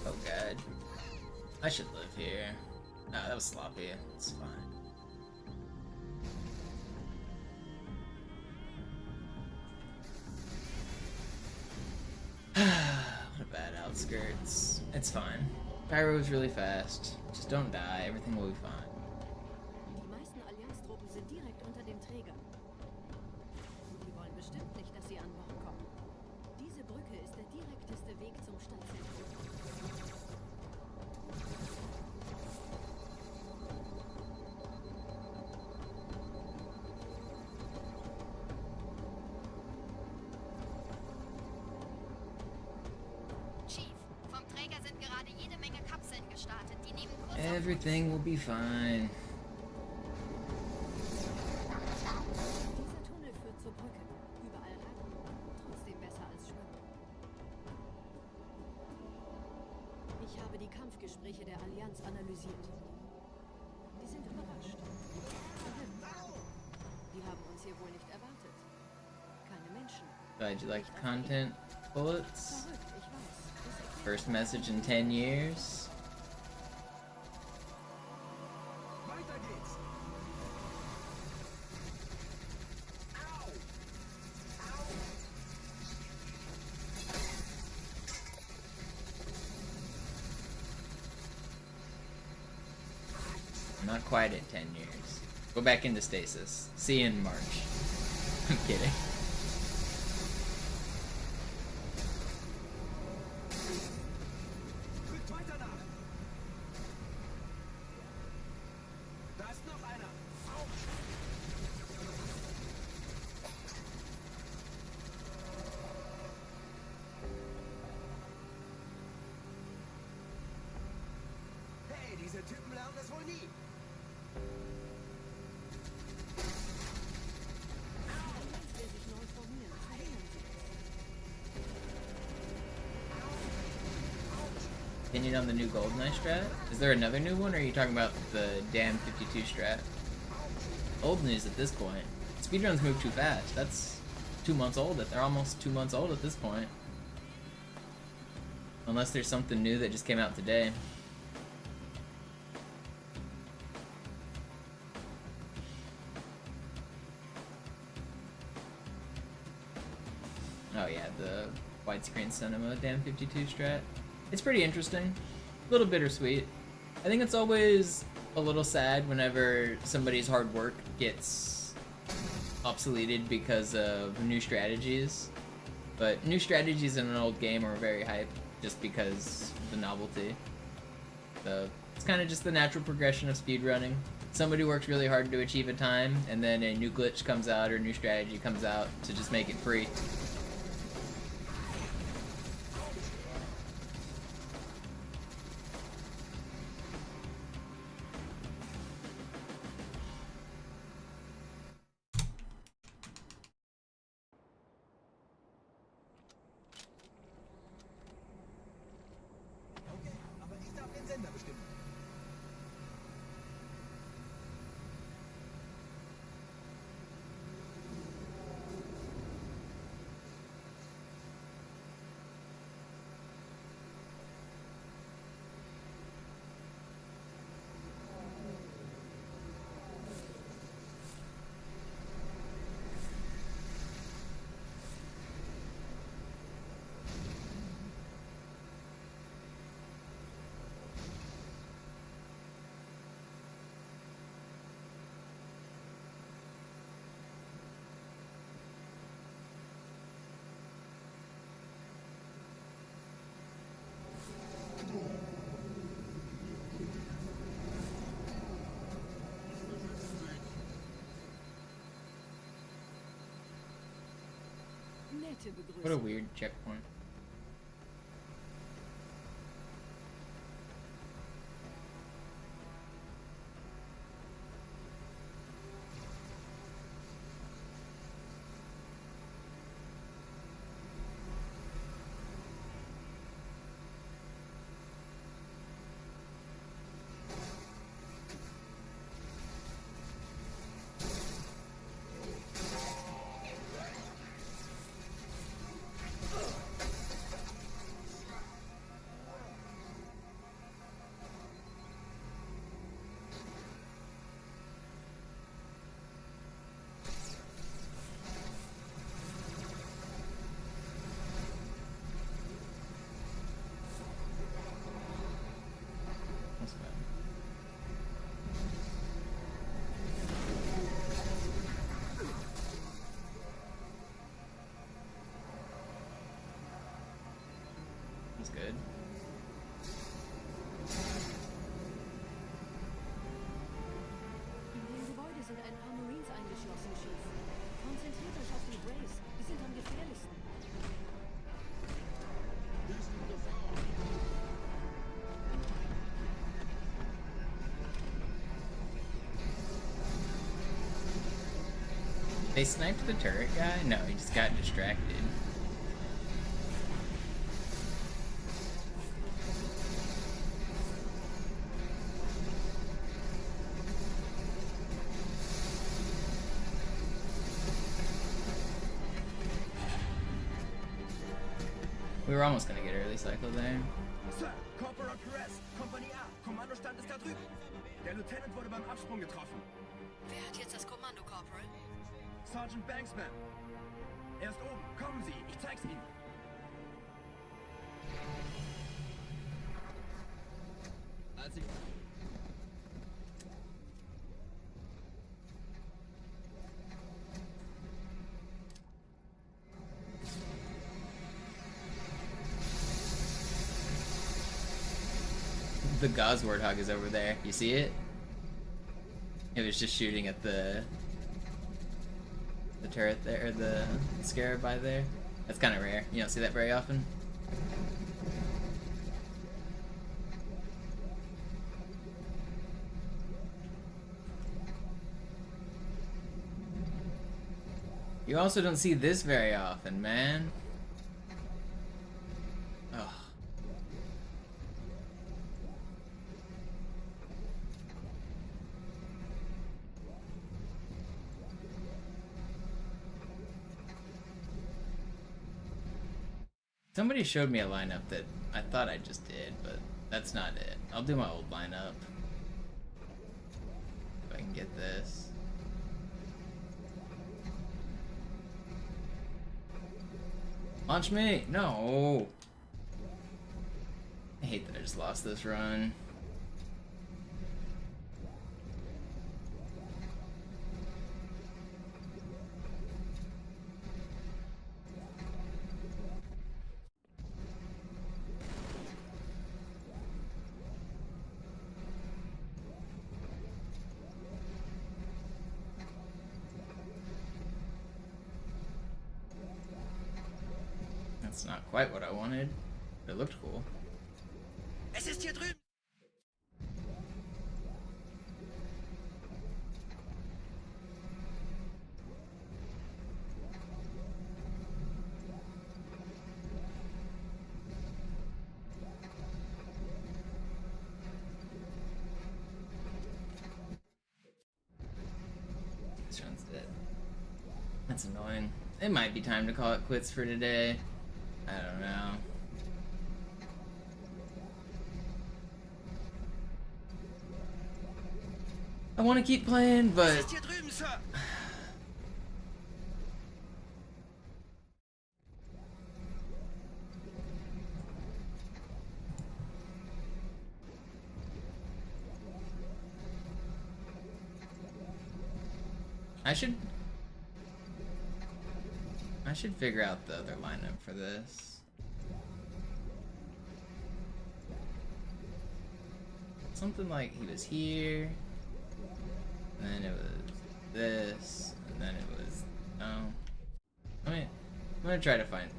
Oh god. I should live here. Nah, that was sloppy. It's fine. What a bad outskirts. It's fine. Cairo's really fast. Just don't die. Everything will be fine. Die meisten zum Stadtzentrum. Chief, vom Träger sind gerade jede Menge Kapseln gestartet, die nehmen Kurs auf Everything will be fine. Dieser Tunnel führt zur Brücke. Überall Ratten. Trotzdem besser als Schwimmen. Ich habe die Kampfgespräche der Allianz analysiert. Die sind überrascht. Verwirrt. Die haben uns hier wohl nicht erwartet. Keine Menschen. Glad you like the content. Bullets. Verrückt, ich weiß. Das erklärt First message in 10 years. Weiter geht's. Au! Not quite at 10 years. Go back into stasis. See you in March. I'm kidding. Rückt weiter nach. Da ist noch einer. Autsch! Hey, diese Typen lernen es wohl nie. Allianz will sich neu formieren. Verhindern Sie es. Opinion on the new GoldenEye strat? Is there another new one, or are you talking about the damn 52 strat? Old news at this point. Speedruns move too fast. That's 2 months old. They're almost 2 months old at this point. Unless there's something new that just came out today. Oh yeah, the widescreen cinema damn 52 strat. It's pretty interesting. A little bittersweet. I think it's always a little sad whenever somebody's hard work gets obsoleted because of new strategies. But new strategies in an old game are very hype just because of the novelty. So it's kind of just the natural progression of speedrunning. Somebody works really hard to achieve a time, and then a new glitch comes out or a new strategy comes out to just make it free. Okay, aber ich darf den Sender bestimmen. Nette Begrüßung. What a weird checkpoint. was good. In dem Gebäude sind ein paar Marines eingeschlossen, Chief. Konzentriert euch auf die Brace. Die sind am gefährlichsten. They sniped the turret guy? No, he just got distracted. We were almost gonna get early cycle there. Sir, Corporal Perez, Kompanie A. Kommandostand ist da drüben. Der Lieutenant wurde beim Absprung getroffen. Wer hat jetzt das Kommando, Corporal? Sergeant Banksman. Er ist oben. Kommen Sie, ich zeig's Ihnen. Als ich... The Gauss Warthog is over there. You see it? It was just shooting at the turret there, or the Scarab by there. That's kind of rare. You don't see that very often. You also don't see this very often, man. Ugh. Somebody showed me a lineup that I thought I just did, but that's not it. I'll do my old lineup. If I can get this. Launch me! No! I hate that I just lost this run. That's not quite what I wanted, but it looked cool. Es ist hier drüben! This run's dead. That's annoying. It might be time to call it quits for today. I don't know. I want to keep playing, but I should figure out the other lineup for this. Something like he was here, and then it was this, and then it was I'm gonna try to find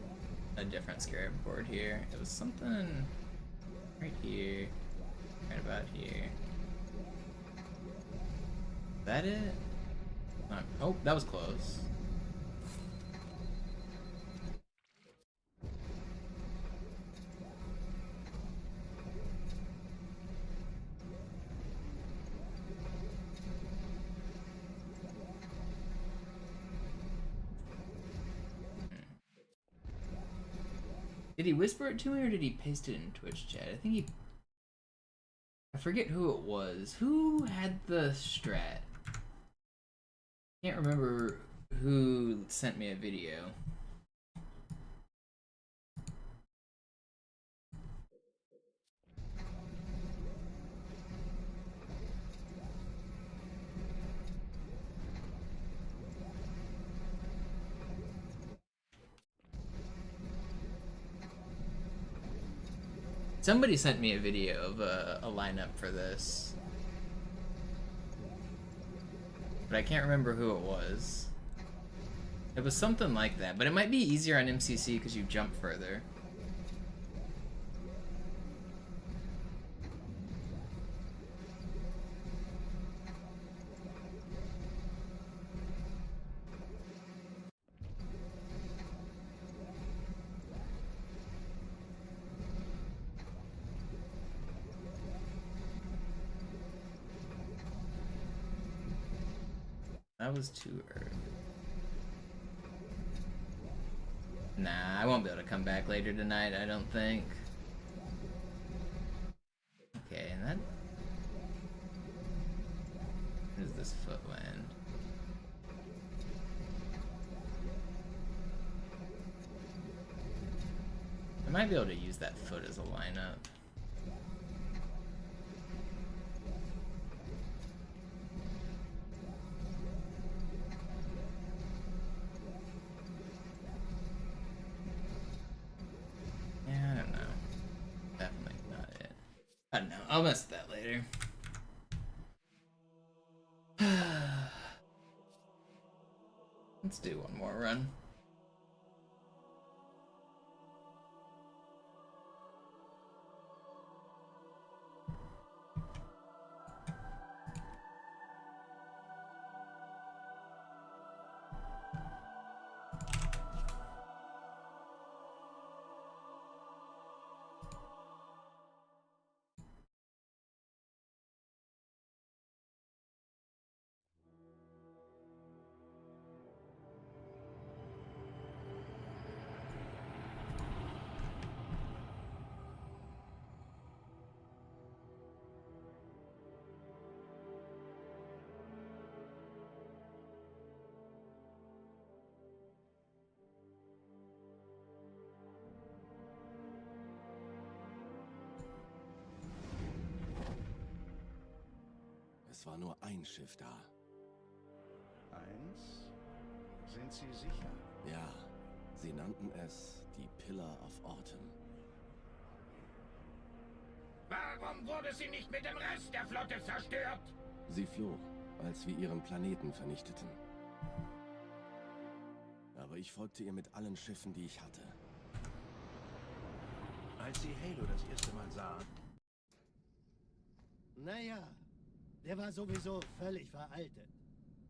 a different Scarab board here. It was something right here, right about here. Is that it? Oh, that was close. Did he whisper it to me or did he paste it in Twitch chat? I think he... I forget who it was. Who had the strat? Can't remember who sent me a video. Somebody sent me a video of a lineup for this, but I can't remember who it was. It was something like that, but it might be easier on MCC because you jump further. That was too early. Nah, I won't be able to come back later tonight, I don't think. Okay, and that... Where does this foot land? I might be able to use that foot as a lineup. I don't know. I'll mess with that later. Let's do one more run. Es war nur ein Schiff da. Eins? Sind Sie sicher? Ja, sie nannten es die Pillar of Autumn. Warum wurde sie nicht mit dem Rest der Flotte zerstört? Sie floh, als wir ihren Planeten vernichteten. Aber ich folgte ihr mit allen Schiffen, die ich hatte. Als Sie Halo das erste Mal sahen... Naja, der war sowieso völlig veraltet.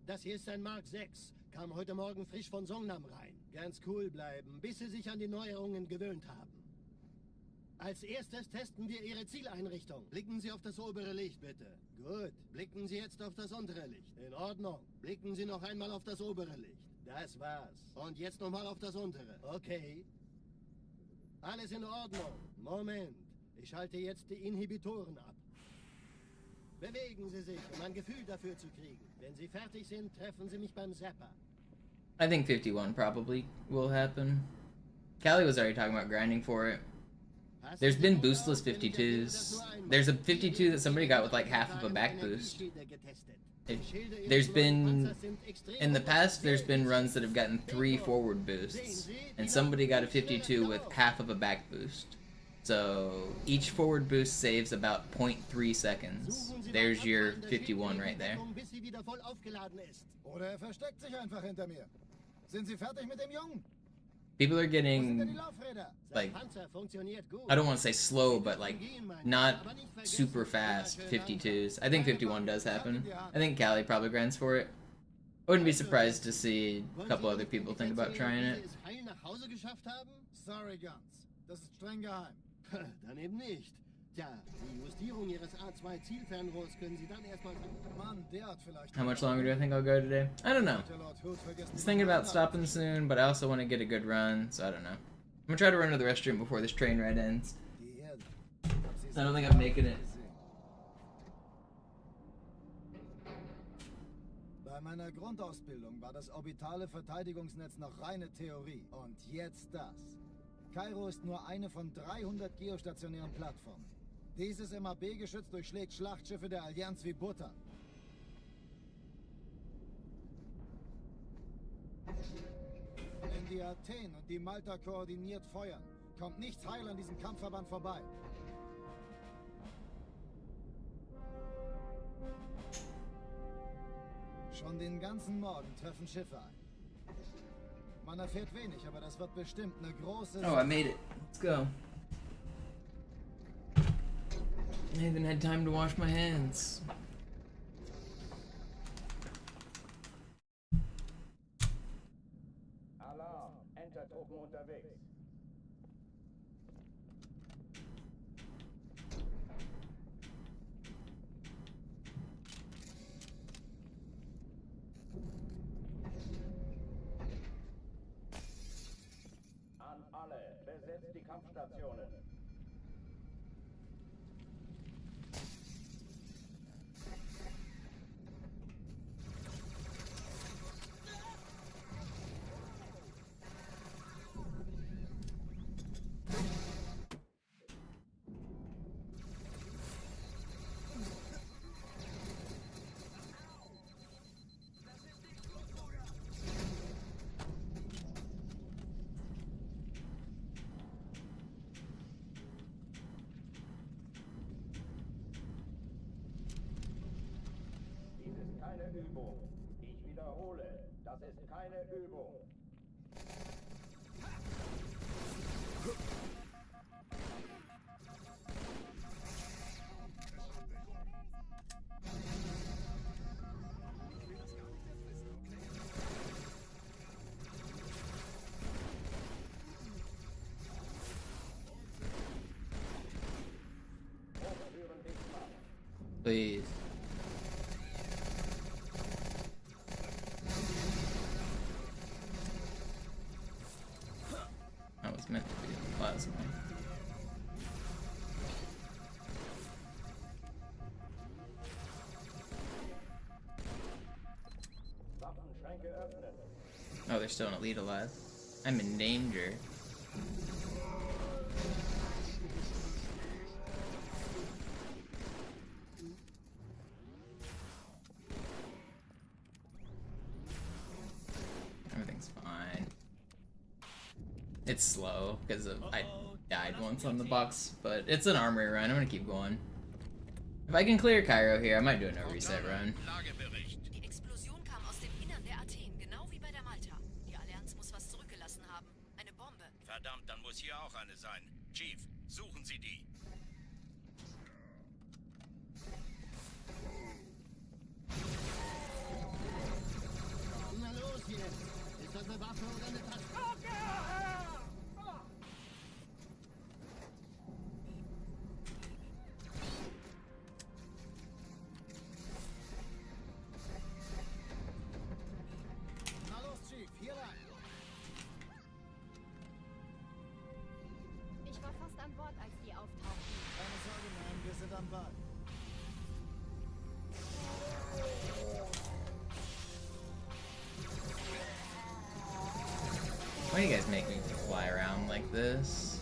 Das hier ist ein Mark 6. Kam heute Morgen frisch von Songnam rein. Ganz cool bleiben, bis Sie sich an die Neuerungen gewöhnt haben. Als erstes testen wir Ihre Zieleinrichtung. Blicken Sie auf das obere Licht, bitte. Gut. Blicken Sie jetzt auf das untere Licht. In Ordnung. Blicken Sie noch einmal auf das obere Licht. Das war's. Und jetzt nochmal auf das untere. Okay. Alles in Ordnung. Moment. Ich schalte jetzt die Inhibitoren ab. Bewegen Sie sich, um ein Gefühl dafür zu kriegen. Wenn Sie fertig sind, treffen Sie mich beim Zapper. I think 51 probably will happen. Callie was already talking about grinding for it. There's been boostless 52s. There's a 52 that somebody got with like half of a back boost. There's been, in the past, there's been runs that have gotten 3 forward boosts. And somebody got a 52 with half of a back boost. So each forward boost saves about 0.3 seconds. There's your 51 right there. Oder versteckt sich einfach hinter mir. Sind Sie fertig mit dem Jungen? People are getting, like, I don't want to say slow, but like not super fast 52s. I think 51 does happen. I think Callie probably grinds for it. I wouldn't be surprised to see a couple other people think about trying it. Sorry, Guns. Das ist streng geheim. Dann eben nicht. Tja, die Justierung Ihres A2-Zielfernrohrs können Sie dann erstmal... Mann, der hat vielleicht... How much longer do I think I'll go today? I don't know. I was thinking about stopping soon, but I also want to get a good run, so I don't know. I'm gonna try to run to the restroom before this train ride ends. I don't think I'm making it. Bei meiner Grundausbildung war das orbitale Verteidigungsnetz noch reine Theorie. Und jetzt das. Cairo ist nur eine von 300 geostationären Plattformen. Dieses MAB-Geschütz durchschlägt Schlachtschiffe der Allianz wie Butter. Wenn die Athen und die Malta koordiniert feuern, kommt nichts heil an diesem Kampfverband vorbei. Schon den ganzen Morgen treffen Schiffe ein. Man erfährt wenig, aber das wird bestimmt eine große... Oh, I made it. Let's go. I haven't had time to wash my hands. Alarm! Entertruppen unterwegs. An alle, besetzt die Kampfstationen. Keine Übung. Ich wiederhole, das ist keine Übung. Please. That was meant to be the last one. Oh, there's still an elite alive. I'm in danger. Everything's fine. It's slow because I died once on the box, but it's an armory run. I'm gonna keep going. If I can clear Cairo here, I might do a no reset run. Die Explosion kam aus dem Innern der Athen, genau wie bei der Malta. Die Allianz muss was zurückgelassen haben. Eine Bombe. Verdammt, dann muss hier auch eine sein. Chief, suchen Sie die. Na los jetzt! Ist das eine Waffe oder eine Taste? Na los, Chief, hier rein! Ich war fast an Bord, als die auftauchten. Keine Sorge, nein, wir sind am Ball. Why do you guys make me fly around like this?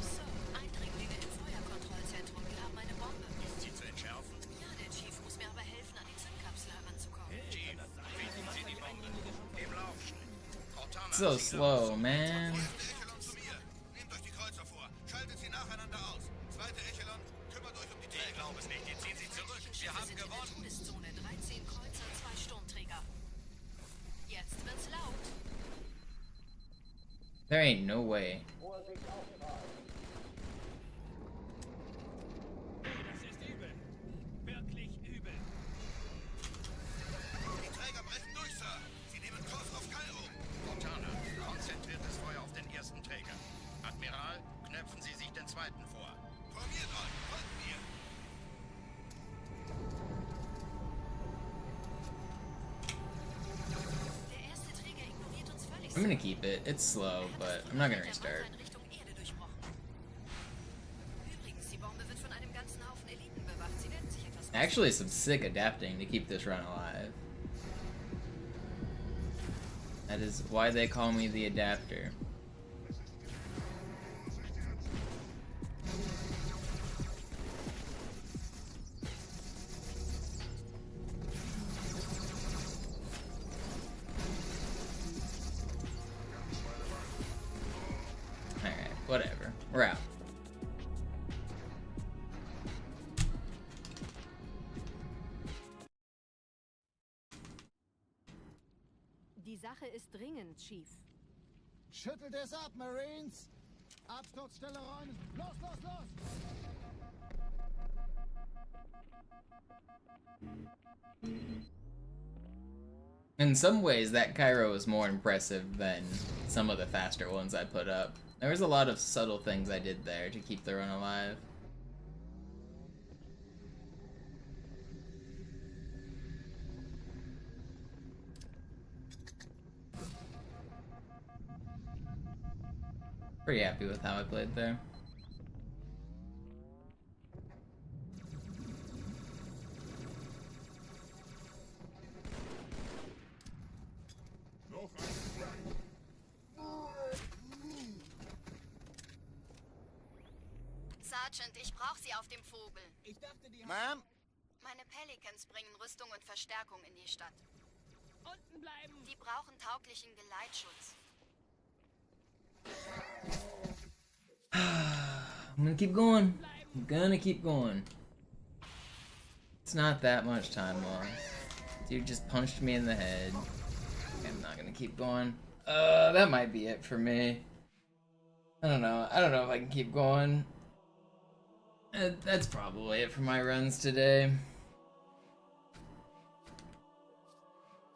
So, Eindringlinge im Feuerkontrollzentrum. Wir haben eine Bombe. Ist sie zu entschärfen? Ja, der Chief muss mir aber helfen, an die Zündkapsel heranzukommen. Chief, finden Sie die Bombe. Im Laufschritt. Cortana, So slow, man. Echelon zu mir. Nehmt euch die Kreuzer vor. Schaltet sie nacheinander aus. Zweite Echelon, kümmert euch um die Träger. Ich glaube es nicht. Die ziehen sie zurück. Wir haben gewonnen. Todeszone, 13 Kreuzer, 2 Sturmträger. Jetzt wird's laut. There ain't no way. Vorsicht auftragen. Das ist übel. Wirklich übel. Die Träger brechen durch, Sir. Sie nehmen Kurs auf Cairo. Cortana, konzentriertes Feuer auf den ersten Träger. Admiral, knöpfen Sie sich den zweiten vor. Formiert euch, folgt mir. Der erste Träger ignoriert uns völlig. I'm gonna keep it. It's slow, but I'm not gonna restart. In Richtung Erde durchbrochen. Übrigens, die Bombe wird von einem ganzen Haufen Eliten bewacht. Sie werden sich etwas... Actually, some sick adapting to keep this run alive. That is why they call me the adapter. Alright, whatever. We're out. ist dringend, Chief. Schüttelt es ab, Marines! Absturzstelle räumen! Los, los, los! In some ways, that Cairo is more impressive than some of the faster ones I put up. There was a lot of subtle things I did there to keep the run alive. Pretty happy with how I played there. Sergeant, ich brauche Sie auf dem Vogel. Ich dachte, die Ma'am? Meine Pelicans bringen Rüstung und Verstärkung in die Stadt. Unten bleiben! Die brauchen tauglichen Geleitschutz. I'm gonna keep going. I'm gonna keep going. It's not that much time lost. Dude just punched me in the head. I'm not gonna keep going. That might be it for me. I don't know. I don't know if I can keep going. That's probably it for my runs today.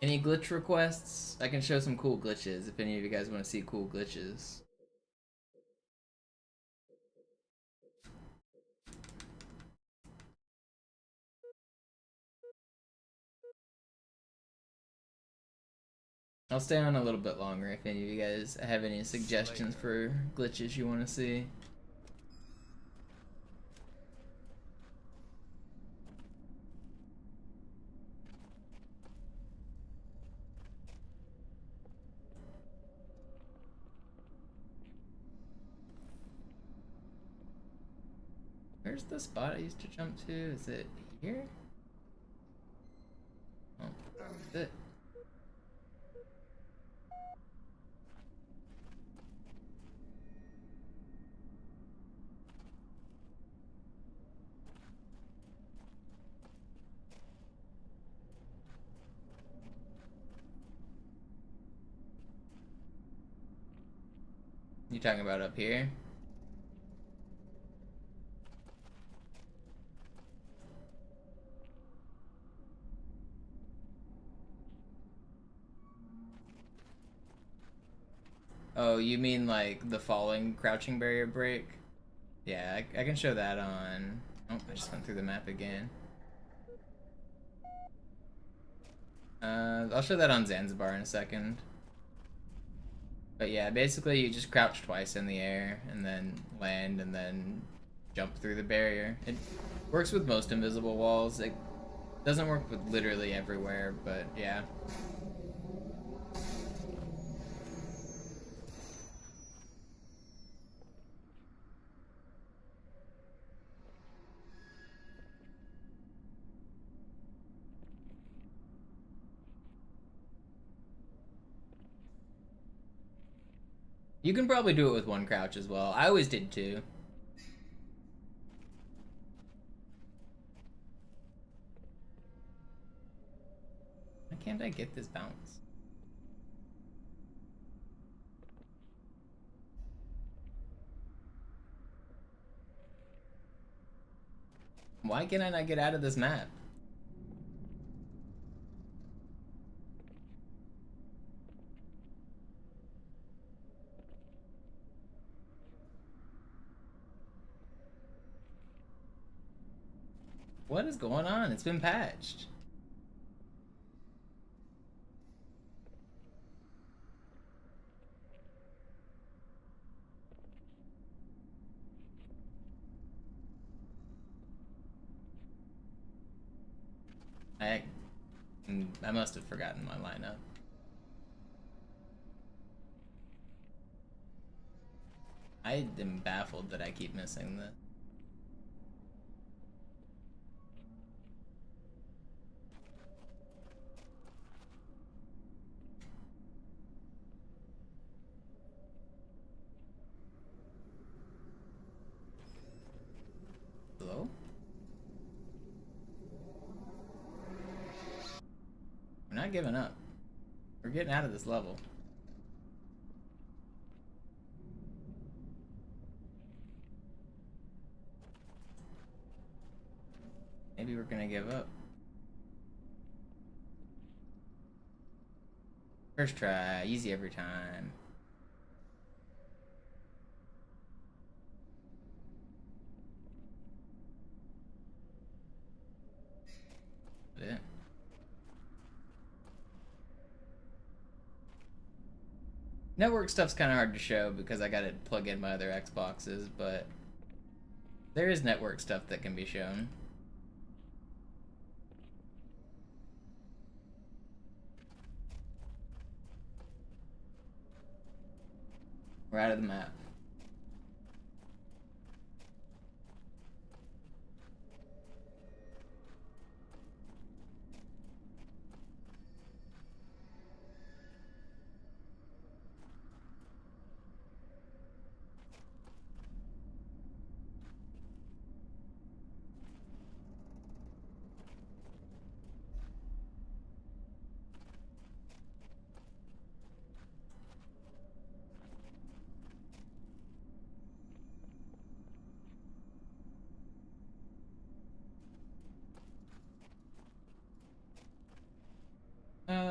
Any glitch requests? I can show some cool glitches if any of you guys want to see cool glitches. I'll stay on a little bit longer if any of you guys have any suggestions for glitches you want to see. Where's the spot I used to jump to? Is it here? Oh, that's it. You talking about up here? Oh, you mean like the falling crouching barrier break? Yeah, I can show that on... Oh, I just went through the map again. I'll show that on Zanzibar in a second. But yeah, basically you just crouch twice in the air and then land and then jump through the barrier. It works with most invisible walls. It doesn't work with literally everywhere, but yeah. You can probably do it with one crouch as well. I always did too. Why can't I get this bounce? Why can I not get out of this map? What is going on? It's been patched. I must have forgotten my lineup. I am baffled that I keep missing this. Hello? We're not giving up. We're getting out of this level. Maybe we're gonna give up. First try, easy every time. Yeah. Network stuff's kind of hard to show because I gotta plug in my other Xboxes, but there is network stuff that can be shown. We're out of the map.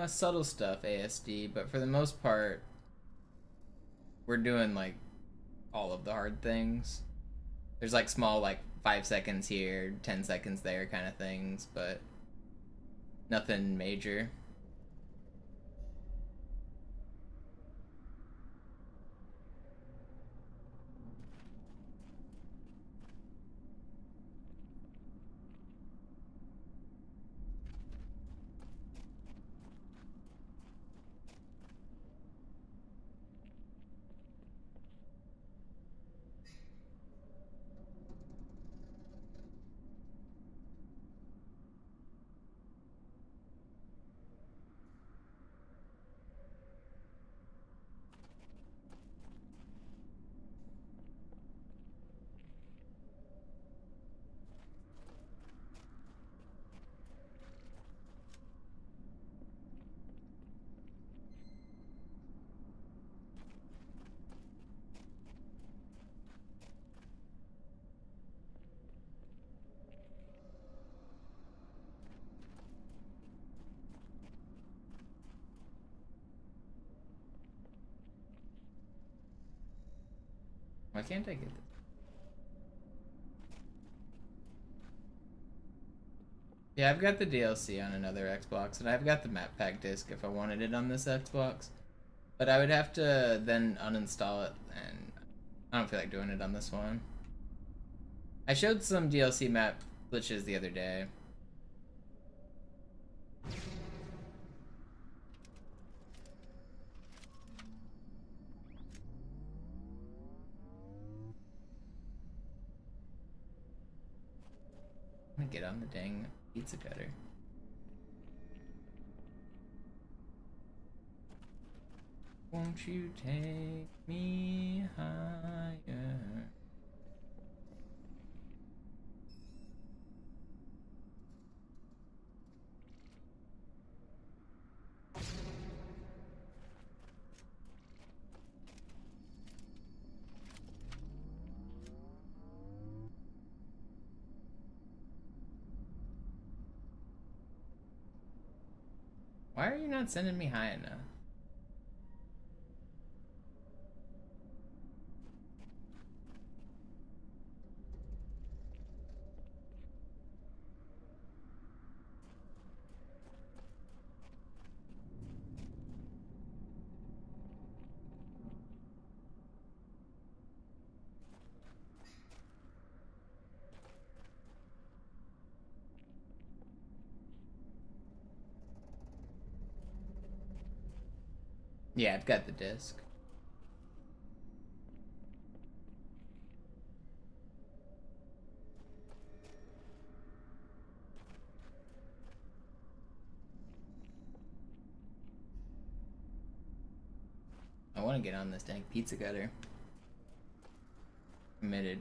Subtle stuff, ASD, but for the most part, we're doing like all of the hard things. There's like small, like 5 seconds here, 10 seconds there kind of things, but nothing major. Why can't I get this? Yeah, I've got the DLC on another Xbox, and I've got the map pack disc if I wanted it on this Xbox. But I would have to then uninstall it, and I don't feel like doing it on this one. I showed some DLC map glitches the other day. I'm gonna get on the dang pizza cutter. Won't you take me higher? Why are you not sending me Hyena? Yeah, I've got the disc. I want to get on this dang pizza cutter. Committed.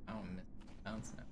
I don't miss bounce now.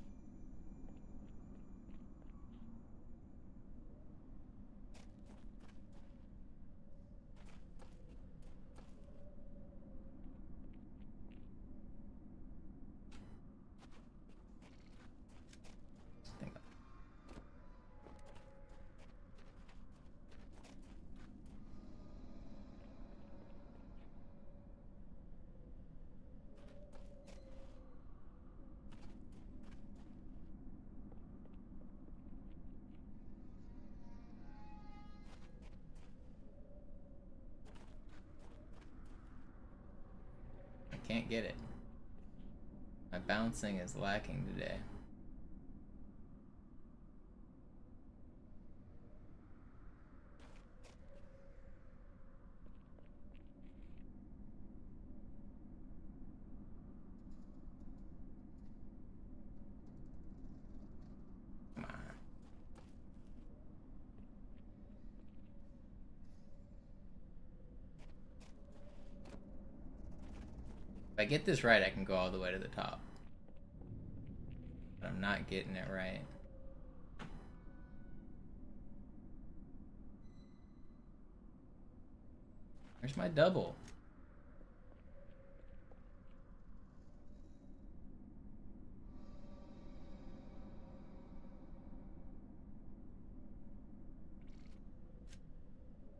can't get it. My bouncing is lacking today. Come on. If I get this right, I can go all the way to the top. But I'm not getting it right. Where's my double?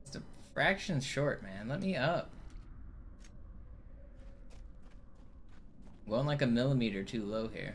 It's a fraction short, man. Let me up. I'm going like a millimeter too low here.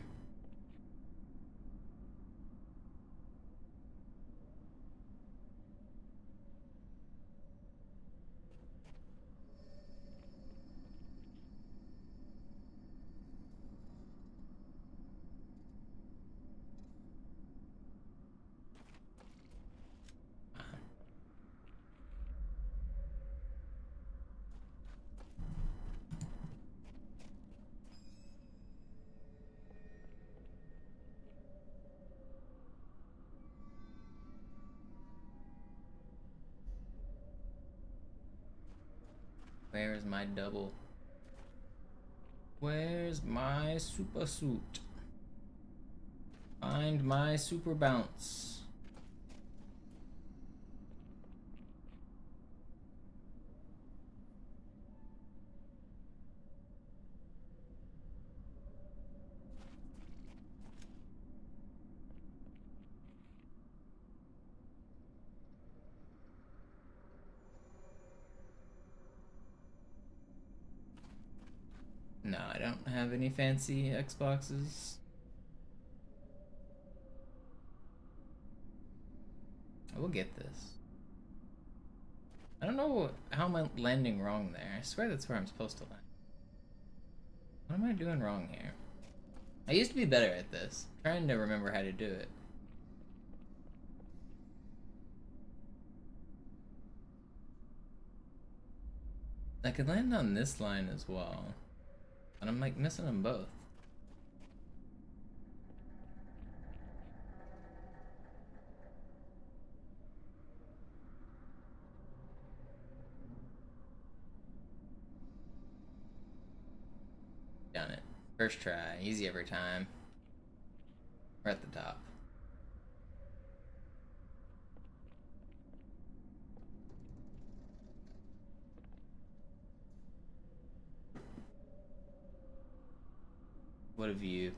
Where's my double? Where's my super suit? Find my super bounce. No, I don't have any fancy Xboxes. I will get this. I don't know how am I landing wrong there. I swear that's where I'm supposed to land. What am I doing wrong here? I used to be better at this. I'm trying to remember how to do it. I could land on this line as well. But I'm like missing them both. Done it. First try. Easy every time. We're at the top. What a view.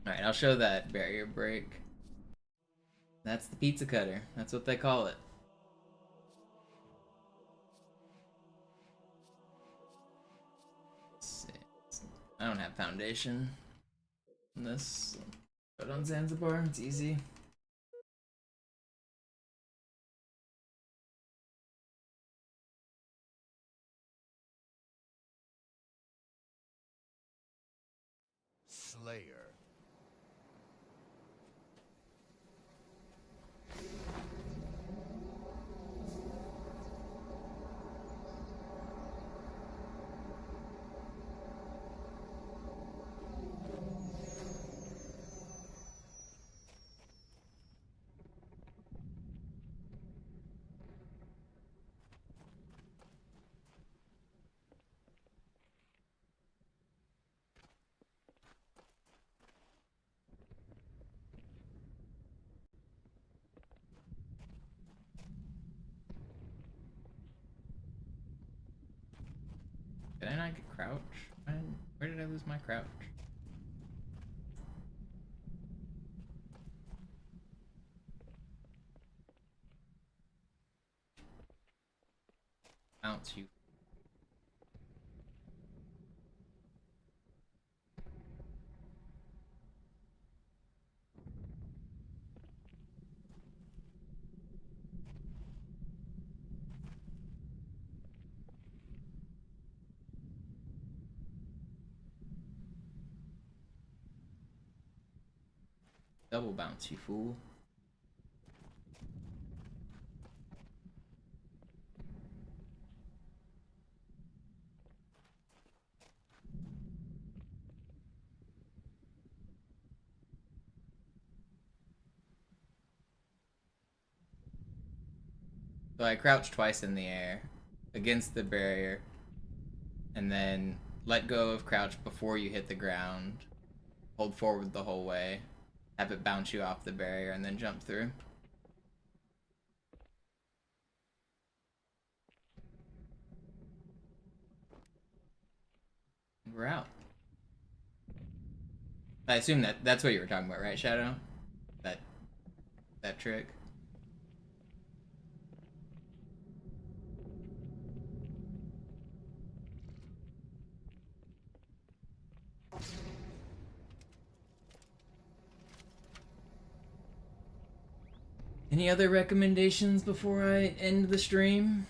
Alright, I'll show that barrier break. That's the pizza cutter. That's what they call it. Let's see. I don't have foundation on this. Put it on Zanzibar. It's easy. Slayer. Did I not get crouch? Where did I lose my crouch? Bounce you. Double bounce, you fool. So I crouch twice in the air against the barrier and then let go of crouch before you hit the ground. Hold forward the whole way. Have it bounce you off the barrier and then jump through. We're out. I assume that's what you were talking about, right, Shadow? That trick. Any other recommendations before I end the stream?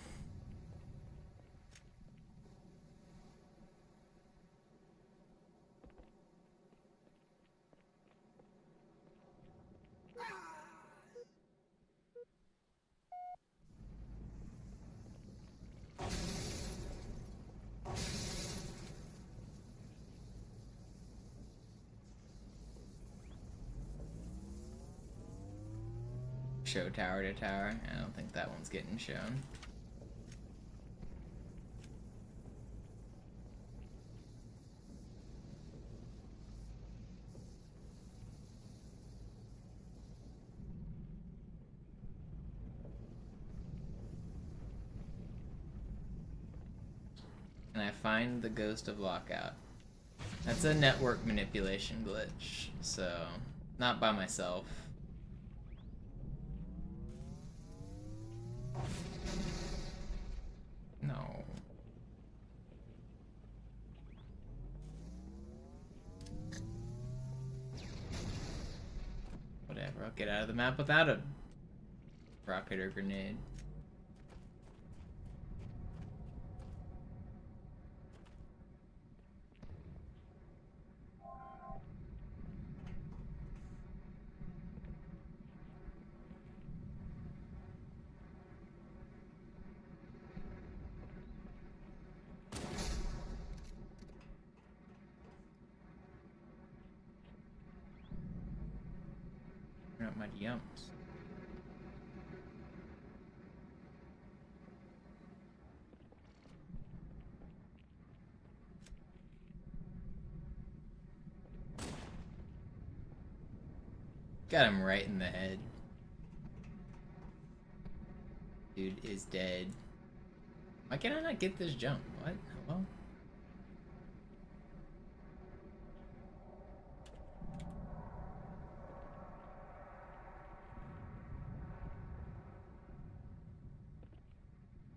Show tower to tower. I don't think that one's getting shown. Can I find the ghost of Lockout? That's a network manipulation glitch, so not by myself. No. Whatever, I'll get out of the map without a rocket or grenade. Not my jumps. Got him right in the head. Dude is dead. Why can I not get this jump? What? Hello?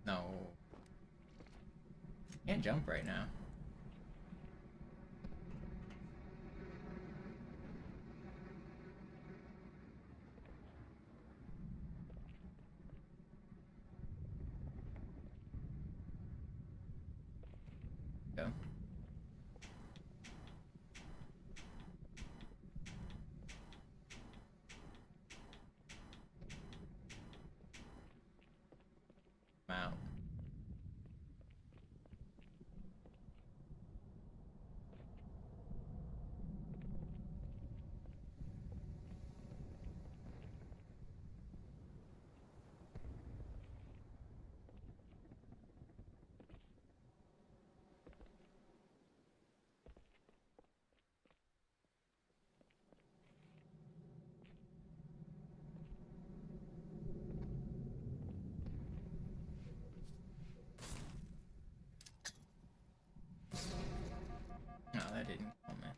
No. Can't jump right now. Go. Wow. No, that didn't kill me.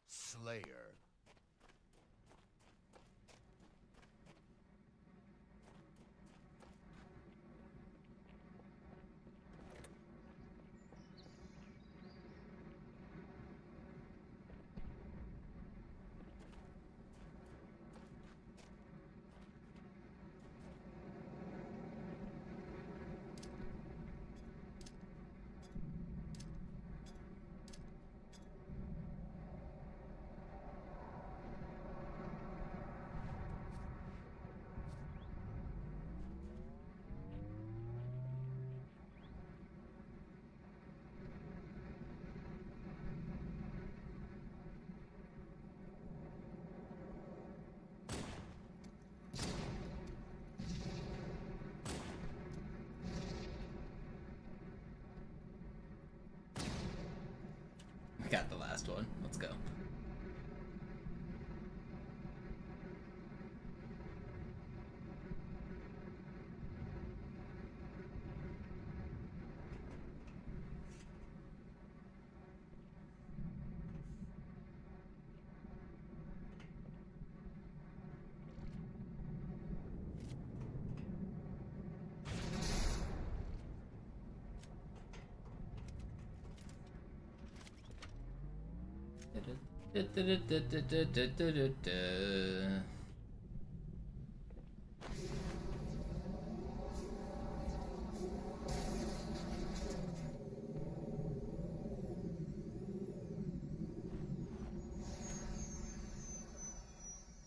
Slayer. got the last one. Let's go.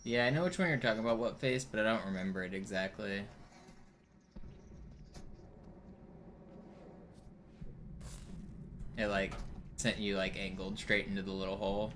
Yeah, I know which one you're talking about, what face, but I don't remember it exactly. It like sent you like angled straight into the little hole.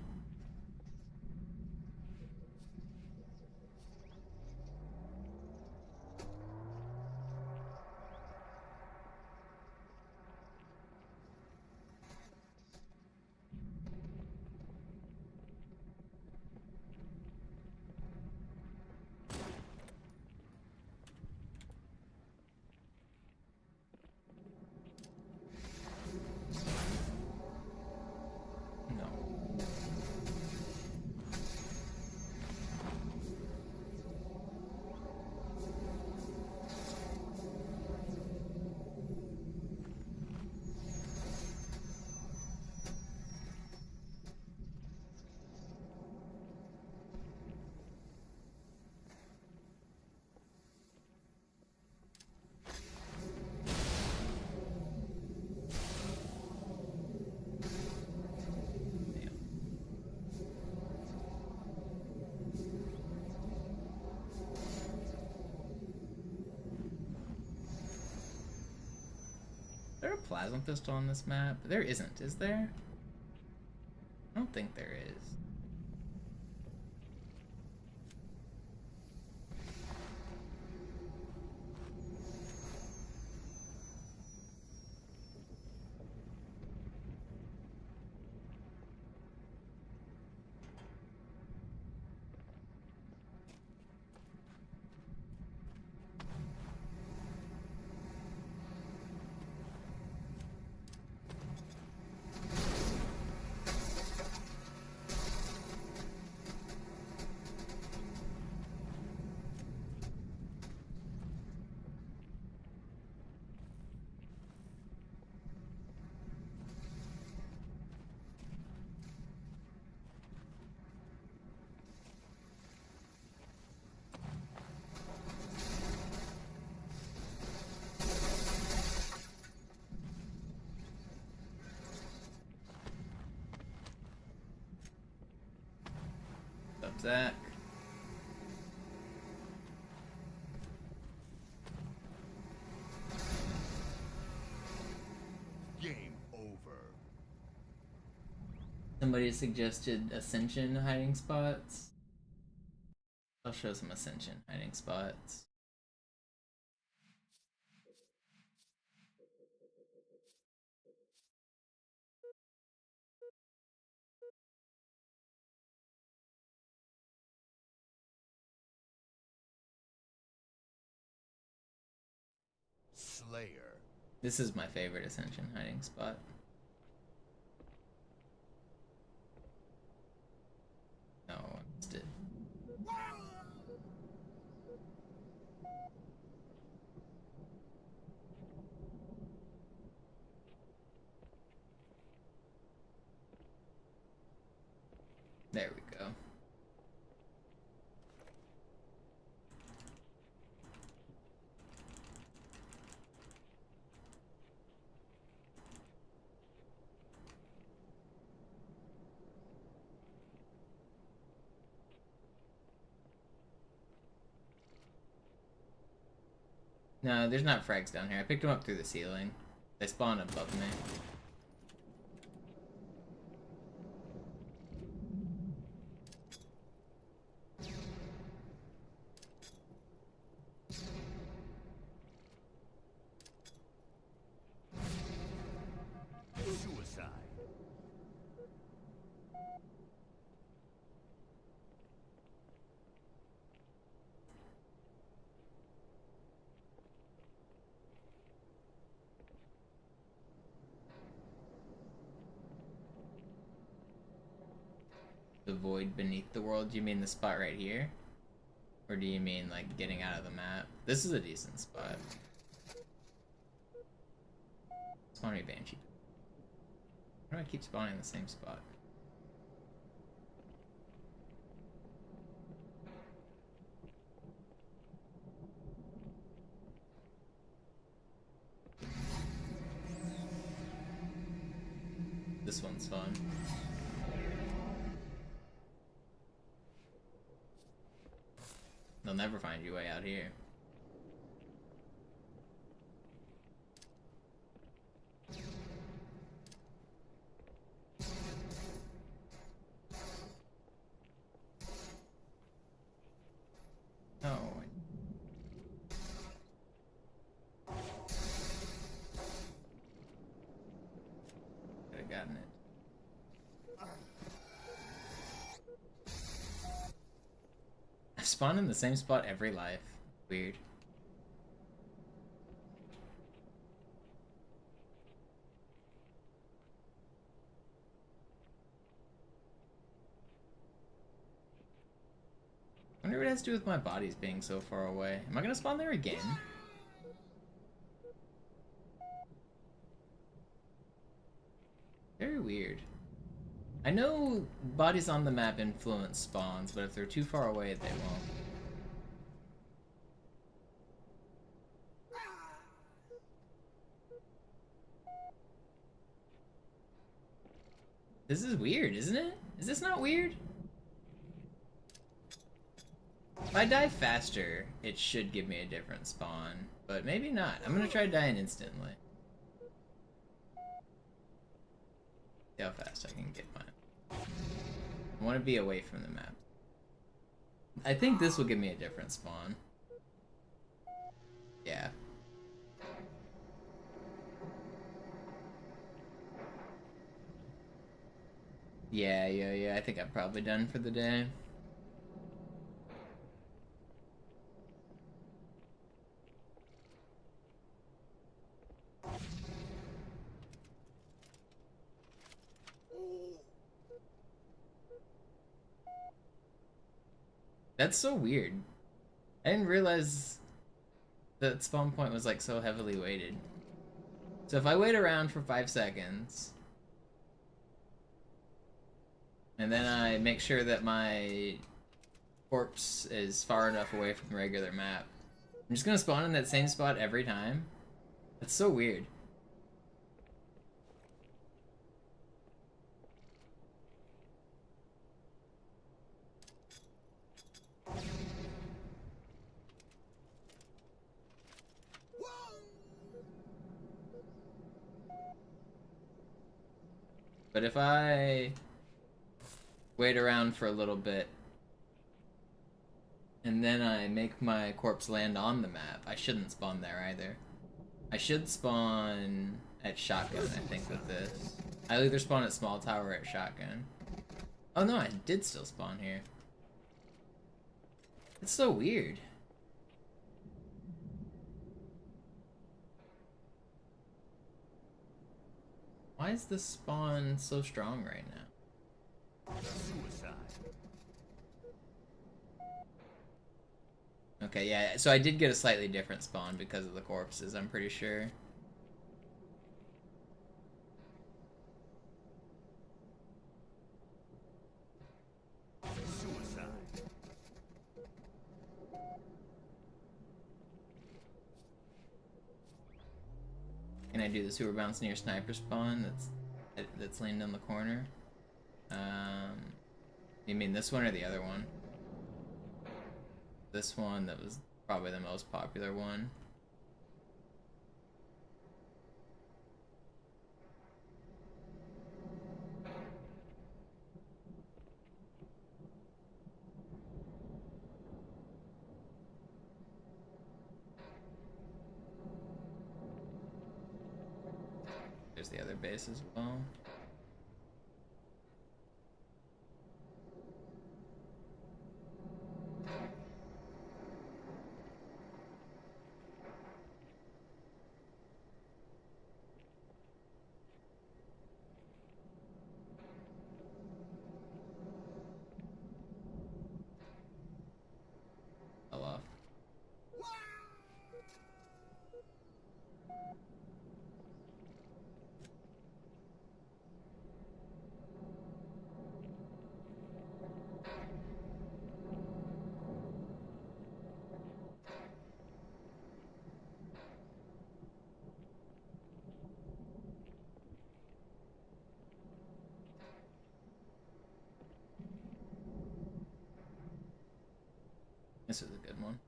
Is there a plasma pistol on this map? There isn't, is there? I don't think there is. Zach. Game over. Somebody suggested Ascension hiding spots. I'll show some Ascension hiding spots. Slayer. This is my favorite Ascension hiding spot. No, I missed it. There we go. No, there's not frags down here. I picked them up through the ceiling. They spawn above me. Suicide. The void beneath the world? Do you mean the spot right here? Or do you mean, like, getting out of the map? This is a decent spot. Spawning Banshee. Why do I keep spawning in the same spot? This one's fun. They'll never find you way out here. Oh. Could have gotten it. I spawn in the same spot every life. Weird. I wonder what it has to do with my bodies being so far away. Am I gonna spawn there again? Very weird. I know bodies on the map influence spawns, but if they're too far away, they won't. This is weird, isn't it? Is this not weird? If I die faster, it should give me a different spawn, but maybe not. I'm gonna try dying instantly. See how fast I can get mine. I want to be away from the map. I think this will give me a different spawn. Yeah. Yeah, I think I'm probably done for the day. That's so weird. I didn't realize that spawn point was like so heavily weighted. So if I wait around for 5 seconds, and then I make sure that my corpse is far enough away from the regular map, I'm just gonna spawn in that same spot every time? That's so weird. But if I wait around for a little bit and then I make my corpse land on the map, I shouldn't spawn there either. I should spawn at shotgun, I think, with this. I'll either spawn at small tower or at shotgun. Oh no, I did still spawn here. It's so weird. Why is this spawn so strong right now? Suicide. Okay, yeah, so I did get a slightly different spawn because of the corpses, I'm pretty sure. Suicide. Can I do the sewer bounce near sniper spawn that's leaned on the corner? You mean this one or the other one? This one that was probably the most popular one. There's the other base as well. This was a good one.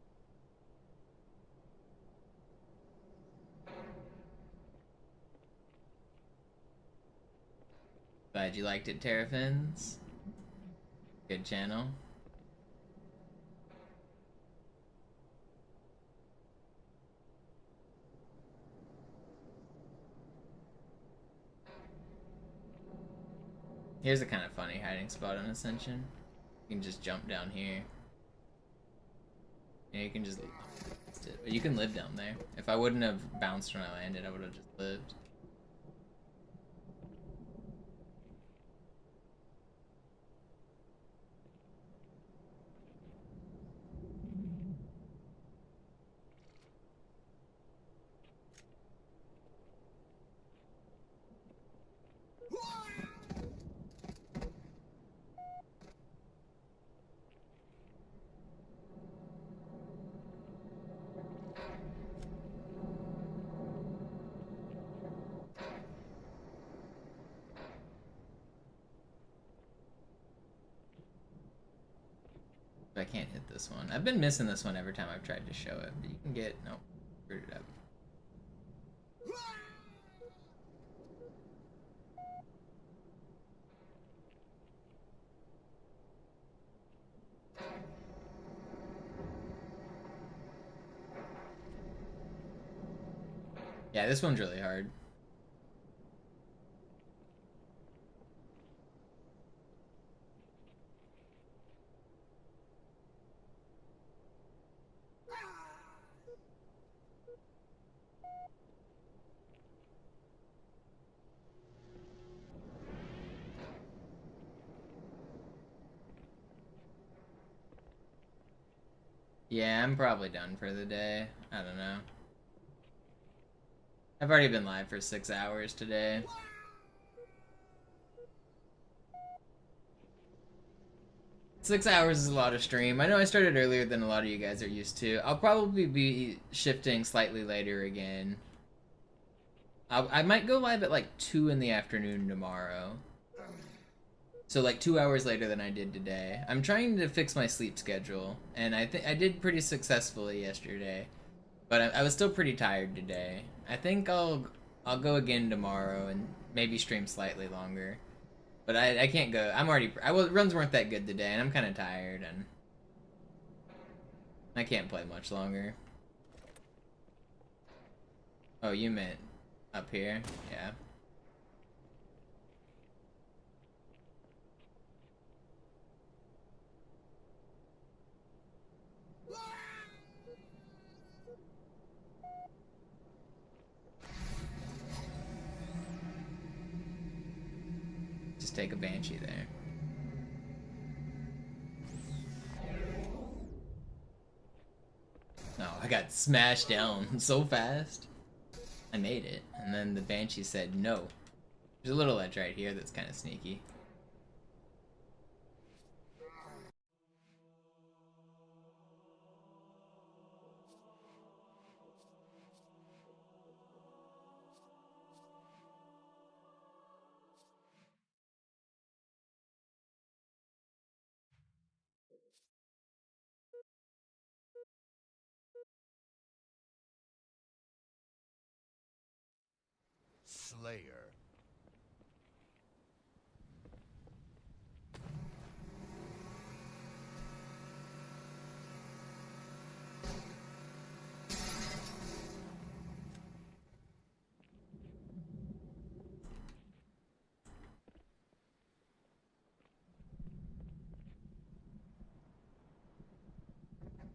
Glad you liked it, Terrafins. Good channel. Here's a kind of funny hiding spot on Ascension. You can just jump down here. Yeah, you can just... But you can live down there. If I wouldn't have bounced when I landed, I would have just lived. I can't hit this one. I've been missing this one every time I've tried to show it, but you can get... Nope. Screwed it up. Yeah, this one's really hard. Yeah, I'm probably done for the day. I don't know. I've already been live for 6 hours today. Six hours is a lot of stream. I know I started earlier than a lot of you guys are used to. I'll probably be shifting slightly later again. I might go live at like 2 in the afternoon tomorrow. So like 2 hours later than I did today. I'm trying to fix my sleep schedule, and I think I did pretty successfully yesterday. But I was still pretty tired today. I think I'll go again tomorrow and maybe stream slightly longer. But I can't go. Runs weren't that good today, and I'm kind of tired, and I can't play much longer. Oh, you meant up here? Yeah. Just take a Banshee there. No, I got smashed down so fast. I made it, and then the Banshee said no. There's a little ledge right here that's kind of sneaky. Slayer.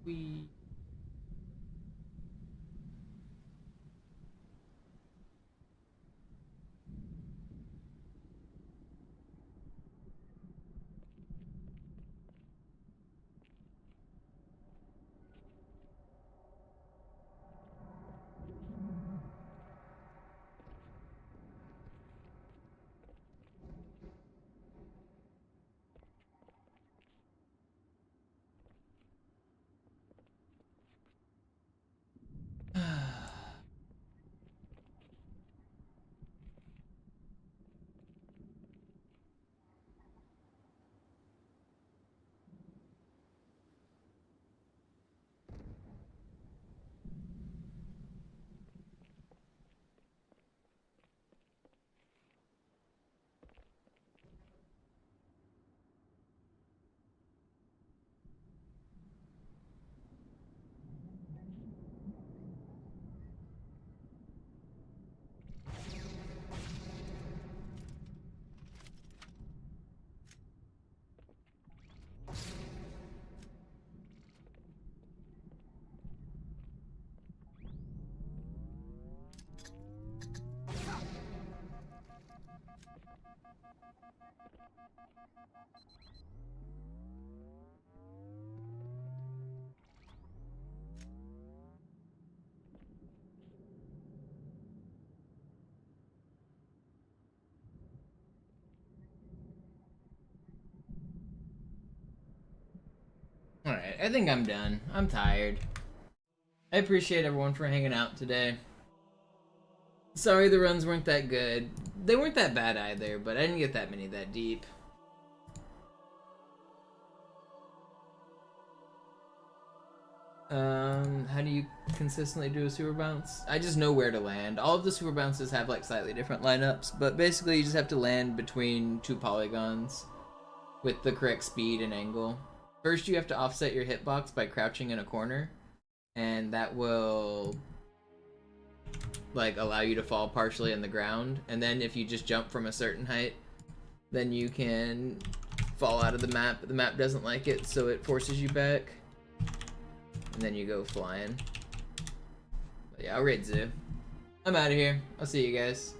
We. Alright, I think I'm done. I'm tired. I appreciate everyone for hanging out today. Sorry the runs weren't that good. They weren't that bad either, but I didn't get that many that deep. How do you consistently do a super bounce? I just know where to land. All of the super bounces have like slightly different lineups, but basically you just have to land between 2 polygons with the correct speed and angle. First you have to offset your hitbox by crouching in a corner, and that will like allow you to fall partially in the ground, and then if you just jump from a certain height, then you can fall out of the map. The map doesn't like it, so it forces you back. And then you go flying. But yeah, I'll raid Zoo. I'm out of here. I'll see you guys.